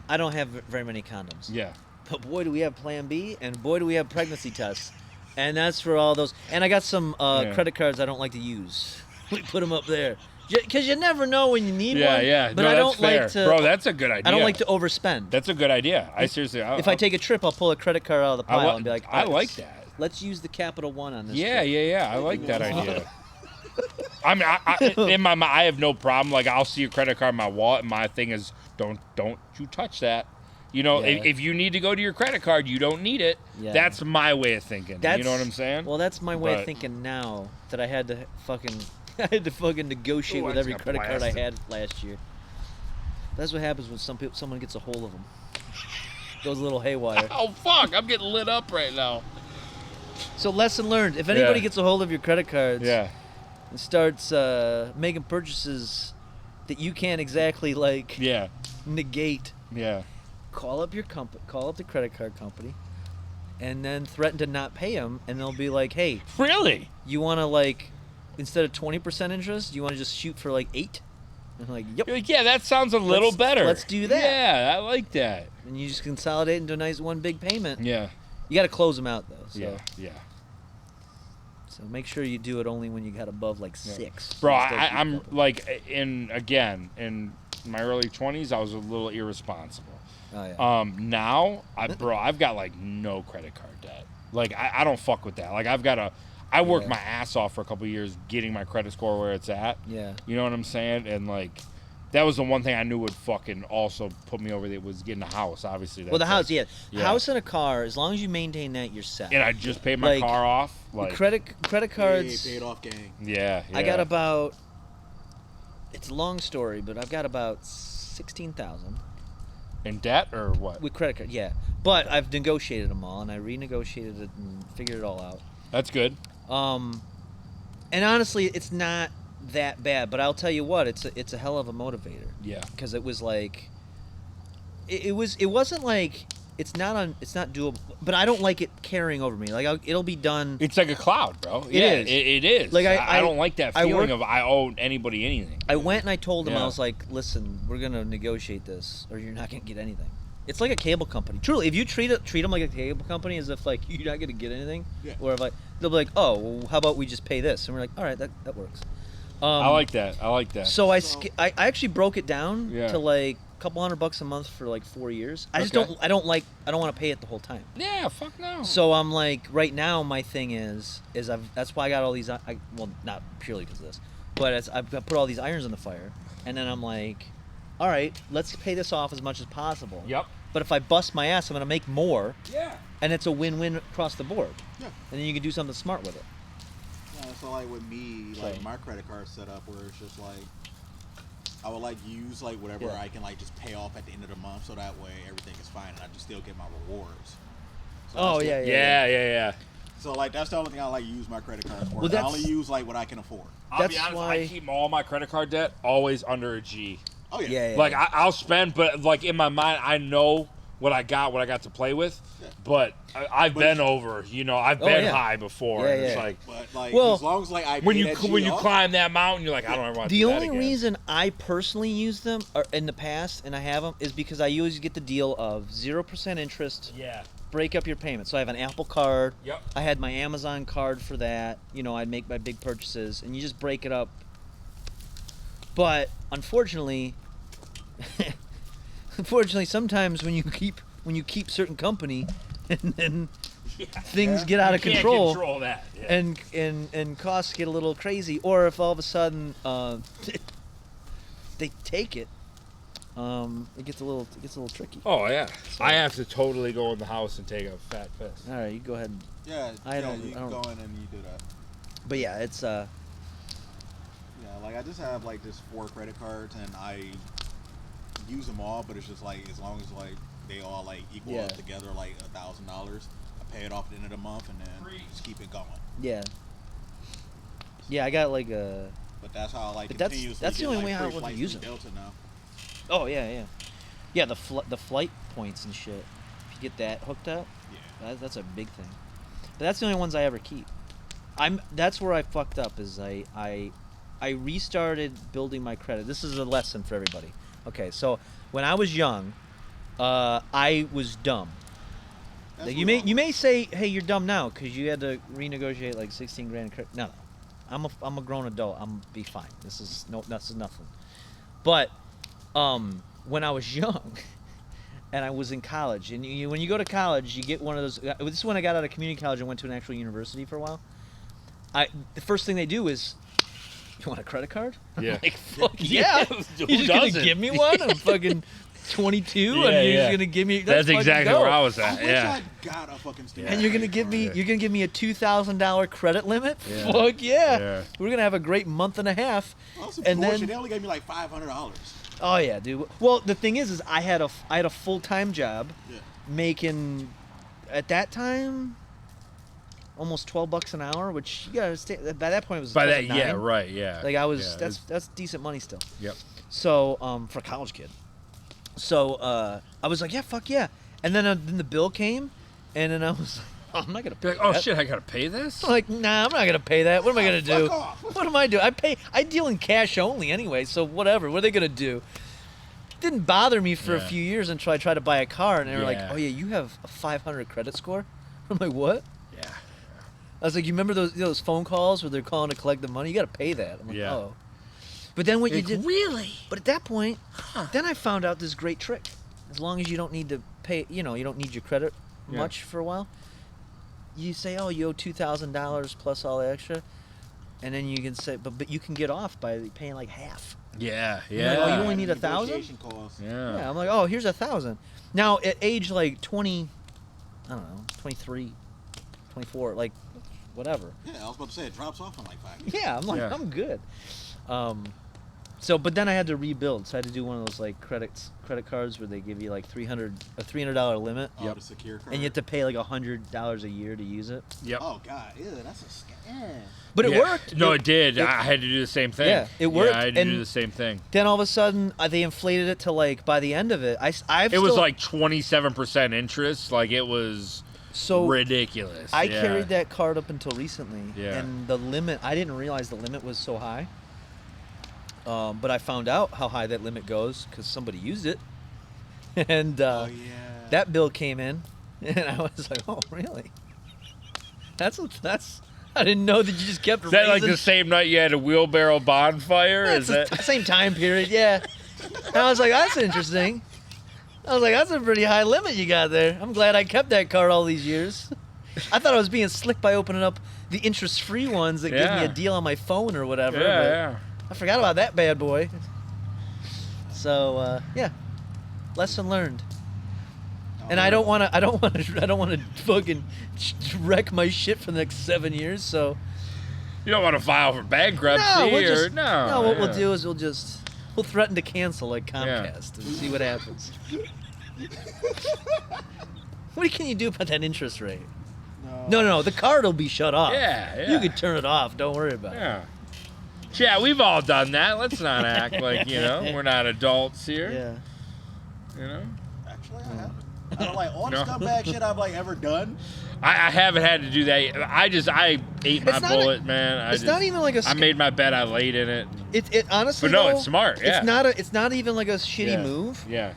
I don't have very many condoms. Yeah. But boy, do we have Plan B, and boy, do we have pregnancy tests, and that's for all those. And I got some credit cards I don't like to use. We put them up there because you never know when you need one. Yeah. But No, I that's don't fair. like to. Bro, that's a good idea. I don't like to overspend. That's a good idea. I seriously. If I take a trip, I'll pull a credit card out of the pile and be like, I like that. Let's use the Capital One on this. Yeah, trip. I like that idea. I mean, in my mind, I have no problem. Like, I'll see a credit card in my wallet, and my thing is, don't you touch that. You know, if you need to go to your credit card, you don't need it. Yeah. That's my way of thinking. You know what I'm saying? Well, that's my way of thinking now that I had to fucking negotiate with every credit card I had last year. That's what happens when someone gets a hold of them. Goes a little haywire. Oh fuck! I'm getting lit up right now. So lesson learned: if anybody gets a hold of your credit cards, and starts making purchases that you can't exactly negate, call up the credit card company, and then threaten to not pay them, and they'll be like, "Hey, really? You want to instead of 20% interest, you want to just shoot for 8?" And I'm like, "Yep." Yeah, that sounds a little better. Let's do that. Yeah, I like that. And you just consolidate into a nice one big payment. Yeah. You got to close them out though. So. Yeah. So make sure you do it only when you got above 6. Bro, I'm in my early 20s, I was a little irresponsible. Oh yeah. Now, I've got like no credit card debt. Like I don't fuck with that. Like I worked my ass off for a couple of years getting my credit score where it's at. Yeah. You know what I'm saying? And like, that was the one thing I knew would fucking also put me over there was getting a house. Obviously. Well, the house, house and a car. As long as you maintain that, you're set. And I just paid my car off. Like credit cards. Paid off gang. Yeah. I got about. It's a long story, but I've got about 16,000. In debt or what? With credit card, yeah. But I've negotiated them all, and I renegotiated it and figured it all out. That's good. And honestly, it's not that bad. But I'll tell you what, it's a hell of a motivator. Yeah. Because it was like, it wasn't like it's not doable. But I don't like it carrying over me. Like it'll be done. It's like a cloud, bro. It is. Like I don't like that feeling of I owe anybody anything. I went and I told him, I was like, listen, we're gonna negotiate this, or you're not gonna get anything. It's like a cable company. Truly, if you treat them like a cable company, as if like you're not gonna get anything, or if they'll be like, oh, well, how about we just pay this, and we're like, all right, that works. I like that. So I actually broke it down to like a couple $100 a month for like 4 years. I just don't want to pay it the whole time. Yeah, fuck no. So I'm like, right now my thing is that's why I got all these. Well, not purely because of this, but I've put all these irons in the fire, and then I'm like, all right, let's pay this off as much as possible. Yep. But if I bust my ass, I'm gonna make more. Yeah. And it's a win-win across the board. Yeah. And then you can do something smart with it. Yeah, so like with me, like my credit card set up where it's just like I would like use like whatever I can like just pay off at the end of the month, so that way everything is fine and I just still get my rewards. So yeah. So like that's the only thing I like use my credit cards for. Well, I only use like what I can afford. I'll be honest, I keep all my credit card debt always under a G. Oh yeah. Like I'll spend, but like in my mind, I know what I got to play with. Yeah. But I've been over, I've been high before. Yeah, and it's yeah. like, but like well, as long as like I when pay you that G when you off, climb that mountain, you're like, I don't ever want to The do that only again. reason I personally use them in the past, and I have them, is because I always get the deal of 0% interest. Yeah. Break up your payment. So I have an Apple card. Yep. I had my Amazon card for that. I'd make my big purchases, and you just break it up. But unfortunately, sometimes when you keep certain company, and then things get out of control. Can't control that. Yeah. And costs get a little crazy, or if all of a sudden they take it, it gets a little tricky. Oh yeah. So, I have to totally go in the house and take a fat piss. All right, you go ahead. You go in and you do that. But yeah, it's Yeah, like I just have like just 4 credit cards and I use them all, but it's just like as long as like they all like equal up together like $1,000, I pay it off at the end of the month and then just keep it going. Yeah. Yeah, I got like a. But that's how I like. But continuously that's the get, only like, way how I free want to flights use from them. Delta now. Oh yeah. The flight points and shit. If you get that hooked up, that's a big thing. But that's the only ones I ever keep. That's where I fucked up. Is I restarted building my credit. This is a lesson for everybody. Okay, so when I was young, I was dumb. Like you may say, hey, you're dumb now because you had to renegotiate like 16 grand in credit. No, I'm a grown adult. I'm be fine. This is nothing. But when I was young and I was in college, and when you go to college, you get one of those. This is when I got out of community college and went to an actual university for a while. The first thing they do is, you want a credit card? Yeah. I'm like, fuck yeah. You're just gonna give me one? I'm fucking 22 and you're just gonna give me. That's exactly where I was at. I wish I got a fucking student. And you're gonna give me a $2,000 credit limit? Yeah. Fuck yeah. We're gonna have a great month and a half. And then they only gave me like $500. Oh yeah, dude. Well, the thing is I had a full-time job making at that time almost $12 an hour, which you gotta stay. By that point, it was by that, 2009. right, yeah. Like I was, that's decent money still. Yep. So for a college kid, so I was like, yeah, fuck yeah. And then the bill came, and then I was like, oh, I'm not gonna pay. Like, oh shit, I gotta pay this? I'm like, nah, I'm not gonna pay that. What am I gonna do? What am I doing? I deal in cash only anyway, so whatever. What are they gonna do? Didn't bother me for a few years until I tried to buy a car, and they were like, oh yeah, you have a 500 credit score. I'm like, what? Yeah. I was like, you remember those phone calls where they're calling to collect the money? You got to pay that. I'm like, oh. But then what you did... Really? But at that point, then I found out this great trick. as long as you don't need to pay, you don't need your credit Yeah. much for a while. You say, oh, you owe $2,000 plus all the extra, and then you can say, but you can get off by paying like half. Yeah, I'm yeah. like, oh, you only need $1,000? Negotiation costs. Yeah. Yeah, I'm like, oh, here's $1,000. Now at age like 20, I don't know, 23, 24, like whatever. Yeah, I was about to say it drops off in like 5 years. Yeah, I'm like, I'm good. So, but then I had to rebuild. So I had to do one of those like credit cards where they give you like a $300 limit. Oh, the secure card. And you have to pay like $100 a year to use it. Yep. Oh God, ew, that's a scam. But it Yeah. worked. No, it did. I had to do the same thing. Yeah, it worked. Yeah, I had to and do the same thing. Then all of a sudden, they inflated it to like by the end of it, It was like 27% interest. Like it was so ridiculous. I Yeah. carried that card up until recently, Yeah. and the limit, I didn't realize the limit was so high. But I found out how high that limit goes because somebody used it, and that bill came in, and I was like, "Oh, really? That's I didn't know that you just kept." Is that like raising- the same night you had a wheelbarrow bonfire? Yeah, Is it's that the same time period? Yeah. And I was like, "That's interesting." I was like, "That's a pretty high limit you got there." I'm glad I kept that card all these years. I thought I was being slick by opening up the interest-free ones that give me Yeah. a deal on my phone or whatever. Yeah, but yeah. I forgot about that bad boy. So yeah, lesson learned. And I don't want to fucking wreck my shit for the next 7 years. So you don't want to file for bankruptcy we'll or just, no? what yeah. we'll do is we'll threaten to cancel like Comcast and see what happens. What can you do about that interest rate? No, the card will be shut off. Yeah. You can turn it off. Don't worry about it. Yeah. Yeah, we've all done that. Let's not act like, we're not adults here. Yeah. You know? Actually, I haven't. I don't like all the No. scumbag shit I've like ever done. I haven't had to do that. I ate my It's not bullet, man. it's not even like a I made my bed. I laid in it. It honestly. But no, though, it's smart. Yeah. It's not even like a shitty Yeah. move. Yeah.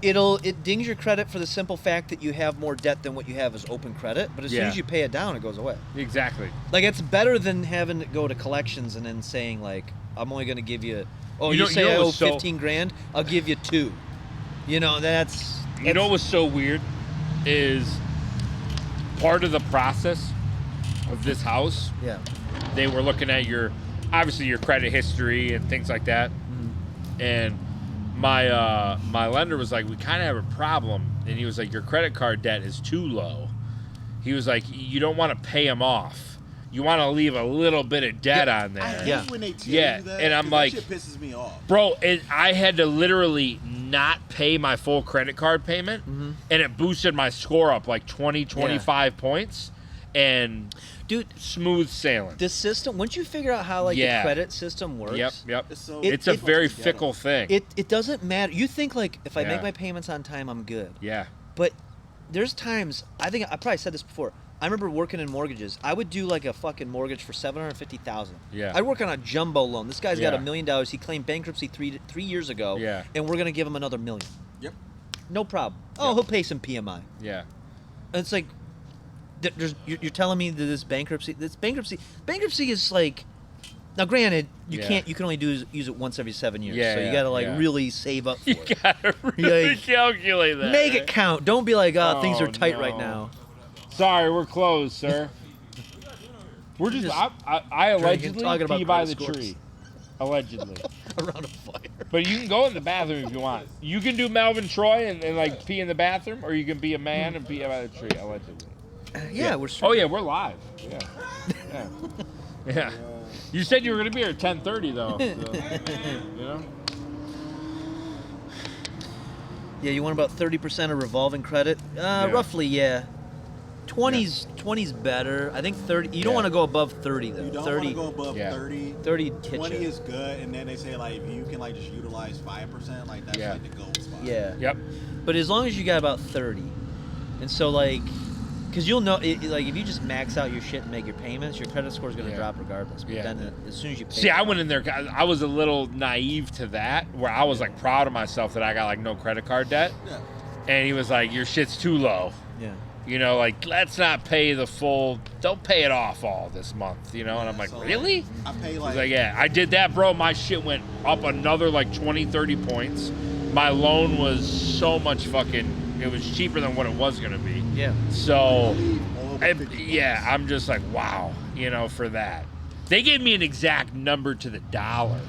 It dings your credit for the simple fact that you have more debt than what you have as open credit, but as soon Yeah. as you pay it down, it goes away. Exactly. Like it's better than having it go to collections and then saying like, I'm only going to give you, You you know- say you know I owe what's so- 15 grand, I'll give you 2. That's. You know what's so weird is part of the process of this house. Yeah. They were looking at obviously your credit history and things like that, and my lender was like, we kind of have a problem, and he was like, your credit card debt is too low. He was like, you don't want to pay them off. You want to leave a little bit of debt on there. I hate when they tell you that. And I'm 'cause like, that shit pisses me off. bro, I had to literally not pay my full credit card payment, and it boosted my score up like 20, 25 points, and dude, smooth sailing. The system, once you figure out how the credit system works, Yep. It's a very fickle thing. It doesn't matter. You think like if I Yeah. make my payments on time, I'm good. Yeah. But there's times, I think I probably said this before. I remember working in mortgages. I would do like a fucking mortgage for $750,000. Yeah. I'd work on a jumbo loan. This guy's got Yeah. $1 million. He claimed bankruptcy three years ago. Yeah. And we're gonna give him another $1 million. Yep. No problem. Oh, he'll pay some PMI. Yeah. And it's like, you're telling me that this bankruptcy is like. Now, granted, you can only use it once every 7 years. Yeah, so you yeah, gotta like yeah. really save up for You it. gotta really calculate that. Make right? it count. Don't be like, oh, things Oh, are tight right no. now. Sorry, we're closed, sir. We're just. I allegedly talking about pee by credit the scores. tree. Allegedly. Around a fire. But you can go in the bathroom if you want. You can do Melvin Troy and like pee in the bathroom, or you can be a man and pee by the tree. Allegedly. Yeah, we're. Oh yeah, we're live. Yeah. Yeah. Yeah. You said you were gonna be here at 10:30 though. So, you know. Yeah, you want about 30% of revolving credit? Roughly, yeah. 20's better. I think 30. You don't want to go above 30 though. You don't 30. want to go above 30. 30 20 is good, and then they say like if you can like just utilize 5%, like that's like the gold spot. Yeah. Yep. But as long as you got about 30, and so like, because you'll know, like if you just max out your shit and make your payments, your credit score is going to drop regardless. But then as soon as you pay. See, I went in there. I was a little naive to that, where I was like proud of myself that I got like no credit card debt. Yeah. And he was like, "Your shit's too low." Yeah. You know, like let's not pay the full. Don't pay it off all this month. You know, and I'm like, so, really? I pay He's like. like, yeah, I did that, bro. My shit went up another like 20, 30 points. my loan was so much fucking. It was cheaper than what it was gonna be. Yeah. So, yeah, I'm just like, wow, you know, for that. They gave me an exact number to the dollar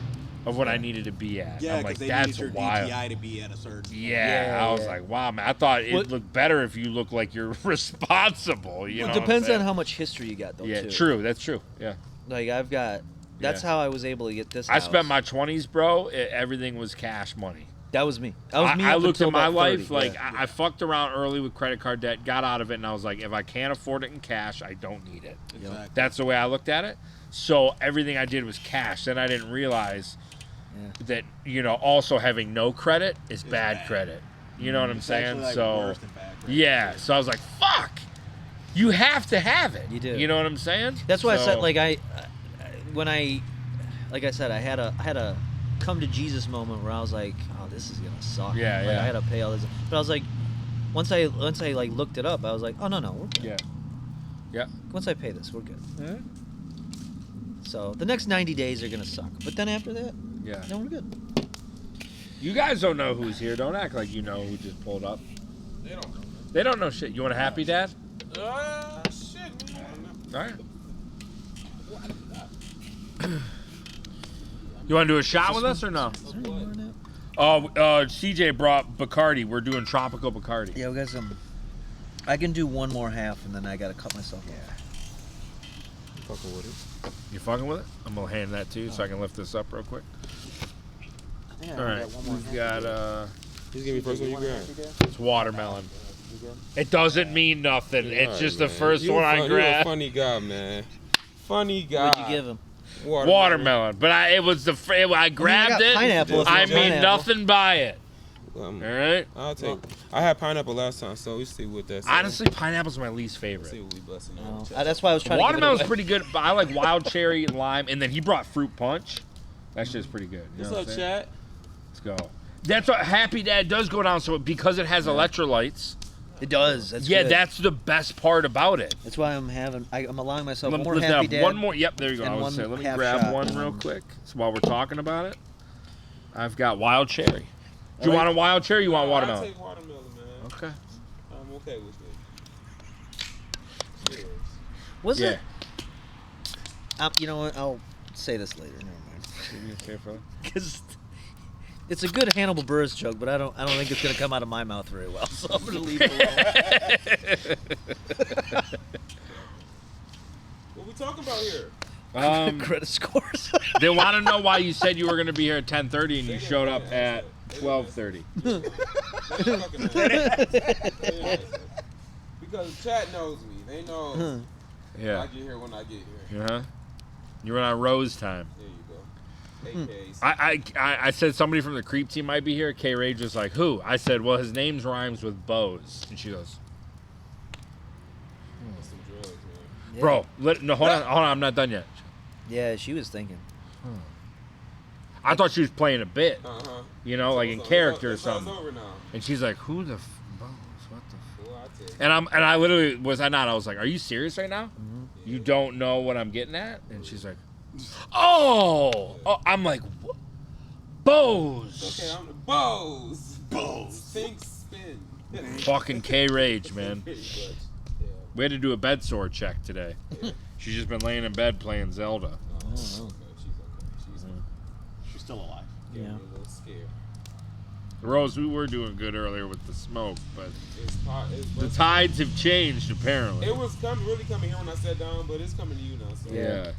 of what I needed to be at. Yeah, I'm like, they that's needed your wild. DTI to be at a certain. Yeah, I was like, wow, man. I thought it looked better if you look like you're responsible. You know, It depends on how much history you got, though. Yeah, too. true. That's true. Yeah. Like I've got. That's how I was able to get this. I spent my 20s, bro. Everything was cash money. That was me. That was me. I up looked until at my about life 30. like Yeah. I fucked around early with credit card debt, got out of it, and I was like, if I can't afford it in cash, I don't need it. Exactly. That's the way I looked at it. So everything I did was cash. Then I didn't realize that, you know, also having no credit is bad credit. You know what I'm saying? actually, like, So worse than bad credit. yeah. So I was like, fuck. You have to have it. You do. You know what I'm saying? That's why I So- said like like I said, I had a come to Jesus moment where I was like, oh, this is gonna suck. Yeah, Like, yeah. I had to pay all this, but I was like, once I like looked it up, I was like, oh no, we're good. Yeah. Yeah. Once I pay this, we're good. So the next 90 days are gonna suck, but then after that, Yeah. then we're good. You guys don't know who's here. Don't act like you know who just pulled up. They don't know. They don't know shit. You want a happy dad? Shit, man. All right. You want to do a shot with us or no? Oh, CJ brought Bacardi. We're doing tropical Bacardi. Yeah, we got some. I can do one more half, and then I gotta cut myself off. Fucking with it. You fucking with it? I'm gonna hand that to you so I can lift this up real quick. All right, we've got Just give me first one you grab. it's watermelon. It doesn't mean nothing. It's Alright, just man. the first You one a I fun- grabbed. You a funny guy, man. Funny guy. What'd you give him? Watermelon. But I grabbed got it. pineapple if you I want mean pineapple. nothing by it. All right. I'll take. I had pineapple last time, so we see what that's. Honestly, pineapple's my least favorite. See what we busting Oh, that's why I was trying Watermelon's to give it away. pretty good, but I like wild cherry and lime, and then he brought fruit punch. That shit's pretty good. You What's know up, what I'm saying? chat? Let's go. That's what Happy Dad does go down. So because it has electrolytes, It does. That's yeah, good. that's the best part about it. That's why I'm allowing myself Let me more lift happy that dad. one more. Yep, there you go. and I was one saying, let me half grab shot, one and real then- quick. So while we're talking about it, I've got wild cherry. Do you like- want a wild cherry? Or you want I'll watermelon? take watermelon, man. Okay. I'm okay with it. Cheers. Was Yeah. it? You know what? I'll say this later. Never mind. Give me a careful. Because it's a good Hannibal Buress joke, but I don't think it's gonna come out of my mouth very well. So I'm gonna leave it alone. What we talking about here? Credit scores. They want to know why you said you were going to be here at 10:30 and you showed up at 12:30. Because chat knows me. They know Yeah. I get here when I get here. Uh huh. You were on Rose time. There you go. AKs. I said somebody from the Creep team might be here. K Rage was like, who? I said, well, his name rhymes with Bose. And she goes, Some drugs, man. bro, hold on, I'm not done yet. Yeah, she was thinking. I thought she was playing a bit, Uh-huh. you know, like in So character or it's all something. over now. And she's like, who the Bose? What the Well, I tell you. And I literally was I was like, are you serious right now? You don't know what I'm getting at? And she's like, oh, I'm like, what? Bose. Okay, I'm the Bose. Think spin. Fucking K Rage, man. Pretty much. Yeah. We had to do a bed sore check today. She's just been laying in bed playing Zelda. Oh, okay. She's okay. She's still alive. Yeah. Yeah. A little scared. Rose, we were doing good earlier with the smoke, but It's the tides have changed apparently. It was really coming here when I sat down, but it's coming to you now. So. Yeah.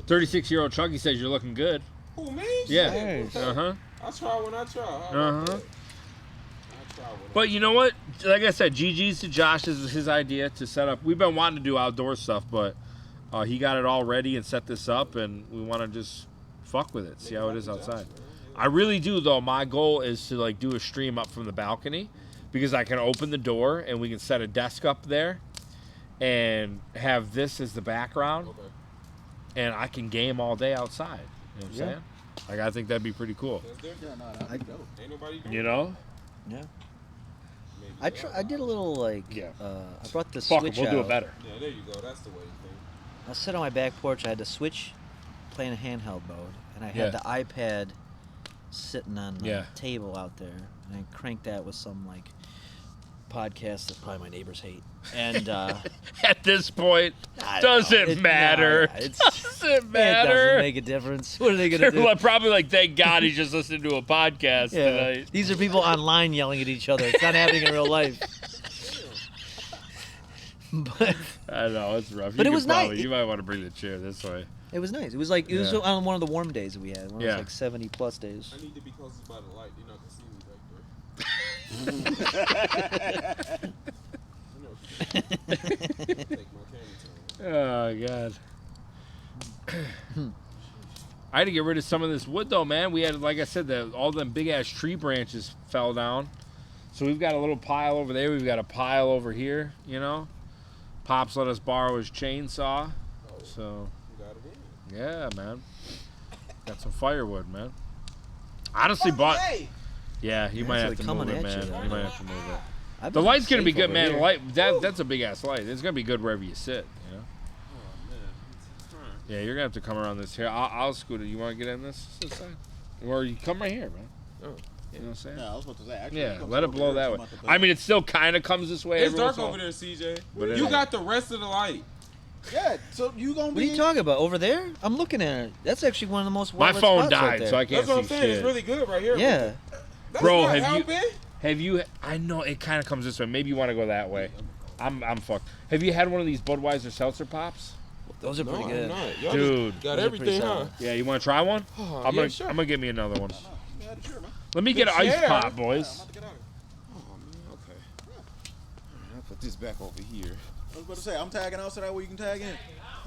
36-year-old Chunky says you're looking good. Who, me? Yeah. Shit. Uh-huh. I try when I try. How about Uh-huh. that? I try when But you know what? Like I said, GG's to Josh. This was his idea to set up. We've been wanting to do outdoor stuff, but he got it all ready and set this up, and we want to just fuck with it, see how it is outside. I really do, though. My goal is to like do a stream up from the balcony because I can open the door and we can set a desk up there and have this as the background, and I can game all day outside. You know what I'm saying? Like, I think that'd be pretty cool. Yeah, no, that'd be dope. Ain't nobody doing You know? Yeah. I did a little like. I brought the Fuck 'em, Switch we'll out. do it better. Yeah, there you go. That's the way you think. I sat on my back porch. I had the Switch playing handheld mode, and I had Yeah. the iPad sitting on the Yeah. table out there. and I cranked that with some like podcast that probably my neighbors hate. And at this point, doesn't matter. It doesn't matter. It doesn't make a difference. What are they gonna do? They're probably like, thank God he's just listening to a podcast tonight. These are people online yelling at each other. It's not happening in real life. But I know it's rough. But it was nice. You might want to bring the chair this way. It was nice. It was like it was on one of the warm days that we had. One of those like 70+ days. I need to be closer by the light. You're not gonna see me back there. Oh God. I had to get rid of some of this wood though, man. We had, like I said, all them big ass tree branches fell down. So we've got a little pile over there. We've got a pile over here, you know. Pops let us borrow his chainsaw. So yeah, man. Got some firewood, man. Honestly bought. Yeah, you might have to move it, man. You might have to move it. The light's gonna be good, man. The light that's a big ass light. It's gonna be good wherever you sit, you know. Yeah, you're gonna have to come around this here. I'll scoot it. You want to get in this side, or you come right here, man. Oh. You know what I'm saying? Yeah, I was about to say. Actually, yeah, let it blow that way. I mean, it still kind of comes this way. It's dark over there, CJ. But you got the rest of the light. Yeah, so you gonna be. What are you talking about? Over there? I'm looking at it. That's actually one of the most. My phone died, right there. so I can't see shit. That's what I'm saying. It's really good right here. Yeah. Bro, have you? I know it kind of comes this way. Maybe you want to go that way. I'm fucked. Have you had one of these Budweiser seltzer pops? Those are pretty good. Dude. Got everything, huh? Yeah, you want to try one? I'm gonna get me another one. Let me get an ice pop, boys. Oh, man, okay. I'll put this back over here. I was about to say, I'm tagging out so that way you can tag in.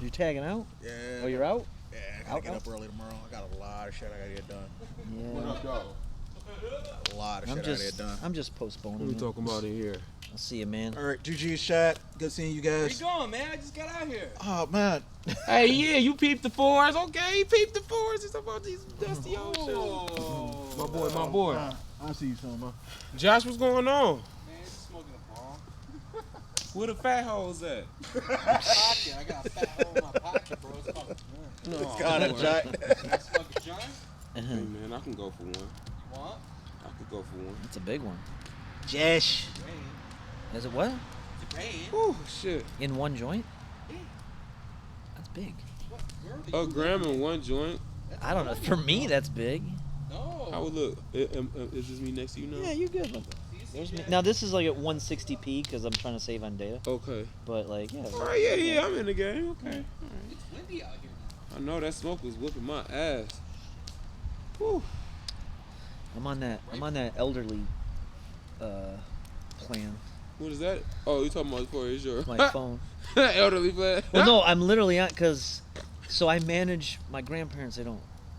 You're tagging out? Yeah. Oh, you're out? Yeah, I gotta get up early tomorrow. I got a lot of shit I gotta get done. Yeah. What up, dog? A lot of shit I gotta get done. I'm just postponing. What are we talking about in here? I'll see you, man. All right, GG's chat. Good seeing you guys. Where you going, man? I just got out here. Oh, man. Hey, yeah, you peeped the fours. Okay, peeped the fours. It's about these dusty old shoes. My boy. I see you soon, bro. Josh, what's going on? Man, just smoking a ball. Where the fat hoes at? Pocket. I got a fat hole in my pocket, bro. It's called a joint. It's got a giant. I smoke a joint? Hey, man, I can go for one. You want? I could go for one. That's a big one. Jesh. Is it what? It's a grain. Oh, shit. In one joint? Yeah. That's big. A gram in one joint? I don't know. For me, that's big. No. How would look? Is this me next to you now? Yeah, you good. There's me. Now, this is like at 160p because I'm trying to save on data. Okay. But, like, yeah. All right, yeah, I'm in the game. Okay. All right. It's windy out here now. I know that smoke was whipping my ass. Whew. I'm on that elderly plan. What is that? Oh, you talking about for your My phone. elderly plan? Well, no, I'm literally on because. So I manage my grandparents.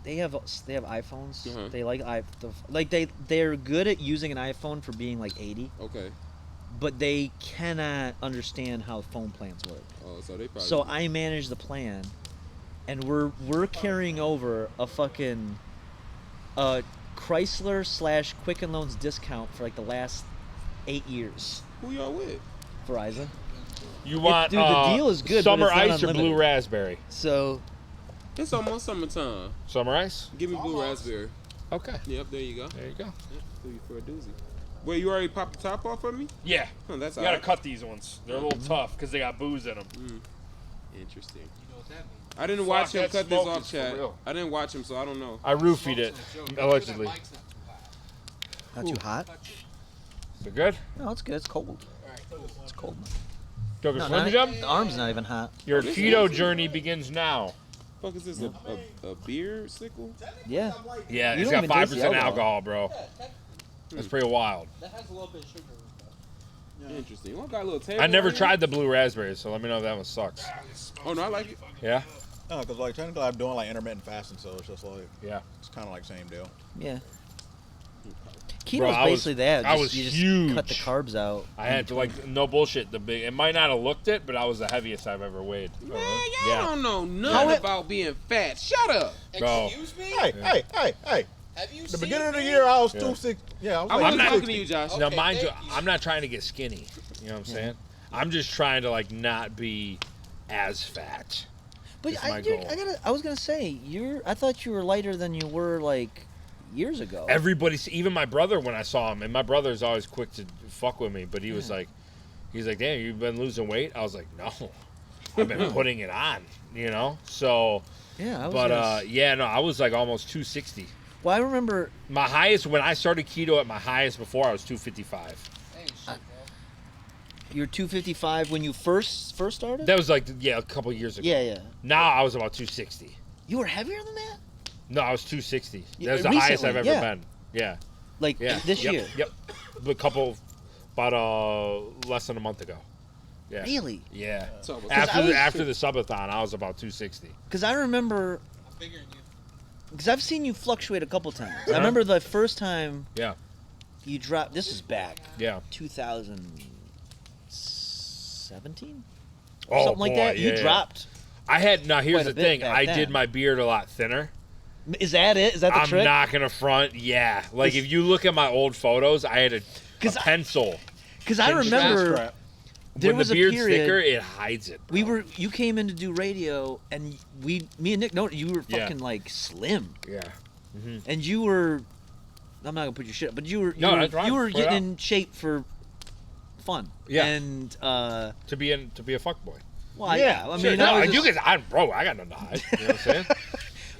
They have iPhones. They they're good at using an iPhone for being like 80. Okay. But they cannot understand how phone plans work. Oh, so they probably. So I manage the plan, and we're carrying over a fucking Chrysler / Quicken Loans discount for like the last 8 years. Who y'all with? Verizon. You want dude? The deal is good. Summer but it's not ice or unlimited. blue raspberry? So. It's almost summertime. Summer ice? Give me blue raspberry. Okay. Yep, there you go. There you go. Yep, do you for a doozy. Wait, you already popped the top off for me? Yeah. Oh, that's you gotta cut these ones. They're a little tough because they got booze in them. Interesting. You know what that means? I didn't watch him cut this off, chat. I didn't watch him, so I don't know. I roofied it, allegedly. Not too hot? Is it good? No, it's good. It's cold. It's cold. Took a No, Slim not- Jim? The arm's not even hot. Your keto journey begins now. Fuck is this, a beer sickle? Yeah. Yeah, You it's don't got even taste 5% the alcohol, bro. That's pretty wild. That has a little bit of sugar. Interesting. Well, got a little table. I never right tried the blue raspberry, so let me know if that one sucks. here. Oh no, I like it. Yeah? No, because like technically I'm doing like intermittent fasting, so it's just like Yeah. it's kind of like same deal. Yeah. Bro, Keto's basically that. I was you just huge. cut the carbs out. I had to, like, no bullshit. It might not have looked it, but I was the heaviest I've ever weighed. Man, y'all don't know nothing about being fat. Shut up. Bro. Excuse me? Hey, hey! Have you The seen beginning of the me? year, I was Yeah. 260. Yeah, I was I'm like not talking to 260. you, Josh. Now, Okay, mind you, thank you. I'm not trying to get skinny. You know what I'm saying? I'm just trying to, like, not be as fat. But That's my you're- goal. I was gonna say I thought you were lighter than you were like years ago. Everybody, even my brother, when I saw him, and my brother's always quick to fuck with me, but he was like, he's like, damn, you've been losing weight? I was like, no, I've been putting it on, you know? So, yeah, I was like almost 260. Well, I remember my highest, when I started keto at my highest before, I was 255. You're 255 when you first started? That was like, a couple years ago. Yeah. Now I was about 260. You were heavier than that? No, I was 260. That was the Recently, highest I've ever been. Yeah. Like this year? Yep. About less than a month ago. Yeah. Really? Yeah. After the subathon, I was about 260. Because I remember. I'm bigger than you. Because I've seen you fluctuate a couple times. I remember the first time. Yeah. You dropped. This is back. Yeah. 2017. Oh, something like that. Yeah, you dropped. I had. Now here's the thing. I then. did my beard a lot thinner. Is that it? Is that the trick? I'm not gonna front. Yeah. Like if you look at my old photos, I had a pencil. Because I remember. There when was the beard's a period, thicker, it hides it. Bro. You came in to do radio, and me and Nick, you were fucking like slim. Yeah. Mm-hmm. And you were, I'm not gonna put your shit up, but you were getting in shape for fun. Yeah. And to be a fuckboy. Well, yeah. I mean, I got nothing to hide. You know what I'm saying?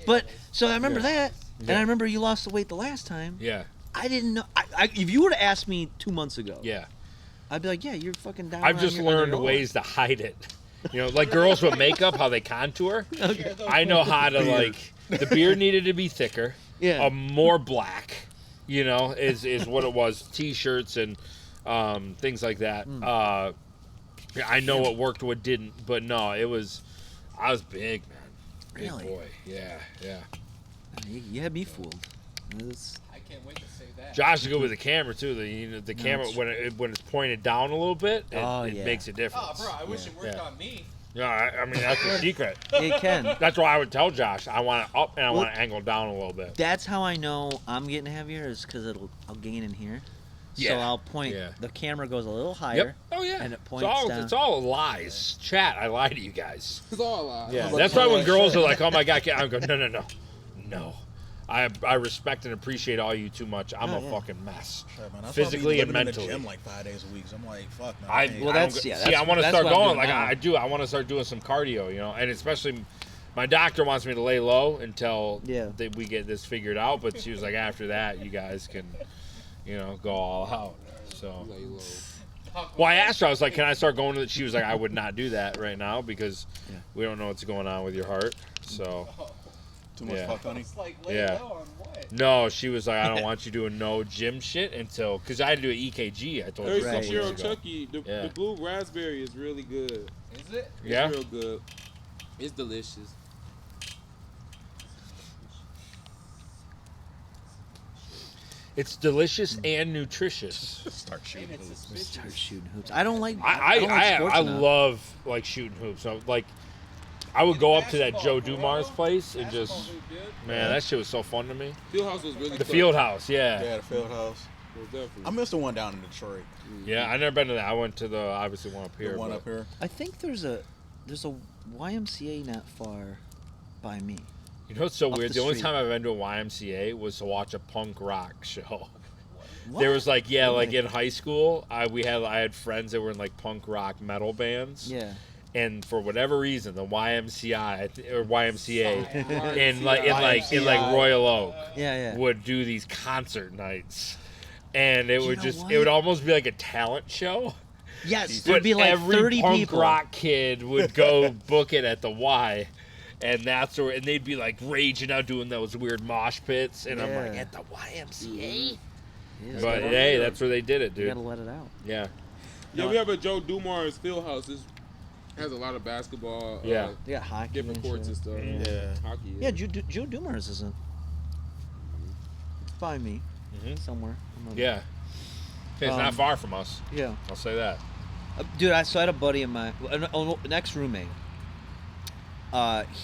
But so I remember that, and I remember you lost the weight the last time. Yeah. I didn't know. If you would have asked me 2 months ago. Yeah. I'd be like, yeah, you're fucking down. I've just learned ways to hide it. You know, like girls with makeup, how they contour. Okay. I know how to the beard needed to be thicker. Yeah. More black, you know, is what it was. T-shirts and things like that. I know what worked, what didn't, but no, I was big, man. Big boy. Yeah. You had me fooled. I can't wait to say that. Josh is good with the camera too. The camera when it's pointed down a little bit, it makes a difference. Oh, bro, I wish it worked on me. Yeah, I mean that's the secret. It can. That's why I would tell Josh I want it up and I want it angled down a little bit. That's how I know I'm getting heavier is because I'll gain in here. Yeah. So I'll point. Yeah. The camera goes a little higher. Yep. Oh yeah. And it points down. It's all lies. Chat. I lie to you guys. It's all lies. Yeah. That's why when girls are like, "Oh my god," I'm going, no. I respect and appreciate all you too much. I'm a fucking mess, physically and mentally. In the gym like 5 days a week. So I'm like, fuck, man. I want to start going. Like I do. I want to start doing some cardio, you know, and especially my doctor wants me to lay low until we get this figured out. But she was like, after that, you guys can, you know, go all out. So. Well, I asked her. I was like, "Can I start going to?" She was like, "I would not do that right now because we don't know what's going on with your heart." So. Too much fuck, honey. No, she was like, I don't want you doing no gym shit until, because I had to do an EKG. I told you. 36-year-old Chucky, the blue raspberry is really good. Is it? Yeah. It's real good. It's delicious. It's delicious and nutritious. Start shooting hoops. I don't like. I love like shooting hoops. So like. I would go up to that Joe Dumars place and just, man, that shit was so fun to me. Field house was really the Field House, yeah. Yeah, the Field House. I missed the one down in Detroit. Yeah, I never been to that. I went to the obviously one up here. The one up here. I think there's a YMCA not far by me. You know what's so weird? The only time I've been to a YMCA was to watch a punk rock show. What? There was like in high school, I had friends that were in like punk rock metal bands. Yeah. And for whatever reason, the YMCA in Royal Oak would do these concert nights, and it would almost be like a talent show. Yes, there'd be like every 30 punk people. rock kid would go book it at the Y, and and they'd be like raging out doing those weird mosh pits, and I'm like, at the YMCA. Yeah, but hey, that's where they did it, dude. You gotta let it out. Yeah. Yeah, we have a Joe Dumars Field House. Has a lot of basketball. They got hockey, different courts and stuff. Yeah, hockey. Yeah, Joe Dumars isn't by me somewhere. Yeah, it's not far from us. Yeah, I'll say that. Dude, I had a buddy of mine, an ex-roommate.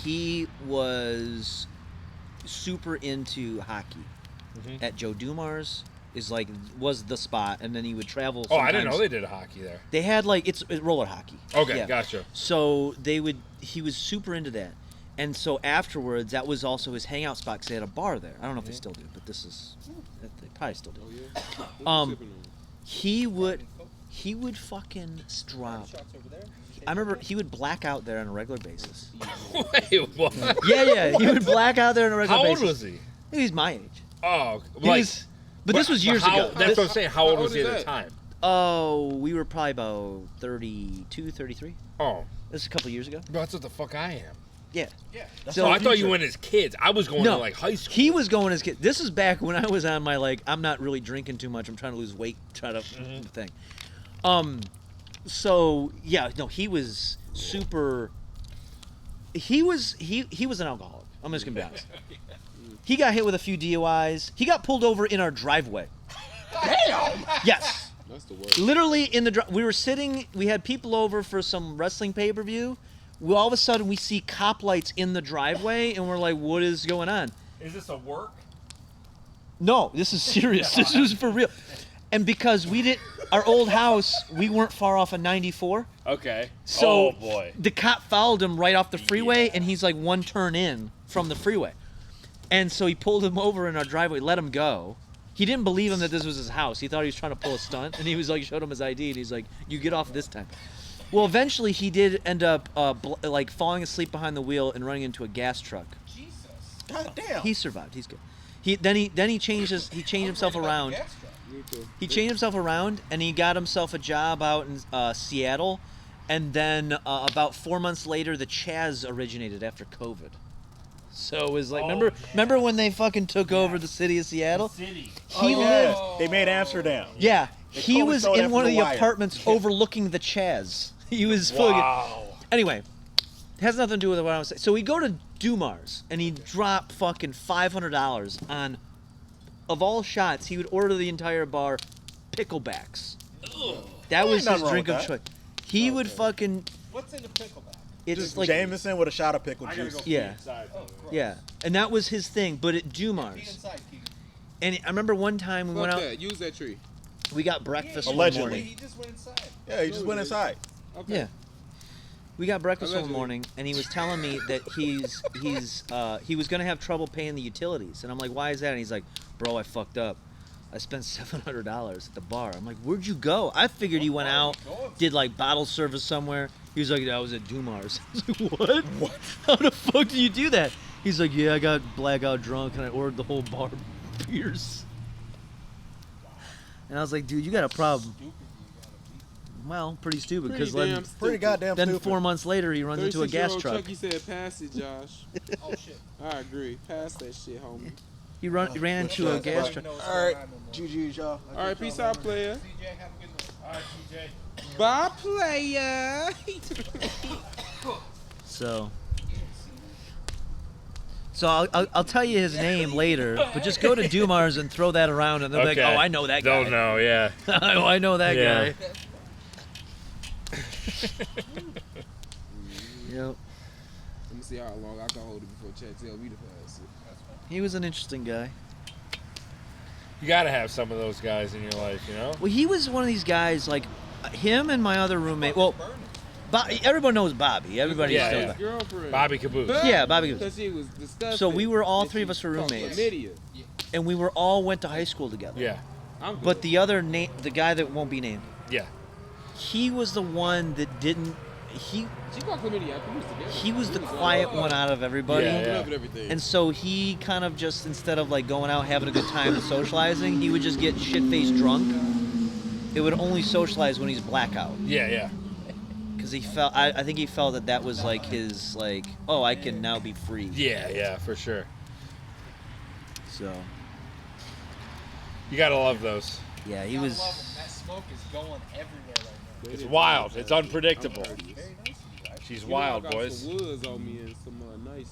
He was super into hockey at Joe Dumars. Was the spot, and then he would travel. Oh, I didn't know they did hockey there. They had it's roller hockey. Okay, gotcha. So he was super into that, And so afterwards, that was also his hangout spot because they had a bar there. I don't know if they still do, but they probably still do. He would fucking drop. I remember he would black out there on a regular basis. Wait, what? Yeah, he would black out there on a regular How basis. old was he? He's my age. Oh, but this was years ago. That's what I'm saying. How old was he at the time? Oh, we were probably about 32, 33. Oh. This is a couple years ago. Bro, that's what the fuck I am. Yeah. So I thought you went as kids. I was going to like high school. He was going as kid. This is back when I was on my I'm not really drinking too much. I'm trying to lose weight, thing. So yeah, no, he was super. He was an alcoholic. I'm just gonna be honest. He got hit with a few DUIs. He got pulled over in our driveway. Damn. Yes. That's the worst. Literally in the we were sitting. We had people over for some wrestling pay-per-view. All of a sudden we see cop lights in the driveway, and we're like, "What is going on?" Is this a work? No, this is serious. This was for real. And because our old house, we weren't far off of 94. Okay. So oh boy. The cop followed him right off the freeway, and he's like one turn in from the freeway. And so he pulled him over in our driveway, let him go. He didn't believe him that this was his house. He thought he was trying to pull a stunt, and he was like, showed him his ID, and he's like, "You get off this time." Well, eventually he did end up like falling asleep behind the wheel and running into a gas truck. Jesus. God damn. He survived. He's good. He changed himself around. He changed himself around, and he got himself a job out in Seattle, and then about 4 months later, the Chaz originated after COVID. So it was like, remember when they fucking took over the city of Seattle? He lived. They made Amsterdam. Yeah, They he totally was stole in that one of from the The Wire. apartments overlooking the Chaz. He was fucking. Anyway, it has nothing to do with what I was saying. So we go to Dumars, and he dropped fucking $500 on. Of all shots, he would order the entire bar picklebacks. That was his drink of choice. He would fucking. What's in the pickleback? It's Just like Jameson with a shot of pickle juice. Yeah, yeah, and that was his thing. But at Dumars, and I remember one time we went out. That. Use that tree. We got breakfast one Allegedly. morning. He just went inside. Yeah, he just went inside. Okay. Yeah. We got breakfast one Allegedly. morning, and he was telling me that he was gonna have trouble paying the utilities, and I'm like, "Why is that?" And he's like, "Bro, I fucked up. I spent $700 at the bar." I'm like, "Where'd you go?" I figured he went out, did like bottle service somewhere. He was like, "I was at Dumars." I was like, "What? What? How the fuck do you do that?" He's like, "Yeah, I got blackout drunk, and I ordered the whole bar beers." And I was like, "Dude, you got a problem." Well, pretty stupid because Pretty goddamn then stupid. 4 months later he runs into a gas 36-year-old truck. Chucky said, "Pass it, Josh." Oh shit. I agree. Pass that shit, homie. He ran into a gas truck. All right, GG's, y'all. All right, peace out, player. CJ, have a good one. All right, TJ. Bye, player. So I'll tell you his name later, but just go to Dumars and throw that around, and they'll be like, "Oh, I know that guy." Don't know, yeah. Oh, I know that Yeah. guy. Yep. Let me see how long I can hold it before Chad tell me to pass it. He was an interesting guy. You gotta have some of those guys in your life, you know? Well, he was one of these guys, like him and my other roommate. Well, everyone knows Bobby. Everybody knows Bobby. Girlfriend. Bobby Caboose. Yeah, Bobby Caboose. Because he was disgusting. So we were all three of us were Called roommates, chlamydia. and we were all went to high school together. Yeah. I'm good. But the other the guy that won't be named, Yeah. he was the one that didn't. She got chlamydia. I think we was together. He was the quiet one out of everybody. Yeah, yeah. And everything. And so he kind of just, instead of like going out having a good time and socializing, he would just get shit-faced drunk. It would only socialize when he's blackout. Yeah, yeah. Because he felt, I think he felt that was like his, like, oh, I can now be free. Yeah, yeah, for sure. So. You gotta love those. Yeah, he was. That smoke is going everywhere right now. It's wild. It's unpredictable. She's You know, wild, I got boys. some woods on me and some nice,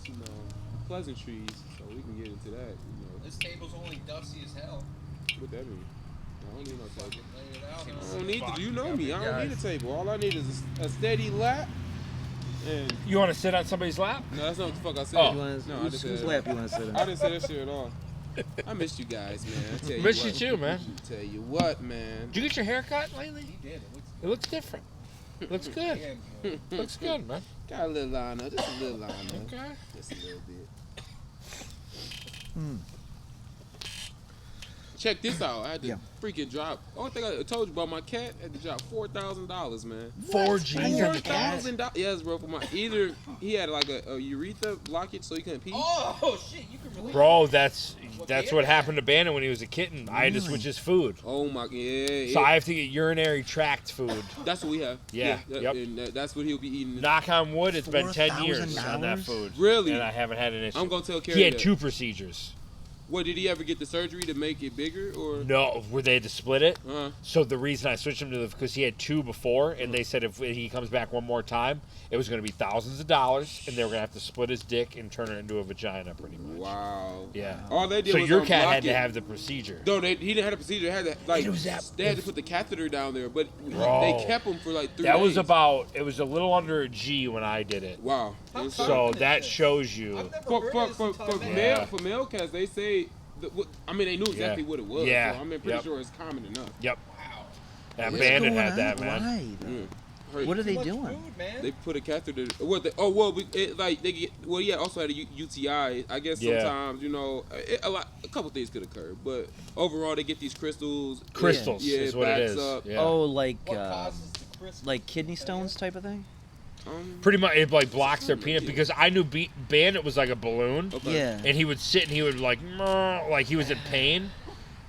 pleasantries, so we can get into that. This table's only dusty as hell. What that mean? I don't need no table. Lay it out. I don't need to. You know me. I don't need a table. All I need is a steady lap. And You want to sit on somebody's lap? no, that's not what the fuck I said. Oh. No, I just Whose said lap you want to sit I on? didn't say that shit at all. I missed you guys, man. I tell you Missed what. you too, man. Tell you what, man. Did you get your hair cut lately? He did. It looks different. Looks good. Looks good, man. Got a little line up, just a little line up. Okay. Just a little bit. Mm. Check this out. I had to freaking drop. Only thing I told you about my cat, I had to drop $4,000, man. $4,000. Yes, bro. For my he had like a urethra blockage, so he couldn't pee. Oh shit, you can really. Bro, that's what happened to Bandit when he was a kitten. I had to switch his food. Oh my, yeah. So I have to get urinary tract food. That's what we have. Yeah. Yep. And that's what he'll be eating. Knock on wood, it's been 10 years on that food. Really? And I haven't had an issue. I'm gonna tell Carrie He had that. 2 procedures. What, did he ever get the surgery to make it bigger, or? No, where they had to split it. Uh-huh. So the reason I switched him to because he had 2 before, and they said if he comes back one more time, it was going to be thousands of dollars, and they were going to have to split his dick and turn it into a vagina, pretty much. Wow. Yeah. All they did so was your cat unblock had to it. have the procedure. No, he didn't have the procedure. They had to they had to put the catheter down there, but they kept him for like 3 days. That was it was a little under a G when I did it. Wow. So that shows you. For male cats, they say. I mean, they knew exactly what it was. Yeah. So I'm pretty sure it's common enough. Yep. Wow. That What's Bandit going had that, on? man. Why? What are they doing? They put a catheter. They get. Well, yeah. Also had a UTI. I guess sometimes a couple things could occur, but overall they get these crystals. Crystals is what it is. Up. Yeah. Oh, like kidney stones type of thing. Pretty much, it like blocks their peanut because I knew Bandit was like a balloon. Okay. Yeah. And he would sit and he would like he was in pain.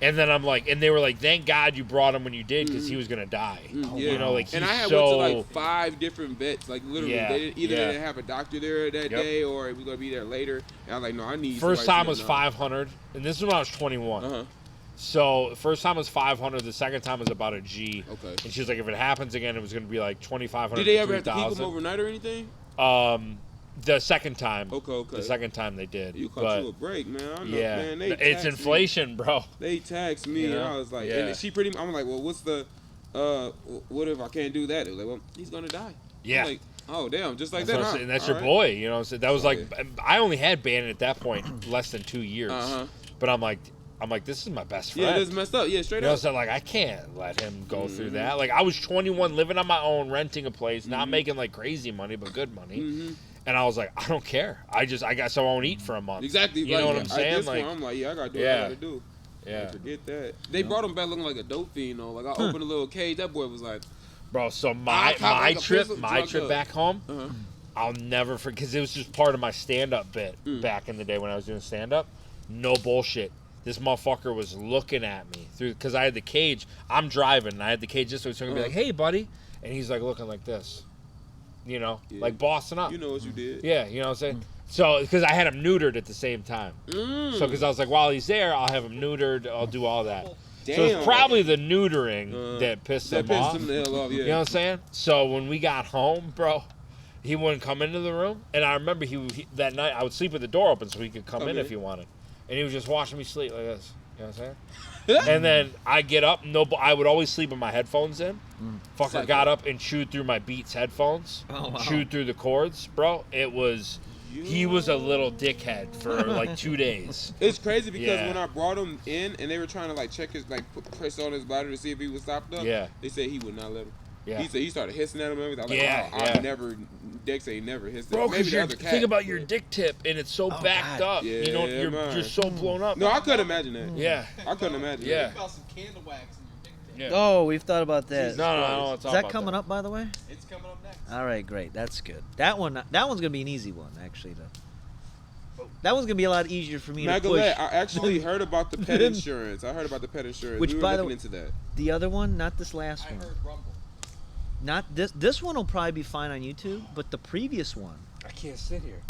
And then I'm like, and they were like, thank God you brought him when you did because he was gonna die. Yeah. You know, like he's and I went to like 5 different vets, like literally. Yeah. They didn't have a doctor there that day, or it was gonna be there later. And I was like, no, I need. First time was $500, and this is when I was 21. Uh-huh. So the first time was $500. The second time was about a G. Okay. And she was like, if it happens again, it was gonna be like $2,500. Did they ever have to keep him overnight or anything? The second time. Okay. The second time they did. You caught you a break, man. I know, yeah. man. It's inflation, bro. They taxed me. And I was like, and she I'm like, well, what's the, what if I can't do that? They're like, well, he's gonna die. Yeah. I'm like, oh damn, just like that's that. And that's your boy, you know. So that was like, I only had Bandit at that point less than 2 years. But I'm like, this is my best friend. Yeah, this is messed up. Yeah, straight up. up. So like, I can't let him go through that. Like, I was 21, living on my own, renting a place, not making like crazy money, but good money. And I was like, I don't care. I guess I won't eat for a month. Exactly. You know what I'm saying? Like, I'm like, I gotta do what I gotta do. Yeah. Forget that. They brought him back looking like a dope fiend though. Like I opened a little cage. That boy was like, bro. So my trip back home, I'll never forget because it was just part of my stand-up bit back in the day when I was doing stand-up. No bullshit. This motherfucker was looking at me because I had the cage. I'm driving and I had the cage this way, so I'm gonna be like, "Hey, buddy," and he's like looking like this. You know, like bossing up. You know what you did. Yeah, you know what I'm saying? So, because I had him neutered at the same time. So, because I was like, while he's there, I'll have him neutered. I'll do all that. Damn. So, it's probably the neutering that pissed him off. Him the hell off, yeah. You know what I'm saying? So, when we got home, bro, he wouldn't come into the room. And I remember he that night, I would sleep with the door open so he could come in if he wanted. And he was just watching me sleep like this. You know what I'm saying? And then I get up. I would always sleep with my headphones in. Fucker got up and chewed through my Beats headphones. Oh, wow. Chewed through the cords, bro. It was. He was a little dickhead for like 2 days. It's crazy because when I brought him in and they were trying to like check his press on his body to see if he was stopped up. Yeah. They said he would not let him. Yeah. He said he started hissing at him and everything. I was like, I never. Dex ain't never hissed. Bro, Maybe the because other cat. think about your dick tip and it's so backed up. Yeah, you know, you're so blown up. No, I couldn't imagine that. Yeah. I couldn't imagine that. Think about some candle wax in your dick. Yeah. Oh, we've thought about that. Jesus No, I don't want to talk Is that about coming up, by the way? It's coming up next. All right, great. That's good. That one's gonna be an easy one, actually. That one's gonna be a lot easier for me to push. I actually heard about the pet insurance. I heard about the pet insurance. Which, we were by looking into that. The other one, not this last one. I heard Rumble. Not this. This one will probably be fine on YouTube, but the previous one, I can't sit here.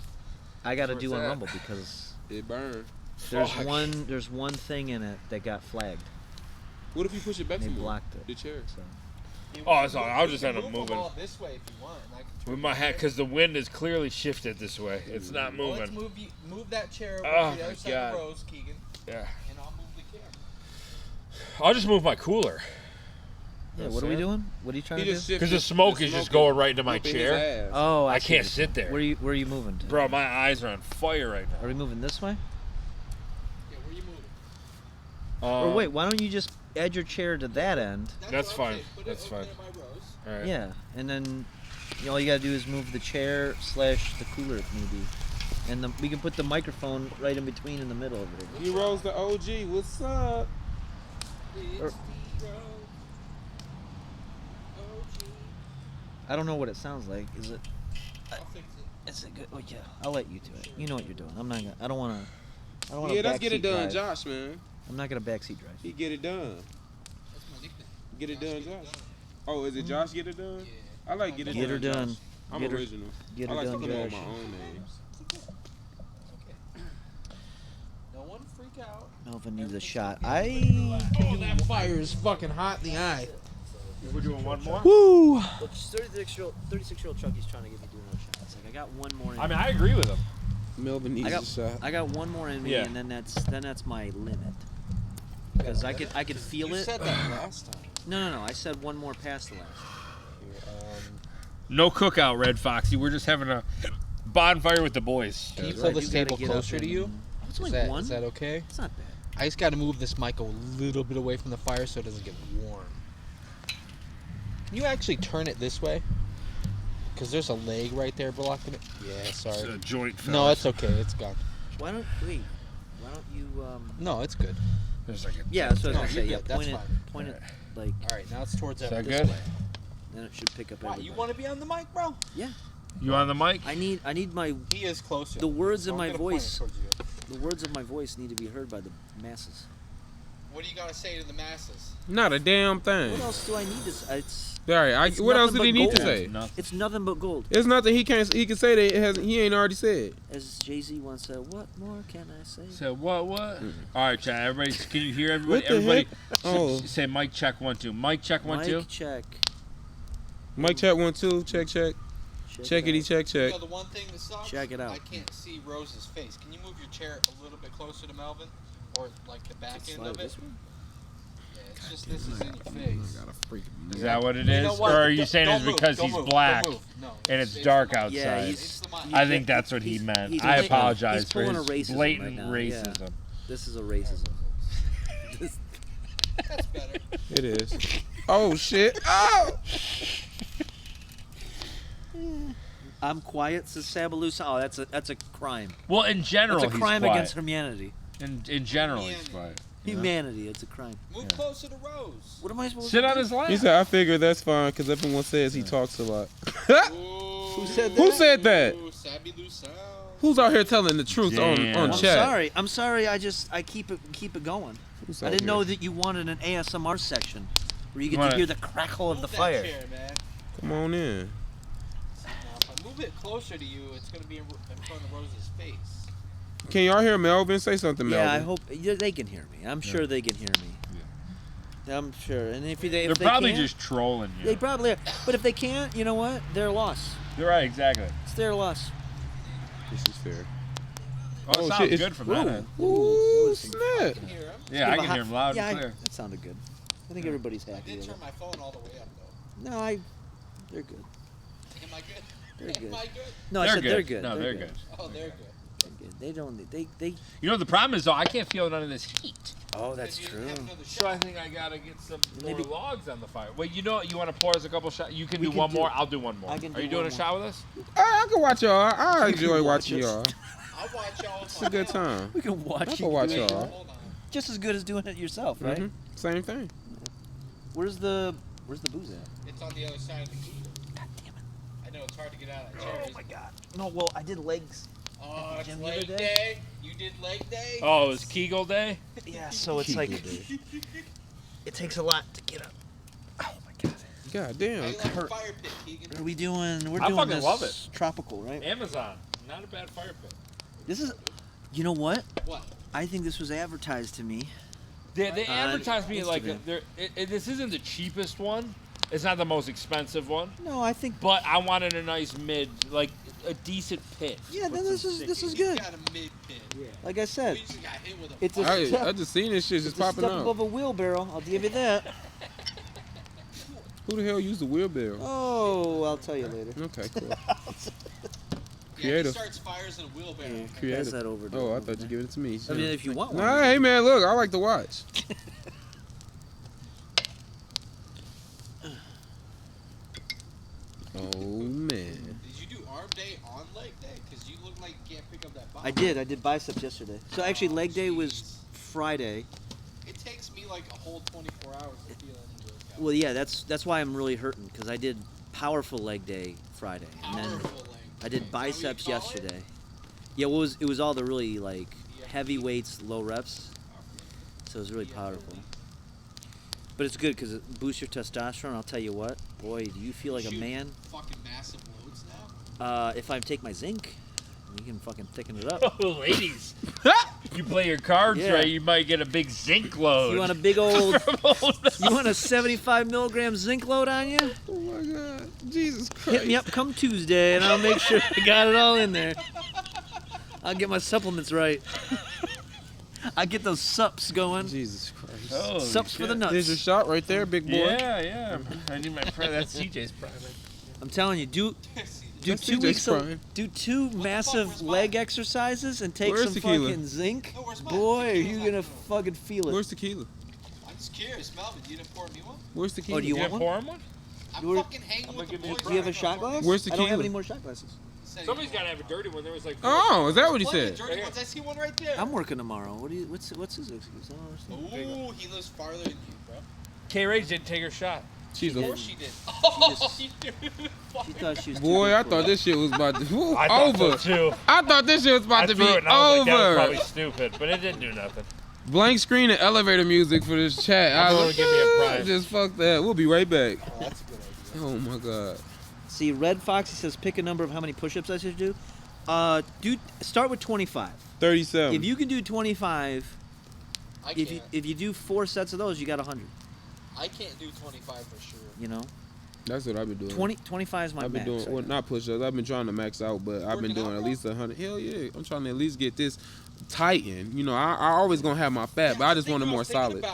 I got to Where's do on that? Rumble because It burned. there's one thing in it that got flagged. What if you push it back They some more? blocked it. The chair. Oh, it's all right. I'll just end up Move moving. them all this way if you want. And I can With my hat, because the wind is clearly shifted this way. It's not Well, let's moving. move that chair over Oh, to the other my side God. of Rose, Kegan. Yeah. And I'll move the camera. I'll just move my cooler. Yeah, what are we doing? What are you trying to do? Because the smoke is just going right into my chair. Oh, I see. can't sit there. Where are you moving to? Bro, my eyes are on fire right now. Are we moving this way? Yeah, where you moving? Or wait, why don't you just add your chair to that end? That's fine. That's fine. Right. Yeah, and then all you gotta do is move the chair / the cooler if need be, and we can put the microphone right in between in the middle of it. Heroes the OG. What's up? I don't know what it sounds like. Is it? Is it good? Oh yeah, I'll let you do it. You know what you're doing. I'm not gonna. I don't wanna. Yeah, let's get backseat it done, drive. Josh, man. I'm not gonna backseat drive. He get it done. Get it done, Josh. Oh, is it Josh get it done? I like get it done. Get her done. Josh. I'm Get her- original. get I her like done, to call Josh. my own names. No one freak out. Melvin needs a shot. Oh, that fire is fucking hot in the eye. We're doing one more? Woo! Look, 36-year-old Chucky's trying to get me doing no shots. Like I got one more. In I mean, I agree with him. Melvin needs a shot. I got one more in me, Yeah. and then that's my limit. Because I could feel You it. said that last time. No. I said one more past the last. No cookout, Red Foxy. We're just having a bonfire with the boys. Can you pull this table get up closer to you? It's only one. Is that okay? It's not bad. I just got to move this mic a little bit away from the fire so it doesn't get warm. Can you actually turn it this way? Because there's a leg right there blocking it. Yeah, sorry. It's a joint fell No, off. it's okay. It's gone. Why don't you No, it's good. There's like a Yeah, that's what I No, was gonna say. you're Yeah, good. point That's it, fine. point it like. All right, now it's towards Is that that this good? way. Then it should pick up Why, everybody. you want to be on the mic, bro? Yeah. You on the mic? I need my. He is closer. The words So in I'm my gonna point it voice. towards you. The words of my voice need to be heard by the masses. What do you got to say to the masses? Not a damn thing. What else do I need to say? It's. All right, it's what else nothing did he but need to gold. say? It's nothing but gold. It's nothing he can say that it hasn't. He ain't already said. As Jay-Z once said, "What more can I say?" So what? All right, chat. Everybody, can you hear everybody? What the Everybody, heck? Oh. say mic check 1 2. Mic check 1 2. Mic check. Mic check 1 2. Check. Checkity check. You know, the one thing that sucks, Check it out. I can't see Rose's face. Can you move your chair a little bit closer to Melvin? Or like the back end of it? Yeah, it's just this is in your face. Is that what it You is, know what? or are you saying Don't it's move, because don't he's move, black don't move. No, and it's it's dark the mic. outside? Yeah, he's I think that's what he meant. he's I pulling- apologize he's for pulling his a racism blatant right now, racism. yeah. This is a racism. That's better. It is. Oh shit! Oh. I'm quiet, says Sabaloo. Oh, that's a crime. Well, in general, It's a crime he's quiet. against humanity. In general, he's quiet. Humanity, it's a crime. Move closer to Rose. What am I supposed Sit to on do? his lap. He said, "I figured that's fine because everyone says he talks a lot." Who said Who said that? Sabby Lucille. Who's out here telling the truth on Damn. chat? I'm sorry. I keep it going. Who's I out didn't here? know that you wanted an ASMR section where you get wanna- to hear the crackle of the Move that fire. chair, man. Come on in. Now, if I move it closer to you, it's gonna be in front of Rose's face. Can y'all hear Melvin? Say something, Melvin. Yeah, I hope they can hear me. I'm sure they can hear me. I'm sure. And if they They're probably can't, just trolling you. They probably are. But if they can't, you know what? Their loss. You're right, exactly. It's their loss. This is fair. Oh, it sounds shit, it's- good from that end. Ooh, snap! Yeah, I can hear him loud yeah, and clear. that sounded good. I think everybody's I happy did with turn it. my phone all the way up though. No, they're good. Am I good? They're good. Am I good? No, I They're said good. they're good. No, they're good. Oh, they're good. They're good. They don't. They. You know, the problem is, though, I can't feel none of this heat. Oh, that's true. So I think I gotta get some more Maybe- logs on the fire. Wait, you know what? You want to pour us a couple shots? You can We do can one do- more. I'll do one more. I can Are do you doing one a shot with us? I can watch y'all. I You can enjoy watch watching us. y'all. I'll watch y'all. It's a good time. We can watch I you can watch do it. y'all. Hold on. Just as good as doing it yourself, right? Mhm. Same thing. Where's the booze at? It's on the other side of the key. God damn it! I know it's hard to get out of that chair. Oh my god! No, well, I did legs. Oh, it's Gym the other leg day? day. You did leg day. Oh, it's Kegel Day? Yeah, so it's like it takes a lot to get up. Oh my god! God damn. How you like a fire pit, Kegan? Are we doing? We're I doing fucking this love it. tropical, right? Amazon. Not a bad fire pit. This is. You know what? What? I think this was advertised to me. They On advertise me like Instagram. this isn't the cheapest one. It's not the most expensive one. No, I think. But I wanted a nice mid, like a decent pit. Yeah, then with this some is sticky. good. Got a mid pit. Yeah. Like I said, We just got hit with a it's a step, I just seen this shit just it's a popping step up. above a wheelbarrow. I'll give you that. Who the hell used the wheelbarrow? Oh, I'll tell you later. Okay, cool. Yeah, he Creative. starts fires in a wheelbarrow. Yeah, Creative. pass that over to Oh, I him. thought you gave it to me. I mean, if you want one. Nah, hey man, look, I like to watch. carb day on leg day? Because you look like you can't pick up that bike. I did biceps yesterday. So actually, leg day was Friday. It takes me like a whole 24 hours to feel any workout. Well, yeah, that's why I'm really hurting because I did powerful leg day Friday, and then I did biceps yesterday. Yeah, well, it was all the really like heavy weights, low reps, so it was really powerful. But it's good because it boosts your testosterone. I'll tell you what, boy, do you feel like a man? Fucking massive loads now. If I take my zinc, we can fucking thicken it up. Oh, ladies. You play your cards right, you might get a big zinc load. You want a big old, you want a 75 milligram zinc load on you? Oh my God, Jesus Christ. Hit me up come Tuesday and I'll make sure I got it all in there. I'll get my supplements right. I get those sups going. Jesus Christ. Holy Sups for the nuts. There's your shot right there, big boy. Yeah. I need my friend. That's CJ's private. I'm telling you, do That's 2 CJ's weeks of, prime. do 2 massive leg exercises and take Where's some tequila? fucking zinc. Boy, are you gonna fucking feel it. Where's tequila? I'm just curious, Melvin. You didn't pour me one? Where's tequila? Oh, do you want one? Pour him one? I'm fucking hanging with the boys. Do you have a shot glass? Where's I don't have tequila? any more shot glasses. Somebody's got to have a dirty one. There was like. Oh, is that what he said? Dirty ones. I see one right there. I'm working tomorrow. What's his excuse? I don't understand. Ooh, he lives farther than you, bro. K-Rage didn't take her shot. She's Of a. course she did. Oh, She she did. thought she was too Boy, good I for thought it. this shit was about to woo, I thought over. so, too. I thought this shit was about to be threw it and I was like, that was over. probably stupid, but it didn't do nothing. Blank screen and elevator music for this chat. I'm I gonna was give me a prize. just fuck that. We'll be right back. Oh, that's a good idea. Oh my God. See, Red Foxy says pick a number of how many push-ups I should do. Start with 25. 37. If you can do 25, I if can't. you do 4 sets of those, you got 100. I can't do 25 for sure. You know, That's what I've been doing. 25 is my I've been max. doing, right well, now. not push-ups. I've been trying to max out, but I've been doing at least 100. Hell yeah, I'm trying to at least get this tightened. You know, I always gonna have my fat, but I just want it more solid.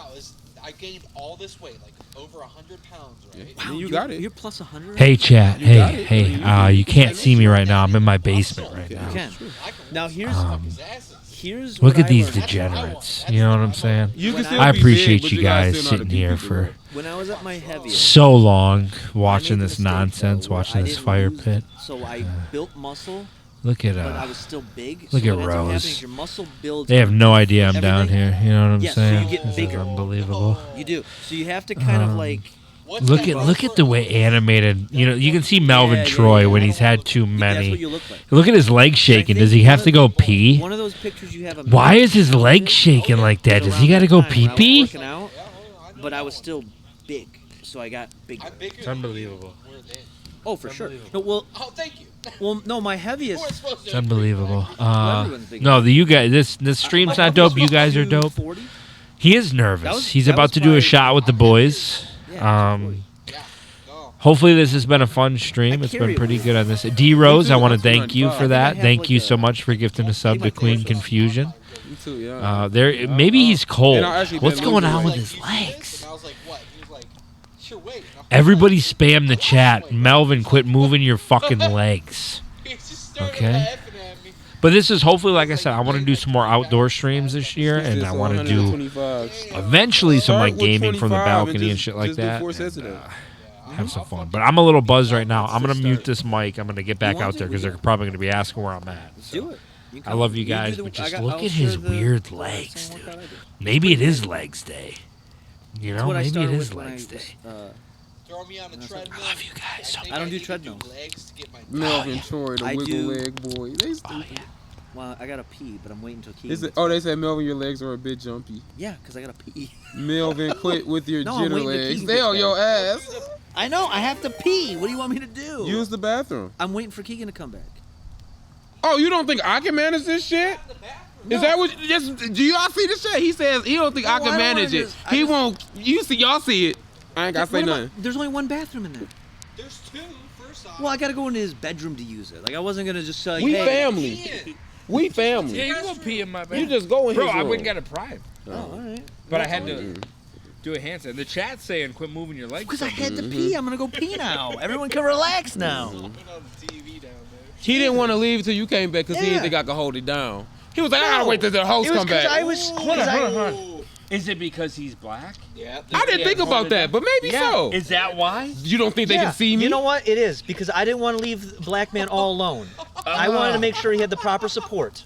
I gained all this weight, like over 100 pounds, right? Wow, you got it. You're plus 100. Hey, chat. You got it. Hey. You can't see me right now. I'm in my basement right now. You can. Now here's Look what at I these learned. degenerates. You know what I'm saying? You can still I be appreciate big, but you you gotta guys still know how to sitting here beat people for up. When I was at my heaviest, so long watching I made this the mistake, nonsense, though, where watching I this didn't fire lose- pit. So I built muscle. Look at But I was still big. look so at what ends up happening Rose. is your muscle builds. They have no idea I'm down everything. here. You know what I'm Yeah, so saying? you get This is bigger. unbelievable. You do. So you have to kind of like. Look at the way animated. You know, you can see Melvin Troy when he's had too many. what you look like. Look at his legs shaking. Does he have to go pee? One of those pictures you have. A Why is his leg shaking like that? Does he got to go pee pee? Working out, but I was still big, so I got bigger. It's unbelievable. Oh, for sure. No, well, oh, thank you. Well, no, my heaviest. It's unbelievable. everyone's big. No, you guys. This stream's not dope. You guys are dope. He is nervous. He's about to do a shot with the boys. Hopefully this has been a fun stream. It's been pretty good on this. D Rose, I want to thank you for that. Thank you so much for gifting a sub to Queen Confusion. Me too, yeah. Maybe he's cold. And I actually What's been going losing on with weight. his legs? I was like, what? He was like, sure, wait. Everybody spam the chat. Melvin, quit moving your fucking legs. Okay? But this is hopefully, like I said, I want to do some more outdoor streams this year, and I want to do eventually some like gaming from the balcony and shit like that. Have some fun. But I'm a little buzzed right now. I'm going to mute this mic. I'm going to get back out there because they're probably going to be asking where I'm at. Do it. I love you guys, but just look at his weird legs, dude. Maybe it is legs day. You know, maybe it is legs day. Throw me on the treadmill. I love you guys. I don't do treadmills. Melvin Troy, the I wiggle do- leg boy. They stupid. Well, I gotta pee, but I'm waiting until Kegan. Is it, oh, they said Melvin, your legs are a bit jumpy. Yeah, because I gotta pee. Melvin, quit with your No, I'm jitter waiting till legs. Kegan They gets on back. your ass. I know. I have to pee. What do you want me to do? Use the bathroom. I'm waiting for Kegan to come back. Oh, you don't think I can manage this shit? Is that what? Just, do y'all see the shit? He says he don't think I No, can I don't manage wanna it. just- I He just- won't. You see, y'all see it. I ain't gotta say What about- nothing. There's only one bathroom in there. There's two, first off. Well, I gotta go into his bedroom to use it. Like, I wasn't gonna just say, We hey. family. We family. Yeah, you can go pee in my bed. You just go in Bro, his I room. wouldn't get a prime. Oh, all right. But I had to do a handstand. The chat's saying quit moving your legs. Because I had to pee. I'm gonna go pee now. Everyone can relax now. He didn't want to leave till you came back because he didn't think I could hold it down. He was like, I gotta wait till the host come back. I was. Hold on. Is it because he's black? Yeah. I didn't think about that, but maybe so. Is that why? You don't think they can see me? You know what? It is because I didn't want to leave the black man all alone. I wanted to make sure he had the proper support.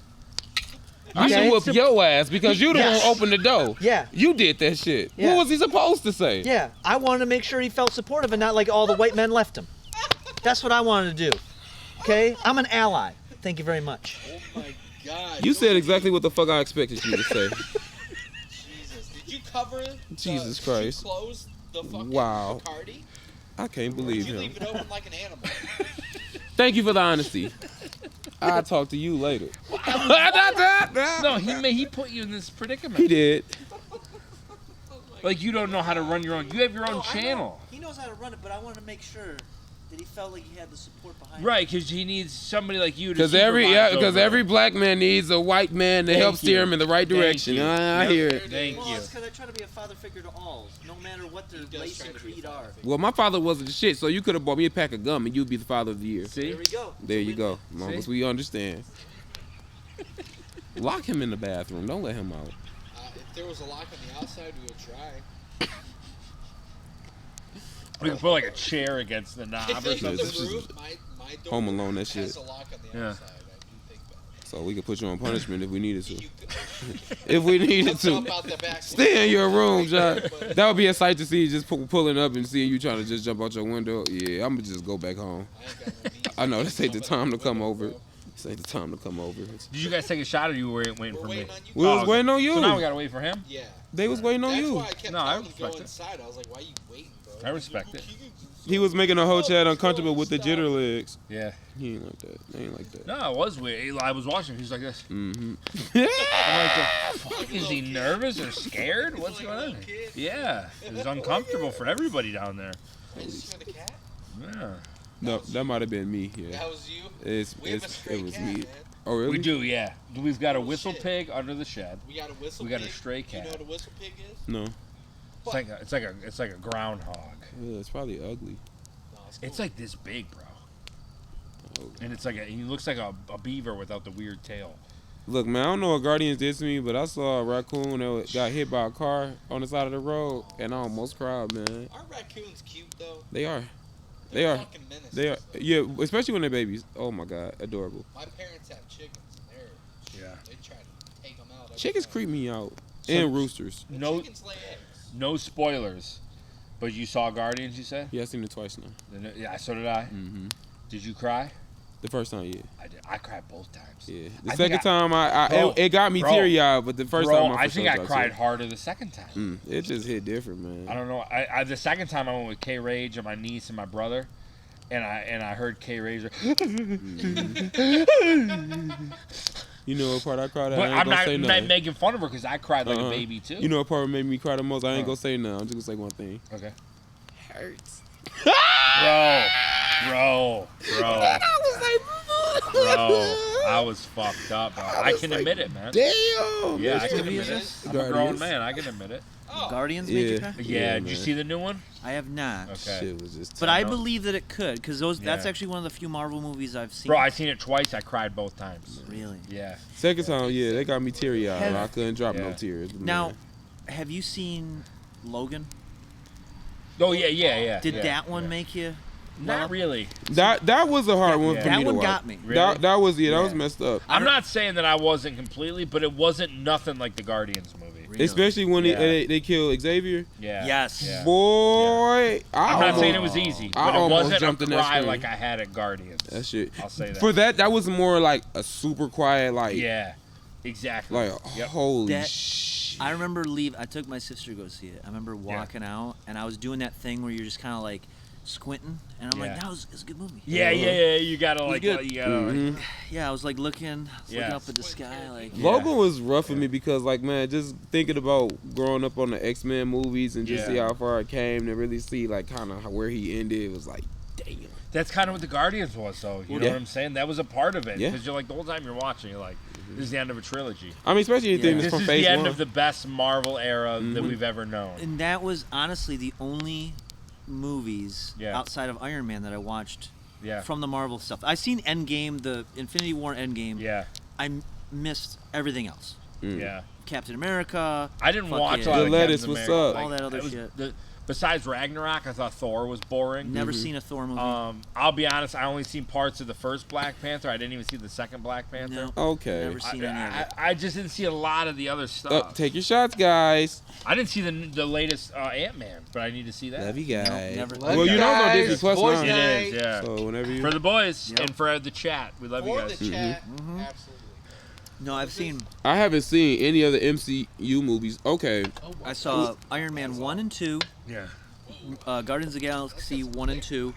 I should whoop your ass because you the one Yes. who opened the door. Yeah. You did that shit. Yeah. What was he supposed to say? Yeah, I wanted to make sure he felt supportive and not like all the white men left him. That's what I wanted to do. Okay? I'm an ally. Thank you very much. Oh my God. You said exactly what the fuck I expected you to say. Jesus. Did you cover Jesus Did Christ. you close the fucking Wow. Bacardi? I can't believe Did you him. leave it open like an animal? Thank you for the honesty. I'll talk to you later. No, he put you in this predicament. He did. Like you don't know how to run your own. You have your own channel. He knows how to run it, but I wanted to make sure that he felt like he had the support behind him. Right, because he needs somebody like you to. Because every black man needs a white man to Thank help steer you. him in the right Thank direction. you. I hear it. Thank Well, you. it's because I try to be a father figure to all, no matter what their race and creed are. Well, my father wasn't shit, so you could have bought me a pack of gum and you'd be the father of the year. See? There we go. There you go. As long as we understand. Lock him in the bathroom. Don't let him out. If there was a lock on the outside, we would try. We can put like a chair against the knob or This something. is my door Home Alone, that has shit. a lock on the Yeah. outside. I do think that. So we could put you on punishment if we needed to. If we needed to. Jump out the back Stay in your room, John. That would be a sight to see, just pulling up and seeing you trying to just jump out your window. Yeah, I'm going to just go back home. I know, this ain't the time to come over. This ain't the time to come over. Did you guys take a shot, or you were waiting for me? We was waiting on you. So now we gotta wait for him. Yeah. They was waiting on That's you. why I kept No, I telling him to go respect it. inside. I was like, why are you waiting, bro? I respect it. He was making the whole chat uncomfortable with the jitter legs. Yeah. He ain't like that. They ain't like that. No, it was weird. I was watching. He was like this. Mm-hmm. I'm like, the fuck? Is he nervous or scared? What's going on? Yeah. It was uncomfortable for everybody down there. I just hear the cat. Yeah. No, that might have been me. Yeah. That was you? It was me. Oh really? We do, yeah. We've got a whistle pig under the shed. We got a whistle We got pig. a stray cat. You know what a whistle pig is? No. It's like a groundhog. Yeah, it's probably ugly. No, it's It's like this big, bro. And it's like he looks like a beaver without the weird tail. Look, man, I don't know what Guardians did to me, but I saw a raccoon that got hit by a car on the side of the road, and I almost cried, man. Aren't raccoons cute, though? They are. They They're are. fucking menaces. They are. Yeah, especially when they're babies. Oh my God, adorable. My parents have chickens, and they try to take them out. every Chickens time. creep me out, So- and roosters. No, Chickens lay eggs. no spoilers. But you saw Guardians, you said? Yeah, I've seen it twice now. Yeah, so did I. Mm-hmm. Did you cry? The first time, yeah. I did. I cried both times. Yeah. The I think second time, it got me teary eyed, but the first time, I think I cried harder the second time. It just hit different, man. I don't know. I the second time I went with K Rage and my niece and my brother, and I heard K Rage. You know what part I cried at? But I ain't I'm gonna say not nothing. making fun of her because I cried like a baby too. You know what part made me cry the most? I ain't gonna say nothing. I'm just gonna say one thing. Okay. Hurts. Bro. I was fucked up, bro. I can admit it, man. Damn. Yeah, I can admit it. I'm a grown man. I can admit it. Guardians made you cry? Yeah, did you see the new one? I have not. Okay. Shit was just But I believe that it could, because that's Yeah. actually one of the few Marvel movies I've seen. Bro, I seen it twice. I cried both times. Really? Yeah. Second time, yeah, they got me teary eyed. Have- I couldn't drop no Yeah. tears. but Now, man. have you seen Logan? Oh yeah. Did yeah, that one yeah. make you? Not really. that was a hard one for That me to one watch. got me. Really? That was that was messed up. I'm not saying that I wasn't completely, but it wasn't nothing like the Guardians movie. Especially when they killed Xavier. Yeah. Yes. Yeah. Boy, I'm not saying it was easy, I but it almost wasn't jumped a in that cry screen. like I had at Guardians. That shit. I'll say that. For that was more like a super quiet, like Yeah. Exactly. like holy That- shit. I remember I took my sister to go see it. I remember walking out, and I was doing that thing where you're just kind of like squinting, and I'm like, Yeah. "That was it's a good movie." Yeah. You gotta It was like. good. You gotta like. Yeah, I was like looking Yeah. up at the sky, like. Logan was rough for me because, like, man, just thinking about growing up on the X-Men movies and just see how far it came to really see, like, kind of where he ended. It was like, damn. That's kind of what the Guardians was, though. You know what I'm saying? That was a part of it. Yeah. Because you're like, the whole time you're watching, you're like, this is the end of a trilogy. I mean, especially anything that's This from is Phase the end 1. of the best Marvel era that we've ever known. And that was honestly the only movies Yeah. outside of Iron Man that I watched Yeah. from the Marvel stuff. I seen Endgame, the Infinity War Endgame. Yeah. I missed everything else. Yeah. Captain America. I didn't watch a lot The of lettuce, Captain what's America. up? All that other shit. Besides Ragnarok, I thought Thor was boring. Never seen a Thor movie. I'll be honest, I only seen parts of the first Black Panther. I didn't even see the second Black Panther. No. Okay. Never seen any of it. I just didn't see a lot of the other stuff. Take your shots, guys. I didn't see the latest Ant-Man, but I need to see that. Love you guys. never. Well, you know it's on Disney Plus Boys now. It is, yeah. So whenever you For the boys and for the chat, we love you For guys. the chat, Mm-hmm. absolutely. No, I've seen. I haven't seen any other MCU movies. Okay. I saw Iron Man 1 and 2. Yeah. Guardians of the Galaxy 1 and 2.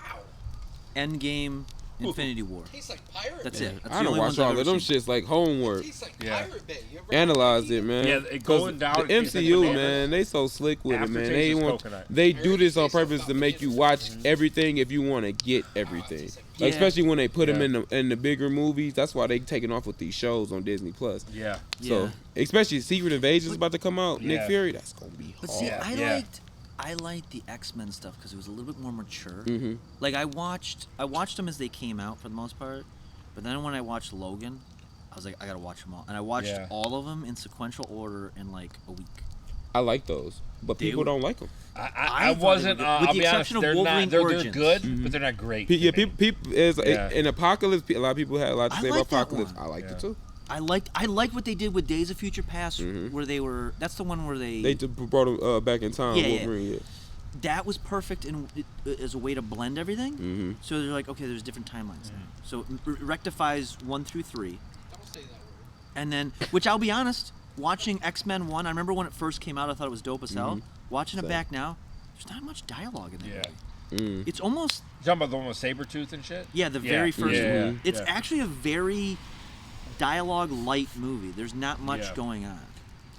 Endgame. Infinity War. Tastes like Pirate That's Bay. it. That's I the don't only watch ones I've all ever of them seen. shits like homework. Tastes like Yeah. Pirate Bay. You ever Analyzed it, man. Yeah, it going down, The it tastes like MCU, bananas. man, they so slick with it, man. Aftertaste They is want, coconut. they do this on purpose to make you watch everything if you want to get everything. Yeah. Especially when they put them Yeah. in the bigger movies. That's why they taking off with these shows on Disney Plus. Yeah. So especially Secret Invasion's about to come out. Nick Yeah. Fury, that's gonna be But hard. see, Yeah. I liked the X-Men stuff because it was a little bit more mature. Mhm. Like I watched them as they came out for the most part, but then when I watched Logan, I was like, I gotta watch them all, and I watched Yeah. all of them in sequential order in like a week. I like those, but They people were- don't like them. I thought wasn't. they were good. With I'll the be honest. exception of They're Wolverine not. They're Origins. good, but they're not great. Yeah, to me. people Yeah. in Apocalypse. A lot of people had a lot to I say like about that Apocalypse. one. I liked Yeah. it too. I liked what they did with Days of Future Past, where they were. That's the one where they. They just brought them back in time. Yeah, yeah. Wolverine, yeah. That was perfect as a way to blend everything. Mhm. So they're like, okay, there's different timelines now. So it rectifies 1 through 3. Don't say that word. And then, which I'll be honest, watching X-Men 1, I remember when it first came out, I thought it was dope as hell. Watching it Same. back now, there's not much dialogue in that Yeah. movie. It's almost, You talking about the one with Sabretooth and shit? yeah, the very first Yeah. one. It's Yeah. actually a very dialogue light movie. There's not much Yeah. going on.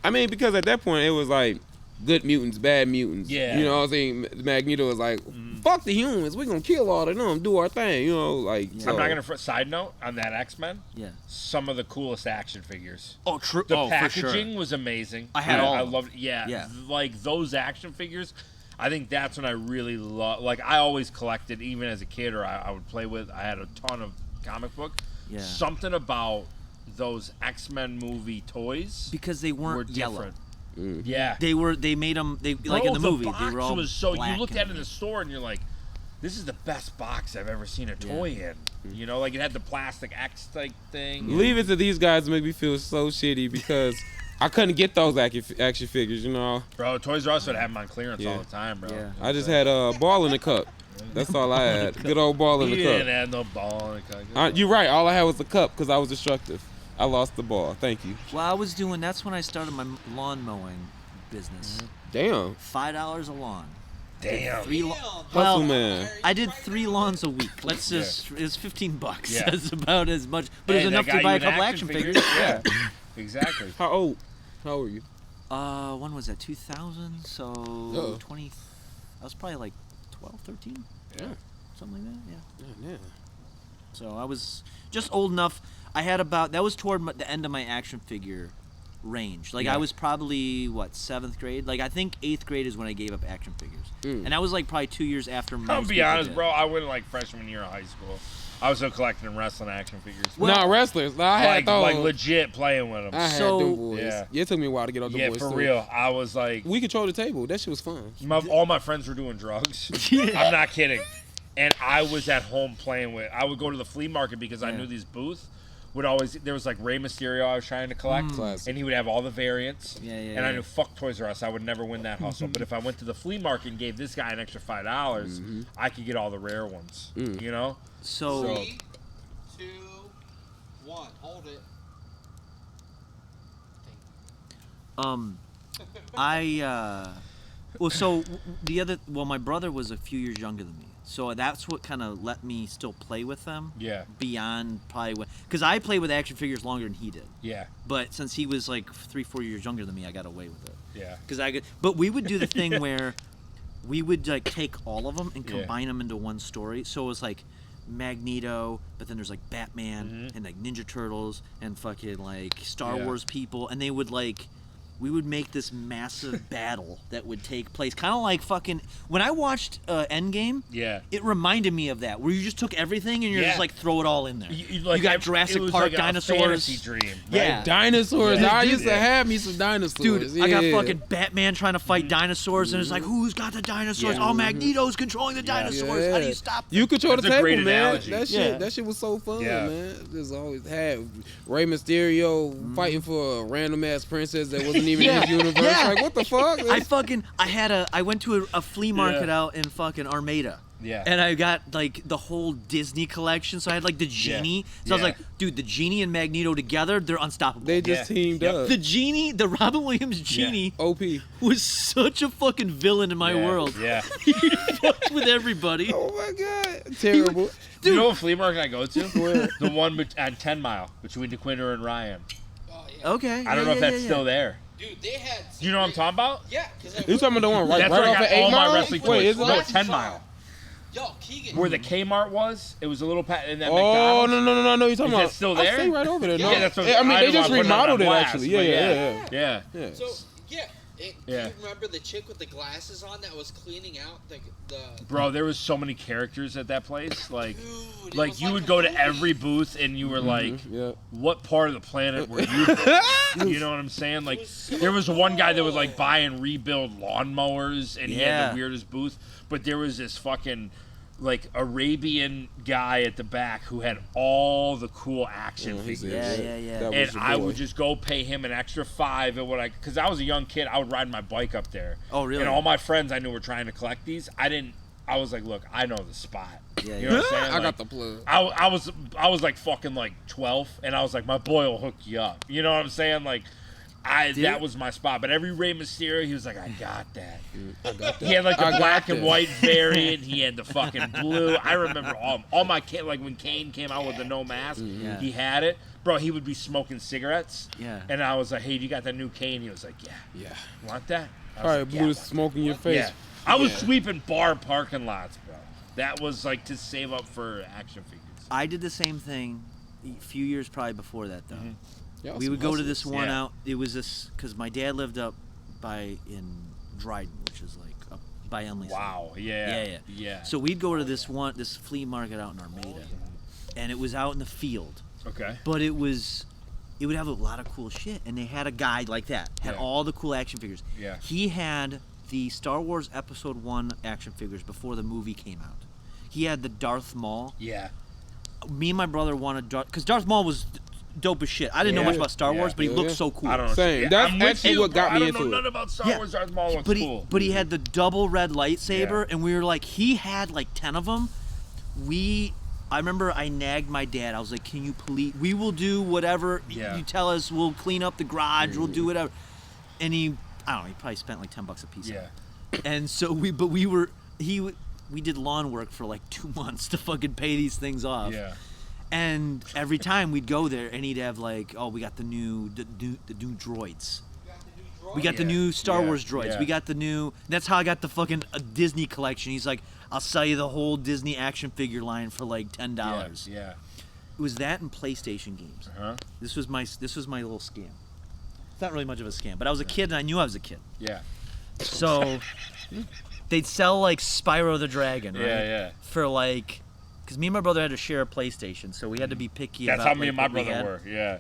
I mean, because at that point it was like good mutants, bad mutants. Yeah. Mm-hmm. You know what I'm saying? Magneto was like, fuck the humans, we're gonna kill all of them, do our thing, you know, like so. I'm not gonna. Side note on that X-Men. Yeah. Some of the coolest action figures. Oh, true. The for packaging sure. was amazing. I had all I of them. loved. Yeah. Yeah. Like those action figures. I think that's when I really love. Like I always collected, even as a kid, or I would play with. I had a ton of comic book. Yeah. Something about those X-Men movie toys Because they weren't were yellow. different. Yeah. They made them, like in the movie, they were all was so. black You looked at it and- in the store and you're like, this is the best box I've ever seen a toy in. You know, like it had the plastic X-type thing. Leave it to these guys to make me feel so shitty because I couldn't get those action figures, you know. Bro, Toys R Us would have them on clearance Yeah. all the time, bro. Yeah. I just had a ball in the cup. That's all I had. Good old ball in He the didn't cup. have no ball in the cup. You're right. All I had was the cup because I was destructive. I lost the ball. Thank you. Well, that's when I started my lawn mowing business. Damn. $5 a lawn. Damn. Hustle man. I did 3 lawns a week. Let's just, it was $15. Yeah. That's about as much, but Hey, it was enough that to got buy you a an couple action action figure? figures. Yeah. Exactly. How old were you? When was that? 2000? So 20. I was probably like 12, 13? Yeah. Something like that, Yeah. So I was just old enough. I had about, that was toward the end of my action figure range. Like Yeah. I was probably, 7th grade? Like I think 8th grade is when I gave up action figures. And that was like probably 2 years after most I'll be people honest, did. bro. I went like freshman year of high school. I was still collecting wrestling action figures. Not wrestlers. No, I had those. Like legit playing with them. I had them boys. Yeah. It took me a while to get on the Yeah, boys for too. real. I was like, We controlled the table. That shit was fun. all my friends were doing drugs. I'm not kidding. And I was at home playing with. I would go to the flea market because I knew these booths would always. There was like Rey Mysterio I was trying to collect, and he would have all the variants. And I knew fuck Toys R Us, I would never win that hustle. But if I went to the flea market and gave this guy an extra $5, I could get all the rare ones. You know. So 3, 2, 1. Hold it. my brother was a few years younger than me, so that's what kind of let me still play with them. Yeah. Beyond probably because I played with action figures longer than he did. Yeah. But since he was like 3-4 years younger than me, I got away with it. Yeah. But we would do the thing where we would like take all of them and combine them into one story. So it was like Magneto, but then there's like Batman and like Ninja Turtles and fucking like Star Wars people, and they would like we would make this massive battle that would take place, kind of like fucking. When I watched Endgame, it reminded me of that, where you just took everything and you're just like throw it all in there. You got Jurassic Park dinosaurs. A fantasy dream. Yeah, dinosaurs. I used to have me some dinosaurs. Dude, I got fucking Batman trying to fight dinosaurs, and it's like, who's got the dinosaurs? Oh, Magneto's controlling the dinosaurs. How do you stop them? You control the That's a table, great man. analogy. That shit was so fun, man. Just always had Rey Mysterio fighting for a random ass princess that wasn't even in his universe. Like, what the fuck? I went to a flea market out in fucking Armada. Yeah. And I got like the whole Disney collection. So I had like the Genie. So I was like, dude, the Genie and Magneto together, they're unstoppable. They just teamed up. The Genie, the Robin Williams Genie, OP, was such a fucking villain in my world. Yeah. He fucked with everybody. Oh my god. Terrible. Do you know what flea market I go to? The one at 10 Mile between DeQuinter and Ryan. Okay. I don't know if that's still there. Dude, they had. Do you know what I'm talking about? Yeah. You talking about the one right That's where I off got at 8 all Mile? my wrestling Wait, toys. is it No, 10 Mile. Yo, Kegan. Where the Kmart was, it was a little in that Oh, McDonald's. no, you're talking Is about. that still there? I stay right over there. No. Yeah, that's what I mean, they didn't just wanna put remodeled on it blast, actually. but Yeah. So, do you remember the chick with the glasses on that was cleaning out the Bro, there was so many characters at that place. Like you would go to every booth and you were like, what part of the planet were you from? You know what I'm saying? Like, there was one guy that would like buy and rebuild lawnmowers, and he had the weirdest booth. But there was this fucking like Arabian guy at the back who had all the cool action figures. Yeah. And I would just go pay him an extra $5 at what because I was a young kid, I would ride my bike up there. Oh, really? And all my friends I knew were trying to collect these. I was like, look, I know the spot. Yeah, you know what I'm saying? I Like, got the plug. I was like fucking like 12, and I was like, my boy will hook you up. You know what I'm saying? Like, that was my spot. But every Rey Mysterio, he was like, I got that. He had like the black and white variant. He had the fucking blue. I remember all my like when Kane came out with the no mask, he had it. Bro, he would be smoking cigarettes. Yeah. And I was like, hey, do you got that new Kane? He was like, yeah. Want that? I was All right, like, blew the smoke in your face. Yeah. I was sweeping bar parking lots, bro. That was like to save up for action figures. I did the same thing a few years probably before that, though. Yeah, We would go to this one Yeah. out. It was this because my dad lived up in Dryden, which is like up by Emily. Wow. Yeah. So we'd go to this flea market out in Armada, and it was out in the field. Okay. But it would have a lot of cool shit, and they had a guy like that, had all the cool action figures. Yeah. He had the Star Wars Episode 1 action figures before the movie came out. He had the Darth Maul. Yeah. Me and my brother wanted because Darth Maul was dope as shit. I didn't know much about Star Wars, but he looked so cool. I don't know. Same. Yeah, That's I'm with actually you, what got bro. me I don't into know it. nothing about Star Wars. Darth Maul looks cool. But he had the double red lightsaber, and we were like, he had like 10 of them. I remember I nagged my dad. I was like, can you please, we will do whatever you tell us. We'll clean up the garage. We'll do whatever. And he probably spent like $10 a piece. Yeah. And so we did lawn work for like 2 months to fucking pay these things off. Yeah. And every time we'd go there, and he'd have like, oh, we got the new droids. We got the new Star Wars droids. Yeah. We got the new. That's how I got the fucking Disney collection. He's like, I'll sell you the whole Disney action figure line for like $10. Yeah. It was that and PlayStation games. Uh-huh. This was my little scam. It's not really much of a scam, but I was a kid and I knew I was a kid. Yeah. So they'd sell like Spyro the Dragon, right? Yeah. For like, because me and my brother had to share a PlayStation, so we had to be picky. That's about how me like, and my what we brother had. were. Yeah.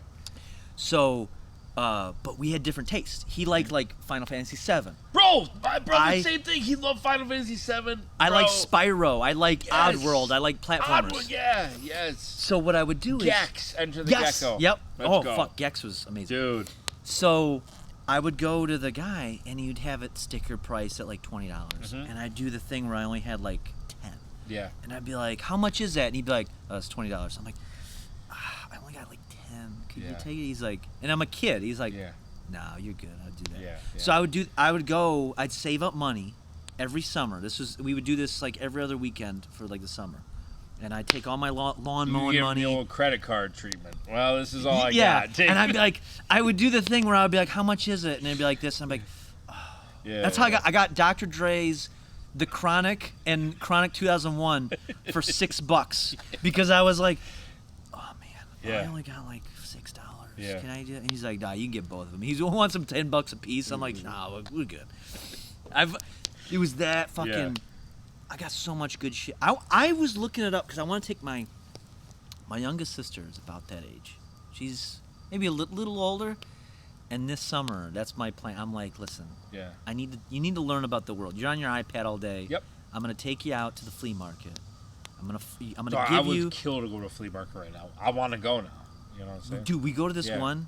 So, but we had different tastes. He liked like Final Fantasy VII. Bro, my brother, I- same thing. He loved Final Fantasy VII. I bro. like Spyro. I like Oddworld. I like platformers. Oddworld, yeah, yes. So what I would do is Gex, Enter the yes, Gecko. Yep. Let's go. Fuck, Gex was amazing, dude. So I would go to the guy and he'd have it sticker price at like $20, and I'd do the thing where I only had like 10. Yeah. And I'd be like, "How much is that?" And he'd be like, "It's $20." I'm like, "I only got like 10. Could you take it?" He's like, and I'm a kid. He's like, "No, you're good. I'll do that." Yeah. So I'd save up money every summer. We would do this like every other weekend for like the summer. And I'd take all my lawn mowing You give money. me the old credit card treatment. Well, this is all I Yeah. got. And I'd be like, I would do the thing where I'd be like, "How much is it?" And it'd be like this. And I'm like, Yeah. that's how I got Dr. Dre's The Chronic and Chronic 2001 for $6 because I was like, oh man, Yeah. I only got like $6. Yeah. Can I do it? And he's like, nah, you can get both of them. He wants them $10 a piece. I'm like, nah, we're good. It was that fucking. Yeah. I got so much good shit. I was looking it up because I want to take my youngest sister is about that age. She's maybe a little older, and this summer that's my plan. I'm like, listen, Yeah. you need to learn about the world. You're on your iPad all day. Yep. I'm gonna take you out to the flea market. I'm gonna So I give would you. kill to go to a flea market right now. I want to go now. You know what I'm saying? Dude, we go to this one.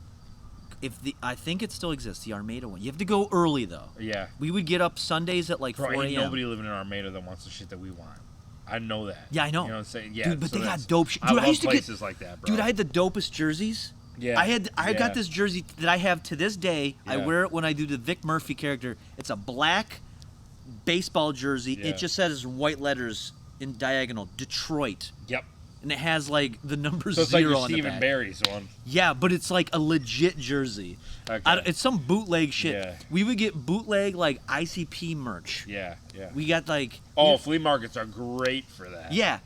I think it still exists, the Armada one. You have to go early though. Yeah. We would get up Sundays at like Bro, 4 ain't a.m. nobody living in Armada that wants the shit that we want. I know that. Yeah, I know. You know what I'm saying? Yeah. Dude, but so they got that's- dope shit. I Dude, love I used to places get, like that, bro. Dude, I had the dopest jerseys. Yeah. I got this jersey that I have to this day. I Yeah. wear it when I do the Vic Murphy character. It's a black baseball jersey. Yeah. It just says white letters in diagonal, Detroit. Yep. And it has like the number So it's 0 like your on the Stephen back. Barry's one. Yeah, but it's like a legit jersey. Okay. It's some bootleg shit. Yeah. We would get bootleg like ICP merch. Yeah, yeah. We got like Flea markets are great for that. yeah.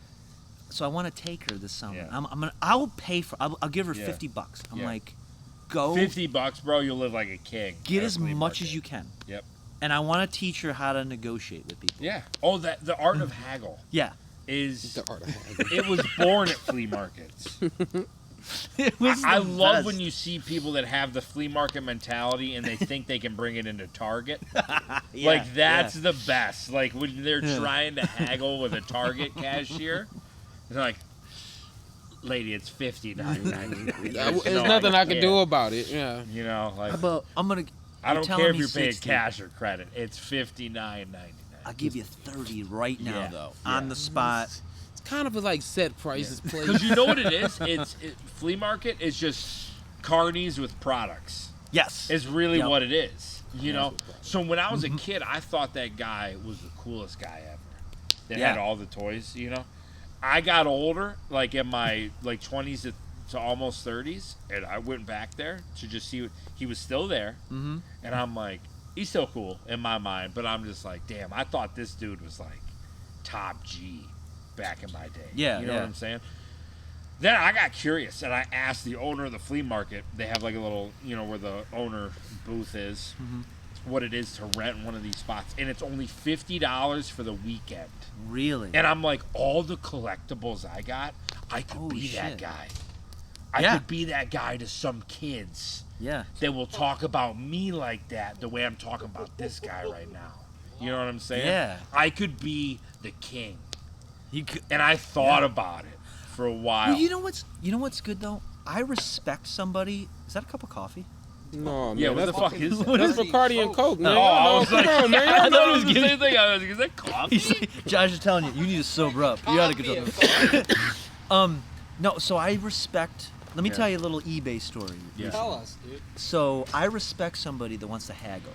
So I want to take her this summer. Yeah. I'll pay for. I'll give her Yeah. $50. I'm Yeah. like, go. $50, bro. You'll live like a king. Get at a as flea much market. as you can. Yep. And I want to teach her how to negotiate with people. Yeah. Oh, the art of haggle. Yeah. Is The art of haggle. it was born at flea markets. It was I the love best. when you see people that have the flea market mentality and they think they can bring it into Target. Yeah, Like that's yeah. the best. Like when they're Yeah. trying to haggle with a Target cashier, they're like, "Lady, it's $59.99." There's nothing I can do about it. Yeah. You know, like How about I'm gonna. I don't telling care if me you're paying 60. cash or credit. It's $59.99. I'll give you 30 right now Yeah. though, Yeah. on the spot. It's kind of a like set prices place. Because you know what it is? Flea market is just carnies with products. Yes. Is really Yep. what it is. You know? So when I was a kid, I thought that guy was the coolest guy ever. That Yeah. had all the toys, you know? I got older, like in my like 20s to almost 30s, and I went back there to just see he was still there. Mm-hmm. And I'm like, he's still cool in my mind, but I'm just like, damn, I thought this dude was like top G back in my day. Yeah, You know yeah. what I'm saying? Then I got curious and I asked the owner of the flea market, they have like a little, you know, where the owner booth is, what it is to rent one of these spots. And it's only $50 for the weekend. Really? And I'm like, all the collectibles I got, I could be that shit. guy. I Yeah. could be that guy to some kids Yeah. that will talk about me like that the way I'm talking about this guy right now. You know what I'm saying? Yeah. I could be the king. You could, And I thought Yeah. about it for a while. well, you know what's good though? I respect somebody. Is that a cup of coffee? No, man. Yeah, what the that's fuck is that? That's Bacardi and Coke, man. Oh, I was like, Come on, man. I thought it was was the getting- same thing. I was like, is that coffee? He's like, Josh is telling you, you need to sober up. You're out of control. No, so I respect. Let me Yeah. tell you a little eBay story. Yeah. Tell us, dude. So I respect somebody that wants to haggle,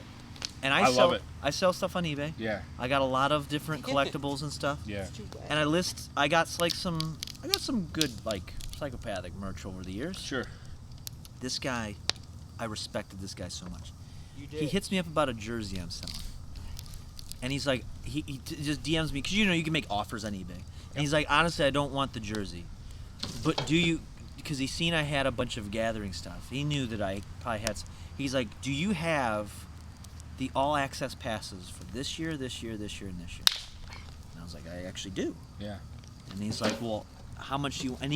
and I sell, love it. I sell stuff on eBay. Yeah. I got a lot of different collectibles and stuff. Yeah. And I got some good like psychopathic merch over the years. Sure. This guy, I respected this guy so much. You did. He hits me up about a jersey I'm selling. And he's like, just DMs me, because you know you can make offers on eBay. And he's like, honestly, I don't want the jersey. But do you, because he's seen I had a bunch of gathering stuff. He knew that I probably had some. He's like, do you have the all access passes for this year, this year, this year, and this year? And I was like, I actually do. Yeah. And he's like, well, how much do you, and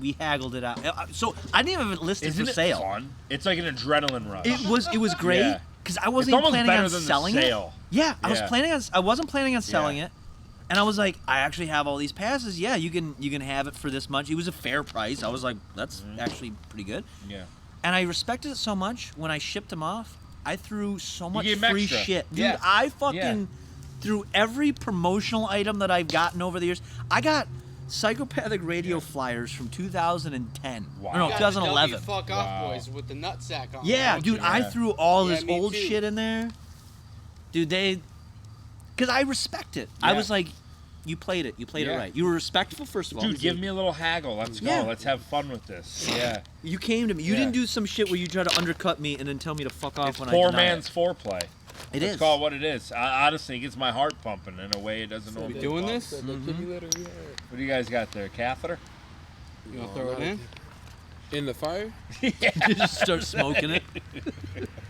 we haggled it out. So I didn't even have it listed Isn't for it sale. fun? It's like an adrenaline rush. It was great Yeah. because I wasn't It's even almost planning better on than the selling sale. it. Yeah, I Yeah. wasn't planning on selling Yeah. it, and I was like, I actually have all these passes. Yeah, you can have it for this much. It was a fair price. I was like, that's actually pretty good. Yeah. And I respected it so much when I shipped them off. I threw so much gave 'em free extra. shit, dude. Yeah. I fucking threw every promotional item that I've gotten over the years. I got Psychopathic Radio flyers from 2010. Wow. No, You got the 2011. Fuck off, boys, with the nutsack on. Yeah, don't dude, you? I threw all Yeah, this me old too. shit in there. Dude, because I respect it. I Yeah. was like, you played it. You played it Yeah. right. You were respectful, first of all. Dude, give me a little haggle. Let's go. Yeah. Let's have fun with this. Yeah. You came to me. You Yeah. didn't do some shit where you try to undercut me and then tell me to fuck off It's when poor I deny man's it. foreplay. It Let's is. call it what it is. Honestly, it gets my heart pumping in a way it doesn't normally. We doing pump. this? What do you guys got there? Catheter? You want to throw it in? In the fire? Just start smoking it.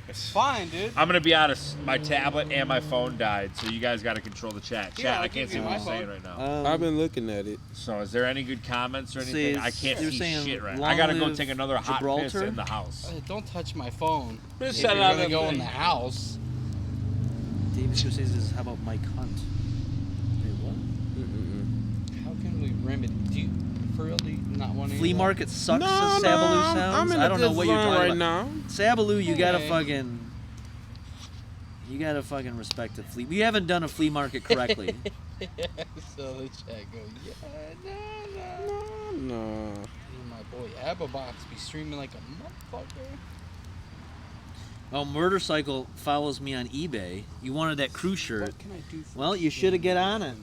It's fine, dude. I'm gonna be honest. My tablet and my phone died, so you guys got to control the chat. Chat, Yeah, I'll I can't give see you what my you're saying phone. right now. I've been looking at it. So, is there any good comments or See, anything? I can't you're see saying shit right now. long I gotta go live take another hot piss Gibraltar? in the house. Don't touch my phone. Just If shut you're it out gonna of go the in the thing. house. David says, "How about Mike Hunt?" Wait, what? How can we remedy? Do you, for real, do you not want to? Flea market sucks. No, as no, Sabaloo I'm sounds. in I a don't know good what you're zone talking right about. now. Sabaloo, you gotta Okay. fucking. You gotta fucking respect the flea. We haven't done a flea market correctly. So the chat go, yeah, nah. No. My boy Ababox be streaming like a motherfucker. Oh, Motorcycle follows me on eBay. You wanted that crew shirt. What can I do for Well, you should have get on it.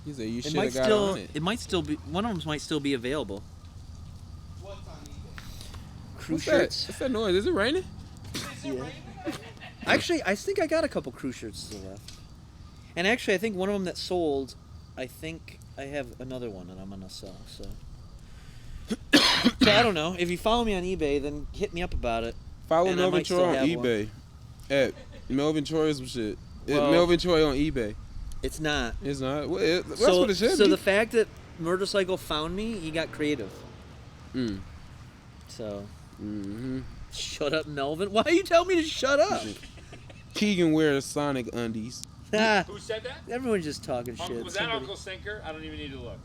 He said you It should might have got still. on it. It might still be. One of them might still be available. What's on eBay? Crew What's shirts. that? What's that noise? Is it raining? Actually, I think I got a couple crew shirts still left. And actually, I think one of them that sold, I think I have another one that I'm gonna sell. So, so I don't know. If you follow me on eBay, then hit me up about it. Follow And I Melvin might still Troy on have one. eBay. At Melvin Troy's some shit. Well- Melvin Troy on eBay. It's not. It's not. Well, that's So, what it should so be. the fact that Motorcycle found me, he got creative. Mm. So. Mm-hmm. Shut up, Melvin. Why you tell me to shut up? Kegan wears Sonic undies. Who said that? Everyone's just talking shit. Was that Uncle Sinker? I don't even need to look.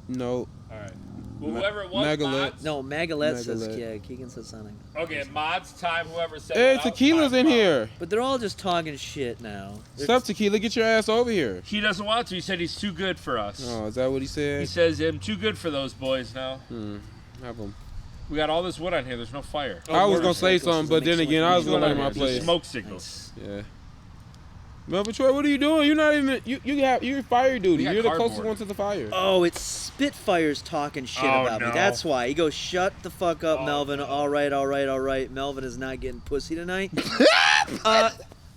No. All right. Well, whoever it was, Magalet. mods. No, Magalet says, Magalet. yeah, Kegan says something. Okay, mods time. Whoever said Hey, that. Tequila's in here. But they're all just talking shit now. Stop, Tequila. Get your ass over here. He doesn't want to. He said he's too good for us. Oh, is that what he said? He says I'm too good for those boys now. Have them. We got all this wood on here. There's no fire. I was gonna say something, but then again, I was gonna let my There's place. smoke signals. Yeah. Melvin Troy, what are you doing? You're not even. You're fire duty. We got You're the cardboard. closest one to the fire. Oh, it's Spitfire's talking shit Oh, about me. no. That's why. He goes, shut the fuck up, Melvin. no. All right. Melvin is not getting pussy tonight.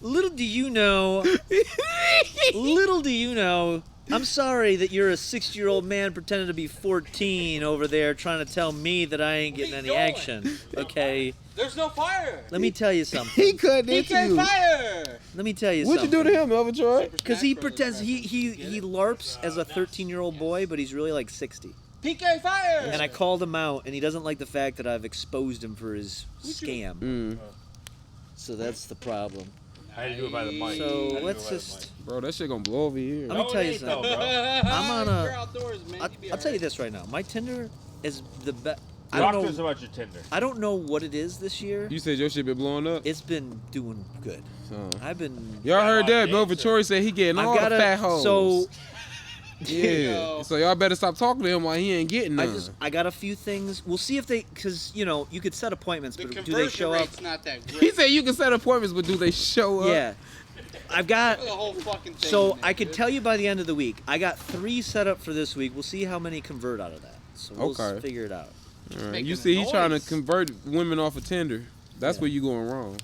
Little do you know, I'm sorry that you're a 60-year-old man pretending to be 14 over there trying to tell me that I ain't getting any action. Okay? There's no fire. Let me tell you something. He couldn't hit you. Fire. Let me tell you What'd something. you do to him, Melvin Troy? Because he pretends he LARPs as a 13-year-old boy, but he's really like 60. PK fire. And I called him out, and he doesn't like the fact that I've exposed him for his scam. So that's the problem. I had to do it by the mic. So let's just. Bro, that shit gonna blow over here. Let me tell you something, bro. I'm on You're a. outdoors, man. I'll tell you this right now. My Tinder is the best. I Talk don't to us know. about your Tinder. I don't know what it is this year. You said your shit been blowing up. It's been doing good. I've been. Y'all heard that? Melvin Troy said he getting all the fat hoes. So. Yeah. So y'all better stop talking to him while he ain't getting none. I got a few things. We'll see if they, because you know you could set appointments, but do they show up? Rate's not that great. He said you can set appointments, but do they show up? Yeah. I've got. The whole fucking thing. So I could tell you by the end of the week. I got 3 set up for this week. We'll see how many convert out of that. So we'll Okay. figure it out. All right. You see, he's trying to convert women off of Tinder. That's where you going wrong.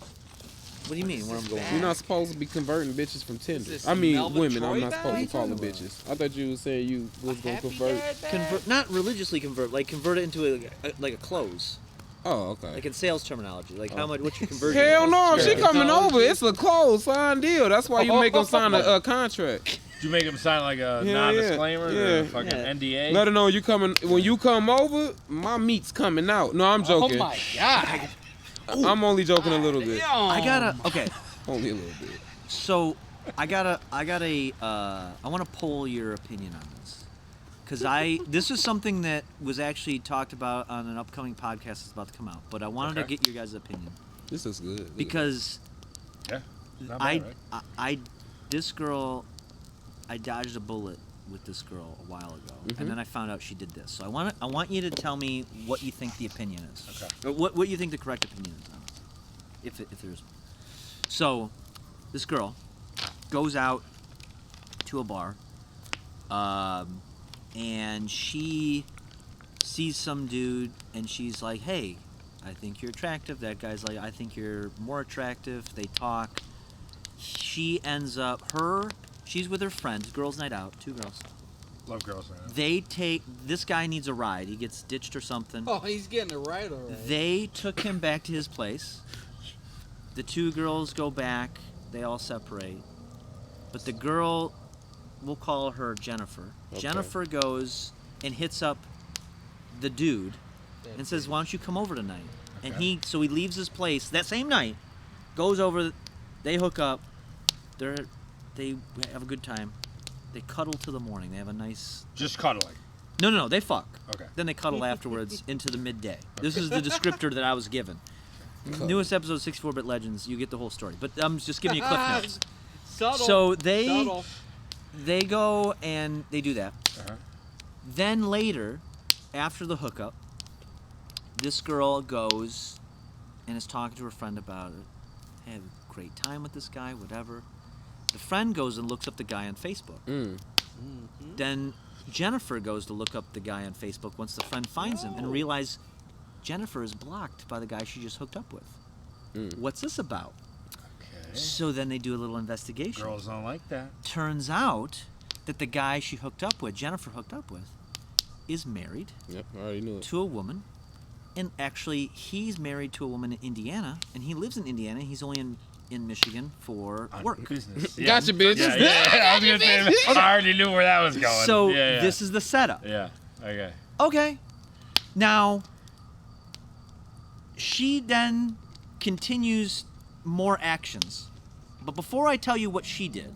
What do you mean? Where I'm going? You're not supposed to be converting bitches from Tinder. this I mean, Melvin women. Troy I'm not bag? supposed to call them bitches. I thought you was saying you was gonna convert. Not religiously convert, like convert it into like a close. Oh, okay. Like in sales terminology, like how much? What's your conversion? Hell no, she rate? coming over. It's a closed signed deal. That's why you make them sign a contract. Did you make him sign like a Yeah, non-disclaimer yeah. or a fucking Yeah. NDA? Let her know you coming. When you come over, my meat's coming out. No, I'm joking. Oh my god. I'm only joking a little bit. I gotta. Okay. Only a little bit. So I want to poll your opinion on this, because this is something that was actually talked about on an upcoming podcast that's about to come out, but I wanted to get your guys' opinion. This is good. Because yeah, not bad, right? this girl, I dodged a bullet with this girl a while ago, and then I found out she did this. So I want you to tell me what you think the opinion is, or what you think the correct opinion is on this, if there's. So, this girl goes out to a bar, and she sees some dude, and she's like, "Hey, I think you're attractive." That guy's like, "I think you're more attractive." They talk. She ends up, she's with her friends, girls' night out, 2 girls. Love girls. Man. They take this guy needs a ride. He gets ditched or something. Oh, he's getting a ride already. They took him back to his place. The two girls go back. They all separate. But the girl, we'll call her Jennifer. Okay. Jennifer goes and hits up the dude and says, "Why don't you come over tonight?" Okay. And he leaves his place that same night, goes over. They hook up. They have a good time. They cuddle to the morning. They have a nice... Just cuddling? No, they fuck. Okay. Then they cuddle afterwards into the midday. This is the descriptor that I was given. Newest episode, 64-Bit Legends, you get the whole story. But I'm just giving you cliff notes. Subtle. So they Subtle. go and they do that. Then later, after the hookup, this girl goes and is talking to her friend about it. They have a great time with this guy, whatever. The friend goes and looks up the guy on Facebook. Then Jennifer goes to look up the guy on Facebook once the friend finds him and realizes Jennifer is blocked by the guy she just hooked up with. What's this about? Okay. So then they do a little investigation. Girls don't like that. Turns out that the guy she hooked up with, Jennifer hooked up with, is married Yep, I already knew it. to a woman. And actually, he's married to a woman in Indiana, and he lives in Indiana. He's only in Michigan for work. Business. Gotcha, bitch. I was gonna say, I already knew where that was going. So this is the setup. Yeah. Okay. Okay. Now, she then continues more actions. But before I tell you what she did,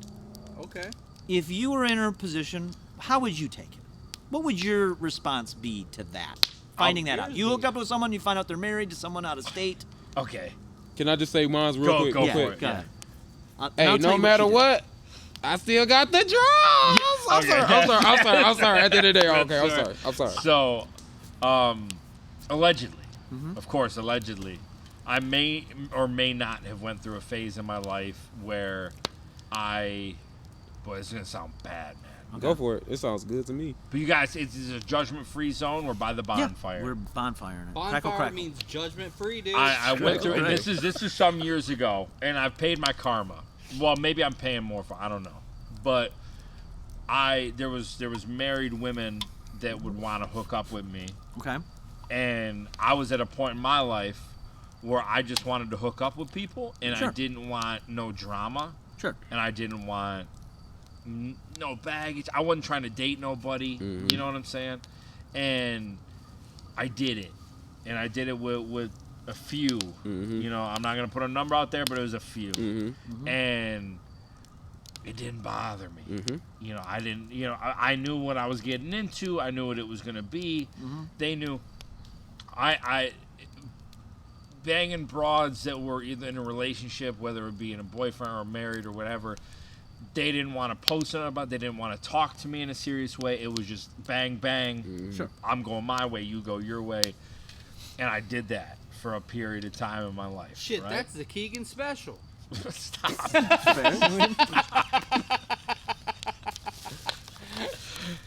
Okay. if you were in her position, how would you take it? What would your response be to that? Finding that out. You hook up with someone, you find out they're married to someone out of state. Okay. Can I just say mine's real quick? Go Real for quick? it. Yeah. Hey, no matter what, I still got the draws. I'm sorry. At the end of the day, okay, I'm sorry. So, allegedly, of course, allegedly, I may or may not have went through a phase in my life where boy, it's gonna sound bad, man. Go for it. It sounds good to me. But you guys, it's a judgment-free zone. We're by the bonfire. Yeah, we're bonfiring it. Bonfire means judgment-free, dude. I went through. This is some years ago, and I've paid my karma. Well, maybe I'm paying more for. I don't know, but there was married women that would want to hook up with me. Okay. And I was at a point in my life where I just wanted to hook up with people, and Sure. I didn't want no drama. Sure. And I didn't want no baggage. I wasn't trying to date nobody. You know what I'm saying? And I did it. And I did it with a few. You know, I'm not going to put a number out there, but it was a few. And it didn't bother me. You know, I didn't, I knew what I was getting into. I knew what it was going to be. They knew. I banging broads that were either in a relationship, whether it be in a boyfriend or married or whatever, they didn't want to post something about it. They didn't want to talk to me in a serious way. It was just bang, bang. Sure. I'm going my way, you go your way. And I did that for a period of time in my life. Shit, right? that's the Kegan special. Stop.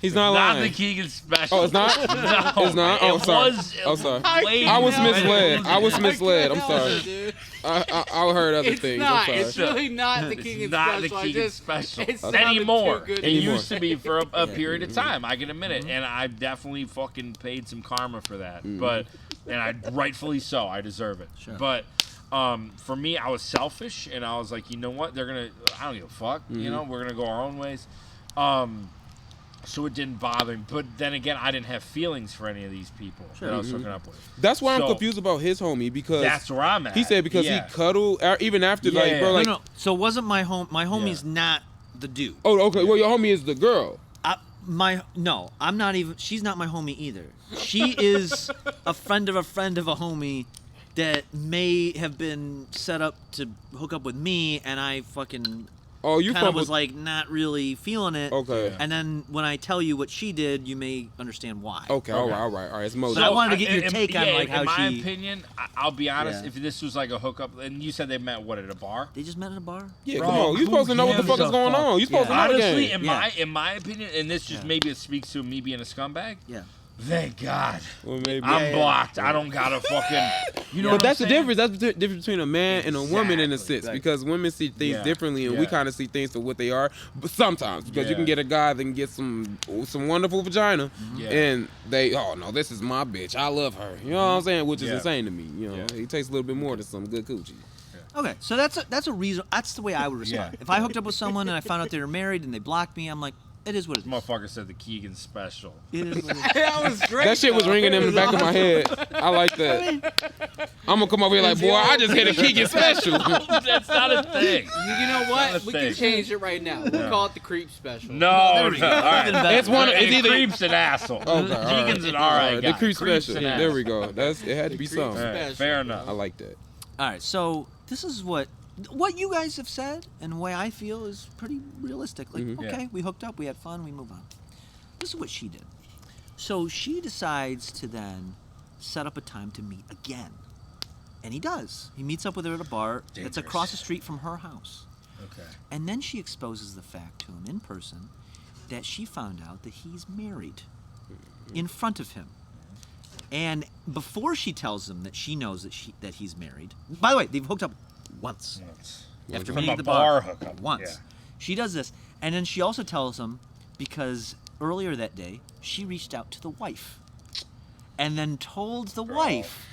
He's not lying. Not the Kegan special. Oh, it's not? No. It's not? Oh, It sorry. was- Oh, sorry. way I was more misled. than- I was misled. I'm Hell, sorry. dude. I heard other It's things. not. I'm sorry. It's really not the It's Kegan not special. the Kegan special It sounded anymore. too good It to me. used to be for a period of time. I can admit it, and I definitely fucking paid some karma for that. But and I rightfully so. I deserve it. Sure. But for me, I was selfish, and I was like, you know what? I don't give a fuck. You know, we're gonna go our own ways. So it didn't bother me. But then again, I didn't have feelings for any of these people that I was hooking up with. That's why I'm So- confused about his homie because That's where I'm at. he said because Yeah. he cuddled even after like bro like no. So it wasn't my home. My homie's not the dude. oh okay well your homie is the girl. No, I'm not even. She's not my homie either. She is a friend of a homie that may have been set up to hook up with me, and I fucking you kind of fumbled- was like not really feeling it. Okay. And then when I tell you what she did, you may understand why. Okay, all right. It's Moses. But I wanted to get your take on like how in my she. opinion, I'll be honest. Yeah. If this was like a hookup, and you said they met at a bar? They just met at a bar. Yeah, Bro, come on. You supposed to know what the fuck is going on. You supposed to know the Honestly, game. in my opinion, and this just maybe it speaks to me being a scumbag. Yeah. Thank God. Well, maybe. I'm blocked. I don't gotta fucking. You know. But that's the difference. That's the difference between a man and a woman in a sense, Exactly. because women see things differently, and we kind of see things for what they are. But sometimes, because you can get a guy that can get some wonderful vagina, and they, oh no, this is my bitch. I love her. You know what I'm saying? Which is insane to me. You know, he takes a little bit more than some good coochie. Okay, so that's a reason. That's the way I would respond. If I hooked up with someone and I found out they were married and they blocked me, I'm like, it is what it is. Motherfucker said the Kegan special. It is what it is. That was great. That shit was ringing in the back of my head. I like that. I'm gonna come over here like, boy, I just hit a Kegan special. That's not a thing. You know what? We can change it right now. We'll call it the creep special. No, all right. It's one. It's either Creep's an asshole. Okay, Kegan's an alright guy. The creep Creep's special. an ass. There we go. It had to be something. Right, fair enough. I like that. All right, so this is what you guys have said, and the way I feel is pretty realistic. Like, okay, we hooked up, we had fun, we move on. This is what she did. So she decides to then set up a time to meet again. And he does. He meets up with her at a bar that's across the street from her house. Okay. And then she exposes the fact to him in person that she found out that he's married in front of him. And before she tells him that she knows that he's married, by the way, they've hooked up once. After From meeting a at the bar bar hookup. once. Yeah. She does this, and then she also tells him because earlier that day she reached out to the wife, and then told the wife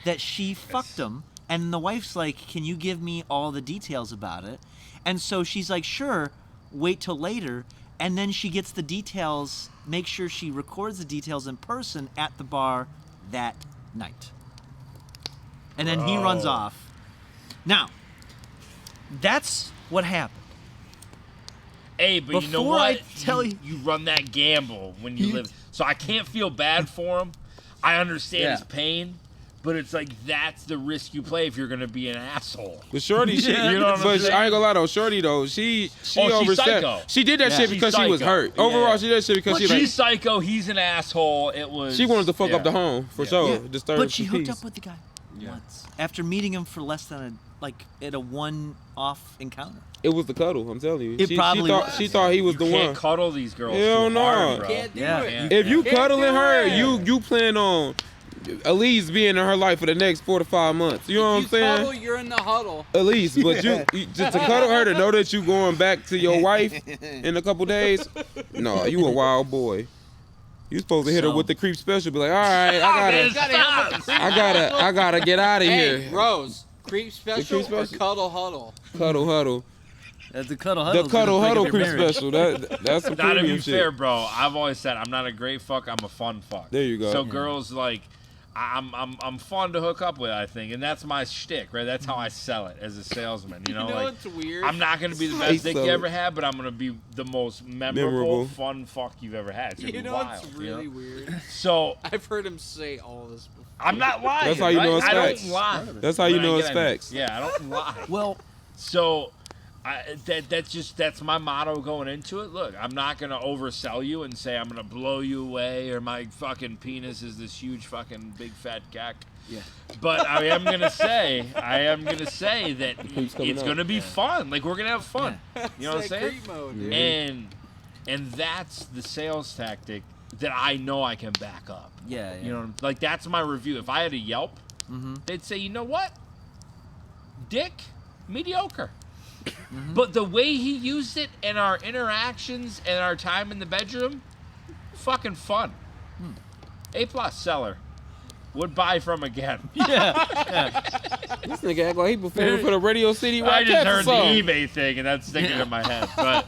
that she fucked him, and the wife's like, "Can you give me all the details about it?" And so she's like, "Sure, wait till later." And then she gets the details, make sure she records the details in person at the bar that night. And then he runs off. Now, that's what happened. Hey, but you know Before what? I tell you run that gamble when you live. So I can't feel bad for him. I understand his pain, but it's like that's the risk you play if you're gonna be an asshole. But Shorty, she, you know what I'm but saying? I ain't gonna lie though, Shorty though, she She's overstepped. psycho. She did that shit because she was hurt. Yeah. Overall, she did that shit because Well, she she's psycho. He's an asshole. It was. she wanted to fuck up the home for sure. Yeah. Disturb But she some hooked peace. up with the guy once after meeting him for less than at a one-off encounter. It was the cuddle. I'm telling you. It probably was. She thought he was You the can't one. cuddle these girls. Hell too no. hard, bro. Can't do Yeah. it. If you Can't cuddling do her, it. you plan on at least being in her life for the next 4 to 5 months. You know what I'm saying? Cuddle, you're in the huddle. At least, but you just to cuddle her to know that you going back to your wife in a couple days. No, you a wild boy. You supposed to hit her with the creep special. Be like, all right, I gotta get out of Hey, here. Rose, creep special, creep or special? cuddle huddle? Cuddle huddle. That's the cuddle huddle. The cuddle huddle creep special. That's some Now, to be premium shit. fair, bro, I've always said I'm not a great fuck. I'm a fun fuck. There you go. So Yeah. girls like, I'm fun to hook up with. I think, and that's my shtick, right? That's how I sell it as a salesman. You know, like it's weird. I'm not gonna be the best dick you ever had, but I'm gonna be the most memorable, fun fuck you've ever had. It's gonna You be know wild, it's really weird. So I've heard him say all this before. I'm not lying. That's how you know right? it's I facts. don't lie. That's how you When I know get it's on it. facts. Yeah, I don't lie. Well, so that's my motto going into it. Look, I'm not gonna oversell you and say I'm gonna blow you away or my fucking penis is this huge fucking big fat cock. Yeah. But I am gonna say that it's up. gonna be fun. Like we're gonna have fun. You know what I'm It's saying? that creep mode, dude. And that's the sales tactic that I know I can back up. Yeah. You know, like that's my review. If I had a Yelp, they'd say, you know what, Dick, mediocre. But the way he used it and our interactions and our time in the bedroom, fucking fun. A+ seller. Would buy from again. Yeah. This nigga act like he performing for the Radio City I Rock just Cats or heard the something. eBay thing and that's sticking in my head. But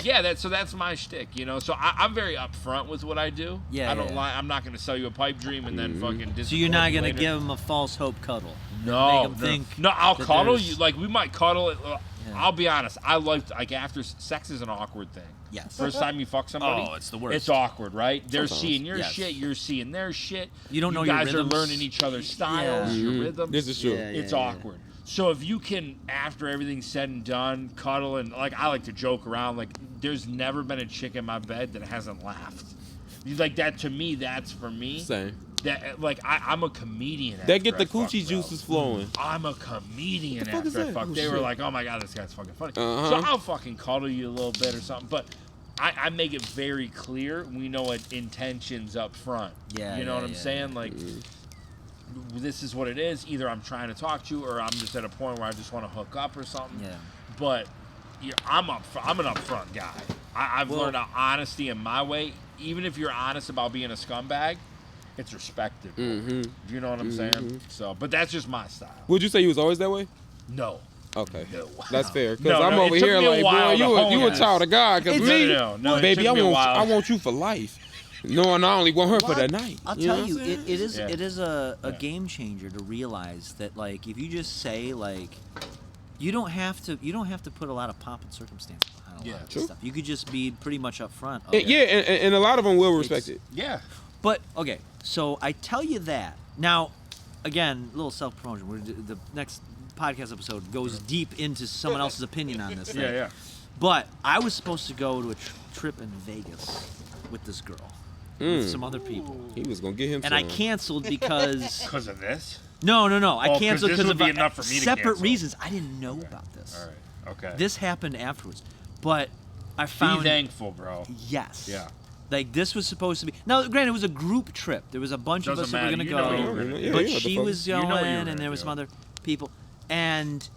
yeah, that's my shtick, you know. So I'm very upfront with what I do. Yeah, I don't yeah. lie. I'm not going to sell you a pipe dream and then fucking disappoint So you're not you gonna later. give him a false hope cuddle. No, Make him think. no. I'll that cuddle there's- you. Like we might cuddle it. Yeah. I'll be honest. I like after sex is an awkward thing. Yes. First time you fuck somebody, Oh, it's the worst. It's awkward, right? They're Sometimes. seeing your Yes. shit, you're seeing their shit. You don't know your guys are rhythms. learning each other's styles, Yeah. your rhythms. This is true. Yeah, It's yeah. awkward. So if you can, after everything's said and done, cuddle and like I like to joke around. Like there's never been a chick in my bed that hasn't laughed. Like that to me, that's for me. Same. That like I'm a comedian. That get after the I fuck, coochie bro. juices flowing. I'm a comedian fuck is after I that? fuck. Oh, They were shit. like, oh my god, this guy's fucking funny. Uh-huh. So I'll fucking cuddle you a little bit or something. But I make it very clear. We know intentions up front. Yeah, you know yeah, what I'm yeah, saying? Like, this is what it is. Either I'm trying to talk to you, or I'm just at a point where I just want to hook up or something. Yeah. But I'm an upfront guy. I've learned honesty in my way. Even if you're honest about being a scumbag, it's respected. You know what I'm saying? So, but that's just my style. Would you say you was always that way? No. Okay. No. That's fair. Because I'm over here like, boy, you a child of God. Because me, baby, I want you for life. No, I only want her for the night. I'll tell you, it is a game changer to realize that, like, if you just say, like, you don't have to put a lot of pomp and circumstance behind a lot of this stuff. You could just be pretty much upfront. And a lot of them will respect it. Yeah. But okay, so I tell you that now. Again, a little self promotion. The next podcast episode goes deep into someone else's opinion on this thing. Yeah. But I was supposed to go to a trip in Vegas with this girl, with some other people. He was gonna get him. And I canceled because of this. No. I canceled because of separate cancel. reasons. I didn't know about this. All right. Okay. This happened afterwards, but I found. Be thankful, bro. Yes. Yeah. Like, this was supposed to be. Now, granted, it was a group trip. There was a bunch of us that were going to go. But she was going, and there was some other people. And,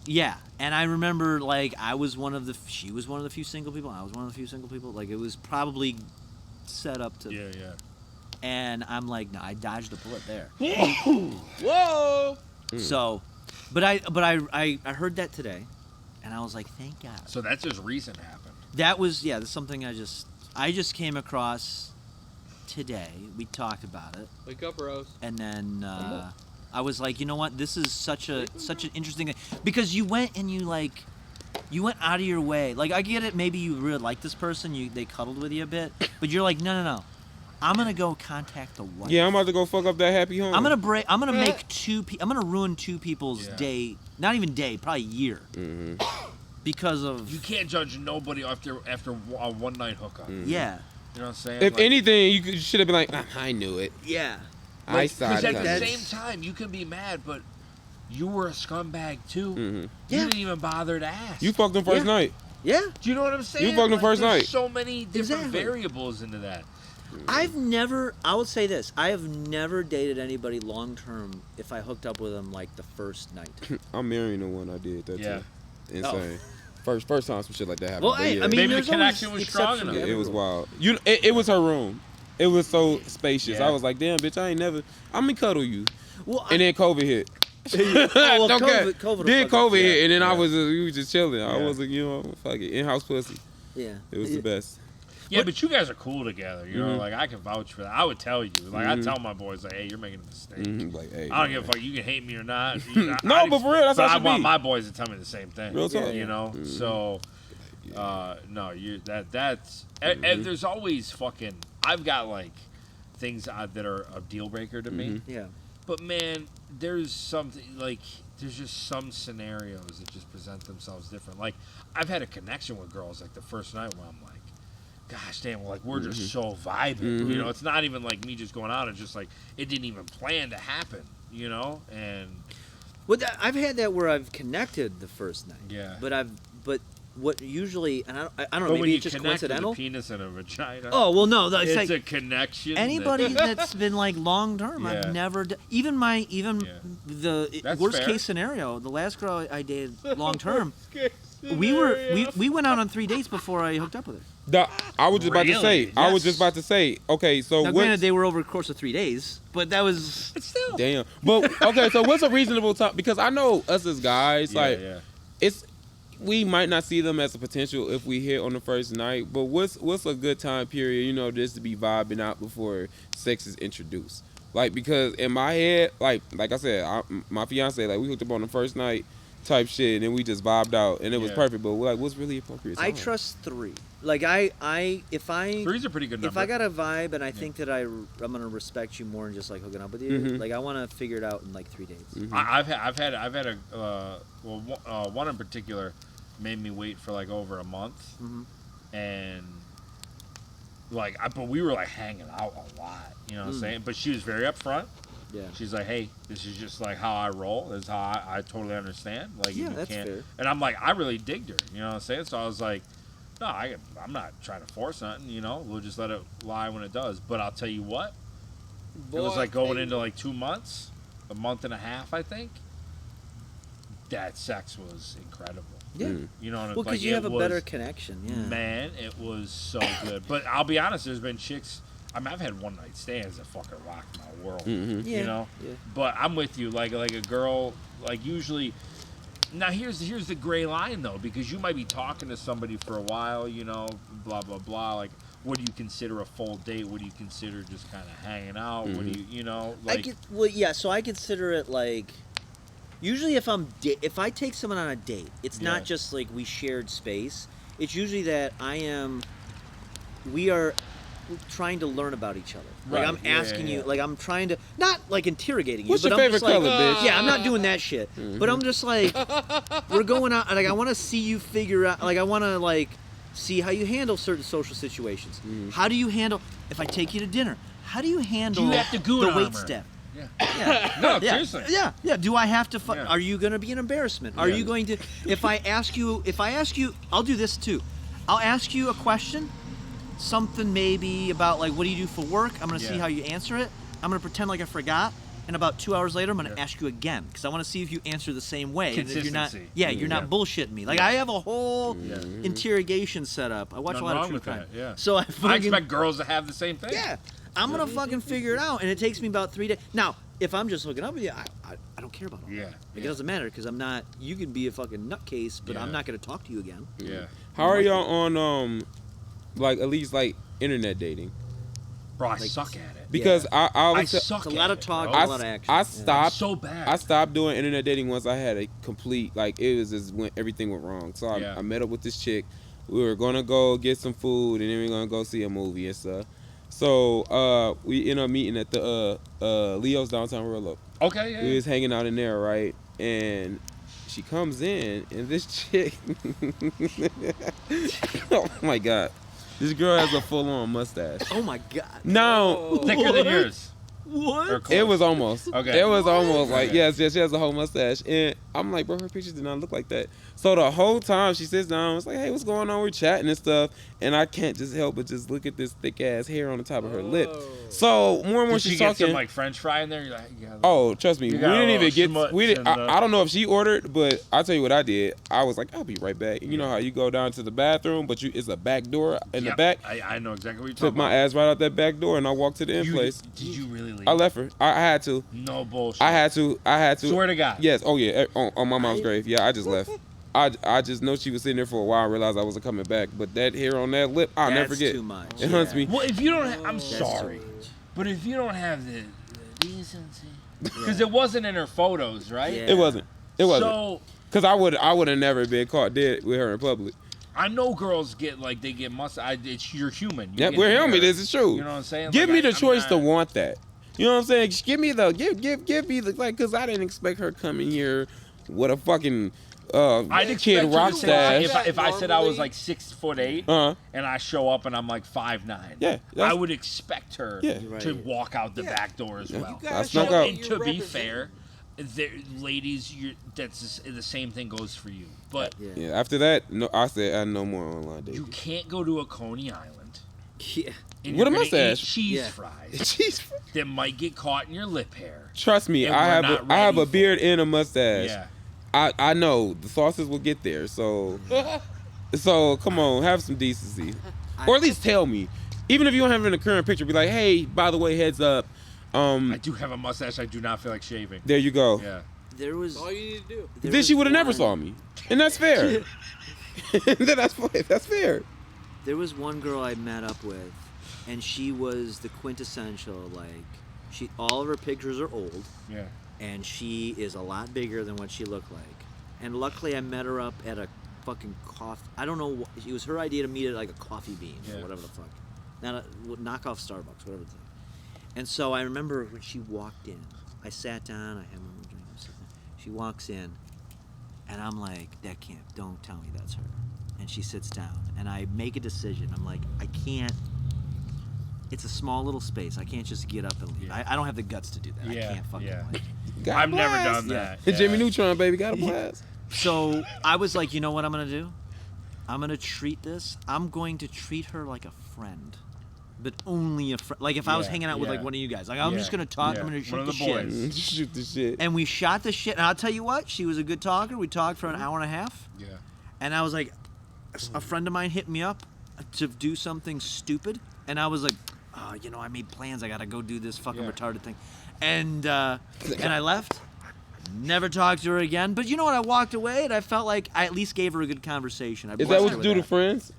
yeah. And I remember, like, she was one of the few single people. I was one of the few single people. Like, it was probably set up to. Yeah. And I'm like, no, I dodged a bullet there. Whoa! So, but I heard that today, and I was like, thank God. So that's just recent happened. That was, that's something I just came across today. We talked about it. Wake up, Rose. And then I was like, you know what? This is such an interesting thing. Because you went out of your way. Like, I get it. Maybe you really like this person. They cuddled with you a bit. But you're like, no. I'm going to go contact the wife. Yeah, I'm about to go fuck up that happy home. I'm going to make I'm going to ruin two people's day. Not even day, probably year. Because of... You can't judge nobody after a one-night hookup. Yeah. You know what I'm saying? If anything, you should have been like, I knew it. Yeah. I saw it. Because at the same time, you can be mad, but you were a scumbag, too. You didn't even bother to ask. You fucked him first night. Yeah. Do you know what I'm saying? You fucked him first night. There's so many different variables into that. I would say this. I have never dated anybody long-term if I hooked up with them, like, the first night. I'm marrying the one I did that too. Insane. First time some shit like that happened. Well, I mean, maybe the connection was strong enough. Yeah, it was wild. It was her room. It was so spacious. Yeah. I was like, damn, bitch, I'm gonna cuddle you. Well, and then COVID hit. COVID hit, and then we was just chilling. I was like, fuck it, in-house pussy. Yeah. It was the best. Yeah, but you guys are cool together. You know, like, I can vouch for that. I would tell you. Like, I tell my boys, like, hey, you're making a mistake. Like, hey, I don't give a fuck. You can hate me or not. No, but for real, that's how it I should want be. my boys to tell me the same thing. Real talk. You know? So, no, that's... And there's always fucking... I've got, like, things that are a deal breaker to me. Yeah. But, man, there's something, like... There's just some scenarios that just present themselves different. Like, I've had a connection with girls, like, the first night where I'm like, gosh damn, like, we're just so vibing. You know, it's not even like me just going out. It's just like, it didn't even plan to happen, you know? And... Well, I've had that where I've connected the first night. Yeah. But what usually, and I don't know, when maybe you it's just connect coincidental. With a penis and a vagina. Oh, well, no. It's like a connection. Anybody that's been, like, long-term, Yeah. I've never... Even the That's worst fair. case scenario, the last girl I dated long-term, we went out on 3 dates before I hooked up with her. I was just about to say. Yes. I was just about to say. Okay, so Now, granted, they were over the course of 3 days, but that was... But still. Damn. But okay, so what's a reasonable time? Because I know us as guys, we might not see them as a potential if we hit on the first night. But what's a good time period? You know, just to be vibing out before sex is introduced. Like, because in my head, like I said, my fiance, like, we hooked up on the first night type shit, and then we just vibed out, and it was perfect. But like, what's really appropriate time? I trust 3. Like, if I... 3's a pretty good number. If I got a vibe and I think that I'm gonna respect you more than just, like, hooking up with you, like, I want to figure it out in, like, 3 days. I've had one in particular made me wait for, like, over a month, and like, but we were, like, hanging out a lot. You know what I'm saying? But she was very upfront. Yeah. She's like, hey, this is just, like, how I roll. This is how I totally understand. Like, Yeah, you that's can't. fair. And I'm like, I really digged her. You know what I'm saying? So I was like, No, I'm not trying to force nothing, you know. We'll just let it lie when it does. But I'll tell you what, it was like going into like 2 months, a month and a half, I think. That sex was incredible. Yeah. You know, Well, because you have a better connection. Yeah. Man, it was so good. But I'll be honest, there's been chicks. I mean, I've had one night stands that fucking rocked my world. Yeah. You know. Yeah. But I'm with you. Like a girl, like usually. Now here's the gray line though, because you might be talking to somebody for a while, you know, blah blah blah. Like, what do you consider a full date? What do you consider just kind of hanging out? What do you know? Like, So I consider it like. Usually, if I take someone on a date, it's not just like we shared space. It's usually that we are trying to learn about each other. Like Right. I'm asking you, like I'm trying to, not like interrogating you. What's but your I'm favorite just like, color, bitch? Yeah, I'm not doing that shit. But I'm just like, we're going out. Like I want to see you figure out. Like I want to like see how you handle certain social situations. How do you handle if I take you to dinner? How do you handle You have to goon the armor. wait step? Yeah. No, seriously. Yeah. Do I have to? Are you going to be an embarrassment? Are Yeah. you going to? If I ask you, I'll do this too. I'll ask you a question, something maybe about like, what do you do for work? I'm going to see Yeah. how you answer it. I'm going to pretend like I forgot, and about 2 hours later, I'm going to ask you again because I want to see if you answer the same way. And if you're not, Consistency. you're not bullshitting me. Like I have a whole interrogation set up. I watch Nothing a lot of wrong true with crime. that, yeah. So I expect girls to have the same thing. Yeah. I'm gonna fucking figure it out, and it takes me about 3 days. Now, if I'm just hooking up with you, I don't care about all that. Like, it doesn't matter because I'm not. You can be a fucking nutcase, but I'm not gonna talk to you again. Yeah. How are y'all on like at least like internet dating? Bro, I suck at it. Because I suck It's a lot of talk, I, a lot of action. I stopped. so bad. I stopped doing internet dating once I had a complete like it was just when everything went wrong. So I met up with this chick. We were gonna go get some food and then we were gonna go see a movie and stuff. So we ended up meeting at the Leo's downtown Rillo. Okay, yeah. We was hanging out in there, right? And she comes in and this chick oh my god. This girl has a full-on mustache. Oh my god. No. Thicker than yours. What? It was almost. Okay. It was almost like, Okay. yes, she has a whole mustache. And I'm like, bro, her pictures did not look like that. So the whole time she sits down, it's like, hey, what's going on? We're chatting and stuff. And I can't just help but just look at this thick ass hair on the top of her lip. So more and more Did she she's get talking. some like French fry in there? You're like, yeah. Oh, trust me, You we got a didn't even little get. We did. schmutz in I don't know if she ordered, but I'll tell you what I did. I was like, I'll be right back. And you know how you go down to the bathroom, but it's a back door in the back. I know exactly what you're Took talking my about. ass right out that back door, and I walked to the end place. Did you really leave? I left her. I had to. No bullshit. I had to. Swear to God. Yes. Oh yeah. On my mom's grave. Yeah. I just left. I just know she was sitting there for a while. I realized I wasn't coming back. But that hair on that lip, I'll never That's forget. too much. It hunts me. Well, if you don't, I'm That's sorry, too much. but if you don't have the decency, because it wasn't in her photos, right? Yeah. It wasn't. It wasn't. So Cause I would have never been caught dead with her in public. I know girls get like they get it's you're human. You Yeah, get we're hair. human. This is true. You know what I'm saying? Give Like, me the I'm choice not- to want that. You know what I'm saying? Just give me the give me the like, cause I didn't expect her coming here with a fucking I'd kid expect rock you to stash. if I said I was like 6'8" and I show up and I'm like 5'9", Yeah, I would expect her Yeah. to walk out the back door as Yeah. well. I snuck out. And to be fair, ladies, that's the same thing goes for you. But Yeah. After that, no, I said I no more online dating. you can't go to a Coney Island. Yeah. And With a you're gonna mustache. eat cheese Yeah. fries Cheese. that might get caught in your lip hair. Trust me, And I we're have not I have ready a for beard and a mustache. Yeah. I know the sauces will get there. So so come on, have some decency, or at least tell me. Even if you don't have it in the current picture, be like, hey, by the way, heads up. I do have a mustache. I do not feel like shaving. There you go. Yeah. There was. All you need to do. there Then she was would have never one- saw me, and that's fair. That's fair. There was one girl I met up with, and she was the quintessential like all of her pictures are old. Yeah. And she is a lot bigger than what she looked like. And luckily, I met her up at a fucking coffee. I don't know. It was her idea to meet at like a Coffee Bean or whatever the fuck. Not a knockoff Starbucks, whatever the thing. And so I remember when she walked in, I sat down. I had my drink. She walks in, and I'm like, "That can't. Don't tell me that's her." And she sits down, and I make a decision. I'm like, I can't. It's a small little space. I can't just get up and leave. I don't have the guts to do that. Yeah, I can't fucking. Like, Got I've never blast. done that. Hey, Jimmy Neutron, baby, got a blast. So I was like, you know what I'm gonna do? I'm going to treat her like a friend. But only a friend. Like if I was hanging out with like one of you guys. Like I'm just going to talk. I'm going to shoot the shit. Shoot the shit. And we shot the shit. And I'll tell you what, she was a good talker. We talked for an hour and a half. Yeah. And I was like, a friend of mine hit me up to do something stupid. And I was like, oh, I made plans. I got to go do this fucking retarded thing. And I left. Never talked to her again. But you know what? I walked away and I felt like I at least gave her a good conversation. Is that what you do to friends?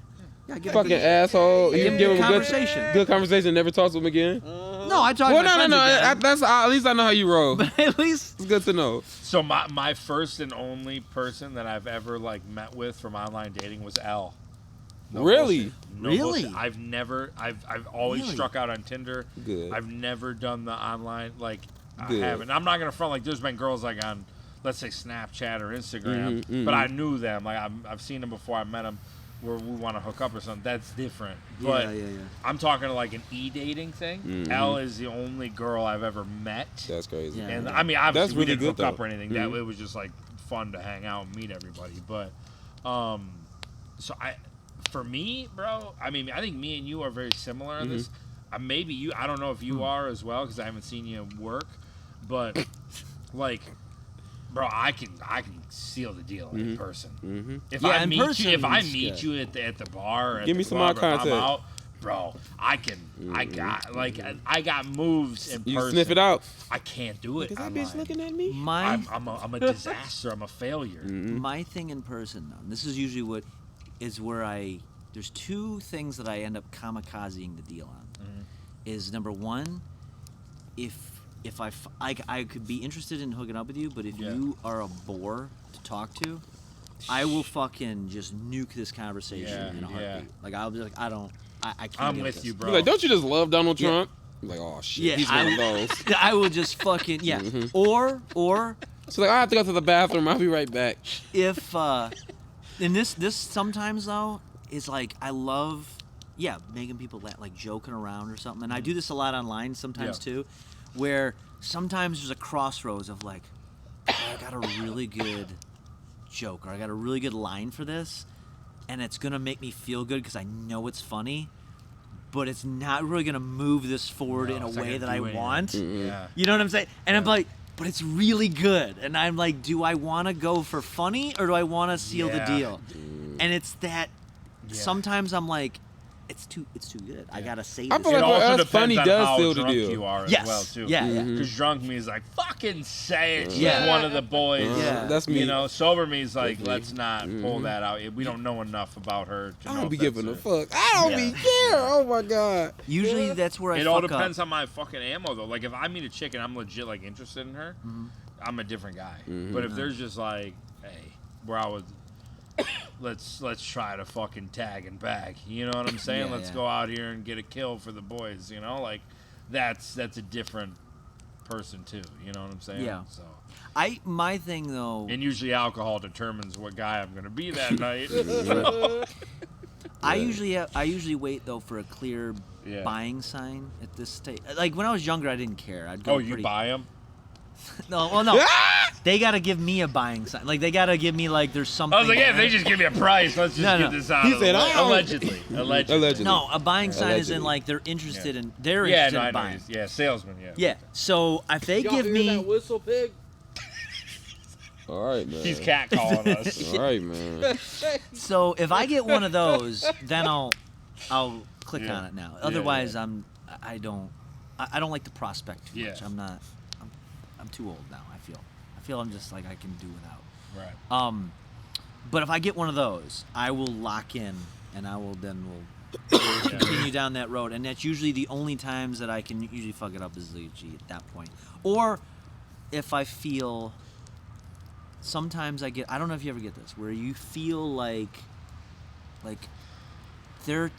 Yeah, give fucking asshole. You give him a conversation. Good conversation. Never talk to him again. No, I talk. Well, to my friends again. that's at least I know how you roll. But at least it's good to know. So my first and only person that I've ever like met with from online dating was Elle. No really? Bullshit. I've always struck out on Tinder. Good. I've never done the online Good. I haven't. I'm not gonna front like there's been girls like on let's say Snapchat or Instagram, Mm-hmm, but I knew them. Like I've seen them before. I met them where we want to hook up or something. That's different. But I'm talking like an e-dating thing. Mm-hmm. Elle is the only girl I've ever met. That's crazy. Yeah, and I mean, obviously that's really we didn't good hook up though. or anything. Mm-hmm. That it was just like fun to hang out and meet everybody. But so for me, bro, I mean, I think me and you are very similar in this. Maybe you. I don't know if you are as well because I haven't seen you work. But like, bro, I can seal the deal in person. If I meet you at the bar, give me some more contact. I'm out, bro. I got moves in person. You sniff it out. I can't do it. Is that bitch looking at me? I'm a disaster. I'm a failure. My thing in person, though, and this is usually where there's two things that I end up kamikazing the deal on. Is number one, if I could be interested in hooking up with you, but if you are a bore to talk to, I will fucking just nuke this conversation in a heartbeat. Like I'll be like, I can't. I'm with you, bro. Like, don't you just love Donald Trump? I'm like, oh shit, he's one of those. I will just fucking Or so like I have to go to the bathroom. I'll be right back. If and this sometimes though is like I love making people like joking around or something, and I do this a lot online sometimes too, where sometimes there's a crossroads of like, I got a really good joke or I got a really good line for this, and it's gonna make me feel good because I know it's funny, but it's not really gonna move this forward in a way that I want. Yeah. You know what I'm saying? And I'm like, but it's really good, and I'm like, do I want to go for funny or do I want to seal the deal? And it's that sometimes I'm like, it's too good. I gotta say this. I feel like for us, funny does seal the deal. You are as well too. Because drunk me is like fucking say it. She's one of the boys. That's me. You know, sober me is like let's not pull that out. We don't know enough about her. To I know don't be if giving a that's fuck. I don't be care. Oh my god. Usually that's where I it fuck all depends up. on my fucking ammo though. Like if I meet a chick and I'm legit like interested in her, I'm a different guy. But if there's just like, hey, where I was. Let's try to fucking tag and bag. You know what I'm saying? Let's go out here and get a kill for the boys. You know, like that's a different person too. You know what I'm saying? Yeah. So my thing though, and usually alcohol determines what guy I'm gonna be that night. I usually wait though for a clear buying sign at this stage. Like when I was younger, I didn't care. I'd go. You buy them? No, well, no. They gotta give me a buying sign. Like they gotta give me like there's something. I was like, yeah, they just give me a price. Let's just get this out. He said, allegedly. No, a buying sign is in like they're interested in. They're interested in buying. Yeah, salesman. Yeah. Yeah. So if they Y'all give hear me. that whistle, pig? All right, man. He's catcalling us. All right, man. So if I get one of those, then I'll click on it now. Otherwise, I don't like the prospect too much. I'm too old now. I feel I'm just like I can do without. Right. But if I get one of those, I will lock in, and I will continue down that road. And that's usually the only times that I can usually fuck it up is at that point. Or if I feel. Sometimes I don't know if you ever get this, where you feel like they're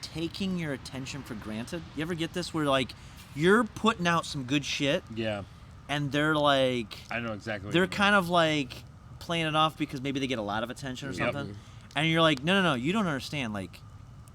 taking your attention for granted. You ever get this where like you're putting out some good shit? Yeah. And they're like, I know exactly what they're you mean. kind of like playing it off because maybe they get a lot of attention or something. And you're like, no, you don't understand. Like,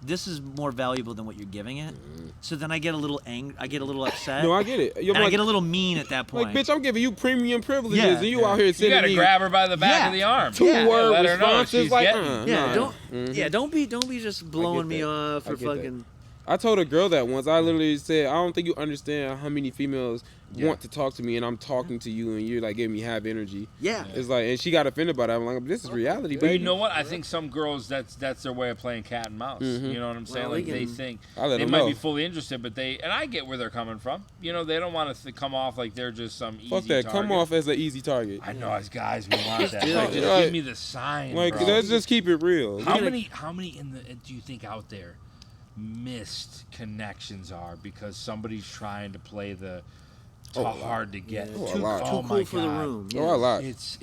this is more valuable than what you're giving it. So then I get a little angry. I get a little upset. No, I get it. And I get a little mean at that point. Like, bitch, I'm giving you premium privileges, Yeah. and you out here You sending gotta me grab her by the back of the arm. two-word Let her know responses she's like, getting- nah. don't be just blowing me off for fucking. I told a girl that once. I literally said, I don't think you understand how many females want to talk to me, and I'm talking to you, and you're like giving me half energy. Yeah. It's like, and she got offended by that. I'm like, this is reality, But baby. you know what? I think some girls, that's their way of playing cat and mouse. Mhm. You know what I'm saying? Well, like they they can- think I let they them might know. be fully interested, but and I get where they're coming from. You know, they don't want to come off like they're just some easy Fuck that. target. Come off as an easy target. I know as guys we want that. Yeah. Like, just Right. give me the sign, Like, bro. let's just keep it real. How many in the do you think out there missed connections are because somebody's trying to play the Oh, a lot. hard to get? Yeah. Oh, a lot. Oh Too my cool for the God. room. Oh, a lot. It's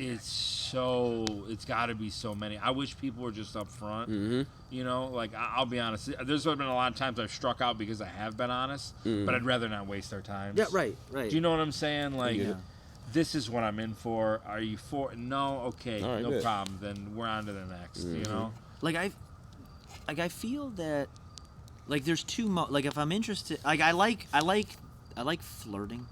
got to be so many. I wish people were just up front. Mm-hmm. You know, like I'll be honest. There's been a lot of times I've struck out because I have been honest, Mhm. but I'd rather not waste their time. Yeah, right. Do you know what I'm saying? Like, Yeah. this is what I'm in for. Are you for? No, okay, All right, no bet. problem. Then we're on to the next. You Mhm. know. Like I feel that, like there's like if I'm interested, like I like flirting,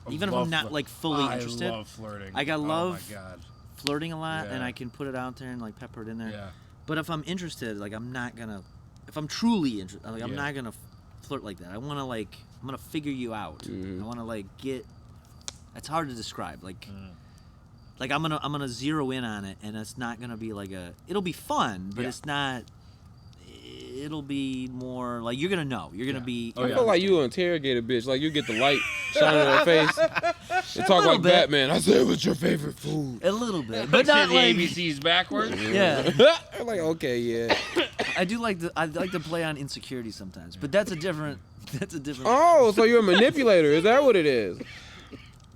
even if I'm not like fully interested. I love flirting. Like I love Oh my God. flirting a lot, and Yeah. I can put it out there and like pepper it in there. Yeah. But if I'm interested, like I'm not gonna. If I'm truly interested, like I'm Yeah. not gonna flirt like that. I'm gonna figure you out. Mhm. I want to like get. It's hard to describe. Like. Mm. Like I'm gonna zero in on it, and it's not gonna be like it'll be fun, but Yeah. it's not. It'll be more like you're gonna know. You're gonna be. I feel like you interrogate a bitch. Like you get the light shining in her face and talk little like bit. Batman. I said, what's your favorite food? A little bit, But but not the like. ABCs backwards. Yeah. I'm like, okay, yeah. I like to play on insecurity sometimes, but that's a different. That's a different. Oh, so you're a manipulator? Is that what it is?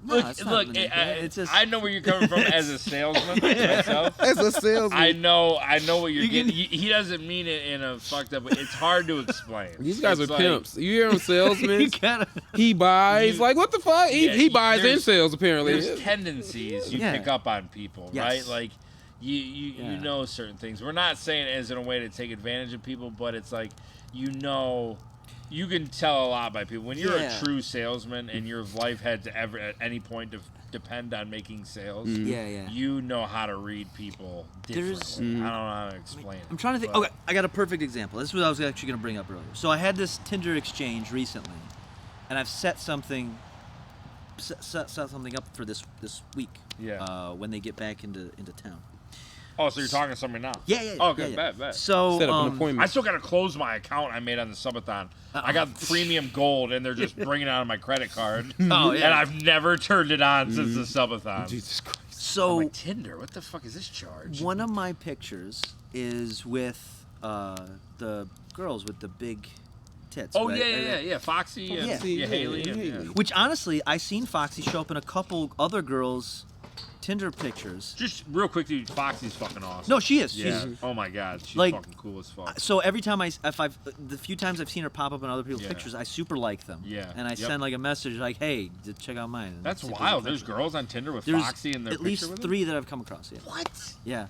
No, it's not Look, manipulative. It's just. I know where you're coming from as a salesman myself. As a salesman. I know what you're getting. He doesn't mean it in a fucked up way. It's hard to explain. These guys It's are like- pimps. You hear them salesmen? You gotta. He buys. Like, what the fuck? He buys in there's- sales, apparently. There's tendencies you Yeah. pick up on people, Yes. right? Like, you know certain things. We're not saying it as in a way to take advantage of people, but it's like, you can tell a lot by people. When you're Yeah. a true salesman and your life had to ever at any point depend on making sales, Yeah. you know how to read people differently. There's- I don't know how to explain it. I'm trying to think. but- Okay, I got a perfect example. This is what I was actually going to bring up earlier. So I had this Tinder exchange recently, and I've set something up for this week. Yeah. When they get back into town. Oh, so you're talking to somebody now? Yeah. Oh, okay, bet. So Set up an appointment. I still got to close my account I made on the subathon. I got premium gold, and they're just bringing it out of my credit card. Oh, yeah. And I've never turned it on since the subathon. Jesus Christ. So My Tinder, what the fuck is this charge? one of my pictures is with the girls with the big tits. Oh, right? yeah. Foxy and Haley. And, yeah. Which honestly, I seen Foxy show up in a couple other girls' Tinder pictures. Just real quick, dude, Foxy's fucking awesome. No, she is. Yeah. She's, Oh my God, she's like, fucking cool as fuck. So every time the few times I've seen her pop up in other people's Yeah. pictures, I super like them. Yeah. And I Yep. send like a message like, "Hey, check out mine." And That's see if wild. there's There's a picture. girls on Tinder with There's Foxy in their at picture least with 3 that I've come across. Yeah. What? Yeah.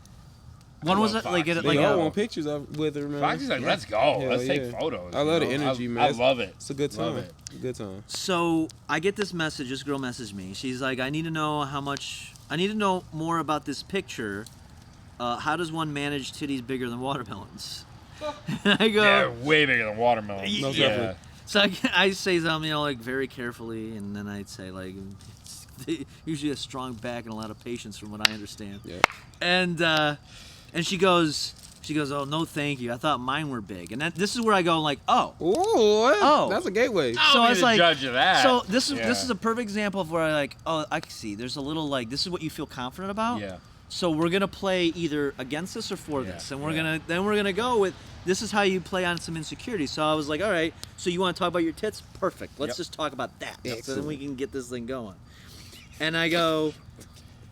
I One was love like Foxy. like They all a, want pictures with her, man. Foxy's like, Yeah. let's go. Hell Let's take yeah. photos. I love the you know? energy, man. I love it. It's a good time. Love it. Good time. So I get this message. This girl messaged me. She's like, I need to know more about this picture. How does one manage titties bigger than watermelons? And I go, They're way bigger than watermelons. Yeah. Yeah. So I say something, like very carefully, and then I'd say like, it's usually a strong back and a lot of patience, from what I understand. Yeah. And she goes, oh no, thank you. I thought mine were big, and this is where I go like, oh, That's a gateway. so I was like, judge of that. so this is Yeah. this is a perfect example of where I like, oh, I can see. There's a little like, this is what you feel confident about. Yeah. So we're gonna play either against this or for this, and we're gonna go with this is how you play on some insecurity. So I was like, all right, so you want to talk about your tits? Perfect. Let's Yep. just talk about that. So then Excellent. we can get this thing going. And I go,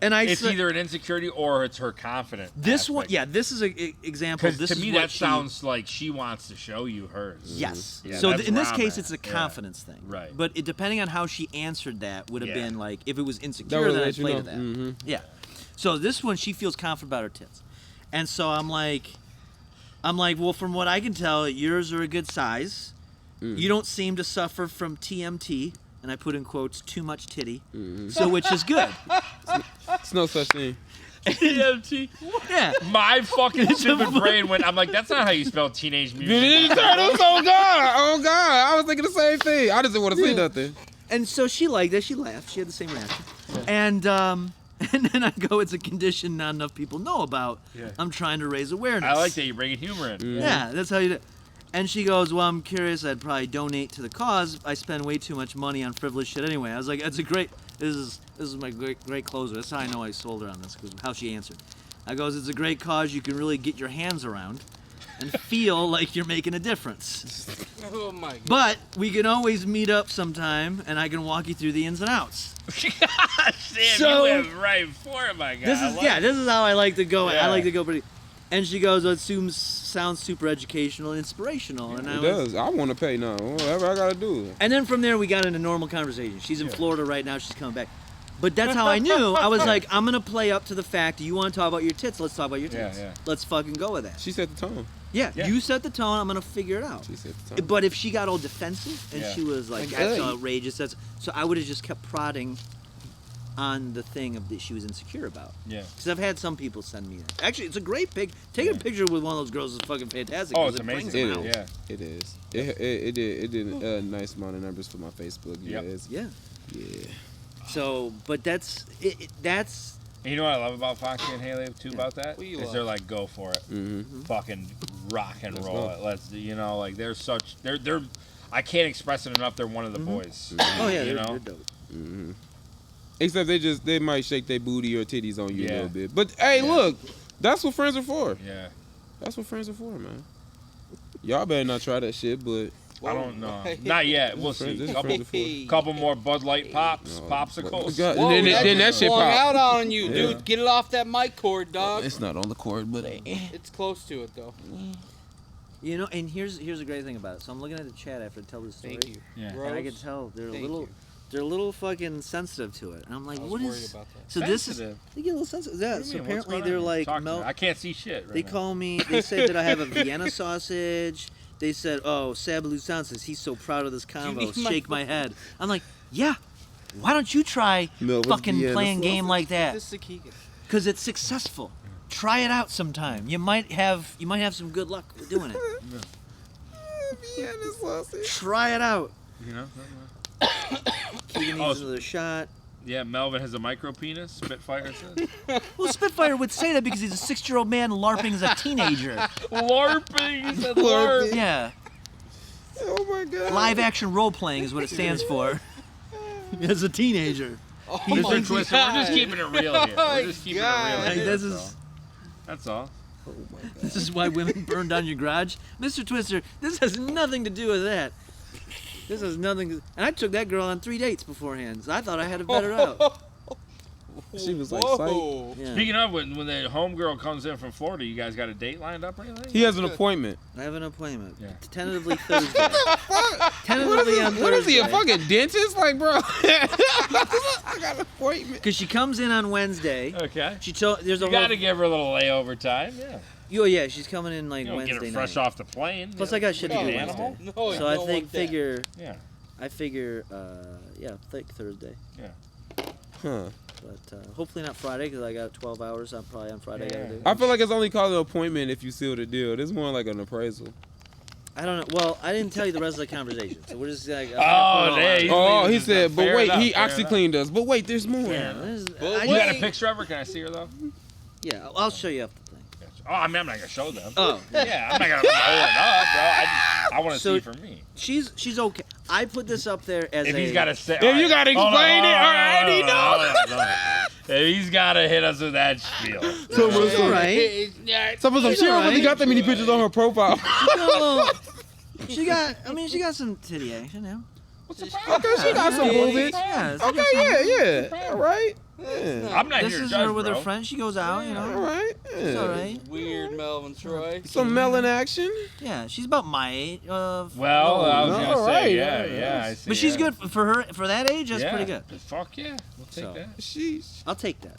and I It's say, either an insecurity or it's her confidence. this one, yeah, this is an example. Because This to is me, what that sounds like she wants to show you hers. Yes. Yeah, So that's in this where I'm case, at. it's a Yeah. confidence thing. Right. But depending on how she answered that, would have Yeah. been like, if it was That insecure, would then let I'd you play know. to that. Mhm. Yeah. So this one, she feels confident about her tits. And so I'm like, I'm like, well, from what I can tell, yours are a good size. You don't seem to suffer from TMT, and I put in quotes, too much titty, so which is good. It's no such thing. TMT. Yeah. My fucking stupid brain went. I'm like, that's not how you spell Teenage Mutant. Ninja Turtles. Oh God. I was thinking the same thing. I just didn't want to say nothing. And so she liked it. She laughed. She had the same reaction. And then I go, it's a condition not enough people know about. Yeah. I'm trying to raise awareness. I like that you bring humor in. Yeah, that's how you do it. And she goes, well, I'm curious. I'd probably donate to the cause. I spend way too much money on frivolous shit anyway. I was like, that's a great. This is my great closer. That's how I know I sold her on this, because how she answered. I goes, it's a great cause you can really get your hands around and feel like you're making a difference. Oh my God. But we can always meet up sometime, and I can walk you through the ins and outs. Sam, So- you went right for it, my guy. This is how I like to go. Yeah. I like to go pretty. And she goes, well, it sounds super educational and inspirational. And It does. I want to pay now. Whatever I gotta do. And then from there, we got into normal conversation. She's in Florida right now. She's coming back. But that's how I knew. I was like, I'm going to play up to the fact, you want to talk about your tits? Let's talk about your tits. Yeah. Let's fucking go with that. She set the tone. Yeah, you set the tone. I'm going to figure it out. She set the tone. But if she got all defensive and Yeah. she was like, that's outrageous, so I would have just kept prodding on the thing that she was insecure about. Yeah. Because I've had some people send me that. Actually, it's a great pic. Taking a picture with one of those girls is fucking fantastic. Oh, 'cause it's it brings amazing. them out. Yeah, it is. It did a nice amount of numbers for my Facebook. Yeah. Yeah. So, but that's. And you know what I love about Foxy and Haley too about that? What you Is love? they're like, go for it. Fucking rock and Let's roll go. it. Let's, like they're such, they're, I can't express it enough. They're one of the boys. Oh, yeah, you they're know? dope. Except they might shake their booty or titties on you a little bit. But hey, look, that's what friends are for. Yeah. That's what friends are for, man. Y'all better not try that shit, but I don't know. Not yet. We'll see. This is Couple, friends are for. couple more Bud Light pops, popsicles. God, Whoa, then that shit swung pop. out on you, Yeah. dude. Get it off that mic cord, dog. It's not on the cord, but It's close to it though. You know, and here's a great thing about it. So I'm looking at the chat after I tell this story. Thank you. Yeah. And I can Rose, tell they're a thank little. you. They're a little fucking sensitive to it, and I'm like, I was "What worried is?" about that. So this is Sensitive? they get a little sensitive. Yeah. What do you So mean? What's apparently going they're on? like, Talk to me. I can't see shit. Right they now. call me. They said that I have a Vienna sausage. They said, "Oh, Sabaloo Sound says he's so proud of this combo." need my Shake my head. I'm like, "Yeah, why don't you try Melvin's fucking Vienna playing game sausage. like that? This is Kegan. Because it's successful. Try it out sometime. You might have some good luck with doing it. Try it out." You know? Keegan needs another shot. Yeah, Melvin has a micro penis. Spitfire says. Well, Spitfire would say that because he's a 6-year-old man LARPing as a teenager. LARPing. He said LARP. Yeah. Oh my god. Live action role playing is what it stands for. As a teenager. Oh He my thinks Twister, God. we're just keeping it real here. We're just keeping it real. Like, Here. this That's is all. That's all. this is why women burn down your garage, Mr. Twister. This has nothing to do with that. This has nothing. And I took that girl on 3 dates beforehand, so I thought I had it better out. She was like, Whoa. psych. Yeah. Speaking of, when the homegirl comes in from Florida, you guys got a date lined up or anything? He has an appointment. I have an appointment. Yeah. Tentatively Thursday. Tentatively on Thursday. What is he, a fucking dentist? Like, bro. I got an appointment. Because she comes in on Wednesday. Okay. She told there's a You got to give her a little layover time. Yeah. Oh yeah, she's coming in like You don't Wednesday get her fresh night. off the plane. Plus I got shit to What, do an Wednesday. animal? No, So you I don't think want that. figure. Yeah. I figure. Thursday. Yeah. Huh. But hopefully not Friday because I got 12 hours. I'm probably on Friday. I gotta do. I feel like it's only called an appointment if you seal the deal. This is more like an appraisal. I don't know. Well, I didn't tell you the rest of the conversation, so we're just like. Oh, he said, but Fair wait, enough, he fair OxyCleaned us. But wait, there's more. You got a picture of her? Can I see her though? Yeah, I'll show you up the thing. Oh, I mean, I'm not gonna show them. Oh. Yeah, I'm not gonna hold it up, bro. I want to So see for me. She's okay. I put this up there as If a. he's got to say, If you gotta explain it, all right, he knows. If he's got to hit us with that spiel. So She's all right. She don't really got that many pictures on her profile. She got. I mean, she got some titty action now. Okay, she got some boobies. Yeah. Okay, yeah. All right. Yeah. I'm not This here to is judge, her with bro. her friend. She goes out, you know. All right. It's all right. Weird Melvin Troy. Some melon action. Yeah, she's about my age. Well, I was gonna all say, right. yeah, I see. But she's yeah. good for her for that age. That's yeah. pretty good. Fuck yeah, we'll take So. that. Sheesh. I'll take that.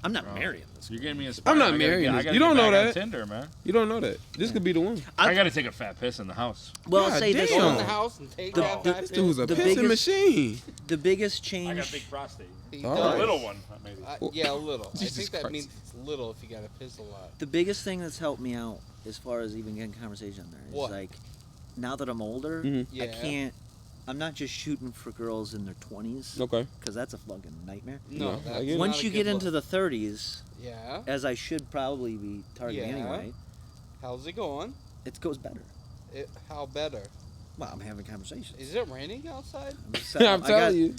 I'm not marrying this. You gave me a. I'm not marrying this. You don't know that. Tinder, man. You don't know that. This could be the one. I gotta take a fat piss in the house. Well, I'll say this. Go in the house and take that fat This piss. dude's a pissing machine. The biggest change. I got a big prostate. He All does. right. A little one, maybe. Yeah, a little. I Jesus think that Christ. means it's little if you gotta piss a lot. The biggest thing that's helped me out as far as even getting conversation there is What? like, now that I'm older, Mm-hmm. I Yeah. can't. I'm not just shooting for girls in their 20s. Okay. Because that's a fucking nightmare. No, that's I get it. Once not you a get good into look. the 30s, Yeah. as I should probably be targeting Yeah. anyway, How's it going? it goes better. How better? Well, I'm having conversations. Is it raining outside? I'm telling you.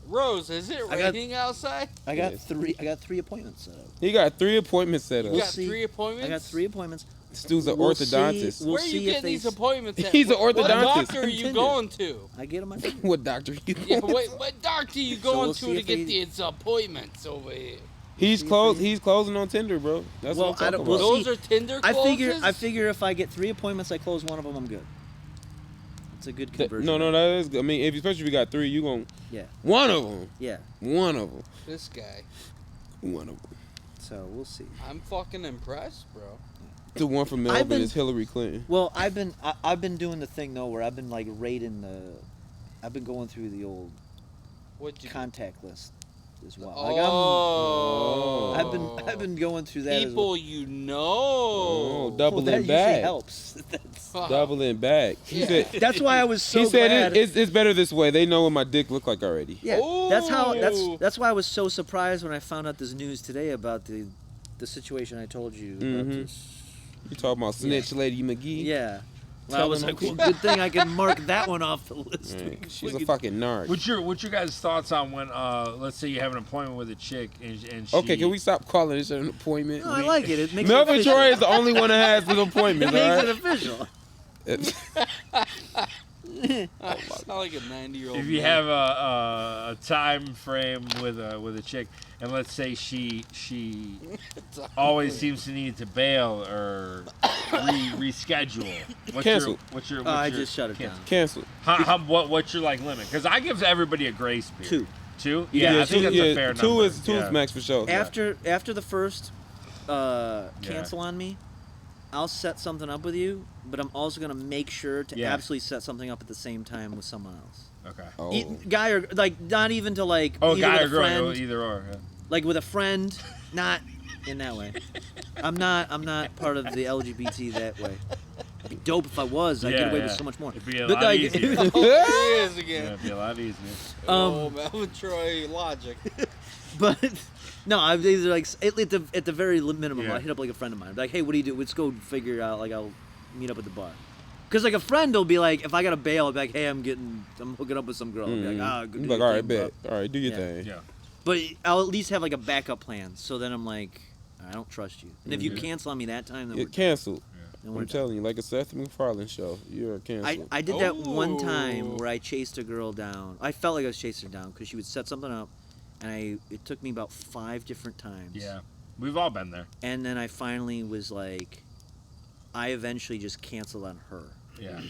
Rose, is it I got- raining outside? I got three appointments set up. He got 3 appointments set up. You got 3 appointments? I got 3 appointments. This dude's an We'll orthodontist. see- we'll Where are you see if getting they these s- appointments at? He's an What orthodontist. doctor are you Tinder. going to? I get them on Tinder. What doctor you Yeah, going? wait, what doctor are you So going we'll to see to if get they- these appointments over here? He's closed. He's closing on Tinder, bro. That's Well, what I I'm don't- talking we'll about. Those are Tinder I closes? figure if I get 3 appointments, I close one of them, I'm good. It's a good conversion. No, that is good. I mean, especially if you got 3, you gon' Yeah. one of them. Yeah. One of them. This guy. One of them. So we'll see. I'm fucking impressed, bro. The one from Melbourne is Hillary Clinton. Well, I've been doing the thing though where I've been like rating I've been going through the old contact list as well. Like I've been going through that. People as well. you know. Oh, doubling that usually back. helps. That's, Doubling back. He said, that's why I was so he said glad. it's better this way. They know what my dick look like already. Yeah, that's why I was so surprised when I found out this news today about the situation I told you about this. You talking about snitch lady McGee? Yeah. Well, I Telling was them like, well, people. good thing I can mark that one off the list. She's a fucking narc. What's your guys' thoughts on when let's say you have an appointment with a chick and she, Okay, can we stop calling this an appointment? No, I like it. It makes Melvin it official. Troy is the only one that has an appointment. It makes all it right? official. I sound like a 90-year-old. If you have a time frame with a chick, and let's say she always seems to need to bail or reschedule, Cancel. I just shut it down. Cancel. What's your like limit? Because I give everybody a grace period. 2. Yeah, I think that's a fair two number. is max for sure. After the first cancel on me, I'll set something up with you, but I'm also gonna make sure to absolutely set something up at the same time with someone else. Okay. Guy or like not even to like. Oh, either guy with or a girl, friend, either or. Yeah. Like with a friend, not in that way. I'm not part of the LGBT that way. It'd be dope if I was. I'd get away with so much more. It'd be a But lot like, easier. Oh, there he is again. Yeah, it'd be a lot easier. Oh, Melvin Troy logic. But no, I've either like at the very minimum, I hit up like a friend of mine. Like, hey, what do you do? Let's go figure it out. Like, I'll meet up at the bar. Because like a friend will be like, if I gotta bail, I'll be like, hey, I'm hooking up with some girl. I'll be like, good. You like, all right, bet. All right, do your thing. Yeah. But I'll at least have like a backup plan. So then I'm like, I don't trust you. And if you Mhm. cancel on me that time, then It canceled. Then we're I'm telling you, like a Seth MacFarlane show, you're canceled. I did that one time where I chased a girl down. I felt like I was chasing her down because she would set something up, and it took me about 5 different times. Yeah, we've all been there. And then I finally was like, I eventually just canceled on her. Yeah.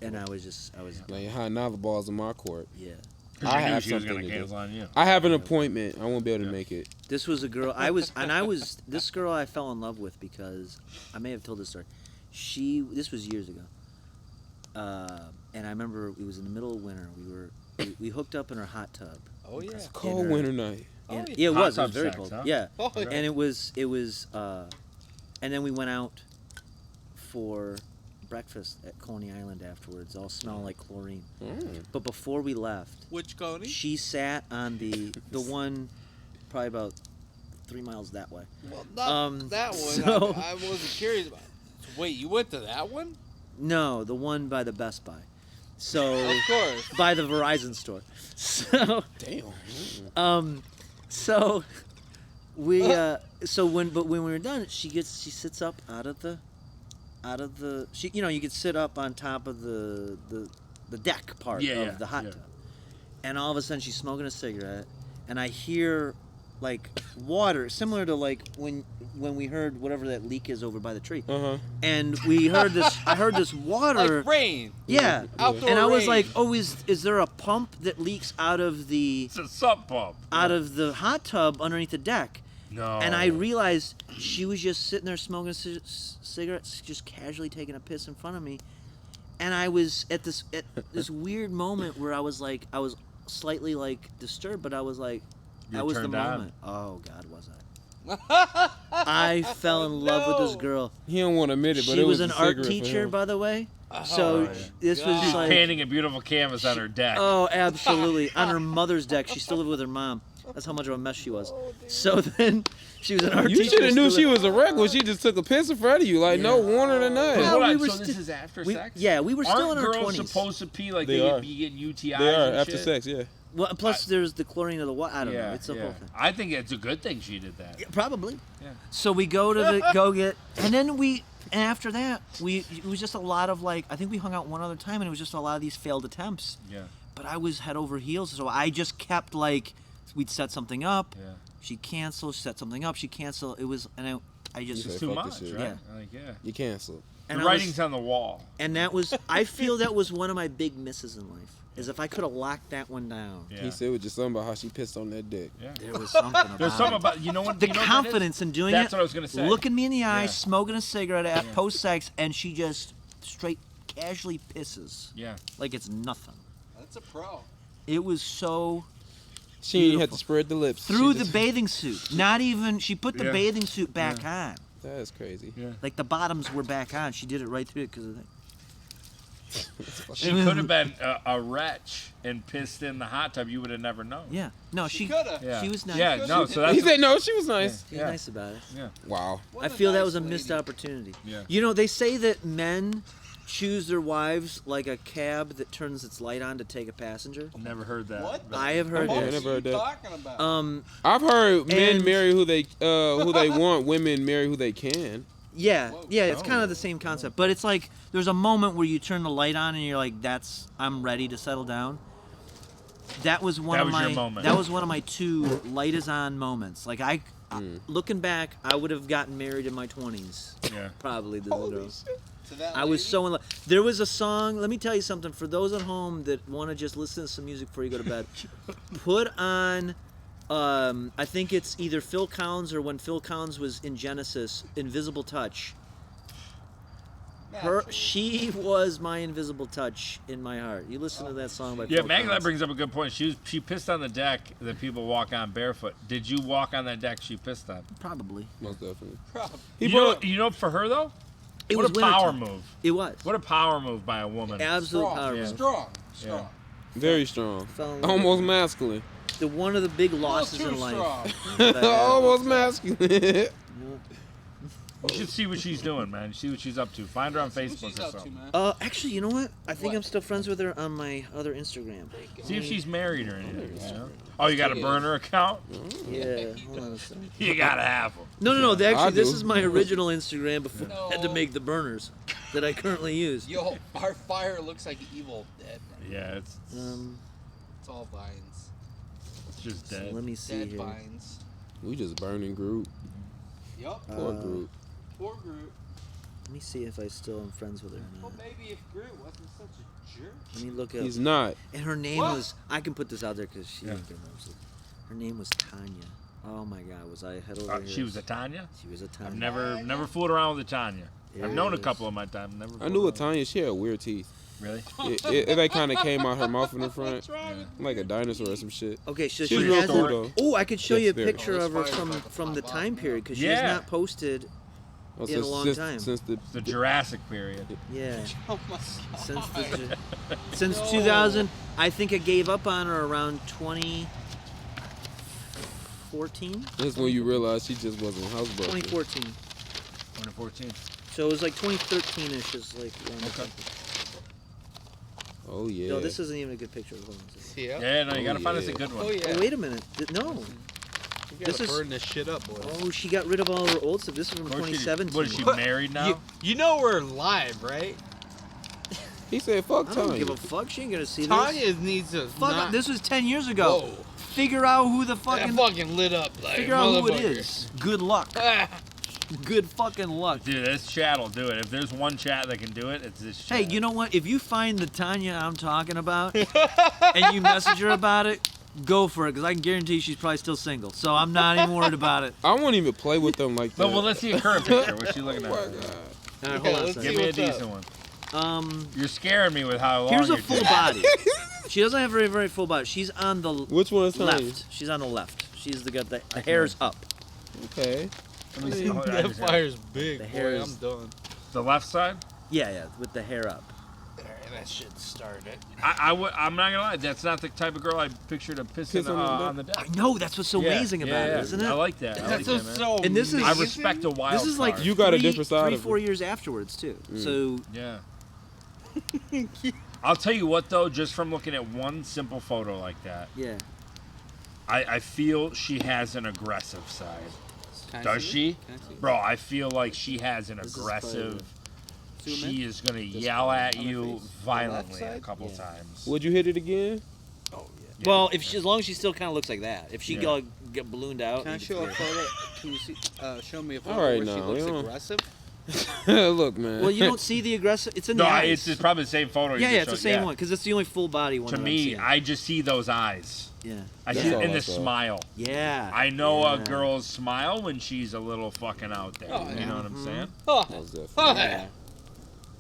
And I was like, hi, now the ball's in my court. Yeah. I have she was something gonna to do. cancel on you. I have an appointment. I won't be able to make it. This was a girl this girl I fell in love with because I may have told this story. This was years ago. And I remember it was in the middle of winter. We hooked up in her hot tub. Oh yeah. It's a cold winter night. Yeah, it Hot was tub very sex, cold. huh? Yeah. Oh, yeah. And it was and then we went out for breakfast at Coney Island afterwards, all smelling like chlorine. But before we left, Which Coney? she sat on the one probably about 3 miles that way. Well, not that one. so- I wasn't curious about. Wait, you went to that one? No, the one by the Best Buy. So Of course. by the Verizon store. So damn. So we when we were done, she sits up out of the you could sit up on top of the deck part of the hot tub. And all of a sudden she's smoking a cigarette and I hear like water, similar to like when we heard whatever that leak is over by the tree. And we heard this I heard this water Like rain. Yeah. Outdoor and I was rain. like, oh, is there a pump that leaks out of the It's a sub pump. out of the hot tub underneath the deck? No. And I realized she was just sitting there smoking a cigarette, just casually taking a piss in front of me. And I was at this weird moment where I was slightly like disturbed, but I was like, that was the moment. Oh God, was I? I fell in love with this girl. He don't want to admit it, but she it was was an art teacher, by the way. So this was She's like painting a beautiful canvas on her deck. Oh, absolutely, on her mother's deck. She still lived with her mom. That's how much of a mess she was. So then she was an art teacher. You should have knew she was a wreck when she just took a piss in front of you, like no warning or nothing. Well, we were so this is after sex? Yeah, we were still in our 20s. Aren't girls supposed to pee like They are. be getting UTIs? They are and after shit? sex, yeah. Well, plus there's the chlorine of the water. I don't know. It's a whole thing. I think it's a good thing she did that. Yeah, probably. Yeah. So we go to the go get, and then and after that it was just a lot of like, I think we hung out one other time, and it was just a lot of these failed attempts. Yeah. But I was head over heels, so I just kept like, we'd set something up. Yeah. She'd cancel. She set something up. She'd cancel. It was, and I just It's too much, right? Yeah. Like, yeah. You cancel. And the I was- writing's on the wall. And that was, I feel that was one of my big misses in life. Is if I could have locked that one down. Yeah. He said it was just something about how she pissed on that dick. Yeah. There was something about There's something about, you know what? the you know what that is? confidence in doing That's it. what I was gonna say. Looking me in the eye, Yeah. smoking a cigarette at post-sex, and she just straight casually pisses. Yeah. Like it's nothing. That's a pro. It was so She ain't had beautiful. to spread the lips. Through She the just- bathing suit. Not even, she put the Yeah. bathing suit back on. That's crazy. Yeah. Like the bottoms were back on. She did it right through it because of that. She could have been a wretch and pissed in the hot tub. You would have never known. Yeah. No, she coulda. Yeah. She was nice. Yeah, no, so that's He said no, she was nice. She was nice about it. Yeah. Wow. I feel that was a missed opportunity. Yeah. You know, they say that men choose their wives like a cab that turns its light on to take a passenger. Never heard that. What? I have heard I that. never heard that. Talking about? I've heard men and- marry who they want, women marry who they can. Yeah, it's kind of the same concept, but it's like there's a moment where you turn the light on and you're like, I'm ready to settle down. That was one That of was my your moment. That was one of my two light is on moments. Like looking back, I would have gotten married in my 20s. Yeah. Probably this girl. To that I was lady? so in love. There was a song. Let me tell you something. For those at home that want to just listen to some music before you go to bed, put on. I think it's either Phil Collins or when Phil Collins was in Genesis, "Invisible Touch." She was my invisible touch in my heart. You listen to that song by Yeah, Phil Maggie, that Collins. brings up a good point. She pissed on the deck that people walk on barefoot. Did you walk on that deck she pissed on? Probably. Most definitely. You know, for her though, It what was a power wintertime. move. It was. What a power move by a woman. Absolute power move. Strong. Yeah. Very strong. Fell in love Almost masculine. One of the big losses too in life. strong. Almost masculine. You should see what she's doing, man. See what she's up to. Find her on Facebook or something. Actually, you know what? I think I'm still friends with her on my other Instagram. See if she's married or anything. You know? Oh, you got a burner account? Yeah. Hold on a second. You gotta have them. No. I Actually, this do. is my original Instagram before I had to make the burners that I currently use. Yo, our fire looks like Evil Dead. Yeah, it's It's all vines. it's just dead. Let me see Dead here. vines. We just burning Groot. Yup. Poor Groot. Poor Groot. Let me see if I still am friends with her. or Well, not. maybe if Groot wasn't such a jerk. Let me look up. He's not. And her name What? was. I can put this out there because she Yeah. didn't get it. Her name was Tanya. Oh my God, was I head over here? She was a Tanya? She was a Tanya. I've never fooled around with a Tanya. I've known a couple of my time. Never. I fooled knew a around. Tanya. She had weird teeth. Really? It like kind of came out her mouth in the front, like a dinosaur or some shit. Okay, so She she was real has. cool, though. Oh, I could show you a Yes, very. picture of her from the time period because she has Yeah. not posted Oh, in a long time. Since The Jurassic period. Yeah. Oh my God. Since 2000, I think I gave up on her around 2014. That's when you realize she just wasn't housebroken. 2014. 2014. So it was like 2013ish is like. Okay. Oh yeah. No, this isn't even a good picture. Hold on a second. Yeah, no, you gotta find us a yeah. good one. Oh, yeah. Oh, wait a minute. No. You gotta burn this shit up, boys. Oh, she got rid of all her old stuff. This is from Of course she did. 2017. What is she married now? You know we're live, right? He said, "Fuck I don't Tanya." give a fuck. She ain't gonna see Tanya this. needs to. Fuck. not- This was 10 years ago. Whoa. Figure out who the That fucking. fucking lit up like Figure out who it motherfucker. is. Good luck. Good fucking luck. Dude, this chat will do it. If there's one chat that can do it, it's this chat. Hey, you know what? If you find the Tanya I'm talking about and you message her about it, go for it, because I can guarantee she's probably still single. So I'm not even worried about it. I won't even play with them like that. Well, let's see a current picture. What's she looking at? Oh my God. All right, hold on a second. Give me a decent one. You're scaring me with how long. Here's a you're full taking. body. She doesn't have very, very full body. She's on the Which one is left. Tony? She's on the left. She's the good. The hair's up. Okay. Let me see. That fire's big, The boy. hair I'm is- done. The left side? Yeah, with the hair up. That shit started. I'm not gonna lie. That's not the type of girl I pictured to piss on the deck. I know. That's what's so amazing about it, isn't it? I like that. I like that, man. And this is. I respect a wild. This is like card. You got a different side 3-4 of it. years afterwards too. Mm. So yeah. I'll tell you what though, just from looking at one simple photo like that, yeah. I feel she has an aggressive side. Can I Does see she? it? Can I see it? Bro, I feel like she has an This is aggressive. Zoom She in? is gonna This yell one at on her you face. violently The a left couple side? times. Would you hit it again? Oh yeah. Well, if she, as long as she still kind of looks like that. If she Yeah. get ballooned out. Can I you show a can- photo? Can you see? Show me a photo All right, where now, she looks you know. aggressive. Look, man. Well, you don't see the aggressive. It's in the No, eyes. it's probably the same photo. you Yeah, just it's the showed, same one because it's the only full body one. To that I'm me, seeing. I just see those eyes. Yeah. I That's see it all in I the saw. smile. Yeah. I know Yeah. a girl's smile when she's a little fucking out there. Oh, You yeah. know what I'm saying? Oh, Most definitely. oh Yeah.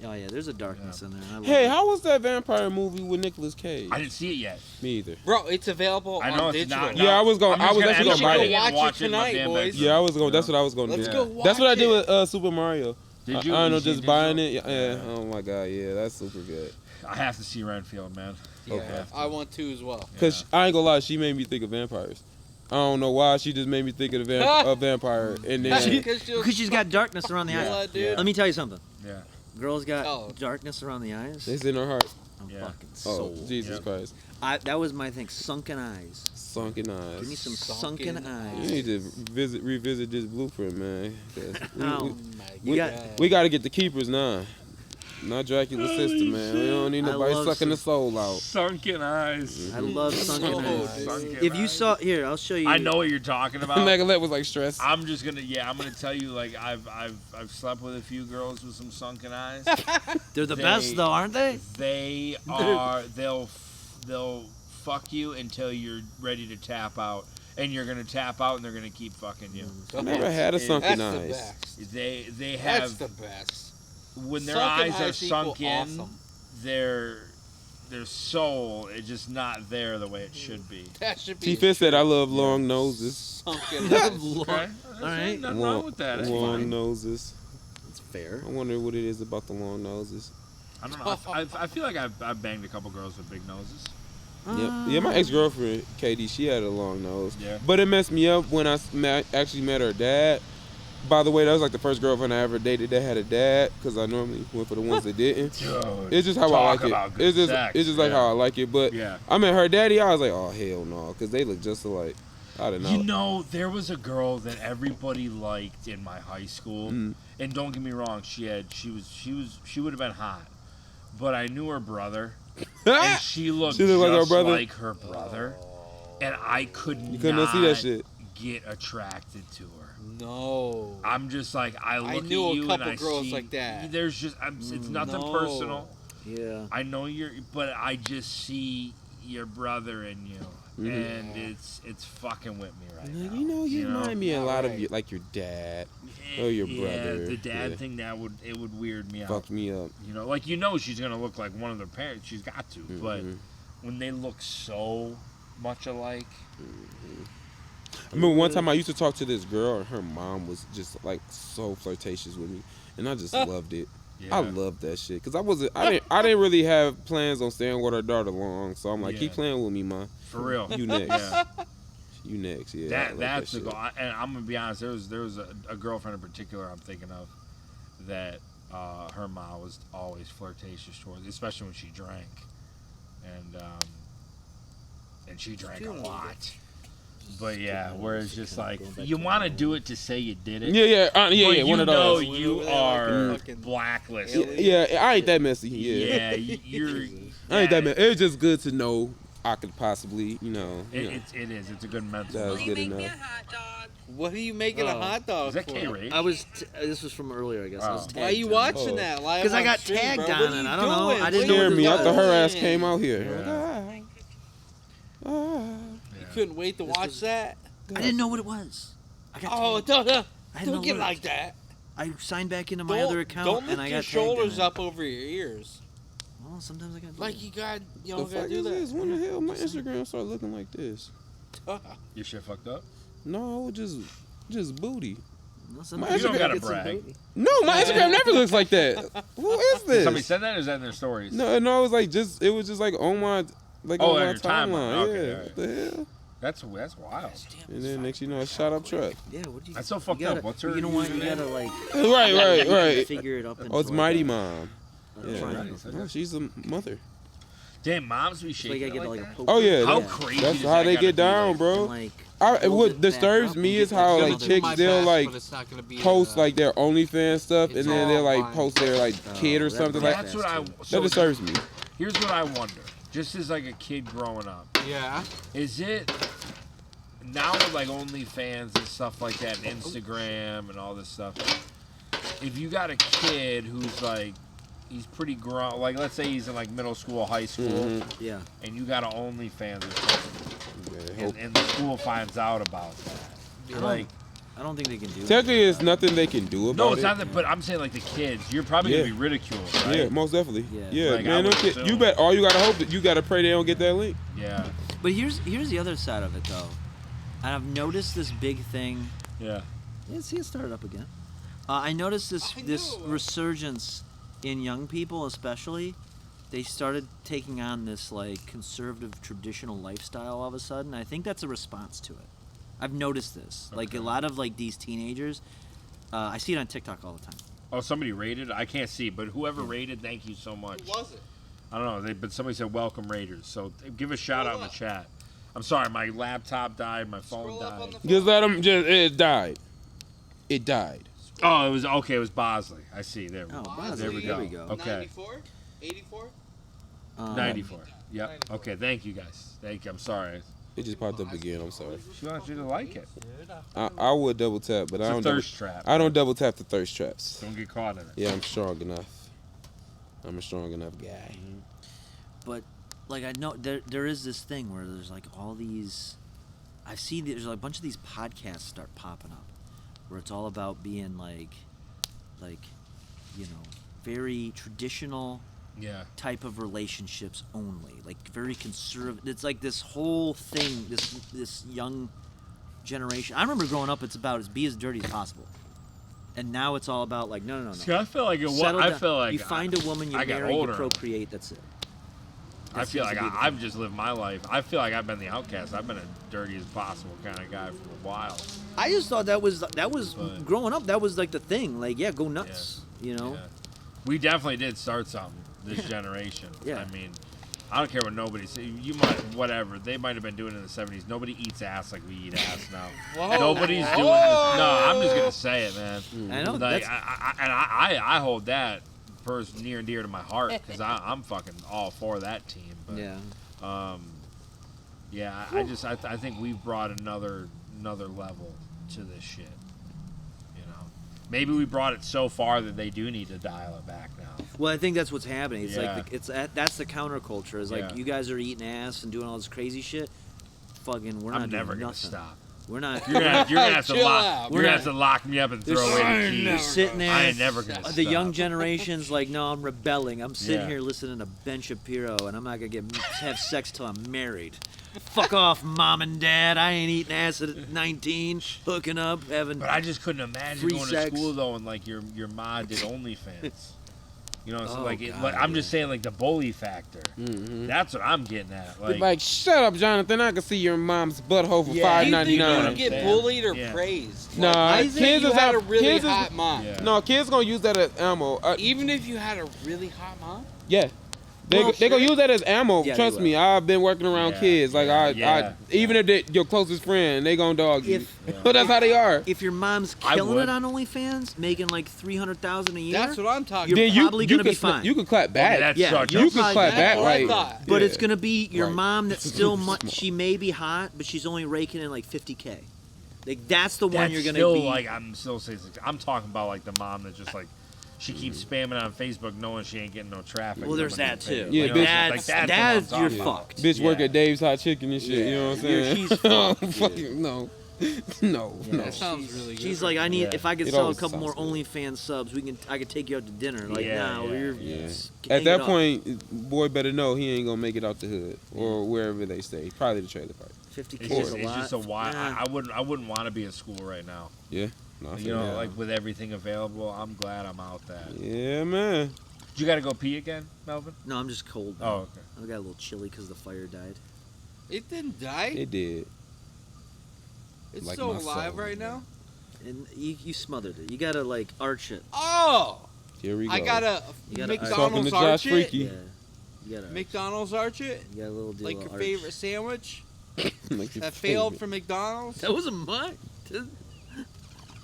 Oh yeah, there's a darkness in there. I love Hey, it. how was that vampire movie with Nicolas Cage? I didn't see it yet. Me either. bro, it's available I know on it's digital. not. Yeah, I was going. I'm I just was gonna actually end gonna up buy writing it. and Watch it watch in my tonight, damn boys. bedroom. Yeah, I was going. That's what I was going to Let's do. go watch That's what I did it. with Super Mario. Did you? I don't know, You see just buying digital? it. Yeah. Oh my god, yeah, that's super good. I have to see Renfield, man. Yeah, Okay. I want to as well. Cause I ain't gonna lie, she made me think of vampires. I don't know why. She just made me think of a vampire, and then Because she's got darkness around the eyes. blood, dude. Let me tell you something. Yeah. Girls got Oh. darkness around the eyes. it's in her heart. I'm Yeah. fucking Oh, sold. Jesus Yep. Christ, That was my thing. Sunken eyes. sunken eyes. Give me some Sunken sunken You eyes. need to revisit this blueprint, man. 'Cause Oh, we, you got. we got to get the keepers now. Not Dracula's sister, man. We don't need I nobody love sucking the soul out. Sunken eyes. I love sunken Oh, eyes. dude. Sunken If you eyes. saw here, I'll show you. I know what you're talking about. Nicolette was like stressed. I'm just gonna, I'm gonna tell you, like I've slept with a few girls with some sunken eyes. They're the They- best, though, aren't they? They are. They'll fuck you until you're ready to tap out, and you're gonna tap out, and they're gonna keep fucking you. I never had a sunken That's the eyes. best. They That's have the best. when their Sunken eyes are eyes equal sunk in, awesome. their soul is just not there the way it should be. That should be T-Fit said, I love long noses. sunken eyes. Okay. All right. Nothing wrong with that. It's Long fine. noses. It's fair. I wonder what it is about the long noses. I don't know. I feel like I've banged a couple girls with big noses. Yeah, my ex-girlfriend, Katie, she had a long nose. Yeah. But it messed me up when I actually met her dad. By the way, that was like the first girlfriend I ever dated that had a dad, because I normally went for the ones that didn't. Dude, It's just how I talk like about it. good It's just sex, it's just like yeah. how I like it. But Yeah. I met her daddy, I was like, oh hell no, because they look just alike. I don't know. You know, there was a girl that everybody liked in my high school, Mm. and don't get me wrong, she would have been hot, but I knew her brother, and she looked She looked like her just brother? like her brother, and I could You couldn't see that shit. get attracted to her. No. I'm just like I look knew at a you couple and I girls see, like that. There's just it's nothing No. personal. Yeah. I know you're, but I just see your brother in you, Mhm. and it's fucking with me right Now, now. you know, you know? remind me a lot of Alright. you, like your dad or your Yeah, brother. the dad Yeah. thing that would weird me out. Fucked me up. You know, like she's gonna look like one of their parents. She's got to, but when they look so much alike, I remember one time I used to talk to this girl, and her mom was just like so flirtatious with me, and I just loved it. Yeah. I loved that shit because I didn't really have plans on staying with her daughter long, so I'm like, keep Yeah. playing with me, ma. for real, You next. Yeah. You next, yeah. I That love that's that the shit. goal. And I'm gonna be honest. There was a girlfriend in particular I'm thinking of that her mom was always flirtatious towards, especially when she drank, and she drank a lot. But yeah, where it's just like you want to do it to say you did it. Yeah, but yeah. One of those. You are blacklisted. Yeah, I ain't that messy. Yeah, you're. I ain't that messy. It's just good to know I could possibly, you know. It is. It's a good mental. That was good enough. What are you making a hot dog Is that for? K-Rage? I was. This was from earlier, I guess. I was Why are you tagged on it. watching that live? Because I on got stream, tagged bro? on What are it. you I don't know. doing? I didn't know Scared what me. it I thought her ass doing? came out here. Yeah. Like, ah. couldn't wait to watch that. I didn't know what it was. I got Oh, tagged. don't I had don't no get alert. like that. I signed back into my Don't- other account Don't and lift I your got tagged in shoulders it. up over your ears. Well, sometimes I got Like you got, you The don't gotta fuck do is that. this? When the hell my Instagram started looking like this? Your shit fucked up? No, just booty. No, My you don't Instagram- gotta brag. No, my Instagram never looks like that. Who is this? Somebody said that, or is that in their stories? No, it was like it was just like on my on on my your timeline. timeline. Okay, Yeah, alright. what the hell? That's wild. And then next you know, a shot up truck. Yeah, what do you? That's so fucked gotta, up. What's her? You know what? You username? gotta like. Right. Figure it up. Oh, it's Mighty Mom. Yeah, triangle. no, she's a mother. Damn, moms be So you shaking. gotta get like like a that? poke. Oh yeah, How that- crazy That's does how that they gotta get be, down, like- bro. Like, What disturbs me is how like chicks they'll like post like their OnlyFans stuff and then they'll like post their like kid or something like That's what I. that disturbs me. Here's what I wonder. Just as like a kid growing up. Yeah. Is it now with like OnlyFans and stuff like that, and Instagram and all this stuff? If you got a kid who's like, he's pretty grown, like let's say he's in like middle school, high school, Yeah. and you got an OnlyFans or something, and the school finds out about that. I don't think they can do it. Technically, there's nothing they can do about No, it's it. not that. But I'm saying like the kids, you're probably gonna be ridiculed, right? Yeah, most definitely. Yeah, Like, I man, would them kids, you assume. bet. All you gotta hope that you gotta pray they don't get that link. Yeah. But here's the other side of it though, and I've noticed this big thing. Yeah. Yeah, see it started up again. I noticed this resurgence in young people, especially. They started taking on this like conservative traditional lifestyle all of a sudden. I think that's a response to it. I've noticed this. Like a lot of like these teenagers, I see it on TikTok all the time. Oh, somebody rated? I can't see, but whoever rated, thank you so much. Who was it? I don't know, but somebody said welcome Raiders, so give a shout out in the chat. I'm sorry, my laptop died, my phone died. Just let them. It died. It died. Oh, it was okay. It was Bosley. I see. There we go. Bosley, There we go. there we go. Okay. 94? 84? 94. Yep. Okay. Thank you guys. Thank you. I'm sorry. It just popped up again. I'm sorry. She wants you to like it. I would double tap, but It's I a don't. thirst trap. I don't double tap the thirst traps. Don't get caught in it. Yeah, I'm strong enough. I'm a strong enough guy. But like I know there is this thing where there's like all these. I've seen there's like a bunch of these podcasts start popping up, where it's all about being like, you know, very traditional. Yeah. Type of relationships only, like very conservative. It's like this whole thing, this young generation. I remember growing up, it's about be as dirty as possible, and now it's all about like no. See, I feel like Settle I down. feel like you find a woman, you I got marry, you older. procreate. That's it. I feel like I've just lived my life. I feel like I've been the outcast. I've been a dirty as possible kind of guy for a while. I just thought that was But- growing up. That was like the thing. Like go nuts. You know. Yeah. We definitely did start something this generation. Yeah. I mean, I don't care what nobody says. You might, whatever. They might have been doing it in the 70s. Nobody eats ass like we eat ass now. Whoa. Nobody's Whoa. doing this. No, I'm just going to say it, man. I know, Like, that's- I hold that near and dear to my heart because I'm fucking all for that team. But, yeah. I think we've brought another level to this shit. You know, maybe we brought it so far that they do need to dial it back now. Well, I think that's what's happening. It's Yeah. like that's the counterculture. Is like Yeah. you guys are eating ass and doing all this crazy shit. Fucking, we're I'm not never doing gonna nothing. stop. We're not. You're gonna have to lock. You're gonna have to lock me up and throw away the keys. You're sitting there. I ain't never gonna The stop. young generation's like, no, I'm rebelling. I'm sitting Yeah. here listening to Ben Shapiro, and I'm not gonna have sex till I'm married. Fuck off, mom and dad. I ain't eating ass at 19, hooking up, having. But I just couldn't imagine free going sex. to school though, and like your ma did OnlyFans. You know, so Oh, like, God, I'm just saying like the bully factor. That's what I'm getting at. Like, shut up, Jonathan. I can see your mom's butthole for $5.99. Do you think you get bullied or praised? Nah, Like, I think kids you is had out- a really kids is- hot mom. No, kids gonna use that as ammo. Even if you had a really hot mom? Yeah. They gonna use that as ammo. Yeah, Trust they me, I've been working around Yeah, kids. Like yeah. even if they your closest friend, they gonna dog you. But that's how they are. If your mom's I killing would. it on OnlyFans, making like $300,000 a year, That's what I'm talking You're Then you- probably you gonna be could sla- fine. you could clap back. that's Yeah, such you're a- You can probably clap fine. back, That's what I like, thought. But yeah. it's gonna be your Right. mom that's still she may be hot, but she's only raking in like 50K. Like that's the one That's you're gonna still be. like I'm still saying. I'm talking about like the mom that just like she keeps spamming on Facebook knowing she ain't getting no traffic. Well, there's coming that to the too. page. Yeah, You know, bitch. That's what I'm you're talking about. fucked. Bitch work at Dave's Hot Chicken and shit. You know what I'm saying? She's fucked. Fucking no. No. That sounds really good. She's like, I need if I could It sell a always couple more sounds good. OnlyFans subs, I could take you out to dinner. Like, nah, we're Yeah. hang At that it up. point, boy better know he ain't gonna make it out the hood or wherever they stay. Probably the trailer park. 50K It's is a just, lot. it's just a while. Yeah. I wouldn't want to be in school right now. Yeah. No, I You feel know, that. like with everything available, I'm glad I'm out that. Yeah, man. You got to go pee again, Melvin? No, I'm just cold. Oh, okay. I got a little chilly because the fire died. It didn't die. It did. It's Like still my alive soul, right now. And you smothered it. You gotta like arch it. Oh. Here we go. I gotta You gotta Talking McDonald's to arch Josh it. Freaky. Yeah. You gotta McDonald's arch it. You got a little deal Like of your arch. favorite sandwich Like your that failed favorite. from McDonald's. That wasn't mine.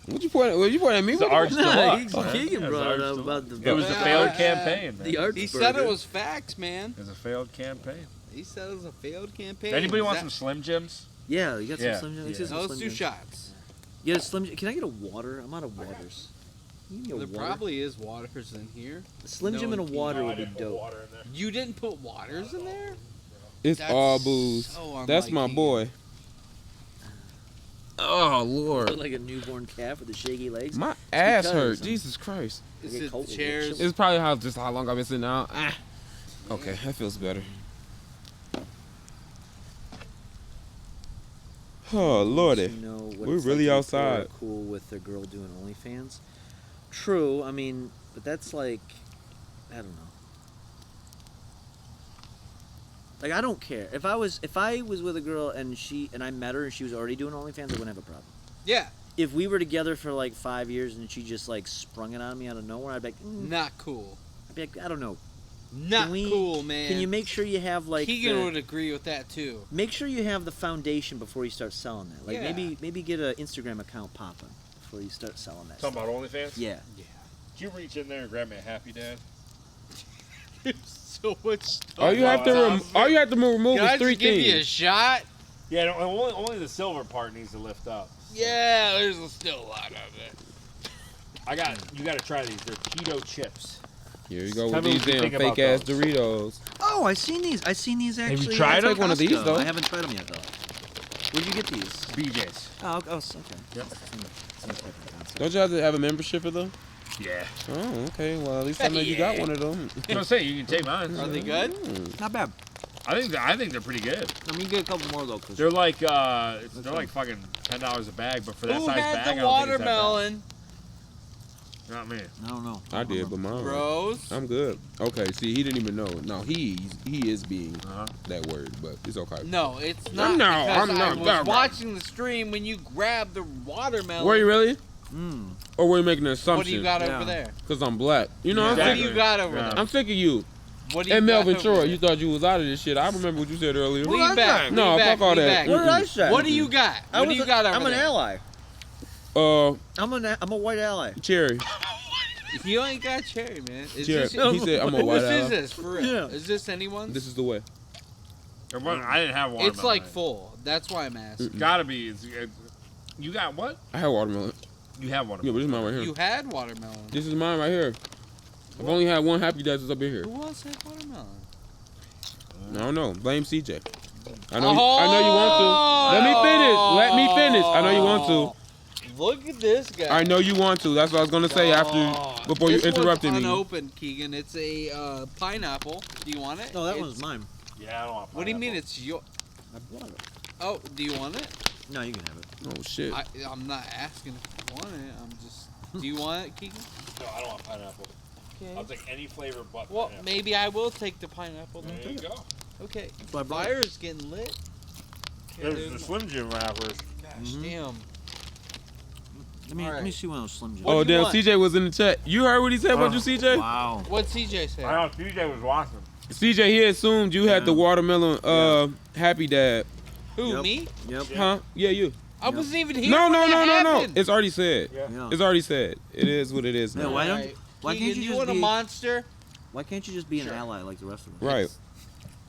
What you point at me? It's the arch Nah, deluxe, he- man. Kegan Yeah, brought it it's up arch about deluxe. the. It was a failed campaign, man. The arch He said it burger. was facts, man. It was a failed campaign. He said it was a failed campaign. Anybody want Is some that- Slim Jims? Yeah, you got some Yeah. Slim Jims. Yeah. He said some Let's Slim do Jims. shots. You got a Slim Jim? Can I get a water? I'm out of waters. You give me a There water? probably is waters in here. A Slim Jim and a water would be dope. You didn't put waters in there? It's That's all booze. so That's unlike my Kegan. boy. Oh Look Lord, like a newborn calf with the shaky legs. my It's ass because hurt. I'm- Jesus Christ. Is I get it cold the with chairs? chill. It's probably how long I've been sitting down. Okay, that feels better. Oh Lordy, You know what we're it's really like outside. people are cool with their girl doing OnlyFans. True, I mean, but that's like, I don't know. Like I don't care if I was with a girl and I met her and she was already doing OnlyFans, I wouldn't have a problem. Yeah. If we were together for like 5 years and she just like sprung it on me out of nowhere, I'd be like, Not cool. I'd be like, I don't know. Not cool, man. Can you make sure you have like Kegan would agree with that too. make sure you have the foundation before you start selling that. Like Yeah. maybe get an Instagram account popping before you start selling that. Talking stuff. about OnlyFans? Yeah. Did you reach in there and grab me a Happy Dad? So much stuff. All you have to remove Can I is three just give you a things. shot? Yeah, no, only the silver part needs to lift up. Yeah, there's still a lot of it. You got to try these. They're keto chips. Here you go Tell with me these what you damn think about fake ass those. Doritos. Oh, I seen these. Have Actually. you tried at them? Take one of these, Costco. though. I haven't tried them yet though. Where'd you get these? BJ's. Oh, okay. Yep. Don't you have to have a membership for them? Yeah. Oh, okay. Well, at least I know you got one of them. I was saying, you can take mine. Are they good? Not bad. I think they're pretty good. Let me get a couple more though. Cause They're like they're like fucking $10 a bag, but for that Who size had bag, the I don't think it's that bad. watermelon? Not me. I don't know. I did, but mine. Bros. I'm good. Okay, see, he didn't even know. No, he is being that word, but it's okay. No, it's not. I'm because not I was that watching the stream when you grabbed the watermelon. Were you really? Or were you making an assumption? What do you got over there? Because I'm black. You know, I'm What sick. do you got over there? I'm sick of you. What do you And got Melvin over Troy, there? you thought you was out of this shit. I remember what you said earlier. Lean back. No, lean back, fuck all lean that. back. What did I say? What do you got? What do you got over I'm there? an ally. I'm a white ally. Cherry. You ain't got cherry, man. Is Cherry. this, He said I'm a white Whose ally. is this, for real? Yeah. Is this anyone's? This is the way. I didn't have watermelon. It's like full. That's why I'm asking. It's gotta be. You got what? I had watermelon. You have Yeah, watermelon. but this is mine right here. You had watermelon. This is mine right here. I've only had one Happy Dads up in here. Who else had watermelon? I don't know. Blame CJ. I know you want to. Let me finish. I know you want to. Look at this guy. I know you want to. That's what I was gonna say before you This interrupted one's me. unopened, Kegan. It's a pineapple. Do you want it? No, that It's- one's mine. Yeah, I don't want. What do you mean it's your? I bought it. Oh, do you want it? No, you can have it. Oh shit. I'm not asking if you want it. I'm just. Do you want it, Kegan? No, I don't want pineapple. Okay. I'll take any flavor but Well, pineapple. maybe I will take the pineapple. Then. There you go. Okay. why I brought Fire is getting lit. There's the Slim Jim wrappers. Gosh damn. Let me see one of those Slim Jims. What Oh do you damn, want? CJ was in the chat. You heard what he said about you, CJ? Wow. What CJ said? I know CJ was watching. CJ, he assumed you had the watermelon Happy Dad. Who, Yep. me? Yep. Huh? Yeah, you. I wasn't even here. No, when no, that no, no, no. happened. It's already said. Yeah. It's already said. It is what it is Yeah, now. why don't? Alright. Why Kegan, can't you you just want be? a monster? Why can't you just be an ally like the rest of us? Right.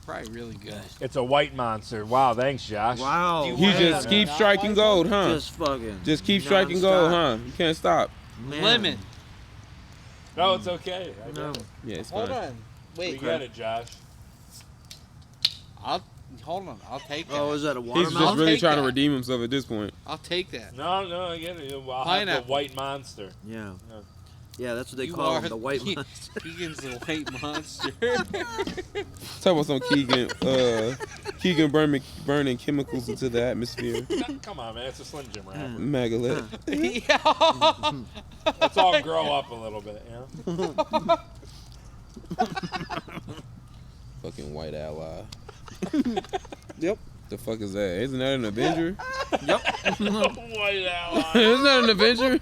Probably really good. It's a white monster. Wow, thanks, Josh. Wow. Do you He want just it? keeps Not striking white gold, huh? Just fucking. Just keep striking gold, huh? You can't stop. Man. Lemon. No, it's okay. I No. get it. Yeah, it's Hold fine. on. Wait. We get it, Josh. Hold on. I'll take that. Oh, is that a He's watermelon? just really take trying to that. redeem himself at this point. I'll take that. No, I get it. I'll have the Pineapple. white monster. Yeah. Yeah. Yeah, that's what they You call are him, the white monster. Keegan's the white monster. Talk about some Kegan burning chemicals into the atmosphere. Come on, man. It's a Slim Jim rapper. Magalet. Let's all grow up a little bit, you know? Fucking white ally. Yep. The fuck is that? Isn't that an Avenger? Yep. White ally. Isn't that an Avenger?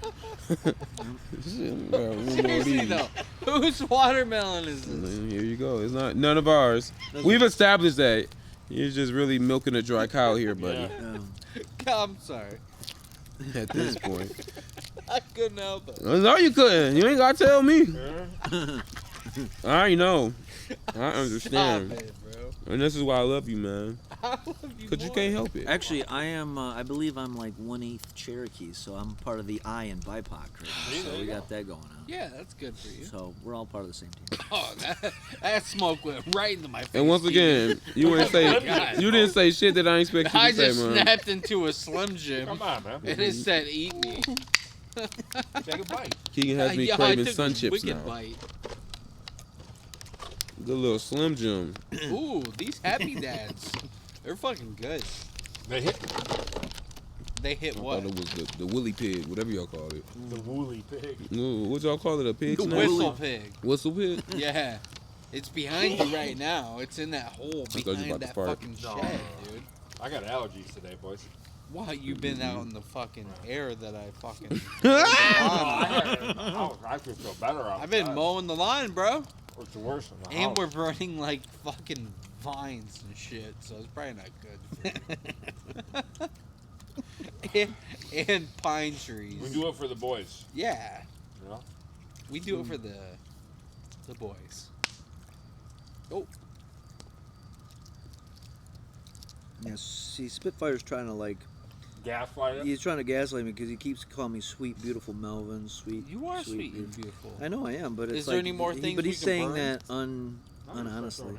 Seriously though, whose watermelon is this? Here you go. It's not none of ours. We've established that. You're just really milking a dry cow here, buddy. I'm sorry. At this point. I couldn't help it. No, you couldn't. You ain't gotta tell me. I already know. I understand. Stop it, bro. And this is why I love you, man. I love you Because you more. can't help it. Actually, I am. I believe I'm like 1/8 Cherokee, so I'm part of the I in BIPOC right now. So we got that going on. Yeah, that's good for you. So we're all part of the same team. Oh, that smoke went right into my face. And once again, you ain't say you didn't say shit that I ain't expect you I to say, just man. snapped into a Slim Jim. Come on, man. And it said, "Eat me." Take a bite. Keegan has me Yeah, I craving took sun a chips wicked now. bite. Good little Slim Jim. Ooh, these Happy Dads, they're fucking good. They hit. They hit I what? thought it was the woolly pig, whatever y'all call it. The woolly pig. No, what y'all call it? A pig? The whistle pig. Whistle pig? Yeah, it's behind you right now. It's in that hole thought you was behind about to that fart. fucking shed, dude. I got allergies today, boys. Why you been out in the fucking air that I fucking? I could feel better outside. I've been mowing the lawn, bro. It's worse than the And house. we're burning like fucking vines and shit, so it's probably not good. and pine trees. We do it for the boys. Yeah. You know? We do it for the boys. Oh. Yeah, see, Spitfire's trying to like. Gaslight it? He's trying to gaslight me because he keeps calling me sweet, beautiful Melvin. Sweet. You are sweet and beautiful. I know I am, but it's Is there like, any more things But we he's can saying burn? that unhonestly.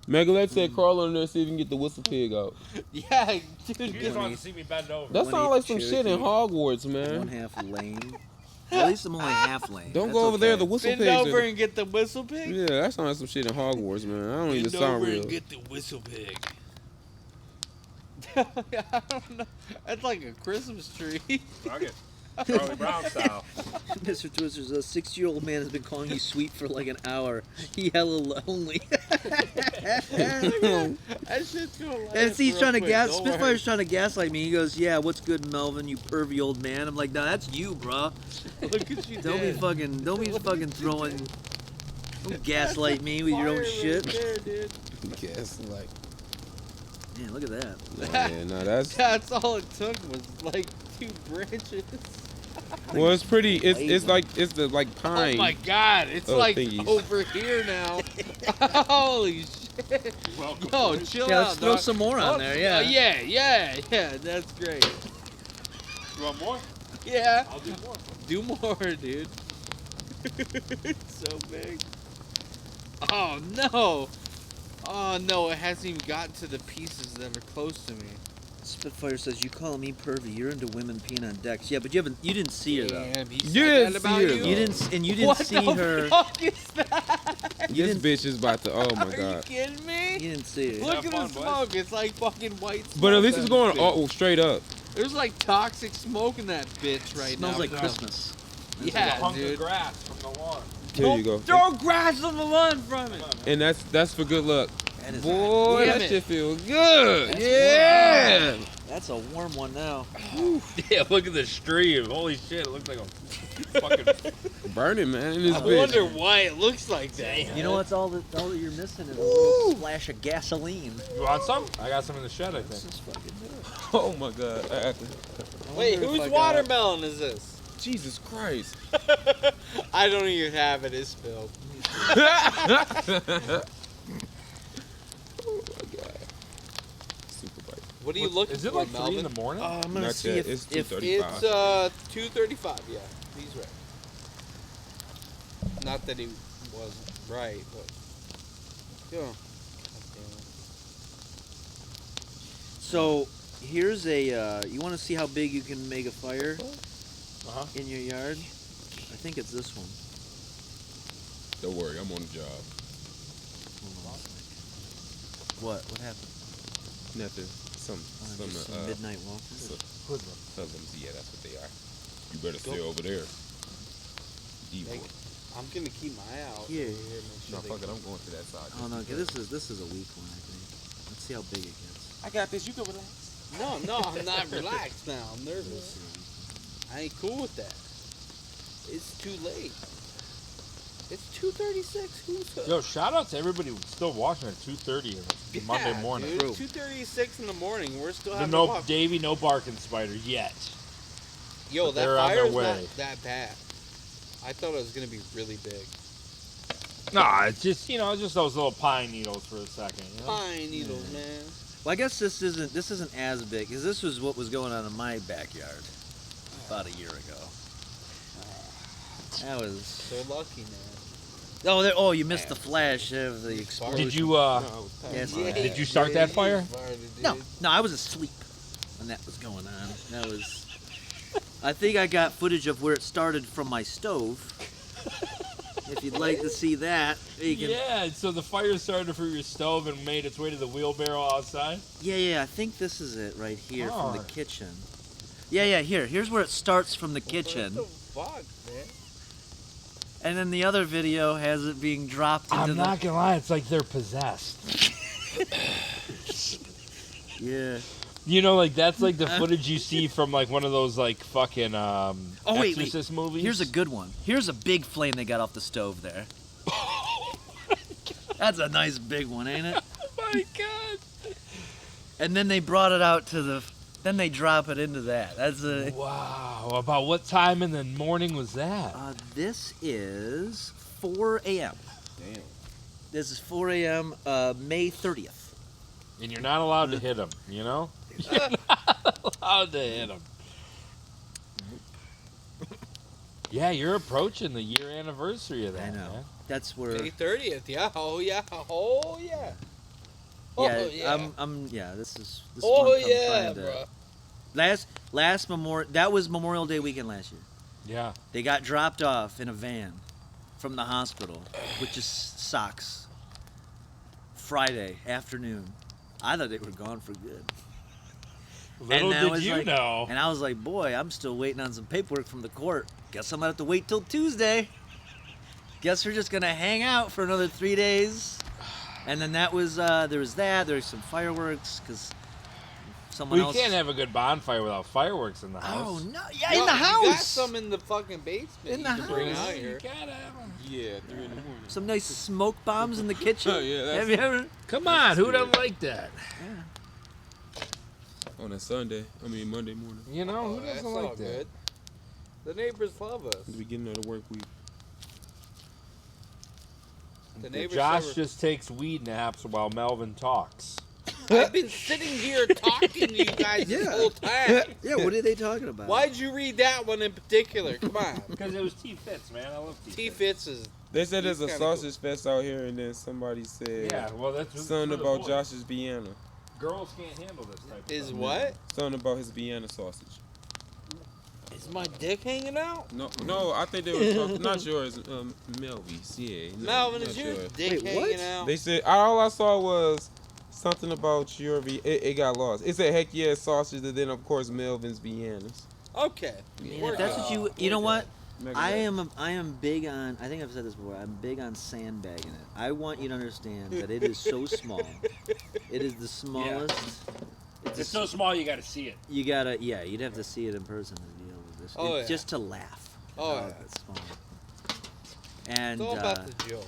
Megaleth said crawl under there see if you can get the whistle pig out. Yeah, dude. You just want to see me bend over. That sounds like some shit in Hogwarts, man. 1/2 lane. Well, at least I'm only half lane. Don't That's go over there. okay. The whistle Bend pigs. over are- and get the whistle pig. Yeah, that sounds like some shit in Hogwarts, man. I don't even Bend sound over real. and get the whistle pig. I don't know. That's like a Christmas tree. Fuck it. Charlie Brown style. Mr. Twister's a 6-year-old man has been calling you sweet for like an hour. He hella lonely. That shit's gonna laugh And see, he's real trying to quick, gas. don't worry. Spitfire's trying to gaslight me. He goes, "Yeah, what's good, Melvin? You pervy old man." I'm like, "No, that's you, bro. Look at you. Don't be fucking throwing. Don't gaslight me with your own shit." There, dude. Gaslight. Man, look at that. Yeah, no, that's. That's all it took was like 2 branches. Well, it's pretty. It's like it's the like pine. Oh my god, it's like thingies. over here now. Holy shit. Yo, chill Yeah, out. let's throw dog. some more on there, yeah. Yeah, that's great. You want more? Yeah. I'll do more. Do more, dude. It's so big. Oh no. Oh no, it hasn't even gotten to the pieces that are close to me. Spitfire says, "You calling me pervy? You're into women peeing on decks." Yeah, but you didn't see her though. Damn, he You said didn't that about see her, you? though. You didn't What see the her. fuck is that? This bitch is about to. Oh my Are you god. kidding me? You didn't see her. Look at the smoke. It's like fucking white smoke. But at least it's out going of this bitch. oh, straight up. There's like toxic smoke in that bitch right now. Smells like bro. Christmas. Yeah, Hunk of dude. grass from the lawn. Here you go. Throw grass on the lawn from it. And that's for good luck. That is Boy, Damn that it. shit feels good. That's Yeah. That's a warm one now. Yeah, look at the stream. Holy shit, it looks like a fucking. Burning, man. In this I bitch. wonder why it looks like that. You know what's all that you're missing is a little splash of gasoline. You want some? I got some in the shed, I think. Oh my god. Wait, wonder if whose I got- watermelon is this? Jesus Christ. I don't even have it. It's spilled. Oh my god. Super bite. What are you looking Is it for, like 3 Melvin? in the morning? I'm gonna see if It's if 2:35. It's 2:35. Yeah, he's right. Not that he wasn't right, but yeah. So here's a. You want to see how big you can make a fire in your yard? I think it's this one. Don't worry, I'm on the job. What? What happened? Nothing. Some midnight walkers. Hoodlums. Yeah, that's what they are. You better stay over there. Evil. I'm gonna keep my eye out. Yeah. No, fuck it. I'm going to that side. Oh no, this is a weak one. I think. Let's see how big it gets. I got this. You can relax. No, I'm not relaxed now. I'm nervous. I ain't cool with that. It's too late. It's 2:36. Who's Yo, shout out to everybody who's still watching at 2:30 Monday morning. Dude, 2:36 in the morning. We're still having No, walk. Davey, no barking spider yet. Yo, But that they're on their fire's way. not that bad. I thought it was gonna be really big. Nah, it's just just those little pine needles for a second. You know? Pine needles, man. Well, I guess this isn't as big because this was what was going on in my backyard about a year ago. That was so lucky, man. Oh, you missed the flash of the explosion. Did you Yes, did you start that fire? No, I was asleep when that was going on. That was. I think I got footage of where it started from my stove. If you'd like to see that, you can. Yeah, so the fire started from your stove and made its way to the wheelbarrow outside? Yeah, I think this is it right here from the Oh. kitchen. Yeah, here's where it starts from the kitchen. What the fuck, man? And then the other video has it being dropped into I'm not gonna lie, it's like they're possessed. Yeah. You know, like that's like the footage you see from like one of those like fucking wait. Exorcist movies. Here's a good one. Here's a big flame they got off the stove there. That's a nice big one, ain't it? Oh my god. And then they brought it out to the. Then they drop it into that. That's a. Wow. About what time in the morning was that? This is 4 a.m. Damn. This is 4 a.m. May 30th. And you're not allowed to hit them, you know? You're not allowed to hit them. Yeah, you're approaching the year anniversary of that. I know. Man. That's where. May 30th. Yeah. Oh yeah. Oh yeah. Yeah, this is Oh, one I'm yeah, trying to- bro. Last Memorial, that was Memorial Day weekend last year. Yeah. They got dropped off in a van from the hospital, which is socks. Friday afternoon. I thought they were gone for good. Little I did was you like- know. And I was like, boy, I'm still waiting on some paperwork from the court. Guess I'm gonna have to wait till Tuesday. Guess we're just gonna hang out for another 3 days. And then that was there was some fireworks because someone We else. can't have a good bonfire without fireworks in the house. Oh no! Yeah, No, in the You got house. some in the fucking basement. In the you can bring house. out here. Yeah, 3 in the morning. Some nice smoke bombs in the kitchen. Yeah, that's- Have you ever? Come on, who doesn't like that? On a Sunday. I mean Monday morning. You know, who That's doesn't all like that? good. The neighbors love us. At the beginning of the work week. The neighbors Josh never- just takes weed naps while Melvin talks. I've been sitting here talking to you guys this whole time. Yeah, what are they talking about? Why'd you read that one in particular? Come on. Because it was T Fitz, man. I love T T Fitz is. They said there's a he's kinda sausage fest out here, and then somebody said Yeah, well, that's something for the about boys. Josh's Vienna. Girls can't handle this type of Is stuff. what? Something about his Vienna sausage. Is my dick hanging out? No, I think they were talking, not yours, Melvy's, yeah. No, Melvin, not is your yours. dick hanging out? They said, all I saw was something about your it got lost. It said heck yeah sausage, and then of course Melvin's Viennas. Okay. Man, if that's what you know what? Mega I Drive. am big on. I think I've said this before. I'm big on sandbagging it. I want you to understand that it is so small. It is the smallest. It's so small you got to see it. You gotta, yeah. You'd have to see it in person to be able to. Oh, it's yeah. just to laugh. Oh, how yeah. it's small. And It's all about the joke.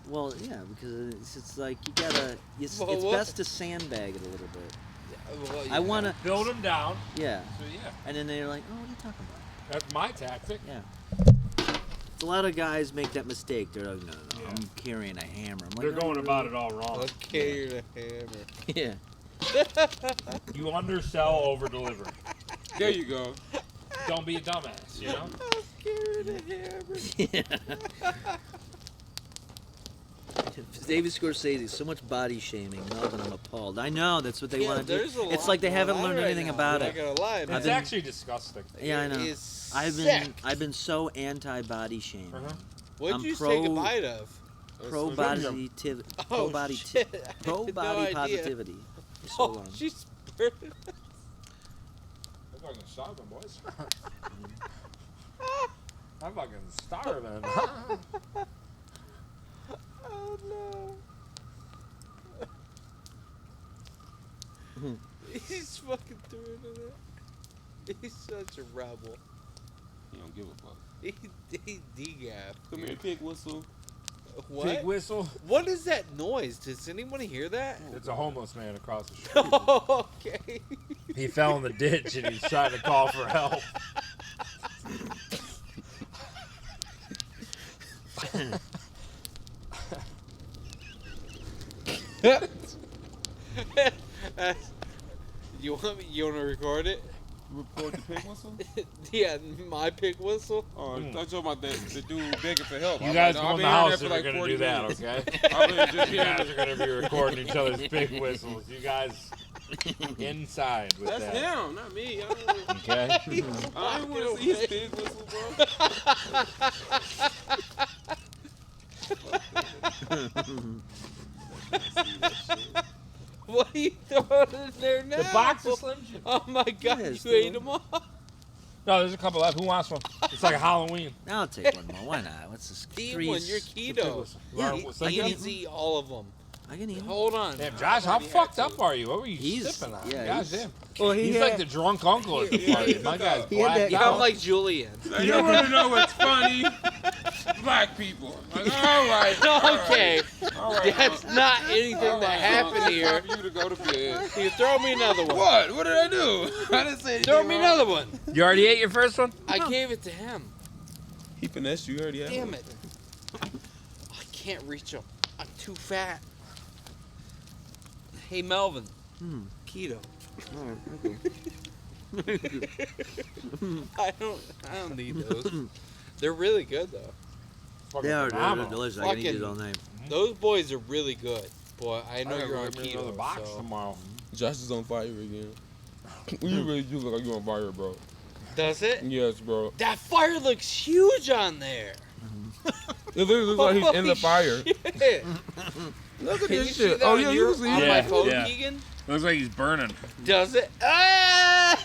well, yeah, because it's like you gotta. It's Well, it's what? best to sandbag it a little bit. Well, I want to build them down. Yeah. So yeah, And then they're like, "Oh, what are you talking about?" that's my tactic. Yeah. A lot of guys make that mistake. They're like, no, I'm carrying a hammer. I'm like, They're "No, going really." about it all wrong. Let's carry the hammer. Yeah. You undersell, over deliver. There you go. Don't be a dumbass, you know? David Scorsese, so much body shaming. Melvin, I'm appalled. I know, that's what they want to do. there's a It's lot like they going haven't on learned right anything now. about I'm it. not gonna lie, man. It's actually disgusting. Yeah, I know. It's I've been so anti-body shaming. What'd I'm you pro, take a bite of? Pro body Oh, shit. pro I had body no idea. positivity. for so long. She's I'm fucking starving, boys. I'm fucking starving. Oh no. He's fucking doing it. He's such a rebel. He don't give a fuck. He degaff. Come here, pig whistle. What? Pig whistle? What is that noise? Does anyone hear that? It's a homeless man across the street. Oh, okay. He fell in the ditch and he's trying to call for help. You want to record it? Record the pig whistle? Yeah, my pig whistle. Oh, I thought you were about the dude begging for help. You guys go in the house if for you're going to do that, okay? You guys are going to be recording each other's pig whistles. You guys inside with That's that. him, not me. Okay? I don't want to see his pig whistle, bro. What are you throwing in there now? The box of Slim Jim. Oh my god, Yes, you ate them all? No, there's a couple left. Who wants one? It's like a Halloween. I'll take one more. Why not? What's this? Eat Three one, you're keto. Yeah, Ian's eat all of them. I can eat them. Hold on. Damn, Josh, how fucked up are you? What were you He's- sipping on? yeah, God he's- damn. well, He's like the drunk uncle at the party. My guy's He had blacked that- Yeah, out. I'm like Julian. You want to know what's funny? Black people. Like, all right. Okay, All right. that's not anything that happened here. Time for you to go to bed. You throw me another one. What? What did I do? I didn't say anything Throw me wrong. another one. You already ate your first one? I gave it to him. He finessed you already. Damn it. I can't reach him. I'm too fat. Hey, Melvin. Keto. I don't need those. They're really good though. They are phenomenal. delicious. I can eat these all night. Those boys are really good. Boy, I know you're on another keto. box So. tomorrow. Josh is on fire again. You really do look like you're on fire, bro. Does it? Yes, bro. That fire looks huge on there. It literally looks like he's in the fire. Shit. Look at Can you this see shit. that Oh on yeah, your- you can see on it. my phone, yeah. Kegan? Looks like he's burning. Does it? Ah!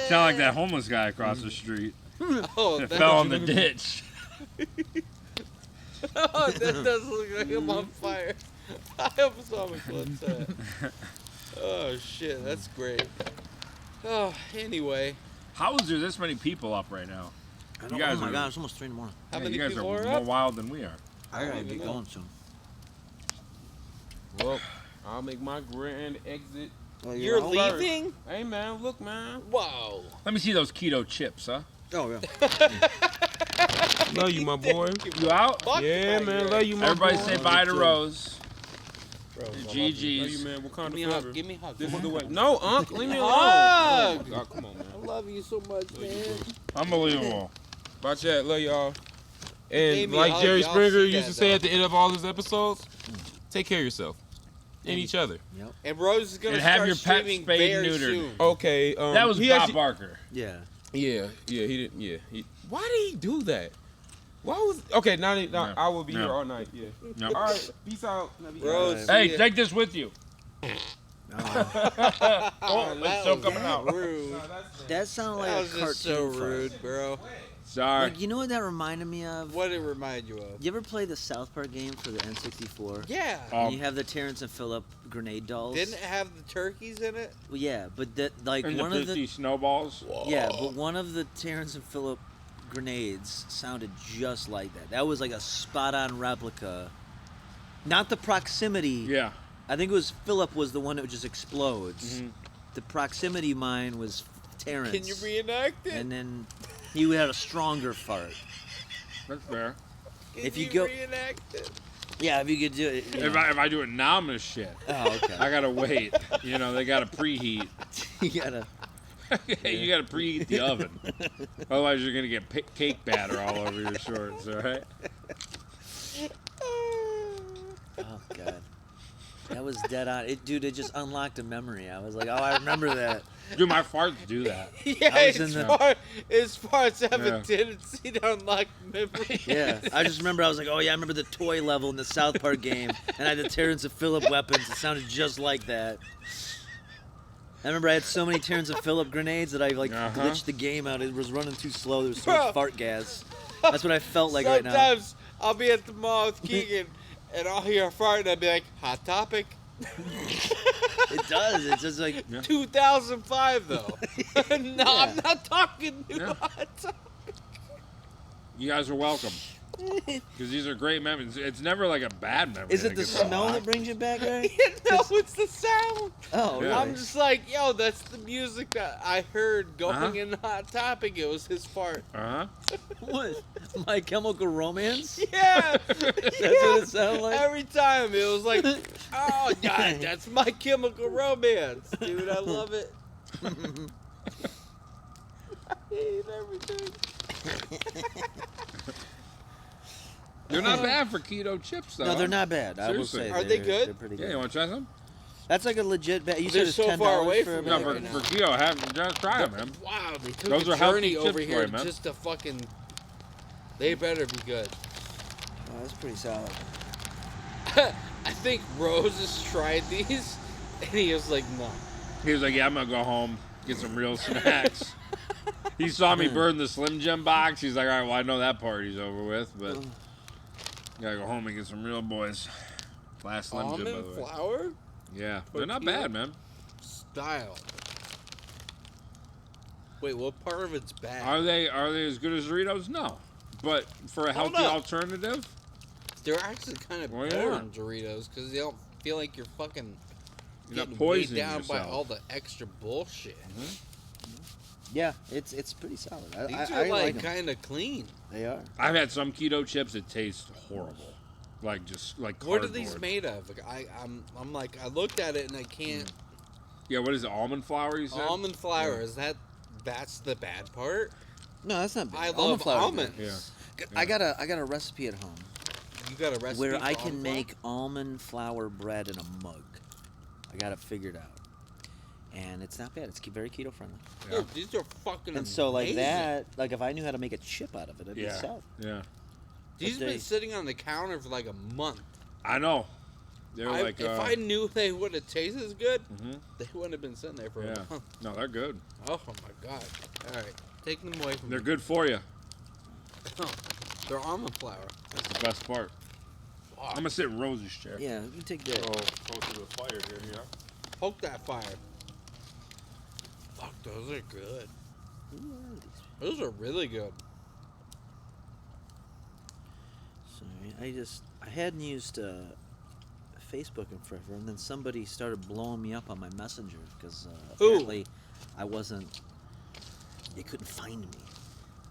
Sound like that homeless guy across the street. Oh, that that, fell in the ditch. oh, that does look like I'm on fire. I almost saw my clips that. Oh shit, that's great. Oh, anyway. How is there this many people up right now? I You don't, guys oh my are- god, it's almost 3 in the morning. How Yeah, many you guys people are are more up? wild than we are. I gotta get going soon. Well, I'll make my grand exit. You're leaving? Hey man, look man. Wow. Let me see those keto chips, huh? Oh yeah. Love you, my boy. You out? Yeah, man. Love you, my Everybody boy. say bye to Rose. Bro, Love you, GG's. man. Wakanda Give me a hug. forever. Give me a hug. This is the way. No, Unc, leave me alone. Hug. Oh, come on, man. I love you so much, man. Unbelievable. Bye, chat. Love y'all. Gave And me a like hug. Jerry Y'all Springer see used that, to say though. at the end of all his episodes, take care of yourself and each other. Yep. And Rose is gonna And have start your pet streaming spayed very neutered. soon. Okay. That was he Bob actually- Barker. Yeah. Yeah, he didn't. Yeah. Why did he do that? Why was okay? Now, No. I will be No. here all night. Yeah. No. All right. Peace out. Rose. Hey, Yeah. take this with you. Oh, it's still coming out. Rude. That sounded like That a was cartoon just so fart. rude, bro. Sorry. Like, you know what that reminded me of? What did it remind you of? You ever play the South Park game for the N64? Yeah. And you have the Terrence and Phillip grenade dolls. Didn't it have the turkeys in it? Well, yeah, but that like And one the of 50 the snowballs. yeah, but one of the Terrence and Phillip grenades sounded just like that. That was like a spot-on replica. Not the proximity. Yeah. I think it was Phillip was the one that just explodes. Mhm. The proximity mine was Terrence. Can you reenact it? And then he had a stronger fart. That's fair. Can if you go- reenact it? Yeah, if you could do it. If I do it now, I'm gonna shit. Oh, okay. I gotta wait. You know, they gotta preheat. You gotta. You gotta preheat the oven. Otherwise, you're gonna get cake batter all over your shorts. All right. Oh God. That was dead on. Dude, it just unlocked a memory. I was like, oh, I remember that. Dude, my farts do that. Yeah, as far as having Yeah. tendency to unlock memory. Yeah, I just remember. I was like, oh yeah, I remember the toy level in the South Park game, and I had the Terrence of Phillip weapons. It sounded just like that. I remember I had so many Terrence of Phillip grenades that I glitched the game out. It was running too slow. There was so much fart gas. That's what I felt like right now. Sometimes I'll be at the mall with Kegan, and I'll hear a fart, and I'll be like, "Hot Topic." It does. It's just like 2005 though. No, I'm not talking new Yeah. Hot Topic. You guys are welcome. Because these are great memories. It's never like a bad memory. Is it the smell that brings you back, right? No, it's the sound. Oh, really? I'm just like, yo, that's the music that I heard going in Hot Topic. It was his fart. What? My Chemical Romance? Yeah. That's what it sounded like? Every time it was like, oh God, that's My Chemical Romance, dude. I love it. I hate everything. They're not bad for keto chips, though. No, they're not bad. I will Seriously. say. Are they good? They're pretty good. Yeah, you want to try some? That's like a legit bet. You They're said it's so $10 far away for a from No, me for, right now. for keto, just try them, man. Wow, they took Those a are healthy journey chips over for here you, man. just to fucking. They better be good. Oh, that's pretty solid. I think Rose has tried these, and he was like, no. He was like, yeah, I'm going to go home, get some real snacks. He saw me burn the Slim Jim box. He's like, all right, well, I know that party's over with, but gotta go home and get some real boys. Last Slim Jim, by the Almond way. flour? Yeah, they're not bad, man. Style. Wait, what part of it's bad? Are they as good as Doritos? No. But for a healthy alternative? They're actually kind of Well, better yeah. than Doritos because they don't feel like you're fucking You're not getting weighed poisoning down by yourself. all the extra bullshit. Yeah, it's pretty solid. These I are like like kind of clean. They are. I've had some keto chips that taste horrible. Like just like What are cardboard. these made of? Like, I'm like, I looked at it and I can't. Yeah, what is it? Almond flour, you said? Almond flour, Yeah. that's the bad part? No, that's not bad. I Almond love flour is almonds. good. I got a recipe at home. You got a recipe where for I can almond flour? make almond flour bread in a mug. I got it figured out, and it's not bad. It's very keto friendly. Dude, these are fucking And so like amazing. that, like if I knew how to make a chip out of it, it'd be Yeah. solid. Yeah. These have they- been sitting on the counter for like a month. I know. They're like if I knew they would have tasted as good, Mhm. they wouldn't have been sitting there for Yeah. a month. No, they're good. Oh my god! All right, take them away from They're me. good for you. Oh, they're almond flour. That's the best part. I'm gonna sit in Rose's chair. Yeah, you take that. Close to the fire here, yeah. Poke that fire. Fuck, those are good. Those are really good. Sorry, I hadn't used Facebook in forever, and then somebody started blowing me up on my messenger because apparently I wasn't. They couldn't find me.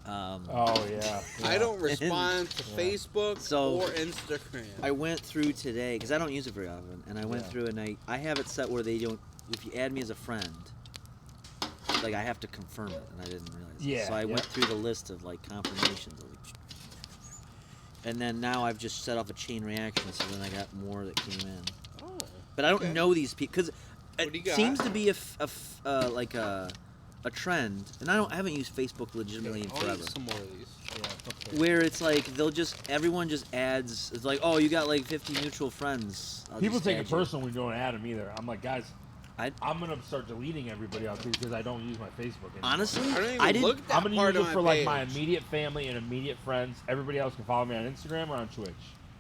Oh yeah. I don't respond to Yeah. Facebook So, or Instagram. I went through today because I don't use it very often, and I went Yeah. through and I have it set where they don't. If you add me as a friend, like I have to confirm it, and I didn't realize. it. Yeah, So I yeah. went through the list of like confirmations, and then now I've just set off a chain reaction, so then I got more that came in. Oh. But I don't okay. know these people because What do you it got? seems to be like a trend, and I haven't used Facebook legitimately in I'll forever. eat some more of these. Where it's like everyone just adds. It's like, oh, you got like 50 mutual friends. I'll People just take add it you. personal when you don't add them either. I'm like, guys, I'm gonna start deleting everybody out there because I don't use my Facebook anymore. Honestly, I don't even I didn't- look at that I'm gonna part use of it my for like my page. immediate family and immediate friends. Everybody else can follow me on Instagram or on Twitch.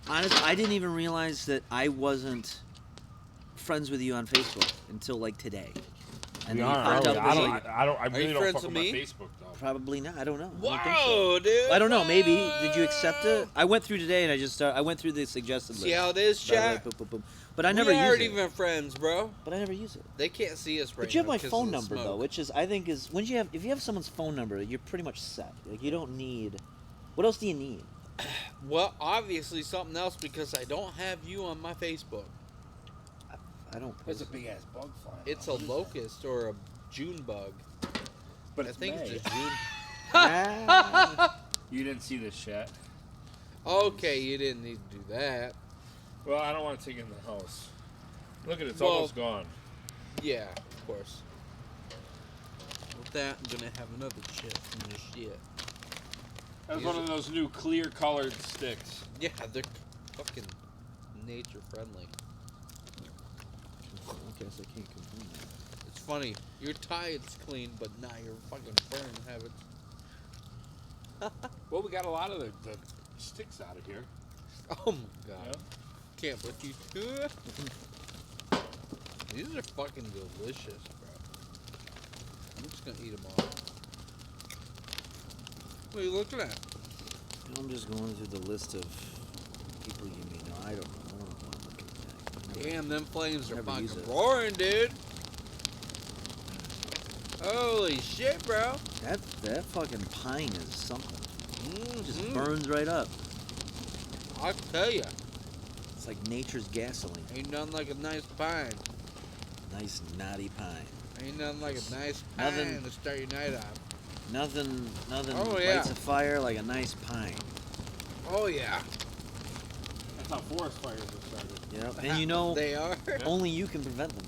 Honestly, I didn't even realize that I wasn't friends with you on Facebook until like today. And We then you are, popped aren't up we? as, I like- really don't fuck with my Facebook though. Probably not. I don't know. Whoa, I don't think so. dude. I don't know. Maybe. Did you accept it? I went through today and I went through the suggested list. See how it is, By the way, chat? boom, boom, boom. But I never we use aren't it. even friends, bro. But I never use it. They can't see us right But you have now my 'cause phone of the number though, smoke. which is I think is if you have someone's phone number, you're pretty much set. Like you don't need. What else do you need? Well, obviously something else because I don't have you on my Facebook. I don't. That's a big ass bug flying. It's a locust or a June bug. But I it's think May. it's a June. You didn't see this yet. Okay, you didn't need to do that. Well, I don't want to take it in the house. Look at it, it's Well, almost gone. Yeah, of course. With that, I'm gonna have another chip from this shit. That's one of those new clear colored sticks. Yeah, they're fucking nature friendly. I guess I can't complain. It's funny. Your tide's clean, but now your fucking burn habits. Well, we got a lot of the sticks out of here. Oh my god. Can't put you to it. These are fucking delicious, bro. I'm just gonna eat them all. What are you looking at? I'm just going through the list of people you may know. I don't know. I don't know what I'm looking at. Damn, them flames are never use fucking it. roaring, dude. Holy shit, bro. That fucking pine is something. Mm-hmm. Just burns right up. I tell ya. It's like nature's gasoline. Ain't nothing like a nice pine. Nice knotty pine. Ain't nothing like a nice pine Nothing- to start your night off. Nothing Oh, yeah. lights a fire like a nice pine. Oh yeah. That's how forest fires are started. Yep. And you know, They are. only you can prevent them.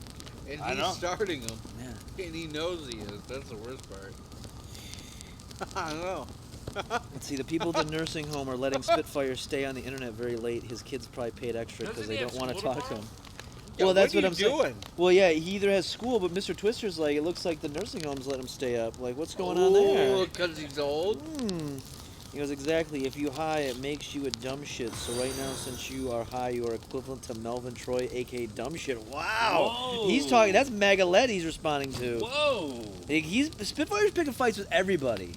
And I he's know. starting them. Yeah. And he knows he is. That's the worst part. I know. Let's see, the people at the nursing home are letting Spitfire stay on the internet very late. His kids probably paid extra because Doesn't they he don't have want to school talk to tomorrow? him. Yeah, Well, that's what what are I'm you saying. doing? Well, yeah, he either has school, but Mr. Twister's like, it looks like the nursing home's let him stay up. Like, what's going on there? Because he's old? He goes, exactly. If you high, it makes you a dumb shit. So right now, since you are high, you are equivalent to Melvin Troy, a.k.a. dumb shit. Wow. Whoa. He's talking. That's Megalette he's responding to. Whoa! Spitfire's picking fights with everybody.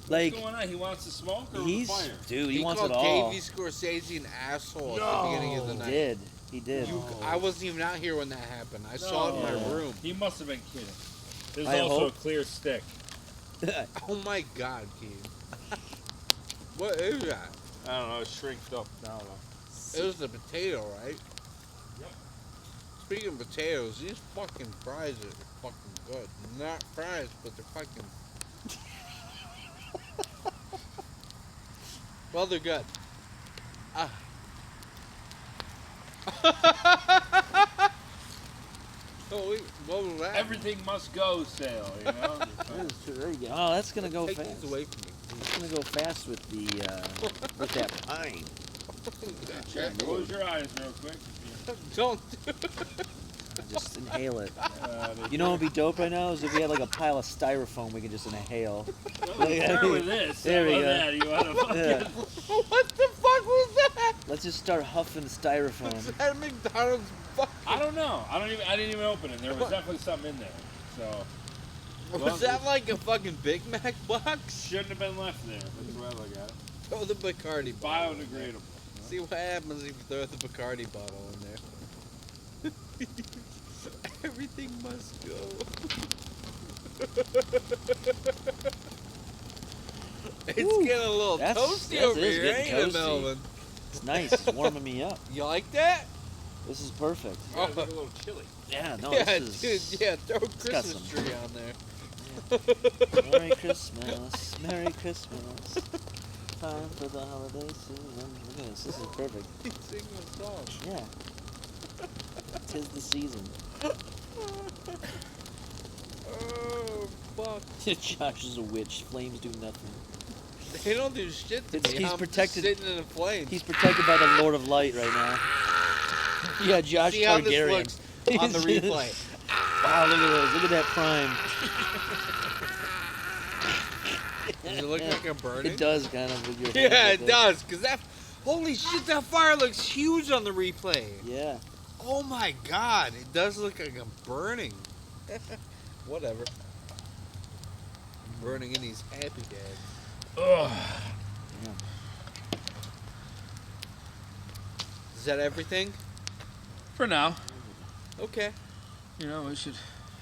Like, What's going on? He wants to smoke or he's fire? dude. He wants called it all. Davey Scorsese an asshole at the beginning of the night. He did. I wasn't even out here when that happened. I saw it in my room. He must have been kidding. There's I also hope. a clear stick. Oh my god, Keith. What is that? I don't know. It's shrinked up. I don't know. It was the potato, right? Yep. Speaking of potatoes, these fucking fries are fucking good. Not fries, but they're fucking... Well, they're good. Ah. What was that? Everything must go sale, you know? There you go. Oh, that's gonna go Take fast. these away from me. It's gonna go fast with the with that pine. Check. Close your eyes real quick. Don't do Just inhale it. You know what would be dope right now is if we had like a pile of styrofoam we could just inhale. Start with this. There we How go. about that? You wanna fucking... Yeah. What the fuck was that? Let's just start huffing styrofoam. Is that McDonald's fucking... I don't know. I didn't even open it. There was definitely something in there. So Was that like a fucking Big Mac box? shouldn't have been left there. That's the way I look at it. Throw the Bacardi bottle. Biodegradable. See what happens if you throw the Bacardi bottle in there. Everything must go. It's getting a little toasty over here, ain't it, Melvin? It's nice. It's warming me up. You like that? This is perfect. Oh, it's a little chilly. Yeah, no, Yeah, this is... dude, yeah, throw a it's got Christmas some- tree on there. Merry Christmas, Merry Christmas. Time for the holiday season. Look at this. This is perfect. He's singing a song. Yeah. 'Tis the season. Oh, fuck. Josh is a witch. Flames do nothing. They don't do shit to me. He's I'm protected. just sitting in a flame. He's protected by the Lord of Light right now. Yeah, Josh See how this Targaryen. looks on the replay. Wow, look at those. Look at that prime. Does it look like I'm burning? It does kind of with your hand Yeah, like it that. does. Cause that, holy shit, that fire looks huge on the replay. Yeah. Oh my god, it does look like I'm burning. Whatever. I'm burning in these happy dads. Ugh. Yeah. Is that everything? For now. Okay. You know, we should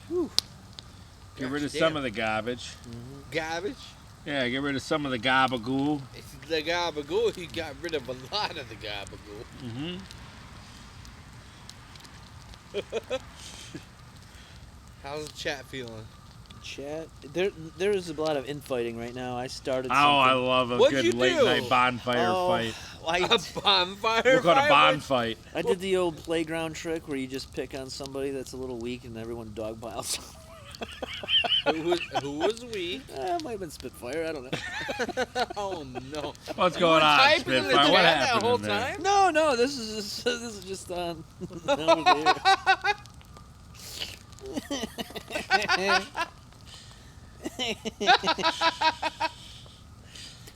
Whew. get rid of Gosh some damn. of the garbage. Garbage. Yeah, get rid of some of the gabagool. The gabagool, he got rid of a lot of the gabagool. Mm-hmm. How's the chat feeling? Chat, there is a lot of infighting right now. I started. Oh, something. I love a good late night bonfire fight. A bonfire. We'll call it a bonfight. I did the old playground trick where you just pick on somebody that's a little weak and everyone dog piles. Who was weak? Might have been Spitfire. I don't know. Oh no! What's going on, Spitfire? What happened that whole in there? time? No. This is just on. Over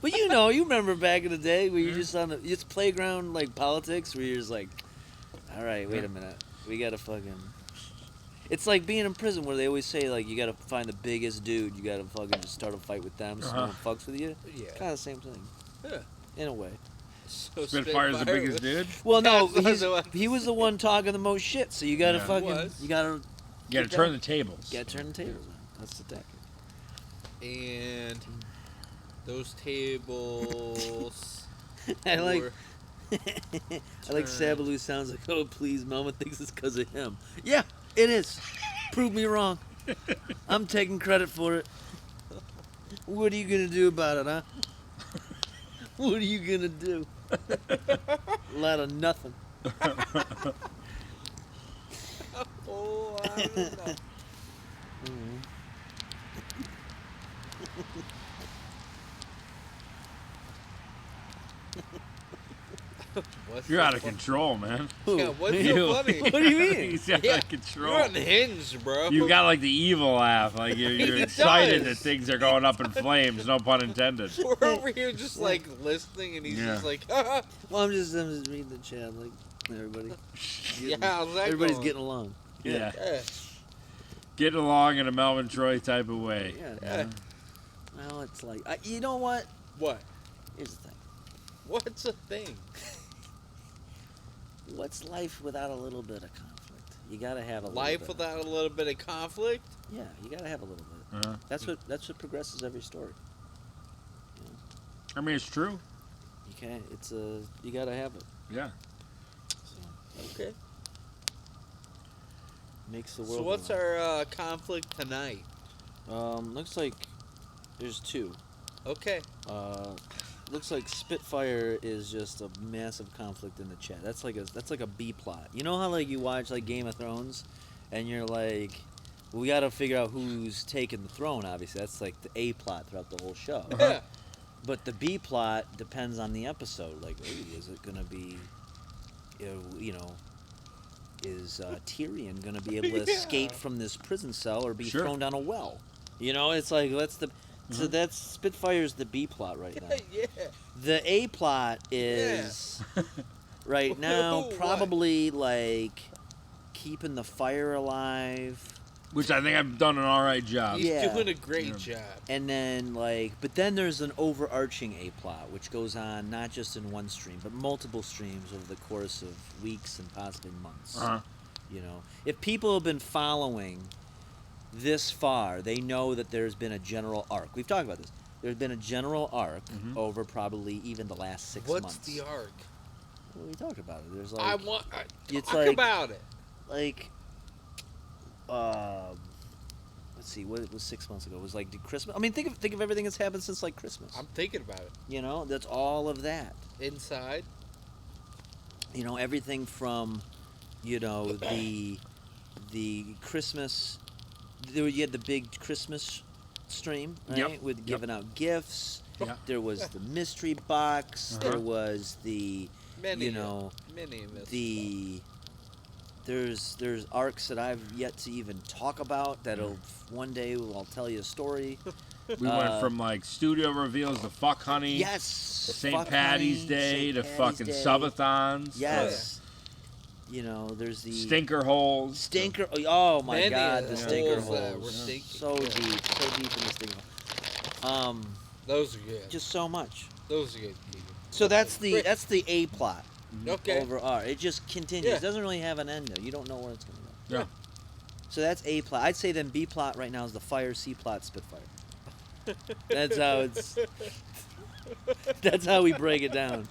But you remember back in the day where you just on it's playground like politics where you're just like, all right, wait a minute, we gotta fucking. It's like being in prison where they always say like you gotta find the biggest dude, you gotta fucking just start a fight with them so no one fucks with you. Yeah. Kind of the same thing. Yeah. In a way. So Spitfire's the biggest dude? Well, no, he was the one talking the most shit, so you gotta you gotta turn the tables. Gotta turn the tables. That's the tactic. And those tables. I like Sabaloo sounds like, oh please, Mama thinks it's because of him. Yeah, it is. Prove me wrong. I'm taking credit for it. What are you gonna do about it, huh? What are you gonna do? A lot of nothing. Oh, I don't know. You're out of control, man. Yeah, what's so funny? What do you mean? He's out of control. You're unhinged, bro. You got like the evil laugh, like you're He excited does. that things are going up in flames. No pun intended. We're over here just like listening, and he's just like, well, I'm just reading the chat, like everybody. Yeah, how's that everybody's going? getting along. Yeah. Getting along in a Melvin Troy type of way. Yeah. Well, it's like you know what? What? Here's the thing. What's a thing? What's life without a little bit of conflict? You gotta have a Life little bit. without a little bit of conflict? Yeah, you gotta have a little bit. That's what progresses every story. I mean, it's true. You can't. You gotta have it. Yeah. Okay. Makes the world. So what's our conflict tonight? Looks like there's two. Okay. Looks like Spitfire is just a massive conflict in the chat. That's like a B plot. You know how like you watch like Game of Thrones, and you're like, well, we got to figure out who's taking the throne. Obviously, that's like the A plot throughout the whole show. Yeah. But the B plot depends on the episode. Like, ooh, is it gonna be, is Tyrion gonna be able to escape from this prison cell or be thrown down a well? You know, it's like so that's Spitfire's the B plot right now. Yeah. The A plot is right now probably like keeping the fire alive. Which I think I've done an all right job. He's doing a great job. And then but then there's an overarching A plot which goes on not just in one stream but multiple streams over the course of weeks and possibly months. You know, if people have been following this far, they know that there's been a general arc. We've talked about this. There's been a general arc over probably even the last 6 months. What's the arc? Well, we talked about it. There's like I want. it's Talk about it. Like, let's see, what was 6 months ago? It was like Christmas. I mean, think of everything that's happened since like Christmas. I'm thinking about it. You know, that's all of that. Inside. You know, everything from, the Christmas. You had the big Christmas stream, right? With giving out gifts. Yep. There was the mystery box. There was the, there's arcs that I've yet to even talk about that'll one day I'll tell you a story. We went from like studio reveals to fuck honey. Yes. St. Patty's Day to fucking subathons. Yes. You know, there's the stinker holes. Oh my God, the stinker holes. holes. So deep in the stinker hole. Those are good. Just so much. Those are good. So that's the A plot. Okay. Over R. It just continues. It doesn't really have an end though. You don't know where it's going to go. Yeah. So that's A plot. I'd say then B plot right now is the Fire, C plot, Spitfire. That's how it's. That's how we break it down.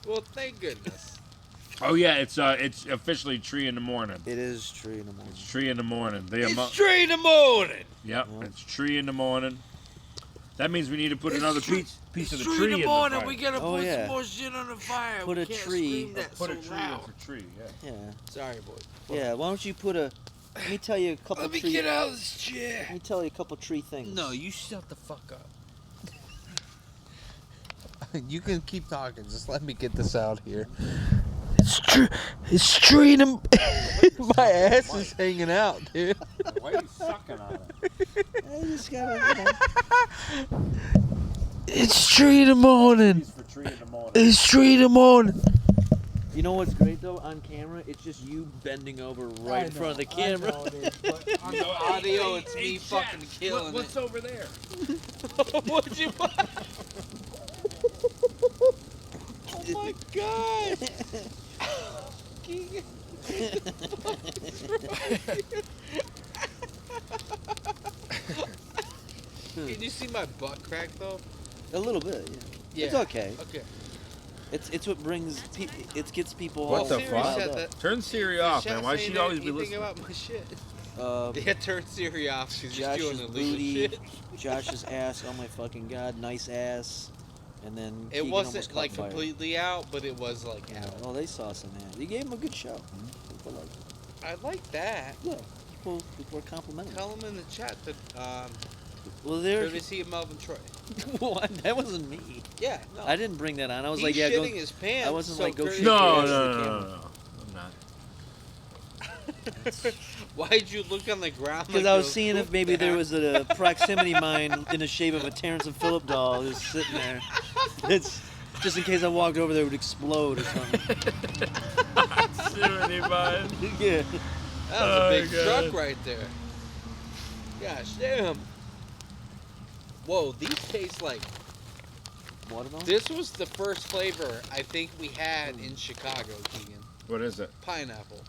Well, thank goodness. Oh yeah, it's officially tree in the morning. It is tree in the morning. It's tree in the morning. It's tree in the morning. Yep, it's tree in the morning. That means we need to put another piece of the It's tree tree in the morning. fire. We gotta Oh, put yeah. some more shit on the fire. Put we a can't tree- Scream that Put a so tree loud. over tree. Yeah. Yeah. Sorry, boy. Yeah. Why don't you put a? Let me tell you a couple. Let me tree, get out of this chair. Let me tell you a couple tree things. No, you shut the fuck up. You can keep talking. Just let me get this out here. It's tree in the... My ass is hanging out, dude. Why are you sucking on it? I just gotta. You know. It's tree in the morning. For tree in the morning. It's tree in the morning. You know what's great though on camera? It's just you bending over right in front of the camera. On the audio, it's me fucking killing What's over there? What'd you buy? Oh my god! Kegan. Can you see my butt crack though? A little bit, yeah. Yeah. It's okay. Okay. It's what brings it gets people. What all the riled fuck? up. Turn Siri off, man. Why should you always be listening? listening? About my shit. Yeah, turn Siri off. She's just Josh's doing illegal booty, shit. Josh's ass. Oh my fucking god, nice ass. And then It Kegan wasn't almost like caught fire. completely out, but it was like out. Oh, they saw some ass. You gave him a good show. People like it. I like that. Yeah, people were complimenting. Tell them in the chat that Well, there. courtesy of Melvin Troy. What? That wasn't me. Yeah, no. I didn't bring that on. I was He's like, yeah, go. shitting his pants. I wasn't so like, go courtesy- shit your No, ass to the no, camera. I'm not. Why'd you look on the ground? Because I was seeing if maybe there was a proximity mine in the shape of a Terrence and Phillip doll just sitting there. It's just in case I walked over there, it would explode or something. Proximity mine. Yeah. That was a big truck right there. Gosh damn. Whoa, these taste like watermelon. This was the first flavor I think we had in Chicago, Kegan. What is it? Pineapple.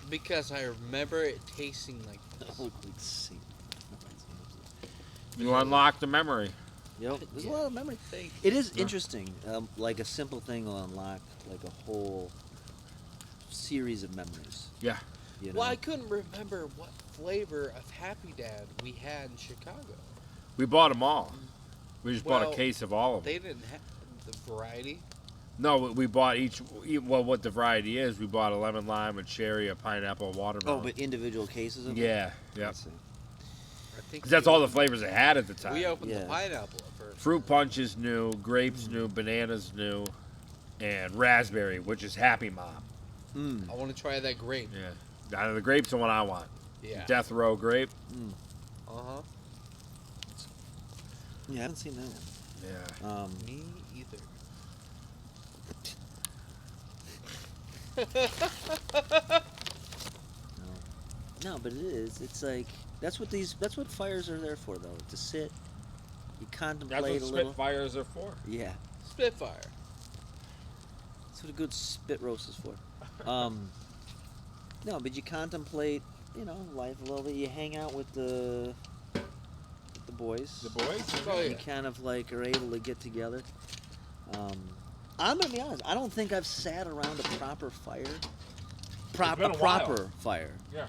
Because I remember it tasting like this. You unlock the memory. Yep. There's a lot of memory. Thank It is interesting. Like a simple thing will unlock like a whole series of memories. Yeah. You know? Well, I couldn't remember what flavor of Happy Dad we had in Chicago. We bought them all. We just bought Well, a case of all of them. They didn't have the variety. No, we bought each. Well, what the variety is, we bought a lemon lime, a cherry, a pineapple, a watermelon. Oh, but individual cases of Yeah, them? yeah. I see. I think 'Cause that's all the flavors they had at the time. We opened the pineapple at first. Fruit punch is new, grapes new, bananas new, and raspberry, which is Happy Mom. I want to try that grape. Yeah, out of the grapes, the one I want. Yeah. Death Row grape. Uh-huh. Yeah, I haven't seen that one. Yeah. Me either. No, but it is. It's like that's what fires are there for, though. To sit, you contemplate That's a what little. Spitfires are for. Yeah, Spitfire. that's what a good spit roast is for. No, but you contemplate, life a little bit. You hang out with the boys. The boys? Oh, You yeah. kind of like are able to get together. I'm gonna be honest. I don't think I've sat around a proper fire, been a while. proper fire, Yeah.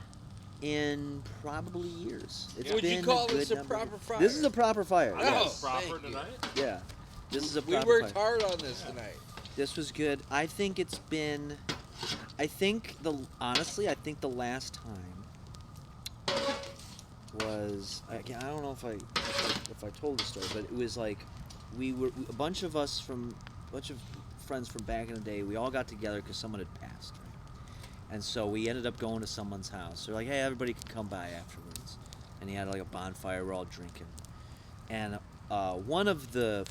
in probably years. It's Would you been call a good this a number of proper years. fire? This is a proper fire. Oh, Yes. Proper thank you. tonight? Yeah. This is a We proper worked fire. hard on this tonight. This was good. I think it's been. Honestly, I think the last time was. I don't know if I told the story, but it was like a bunch of friends from back in the day. We all got together because someone had passed, right? And so we ended up going to someone's house. They're like, hey, everybody can come by afterwards. And he had like a bonfire. We're all drinking, and one of the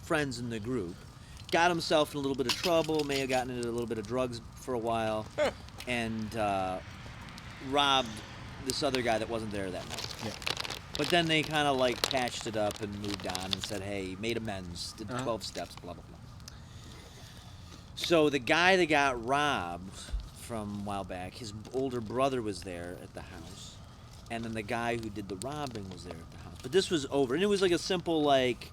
friends in the group got himself in a little bit of trouble, may have gotten into a little bit of drugs for a while, and robbed this other guy that wasn't there that night. Yeah. But then they kind of like patched it up and moved on and said, hey, made amends, did 12 steps, blah, blah, blah. So the guy that got robbed from a while back, his older brother was there at the house, and then the guy who did the robbing was there at the house. But this was over, and it was like a simple like.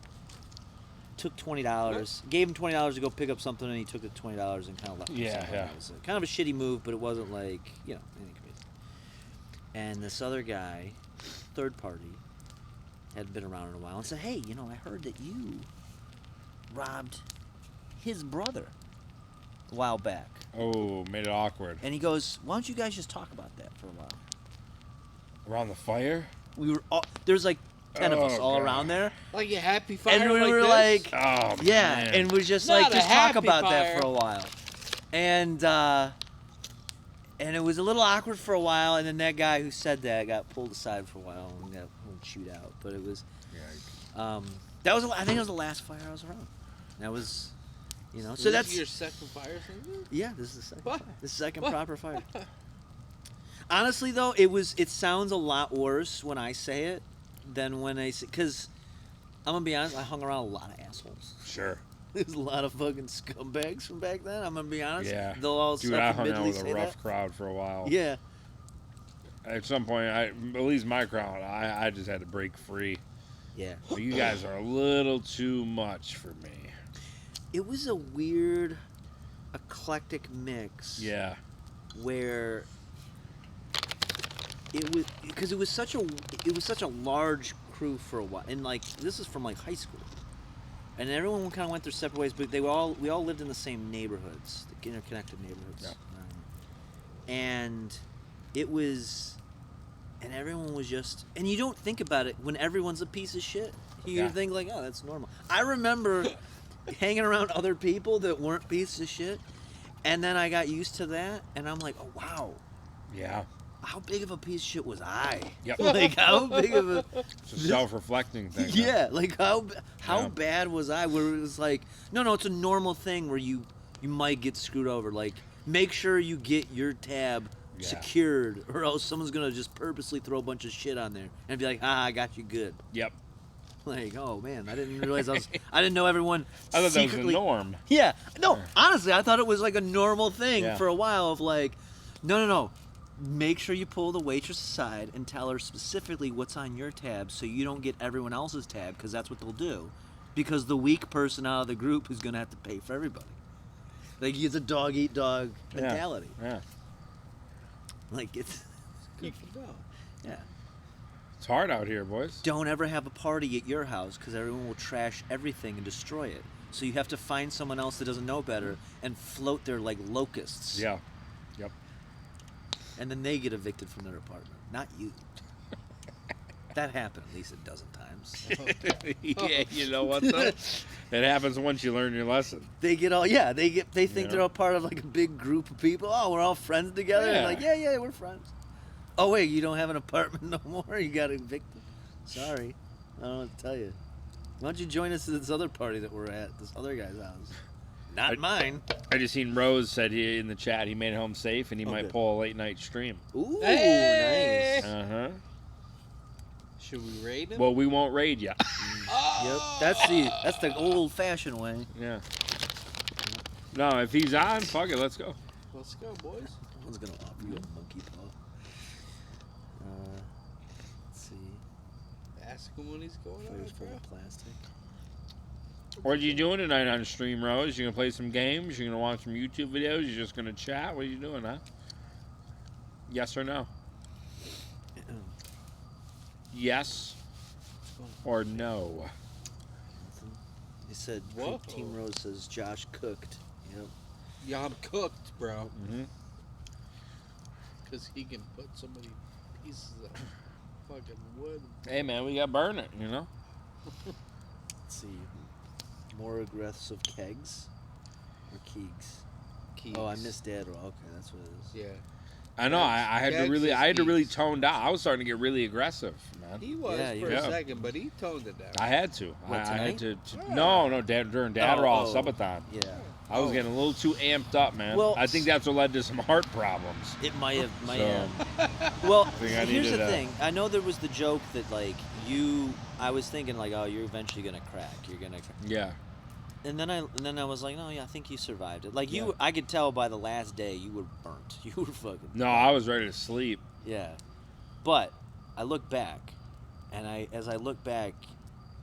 Took $20, gave him $20 to go pick up something, and he took the $20 and kind of left. Yeah, yeah. It was kind of a shitty move, but it wasn't like anything crazy. And this other guy, third party, had been around in a while and said, "Hey, I heard that you robbed his brother a while back." Oh, made it awkward. And he goes, "Why don't you guys just talk about that for a while?" Around the fire? We were all there's like 10 of us all around there. Like a happy fire. And we were this? like, oh, yeah, man. and we're just Not like, a just talk happy about fire. that for a while. And it was a little awkward for a while, and then that guy who said that got pulled aside for a while and got chewed out. But it was, I think it was the last fire I was around. That was, so this that's is your second fire single? Yeah, this is the second. What? Fire. The second What? proper fire. Honestly, though, it sounds a lot worse when I say it than when I say, because I'm gonna be honest, I hung around a lot of assholes. Sure. There's a lot of fucking scumbags from back then. I'm gonna be honest. Yeah. They'll all Dude, I hung out self-admittedly with a say rough that. crowd for a while. Yeah. At some point, at least my crowd, I just had to break free. Yeah. But you guys are a little too much for me. It was a weird, eclectic mix. Yeah. Where it was, because it was such a large crew for a while, and like this is from like high school, and everyone kind of went their separate ways, but we all lived in the same neighborhoods, the interconnected neighborhoods. Yeah. And it was, and everyone was just, and you don't think about it when everyone's a piece of shit. You think like, oh, that's normal. I remember hanging around other people that weren't pieces of shit, and then I got used to that, and I'm like, oh wow. Yeah. How big of a piece of shit was I? Yep. Like how big of a It's a self-reflecting thing. yeah, like how bad was I? Where it was like, no, it's a normal thing where you might get screwed over. Like, make sure you get your tab secured, or else someone's gonna just purposely throw a bunch of shit on there and be like, I got you good. Yep. Like, oh man, I didn't realize I didn't know everyone. I thought secretly, that was the norm. Yeah, no, honestly, I thought it was like a normal thing Yeah. for a while. Of like, no. Make sure you pull the waitress aside and tell her specifically what's on your tab so you don't get everyone else's tab, because that's what they'll do. Because the weak person out of the group is going to have to pay for everybody. Like, it's a dog-eat-dog mentality. Yeah. Like, it's... Good for them. Yeah. It's hard out here, boys. Don't ever have a party at your house, because everyone will trash everything and destroy it. So you have to find someone else that doesn't know better and float their, like, locusts. Yeah. Yep. And then they get evicted from their apartment, not you. That happened at least a dozen times. Yeah, you know what though? It happens once you learn your lesson. They get all they think they're a part of like a big group of people. Oh, we're all friends together. Yeah. And like, yeah, we're friends. Oh wait, you don't have an apartment no more? You got evicted? Sorry. I don't know what to tell you. Why don't you join us at this other party that we're at, this other guy's house? Not mine. I just seen Rose said in the chat he made it home safe and he might good. pull a late night stream. Ooh, Hey! nice. Uh-huh. Should we raid him? Well, we won't raid you. Yep, that's the old-fashioned way. Yeah. No, if he's on, fuck it, let's go. Let's go, boys. Someone's gonna offer you a monkey paw. Let's see. Ask him when he's going Flares out, full bro. of plastic. What are you doing tonight on stream, Rose? You gonna play some games? You gonna watch some YouTube videos? You just gonna chat? What are you doing, huh? Yes or no? Yes or no? He said, Whoa. Team Rose says Josh cooked. Yep. Yeah, I'm cooked, bro. Mm-hmm. Because he can put so many pieces of fucking wood. Hey, man, we got burn it, you know? Let's see. More aggressive kegs or keegs? Keegs. Oh, I missed Adderall. Okay, that's what it is. Yeah. I know. I had to really tone down. I was starting to get really aggressive, man. He was for a second, but he toned it down. I had to. What, I had tonight? to. No, during Adderall, Oh. Subathon. Yeah. I was getting a little too amped up, man. Well, I think that's what led to some heart problems. It might have. So, Well, think I here's needed the a- thing. I know there was the joke that like I was thinking like, oh, you're eventually gonna crack. You're gonna. Yeah. And then I was like, no, yeah, I think you survived it. Like Yeah. I could tell by the last day you were burnt. You were fucking. No, I was ready to sleep. Yeah, but I look back, and as I look back,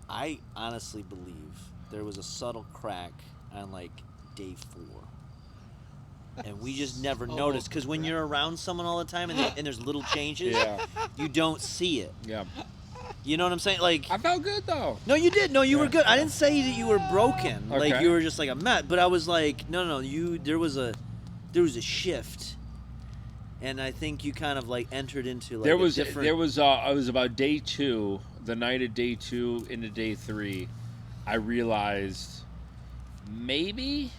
I honestly believe there was a subtle crack on like day 4. And we just never noticed, because when you're around someone all the time and there's little changes, you don't see it. Yeah. You know what I'm saying? Like, I felt good though. No, you did. No, you were good. I didn't say that you were broken. Like Okay. you were just like a mess. But I was like, no. There was a shift, and I think you kind of like entered into like There was a different. it was about day 2, the night of day 2 into day 3, I realized maybe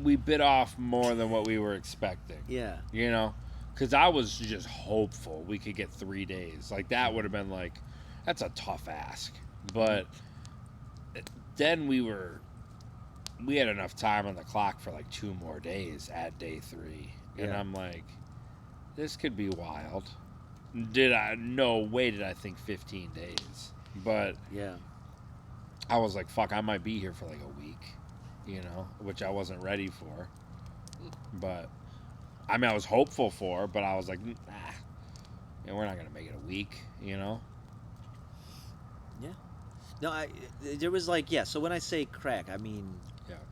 we bit off more than what we were expecting. Yeah. You know? Because I was just hopeful we could get 3 days. Like, that would have been like, that's a tough ask. But then we had enough time on the clock for like 2 more days at day 3. And Yeah. I'm like, this could be wild. No way did I think 15 days. But yeah, I was like, fuck, I might be here for like a week, you know, which I wasn't ready for. But I mean, I was hopeful for, but I was like, we're not gonna make it a week, you know. Yeah. No, there was like, so when I say crack, I mean,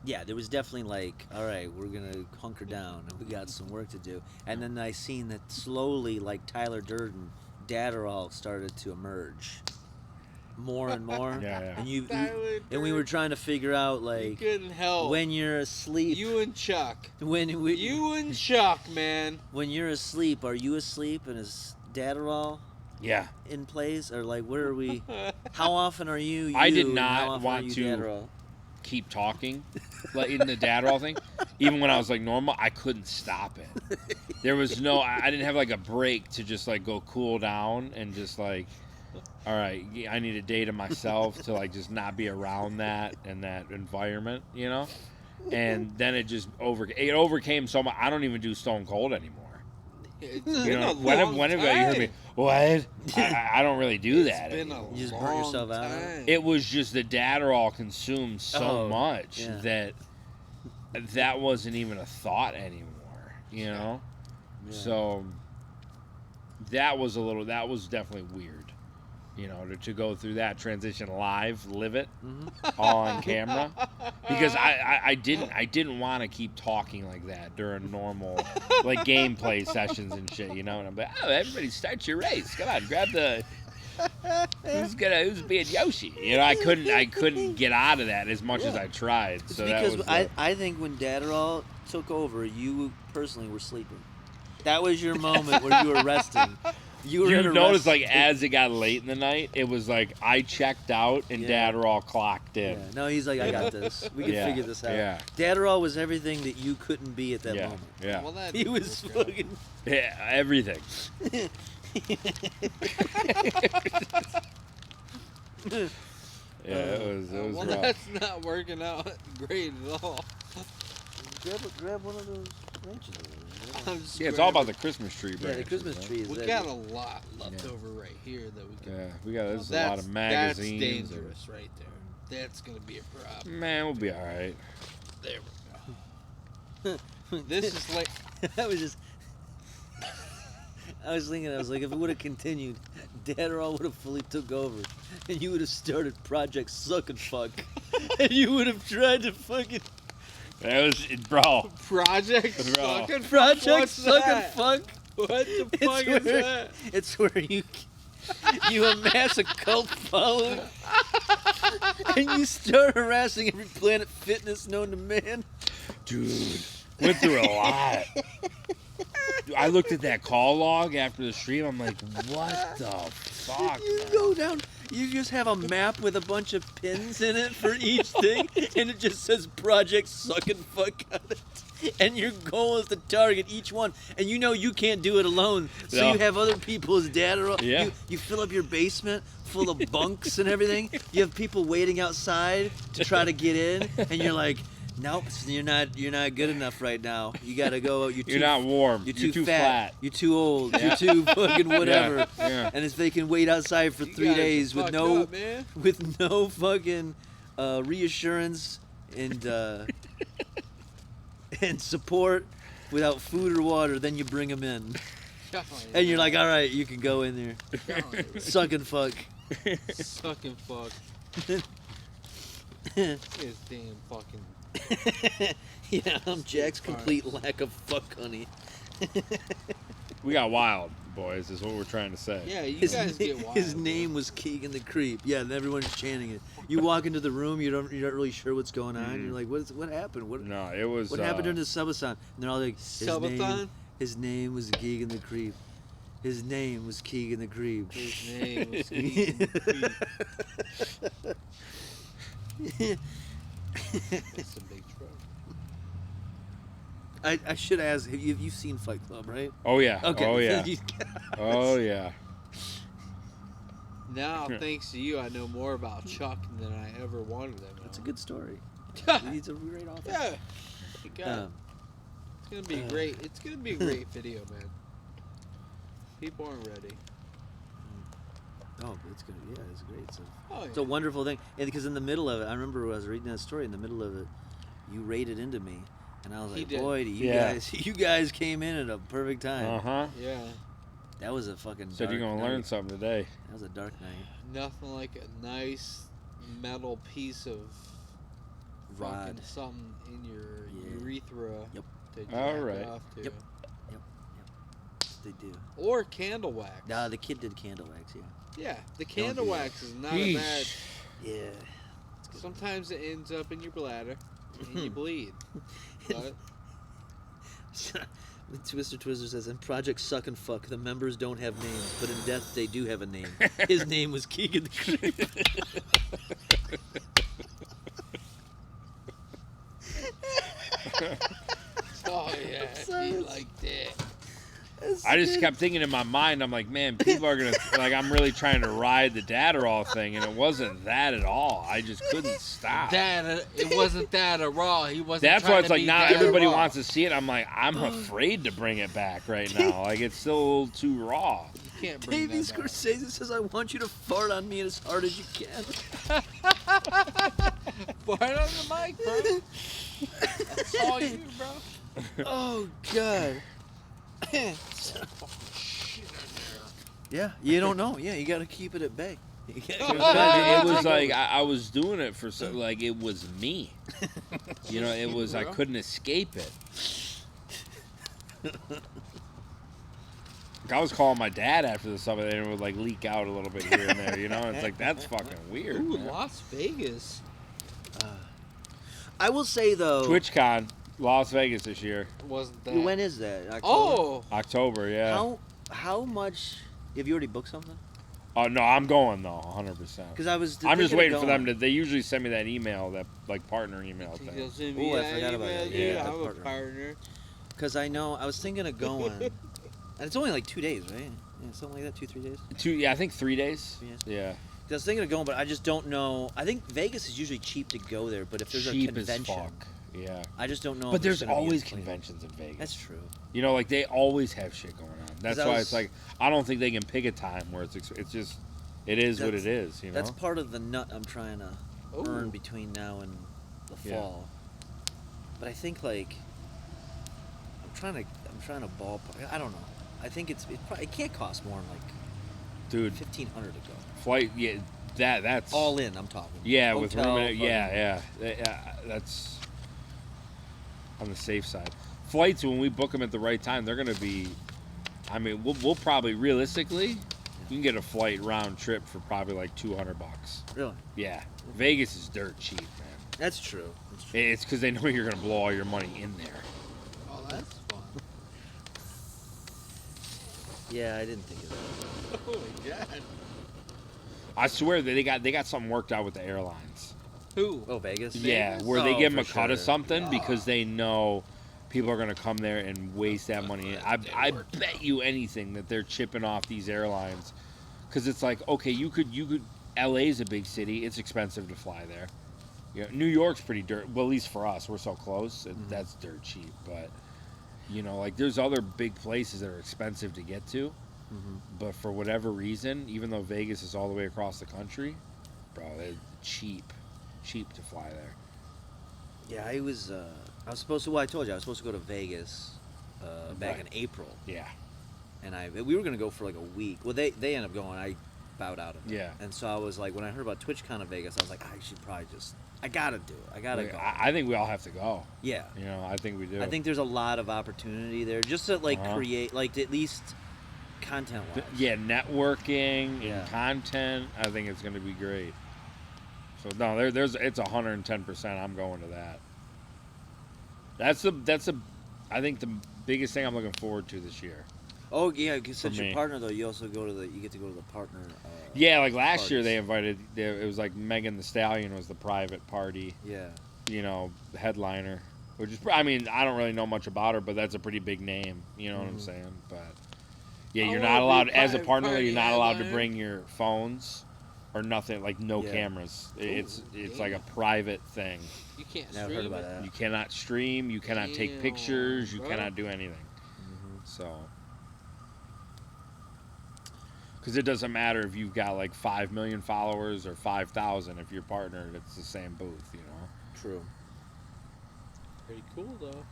yeah, there was definitely like, all right, we're gonna hunker down and we got some work to do. And then I seen that slowly, like Tyler Durden, Dadderall started to emerge more and more. And we were trying to figure out like, You couldn't help. when you're asleep. You and Chuck. You and Chuck, man. When you're asleep, are you asleep and is Dadderall? Yeah. In place, or like, where are we? How often are you? I did and how not often want are you to Dadderall? keep talking, like in the Dadderall thing. Even when I was like normal, I couldn't stop it. There was no, I didn't have like a break to just like go cool down and just like, all right, I need a day to myself to like just not be around that and that environment, you know. And then it just overcame so much. I don't even do Stone Cold anymore. It's You been know, a when long have you heard me? What? I don't really do It's that. been a anymore. You just burnt yourself out. time. It was just the Dadderall consumed so Oh, much yeah. that wasn't even a thought anymore, you know? Yeah. So that was definitely weird, you know, to go through that transition live it, all on camera. Because I didn't want to keep talking like that during normal like gameplay sessions and shit, you know? And I'm like, oh, everybody start your race. Come on, grab the who's being Yoshi? You know, I couldn't get out of that as much as I tried. It's So because that was I think when Dadderall took over, you personally were sleeping. That was your moment where you were resting. You were in a noticed rest- like as it got late in the night, it was like I checked out and Yeah. Dadderall clocked in. Yeah. No, he's like, I got this. We can Yeah. figure this out. Yeah. Dadderall was everything that you couldn't be at that Yeah. moment. Yeah. Well, that He didn't was work out. fucking. Yeah, everything. Yeah, it was Well, rough. that's not working out great at all. Grab one of those wrenches. I'm just Yeah, it's all grabbing- about the Christmas tree. Yeah, the branches, Christmas right? tree is We there. got a lot left over right here that we can. Yeah, we got there's a That's- lot of magazines. That's dangerous right there. That's gonna be a problem. Man, we'll be all right. There we go. This is like I was just. I was thinking, I was like, if it would have continued, Dadderall would have fully took over, and you would have started Project Suck and Fuck, and you would have tried to fucking That was bro. Project Bro. Suck and Project What's Suck and that? Fuck. What the fuck is that? It's where you amass a cult following, and you start harassing every Planet Fitness known to man. Dude, went through a lot. I looked at that call log after the stream. I'm like, what the fuck? You man? go down. You just have a map with a bunch of pins in it for each thing, and it just says Project Suck and Fuck on it. And your goal is to target each one, and you know you can't do it alone, so No. you have other people's data. Yeah. You fill up your basement full of bunks and everything. You have people waiting outside to try to get in, and you're like, nope, you're not good enough right now. You gotta go. You're not warm. You're too fat. You're too old. Yeah. You're too fucking whatever. Yeah, yeah. And if they can wait outside for 3 guys are days with fucked no up, man. with no fucking reassurance and and support, without food or water, then you bring them in. And you're like, all right, you can go in there. Suck and fuck. Suck and fuck. This damn fucking. Yeah, I'm Jack's complete lack of fuck, honey. We got wild, boys, is what we're trying to say. Yeah, you guys get wild. His name was Kegan the Creep. Yeah, and everyone's chanting it. You walk into the room, you're not really sure what's going on. You're like, what happened? No, it was. What happened during the subathon? And they're all like, Subathon? His name was Kegan the Creep. His name was Kegan the Creep. His name was Kegan the Creep. That's a big truck. I should ask, you've seen Fight Club, right? Oh, yeah. Okay. Oh, yeah. Oh, yeah. Now, thanks to you, I know more about Chuck than I ever wanted to know. That's a good story. He's a great author. Yeah. God. It's gonna be great. It's gonna be a great video, man. People aren't ready. Oh, it's gonna it's great. It's yeah. a wonderful thing. And because in the middle of it, I remember when I was reading that story. In the middle of it, you raided into me, and I was like, boy, you guys came in at a perfect time. Yeah. That was a fucking. Said you're gonna learn something today. That was a dark night. Nothing like a nice metal piece of rod, something in your urethra. Yep. To All jack right. off to. Yep. They do. Or candle wax. Nah, the kid did candle wax. Yeah. Yeah, the candle wax is not a bad. Yeah. Sometimes it ends up in your bladder and you bleed. But Twister says, in Project Suck and Fuck, the members don't have names, but in death they do have a name. His name was Kegan the Creep. oh yeah, he liked it. I just kept thinking in my mind, I'm like, man, people are gonna like, I'm really trying to ride the Dadderall thing, and it wasn't that at all. I just couldn't stop. It wasn't that at all. He wasn't. That's why trying it's to like be now that everybody raw. wants to see it. I'm like, I'm afraid to bring it back right now. Like it's still a little too raw. You can't bring Davey that back. Scorsese says, I want you to fart on me as hard as you can. Fart on the mic, bro. That's all you, bro. Oh God. Yeah, you don't know. Yeah, you got to keep it at bay. You gotta keep it at bay. It was like I was doing it for so like it was me. You know, it was I couldn't escape it. I was calling my dad after the summit, and it would like leak out a little bit here and there. You know, it's like that's fucking weird. Ooh, man. Las Vegas. I will say though, TwitchCon, Las Vegas this year. Wasn't that? When is that? October? Oh, October, yeah. How much? Have you already booked something? Oh no, I'm going though, 100%. Because I'm just waiting for them to. They usually send me that email, that like partner email thing. Oh, I forgot about that. Yeah, I'm a partner. Because I know I was thinking of going, and it's only like 2 days, right? Yeah, something like that, 2-3 days. I think 3 days. Yeah. I was thinking of going, but I just don't know. I think Vegas is usually cheap to go there, but if there's Cheap a convention, as fuck. Yeah. I just don't know. But if there's gonna be always a conventions in Vegas. That's true. You know, like they always have shit going on. That's I why was- it's like I don't think they can pick a time where it's just it is what it is. You know. That's part of the nut I'm trying to earn between now and the Yeah. fall. But I think like I'm trying to ballpark. I don't know. I think it can't cost more than like Dude, $1,500 to go. flight. Yeah, that's All in. I'm talking. Yeah, with Hotel, room. Yeah. That's on the safe side. Flights, when we book them at the right time, they're gonna be. I mean, we'll probably realistically, you can get a flight round trip for probably like $200. Really? Yeah, Vegas is dirt cheap, man. That's true. It's because they know you're gonna blow all your money in there. Oh, that's fun. Yeah, I didn't think of that. Oh my god. I swear that they got something worked out with the airlines. Who? Oh, Vegas. Yeah, where they give them a for cut of sure. something because they know people are going to come there and waste that money. I bet you anything that they're chipping off these airlines because it's like, okay, you could. LA's a big city. It's expensive to fly there. You know, New York's pretty dirt. Well, at least for us, we're so close. And that's dirt cheap. But you know, like there's other big places that are expensive to get to. But for whatever reason, even though Vegas is all the way across the country, bro, it's cheap to fly there. Yeah, I was supposed to. Well, I told you I was supposed to go to Vegas back in April. Yeah. we were gonna go for like a week. Well, they ended up going. I bowed out of it. Yeah. And so I was like, when I heard about TwitchCon in Vegas, I was like, I should probably I gotta do it. I gotta go. I think we all have to go. Yeah. You know, I think we do. I think there's a lot of opportunity there, just to like create, like at least content-wise. Yeah, networking and content. I think it's gonna be great. So no, it's 110%. I'm going to that. That's I think the biggest thing I'm looking forward to this year. Oh yeah, because since your partner though, you also you get to go to the partner. Yeah, like last year they invited. It was like Megan Thee Stallion was the private party. Yeah. You know, the headliner, which is I mean I don't really know much about her, but that's a pretty big name. You know what I'm saying? But yeah, you're not allowed as a partner. You're not allowed to bring your phones or nothing. Like no cameras. It's like a private thing. You can't Never stream heard about it. that. You cannot stream. You cannot take pictures. You cannot do anything. So. Because it doesn't matter if you've got like 5 million followers or 5,000. If you're partnered, it's the same booth, you know. True. Pretty cool though.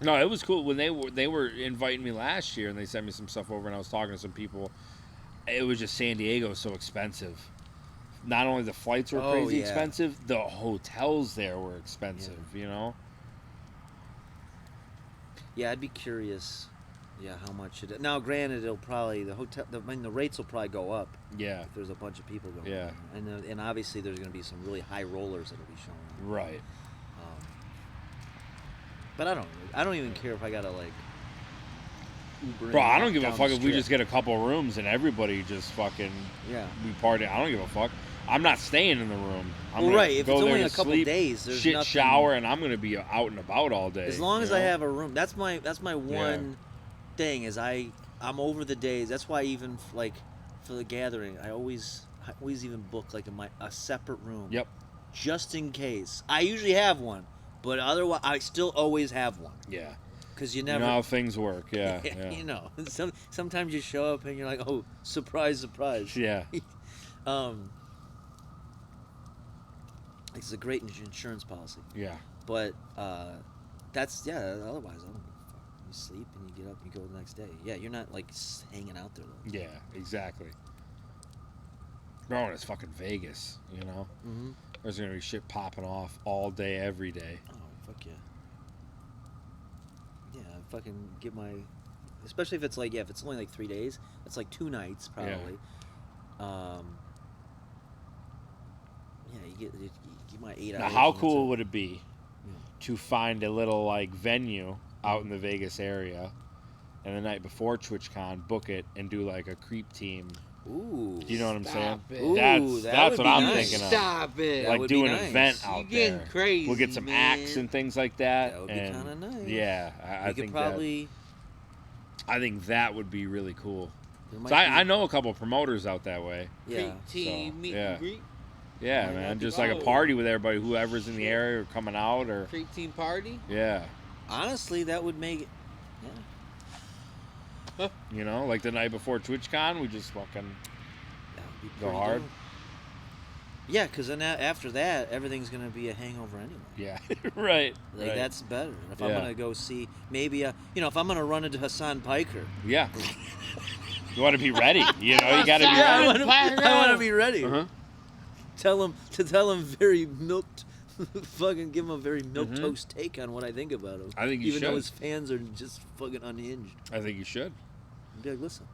No, it was cool when they were inviting me last year and they sent me some stuff over and I was talking to some people. It was just San Diego so expensive. Not only the flights were crazy expensive, the hotels there were expensive. You know. Yeah, I'd be curious. Yeah, how much it is. Now, granted, it'll probably the rates will probably go up. Yeah. If there's a bunch of people going. Yeah. And obviously there's going to be some really high rollers that'll be showing. Right. But I don't even care if I gotta like. Uber Bro, I don't give a down fuck the if we strip. just get a couple rooms and everybody just fucking we party. I don't give a fuck. I'm not staying in the room. I'm Well, gonna right, if go it's there only to a couple sleep, days, there's shit, nothing- shower, and I'm gonna be out and about all day. As long as you I know? have a room, that's my one thing is I'm over the days. That's why even like for the gathering, I always even book like a separate room. Yep. Just in case. I usually have one, but otherwise I still always have one. Yeah. Because you You never know how things work. Yeah. yeah. You know, sometimes you show up and you're like, oh, surprise, surprise. Yeah. It's a great insurance policy. Yeah. But otherwise, I don't give a fuck. You sleep and you get up and you go the next day. Yeah, you're not like hanging out there though. Yeah, exactly. Bro, and it's fucking Vegas, you know? Mm-hmm. There's gonna be shit popping off all day, every day. Oh, fuck yeah. Yeah, fucking get my... Especially if it's like, if it's only like 3 days, it's like 2 nights probably. You get my 8 hours. Now, how and cool would it be to find a little like venue out in the Vegas area, and the night before TwitchCon, book it and do like a creep team? Ooh, do you know what I'm saying? It. Ooh, that's what I'm nice. thinking of. Stop it. Like do an event You out getting there. crazy, We'll get some man. acts and things like that. That would be and kind of nice. Yeah, I could think probably. I think that would be really cool. There So might be- I know a couple promoters out that way. Yeah. Creep team meet and greet. Yeah, man, just like a party with everybody, whoever's in the area or coming out, or Creep team party. yeah. Honestly, that would make it. Yeah. You know, like the night before TwitchCon, we just fucking go pretty hard. dope. Yeah, because then after that, everything's gonna be a hangover anyway. Yeah, right. Like right. that's better. If I'm Yeah. gonna go see maybe if I'm gonna run into Hassan Piker. Yeah. You want to be ready. You know, you got to be Yeah, ready. I want to be ready. Uh-huh. Tell him very milked. Fucking give him a very milk Mhm. toast take on what I think about him. I think you even though should. his fans are just fucking unhinged. I think you should. Be like, listen,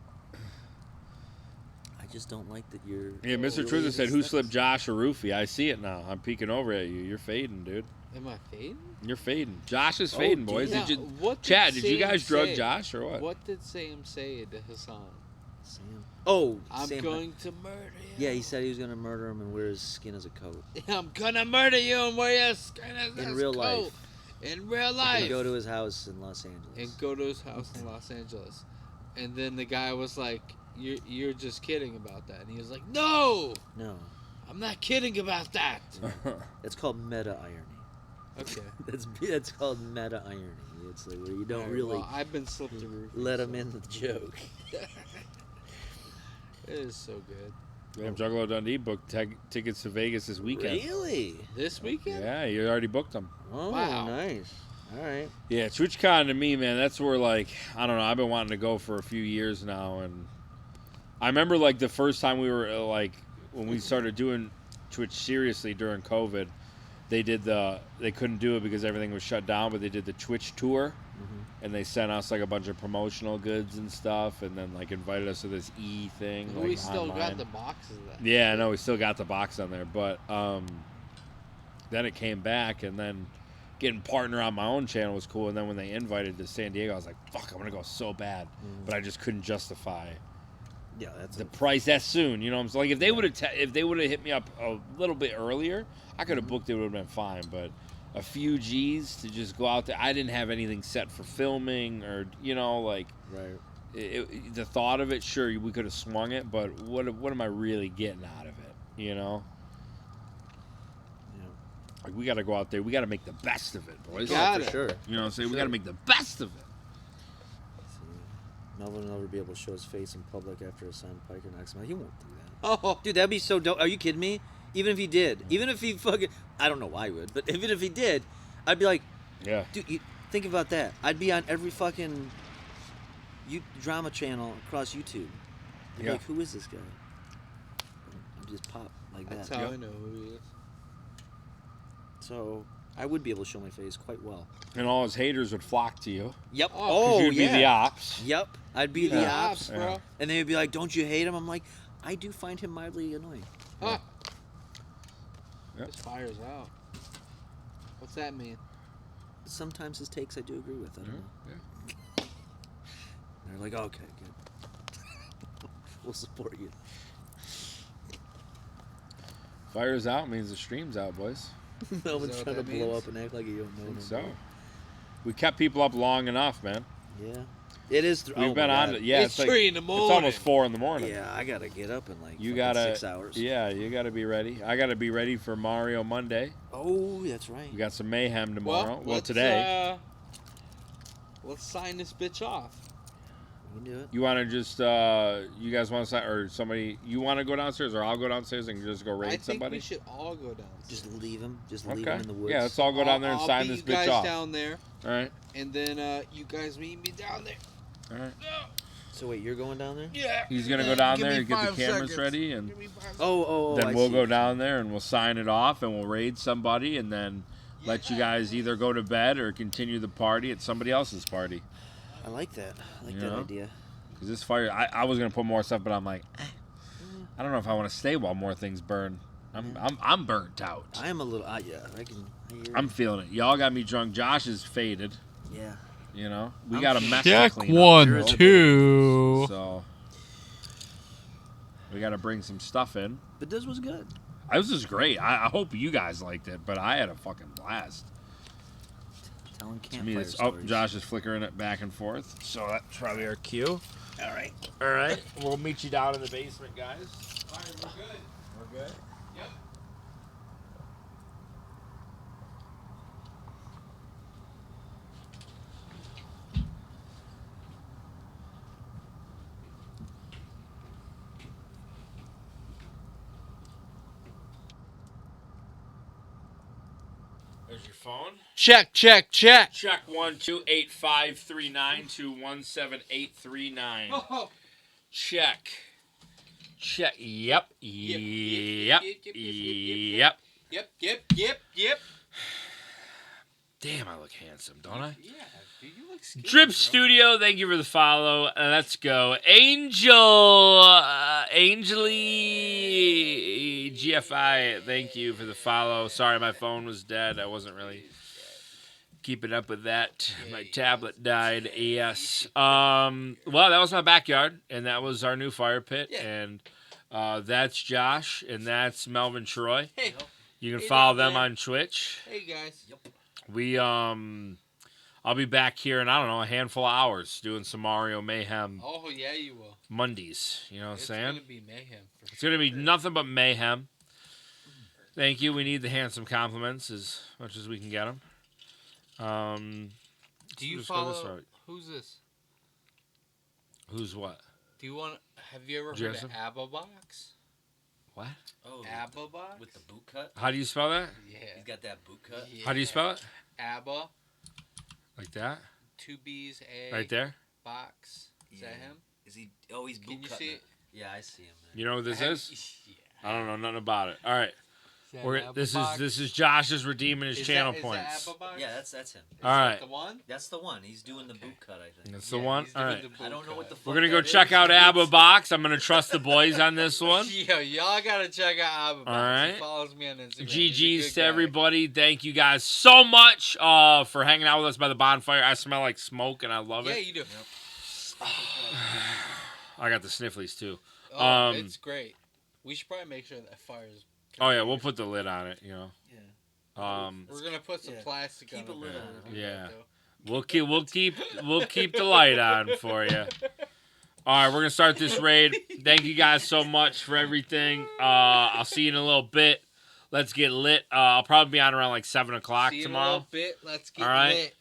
I just don't like that you're. Yeah, Mr. really Truther said, "Who aesthetics." slipped Josh or Roofy?" I see it now. I'm peeking over at you. You're fading, dude. Am I fading? You're fading. Josh is fading, boys. Now, Did you, what Chad? Did you Sam guys drug say? Josh or what? What did Sam say to Hassan? Sam. Oh, I'm Sam. going to murder you. Yeah, he said he was gonna murder him and wear his skin as a coat. I'm gonna murder you and wear your skin as In his real coat. life. In real And life. go to his house in Los Angeles. And go to his house in Los Angeles. And then the guy was like, you're just kidding about that. And he was like, no! No. I'm not kidding about that. It's called meta irony. Okay. That's called meta irony. It's like where you don't Alright, really well, I've been slipped the roof. let him in the joke. It is so good. Damn, Juggalo Dundee booked tickets to Vegas this weekend. Really? This weekend? Yeah, you already booked them. Oh, Wow. nice. All right. Yeah, TwitchCon to me, man, that's where, like, I don't know, I've been wanting to go for a few years now, and I remember, like, the first time we were, like, when we started doing Twitch seriously during COVID, they couldn't do it because everything was shut down, but they did the Twitch tour, and they sent us, like, a bunch of promotional goods and stuff, and then, like, invited us to this thing, like, We still online. got the boxes of that. Yeah, I know, we still got the box on there, but then it came back, and then getting partner on my own channel was cool, and then when they invited to San Diego, I was like, fuck, I'm gonna go so bad, but I just couldn't justify that's the price that soon, you know what I'm saying? Like, if they would have hit me up a little bit earlier, I could have booked it, would have been fine, but a few G's to just go out there, I didn't have anything set for filming, or, you know, like, the thought of it, sure, we could have swung it, but what am I really getting out of it, you know? Like, we got to go out there. We got to make the best of it, boys. For sure. You know what I'm saying? We got to make the best of it. Melvin will never be able to show his face in public after a signed Piker next month. He won't do that. Oh, dude, that'd be so dope. Are you kidding me? Even if he did, even if he fucking, I don't know why he would, but even if he did, I'd be like, yeah, dude, think about that. I'd be on every fucking drama channel across YouTube. I'd be like, who is this guy? I'd just pop like that. That's how I know who he is. So I would be able to show my face quite well. And all his haters would flock to you. Yep. Oh, you'd be the ops. Yep. I'd be the ops, bro. Yeah. And they'd be like, "Don't you hate him?" I'm like, I do find him mildly annoying. Huh. This fire's out. What's that mean? Sometimes his takes I do agree with. I don't know. Yeah. They're like, okay, good. We'll support you. Fire's out means the stream's out, boys. Melvin's trying to blow up and act like he don't know. So, we kept people up long enough, man. Yeah. It is. We've been on it. Yeah, it's 3 in the morning. It's almost 4 in the morning. Yeah, I gotta get up in like you gotta 6 hours. Yeah, you gotta be ready. I gotta be ready for Mario Monday. Oh, that's right. We got some mayhem tomorrow. Well, let's, today. Let's sign this bitch off. We can do it. You want to just, you guys want to sign, or somebody, you want to go downstairs, or I'll go downstairs and just go raid somebody? I think we should all go downstairs. Just leave him. Just leave him in the woods. Yeah, let's all go down there and sign this bitch off. I'll meet you guys down there. All right. And then you guys meet me down there. All right. So wait, you're going down there? Yeah. He's gonna go down there and get the cameras ready, and then we'll go down there and we'll sign it off, and we'll raid somebody, and then let you guys either go to bed or continue the party at somebody else's party. I like that. I like that idea. Because this fire, I was gonna put more stuff, but I'm like, I don't know if I want to stay while more things burn. I'm burnt out. I am a little. Yeah, I can. I'm feeling it. Y'all got me drunk. Josh is faded. Yeah. You know, we got a mess Check to clean 1, up. 2. So we got to bring some stuff in. But this was good. This was great. I hope you guys liked it, but I had a fucking blast. Telling To me, campfire it's stories. Josh is flickering it back and forth, so that's probably our cue. All right. All right, we'll meet you down in the basement, guys. All right, we're good. We're good. Yep. There's your phone. Check. Check 1-2-853-921-7-839. Oh. Check. Yep. Damn, I look handsome, don't I? Yeah, dude, you look skinny, Drip bro. Studio, thank you for the follow. Let's go. Angely GFI, thank you for the follow. Sorry, my phone was dead. I wasn't really keeping up with that. My tablet died. Yes. Well, that was my backyard, and that was our new fire pit. Yeah. And that's Josh, and that's Melvin Troy. Hey. You can Hey follow there, them man. on Twitch. Hey, guys. Yep. We I'll be back here in, I don't know, a handful of hours doing some Mario Mayhem Oh, yeah, you will. Mondays. You know what I'm saying? It's going to be mayhem. It's going to be nothing but mayhem. Thank you. We need the handsome compliments as much as we can get them. Do you just go this follow? route. Who's this? Who's what? Do you want? Have you ever heard Jason? of ABBA Box? What? Oh, ABBA Box? with the boot cut. How do you spell that? Yeah. He's got that boot cut. How do you spell it? ABBA Like that? 2B's A. Right there? Box. Is that him? Is he? Oh, he's Can boot you cutting see it. Yeah, I see him. Man. You know what this is? Yeah. I don't know nothing about it. All right. that We're, Abba this box? is Josh's redeeming his Is channel that, is points. That Abba box? Yeah, that's him. All right. The one? That's the one. He's doing the boot cut, I think. That's the one? he's All doing right. the boot I don't know what the fuck We're going to go that check is. out Abba Box. I'm going to trust the boys on this one. Yo, y'all gotta check out Abba Box. All right. He follows me on Instagram. He's a GG's good to guy. everybody. Thank you guys so much for hanging out with us by the bonfire. I smell like smoke and I love Yeah, it. you do. I got the snifflies too. Oh, it's great. We should probably make sure that fire's. Oh yeah, we'll put the lid on it, you know. Yeah. We're gonna put some plastic Keep on a lid it. on it. Yeah. We'll keep the light on for you. All right, we're gonna start this raid. Thank you guys so much for everything. I'll see you in a little bit. Let's get lit. I'll probably be on around like 7 o'clock See you tomorrow. in a little bit. Let's get All right. lit.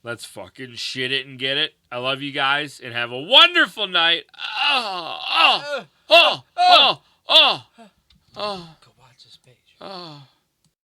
Let's fucking shit it and get it. I love you guys and have a wonderful night. Oh. Go watch this page. Oh.